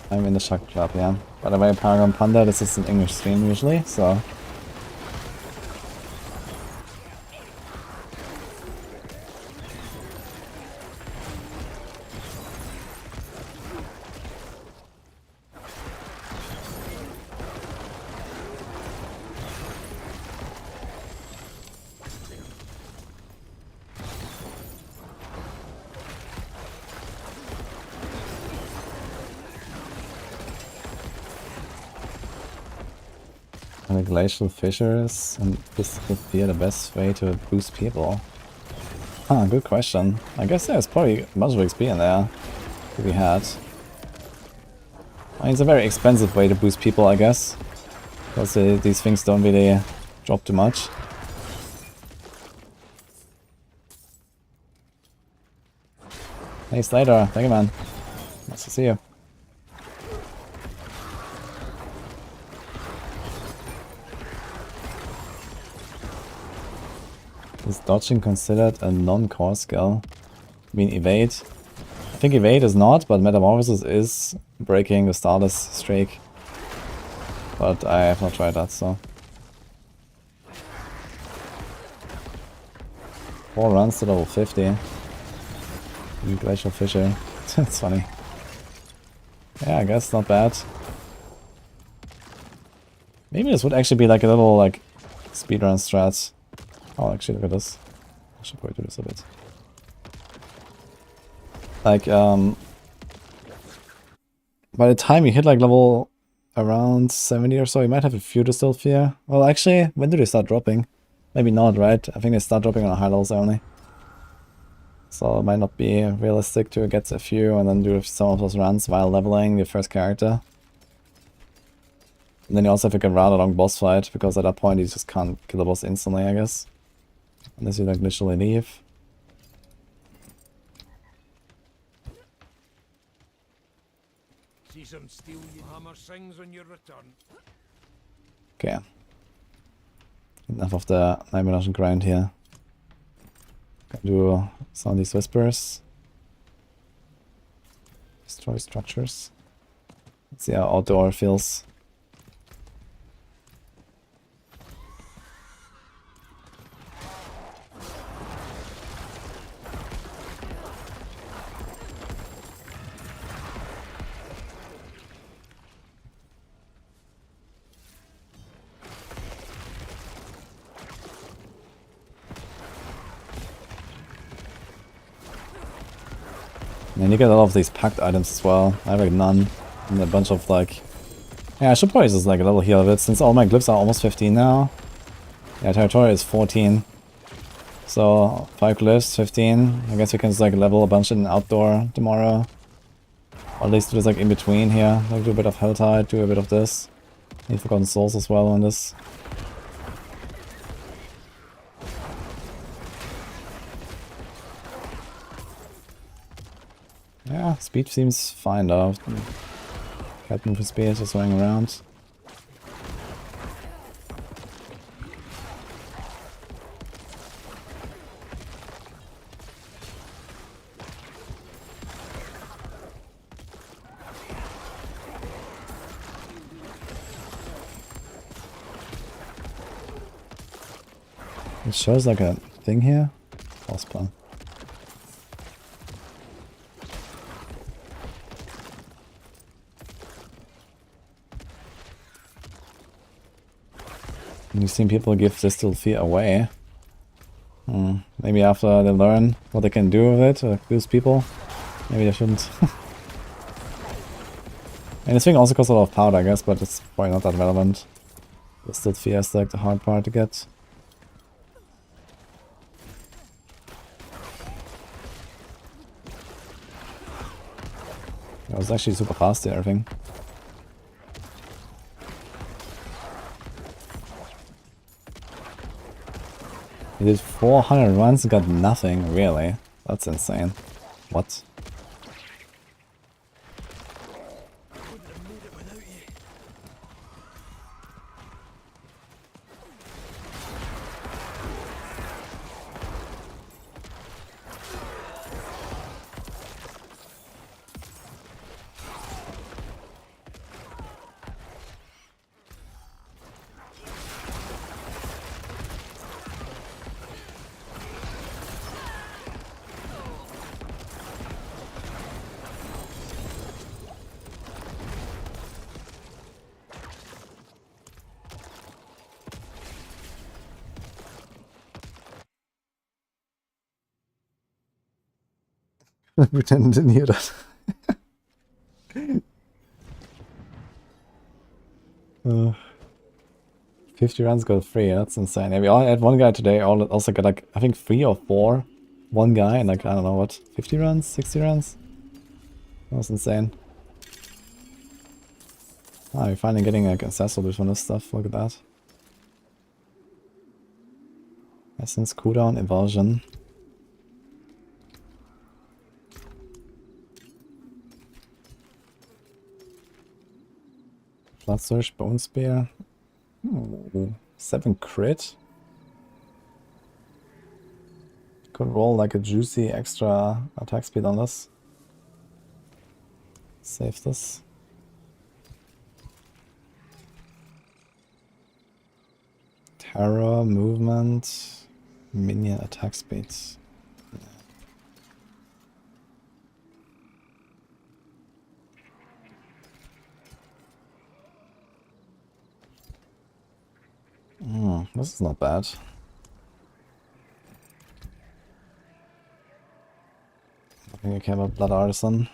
I'm in the Chakra Club, yeah. By the way, Paragon Panda, this is an English stream usually, so... And the glacial fissures and this would be the best way to boost people. Huh, good question. I guess there's probably a bunch of XP in there to be had. I mean, it's a very expensive way to boost people, I guess. Because these things don't really drop too much. Hey Slater, thank you, man. Nice to see you. Is dodging considered a non-core skill? I mean evade? I think evade is not, but metamorphosis is breaking the starless streak. But I have not tried that, so... 4 runs to level 50. Glacial Fissure. That's funny. Yeah, I guess not bad. Maybe this would actually be like a little like speedrun strat. Oh, actually, look at this. I should probably do this a bit. Like, by the time you hit like level around 70 or so, you might have a few distilled fear. Well, actually, when do they start dropping? Maybe not, right? I think they start dropping on high levels only. So it might not be realistic to get a few and then do some of those runs while leveling your first character. And then you also have like a rather long boss fight, because at that point you just can't kill the boss instantly, I guess. Unless you like literally leave. See some steel hammer sings on your return. Okay. Enough of the Nightmare Dungeon grind here. Can do some of these whispers. Destroy structures. Let's see how outdoor feels. And you get a lot of these packed items as well. I have like none. And a bunch of like... Yeah, I should probably just like a little heal of it, since all my glyphs are almost 15 now. Yeah, territory is 14. So, 5 glyphs, 15. I guess we can just like level a bunch in outdoor tomorrow. Or at least do this like in between here. Like do a bit of Helltide, do a bit of this. Need Forgotten Souls as well on this. Yeah, speed seems fine though. Captain for speed just running around. It shows like a thing here. False plan. You've seen people give Distil Fear away. Maybe after they learn what they can do with it, or abuse people, maybe they shouldn't. And this thing also costs a lot of powder, I guess, but it's probably not that relevant. Distil Fear is like the hard part to get. It was actually super fast here, everything. He did 400 runs and got nothing, really. That's insane. What? Pretend didn't hear that. 50 runs got 3, that's insane. Yeah, we all had one guy today, also got like, I think 3 or 4. One guy, and like, I don't know what, 50 runs? 60 runs? That was insane. Ah, we're finally getting like accessible boost on this stuff, look at that. Essence, cooldown, Evulsion. Blood Surge, Bone Spear. Ooh, 7 crit. Could roll like a juicy extra attack speed on this. Save this. Terror, movement, minion attack speeds. This is not bad. I think I can have a Blood Artisan.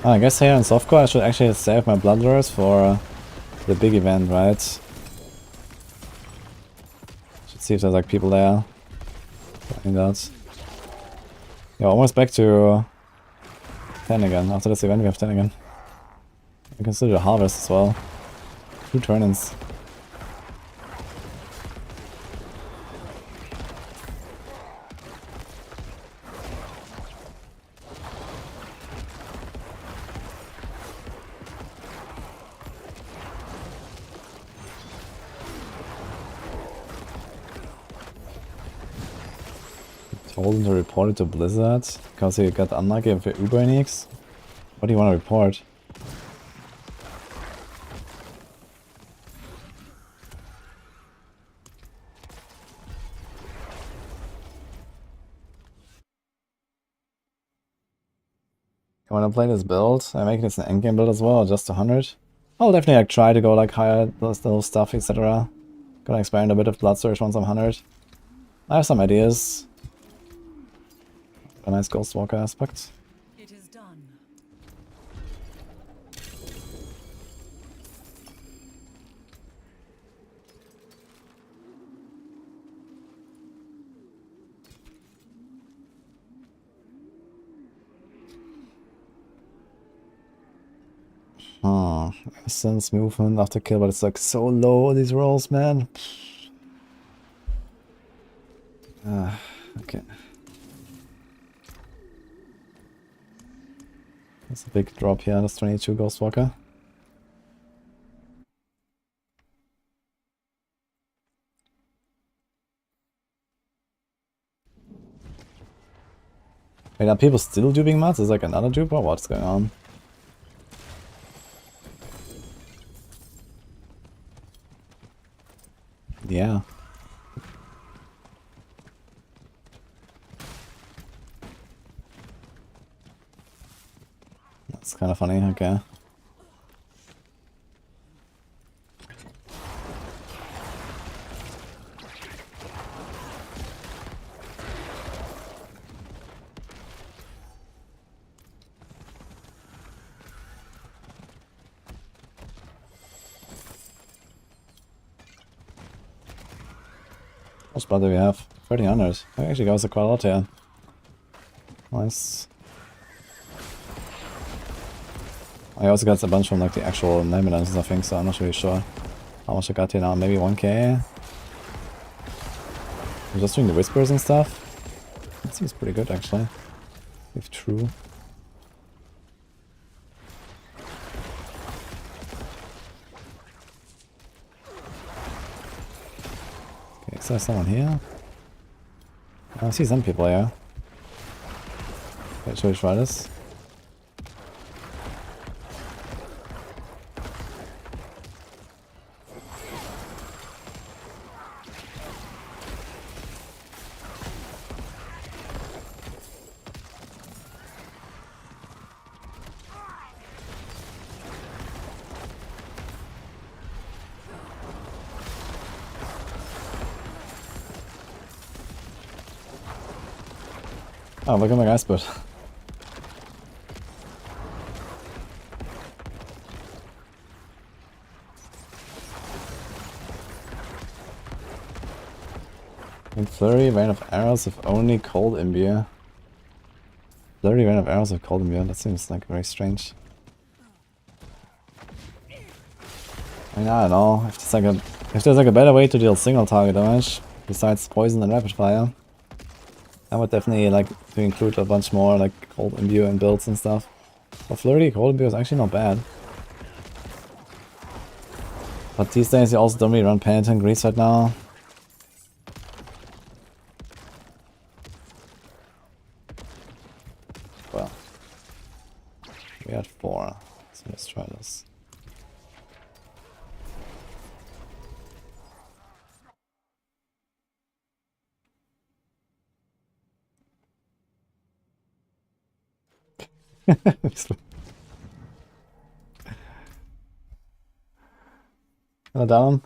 Oh, I guess here in softcore I should actually save my bloodlures for the big event, right? Should see if there's like people there. Finding that. Yeah, almost back to 10 again. After this event we have 10 again. I can still do a harvest as well. 2 turn-ins. Told him to report it to Blizzard because he got unlucky with the Uber Enix. What do you want to report? I want to play this build. I make this an endgame build as well, just 100. I'll definitely like try to go like higher, those little stuff, etc. Gonna expand a bit of Blood Surge once I'm 100. I have some ideas. A nice Ghost Walker aspect. It is done. Essence movement after kill, but it's like so low, these rolls, man. Okay. That's a big drop here, that's 22 Ghost Walker. Wait, are people still duping mods? Is like another dupe or what's going on? Yeah. That's kind of funny, okay. What spot do we have? 1300. That actually goes quite a lot here. Nice. I also got a bunch from like the actual Nemesis, I think, so I'm not really sure how much I got here now. Maybe 1k? I'm just doing the whispers and stuff. That seems pretty good actually. If true. Okay, is there someone here? I see some people here. Okay, should we try this? Oh, look at my guy split. Flurry, rain of arrows with only cold imbue. Flurry, rain of arrows with cold imbue, that seems like very strange. I mean, I don't know, if there's like a better way to deal single target damage, besides poison and rapid fire, I would definitely like to include a bunch more like cold imbue and builds and stuff. But Flurry, cold imbue is actually not bad. But these days you also don't really run Penitent Grease right now. Well, we had 4, so let's try this. Hello, down.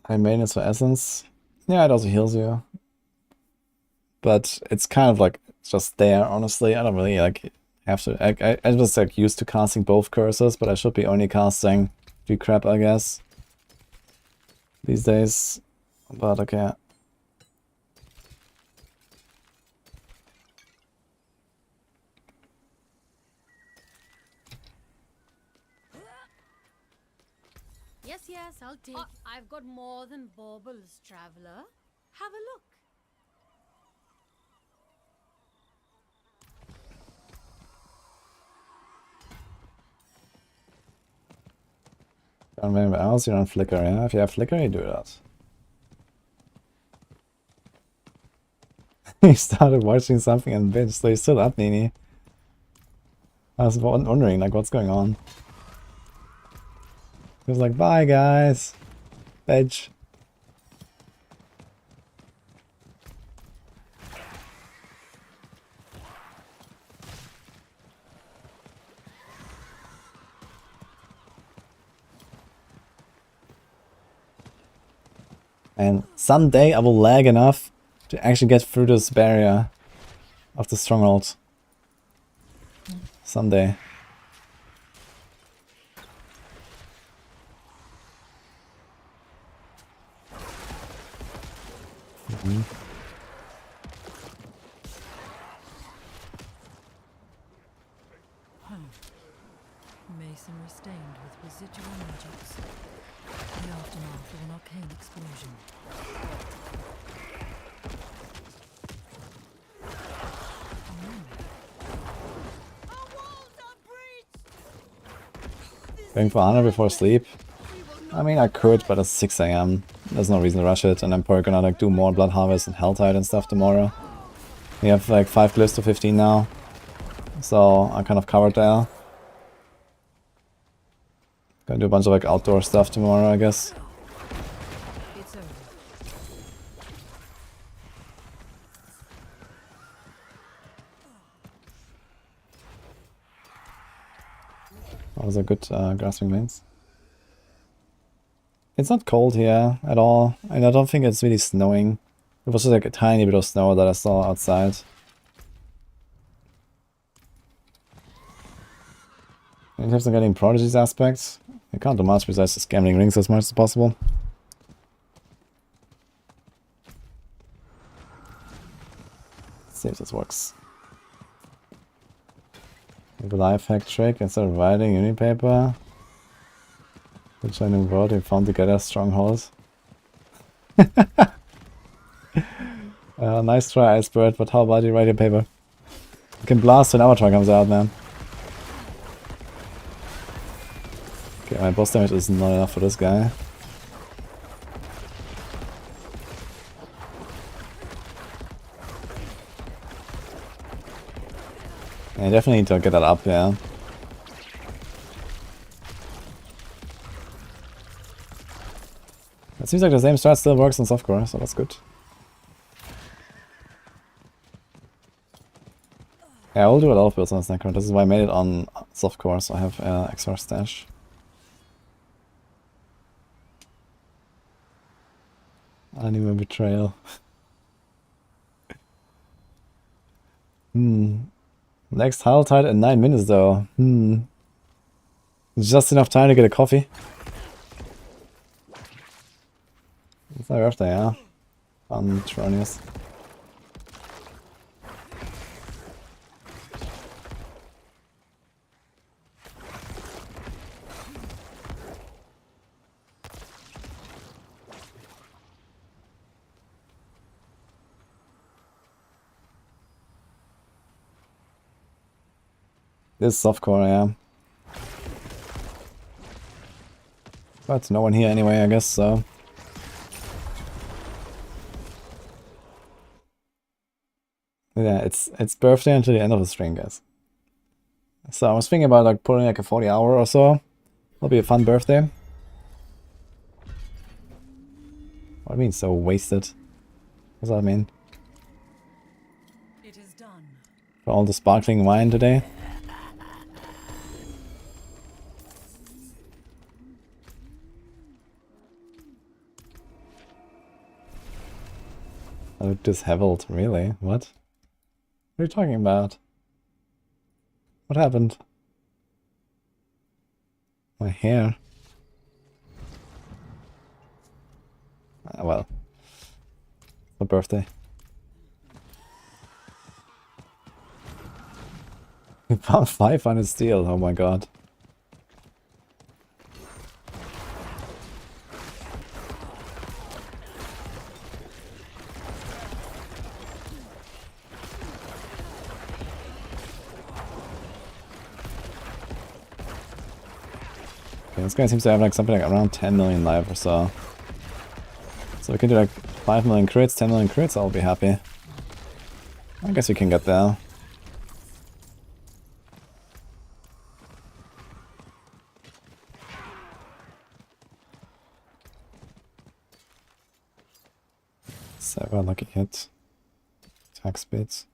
High maintenance for essence. Yeah, it also heals you. But it's kind of like just there, honestly. I don't really like have to. I was like used to casting both curses, but I should be only casting 3 crap, I guess, these days. But okay. Yes, yes, I'll take. I've got more than baubles, traveler. Have a look. Don't remember else, you're on Flickr, yeah? If you have Flickr, you do that. He started watching something and bitch, so he's still up, Nini. I was wondering, like, what's going on? He was like, bye, guys. Bitch. And someday I will lag enough to actually get through this barrier of the stronghold. Someday. Masonry stained with residual magics. The aftermath of an arcane explosion. Going for honor before sleep? I mean, I could, but it's 6 AM. There's no reason to rush it, and I'm probably gonna like do more Blood Harvest and Helltide and stuff tomorrow. We have like 5 glyphs to 15 now, so I'm kind of covered there. Gonna do a bunch of like outdoor stuff tomorrow, I guess. It's over. That was a good grasping lanes. It's not cold here at all, and I don't think it's really snowing. It was just like a tiny bit of snow that I saw outside. In terms of getting prodigies aspects, I can't do much besides just gambling rings as much as possible. Let's see if this works. With a life hack trick, instead of writing uni paper, which I knew world, we found together strongholds. Nice try, Icebird, but how about you write your paper? You can blast when Avatar comes out, man. Okay, my boss damage is not enough for this guy. I definitely need to get that up, yeah. It seems like the same strat still works on softcore, so that's good. Yeah, I will do a lot of builds on this Necro. This is why I made it on softcore, so I have extra stash. Anime betrayal. Next Helltide in 9 minutes though. Just enough time to get a coffee. It's my birthday, yeah. Fun, Tronius. This is softcore, yeah. But no one here anyway, I guess, so. Yeah, it's birthday until the end of the stream, guys. So I was thinking about like putting like a 40-hour or so. It'll be a fun birthday. What do you mean so wasted? What does that mean? It is done. For all the sparkling wine today? Oh, disheveled, really? What? What are you talking about? What happened? My hair. Ah, well. My birthday. We found 500 steel, oh my god. Okay, this guy seems to have like something like around 10 million life or so. So we can do like 5 million crits, 10 million crits, I'll be happy. I guess we can get there. Several lucky hit. Attack speeds.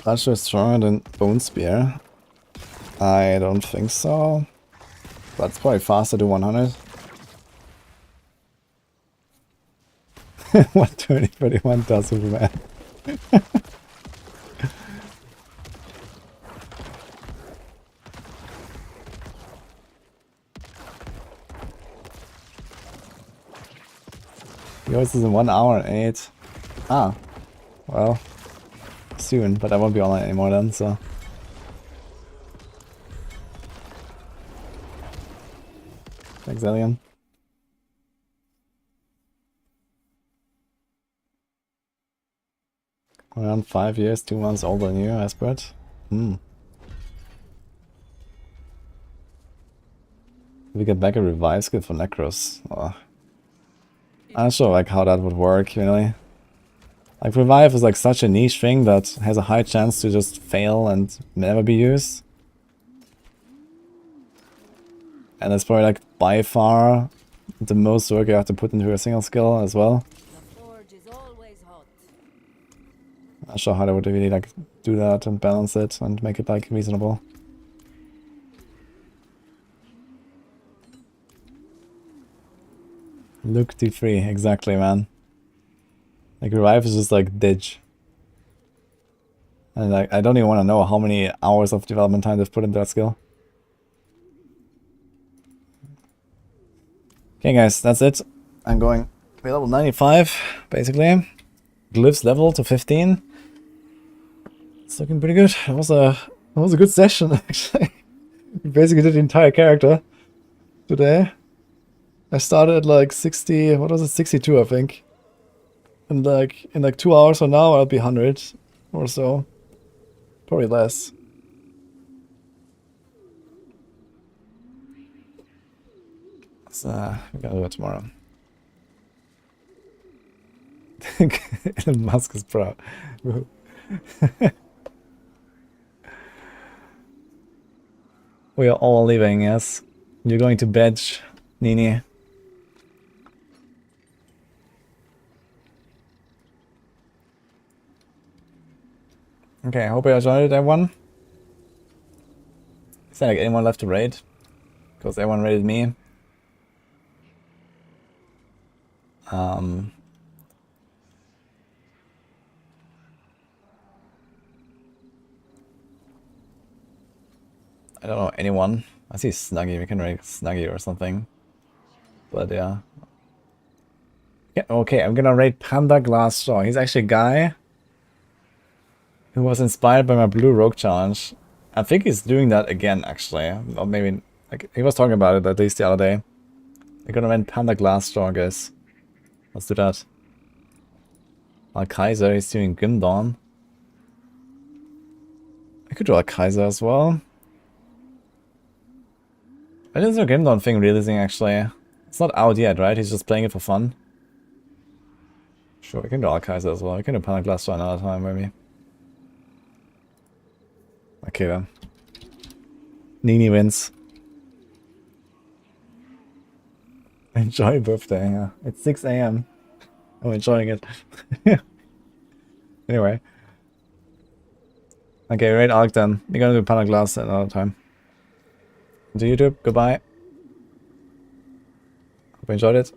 Bloodshed is stronger than Bone Spear. I don't think so. But it's probably faster to 100. What 2021 does with man. Yours is in 1 hour and 8. Ah, well, soon, but I won't be online anymore then, so. Thanks, Alien. Around 5 years, 2 months older than you, Aspert. We get back a revive skill for Necros. Oh. I'm not sure like how that would work, really. Like revive is like such a niche thing that has a high chance to just fail and never be used. And it's probably like by far the most work you have to put into a single skill as well. The forge is always hot. I'm not sure how they would really like do that and balance it and make it like reasonable. Luke D3, exactly, man. Like revive is just like ditch. And like I don't even want to know how many hours of development time they've put into that skill. Okay guys, that's it. I'm going to be level 95, basically. Glyphs level to 15. It's looking pretty good. It was a good session, actually. We basically did the entire character today. I started at like 60, what was it, 62 I think. And like in like 2 hours from now I'll be 100 or so. Probably less. So we're gonna do it tomorrow. Elon Musk is proud. We are all leaving, yes. You're going to bed, Nini. Okay, I hope you enjoyed that one. Is there like anyone left to raid? Because everyone raided me. I don't know anyone. I see Snuggy, we can raid Snuggy or something. But yeah. Okay, I'm gonna raid Panda Glassjaw. He's actually a guy who was inspired by my Blue Rogue challenge. I think he's doing that again, actually. Or maybe, like, he was talking about it at least the other day. We're gonna raid Panda Glassjaw, I guess. Let's do that. Kaiser, he's doing Grimdawn. I could do Kaiser as well. I didn't do Grimdawn thing releasing, actually. It's not out yet, right? He's just playing it for fun. Sure, we can do Kaiser as well. We can do Panda Glassjaw another time, maybe. Okay then. Nini wins. Enjoy birthday, yeah. It's 6 AM. I'm enjoying it. Anyway. Okay, right arc then. We're gonna do Panaglass another time. To YouTube, goodbye. Hope you enjoyed it.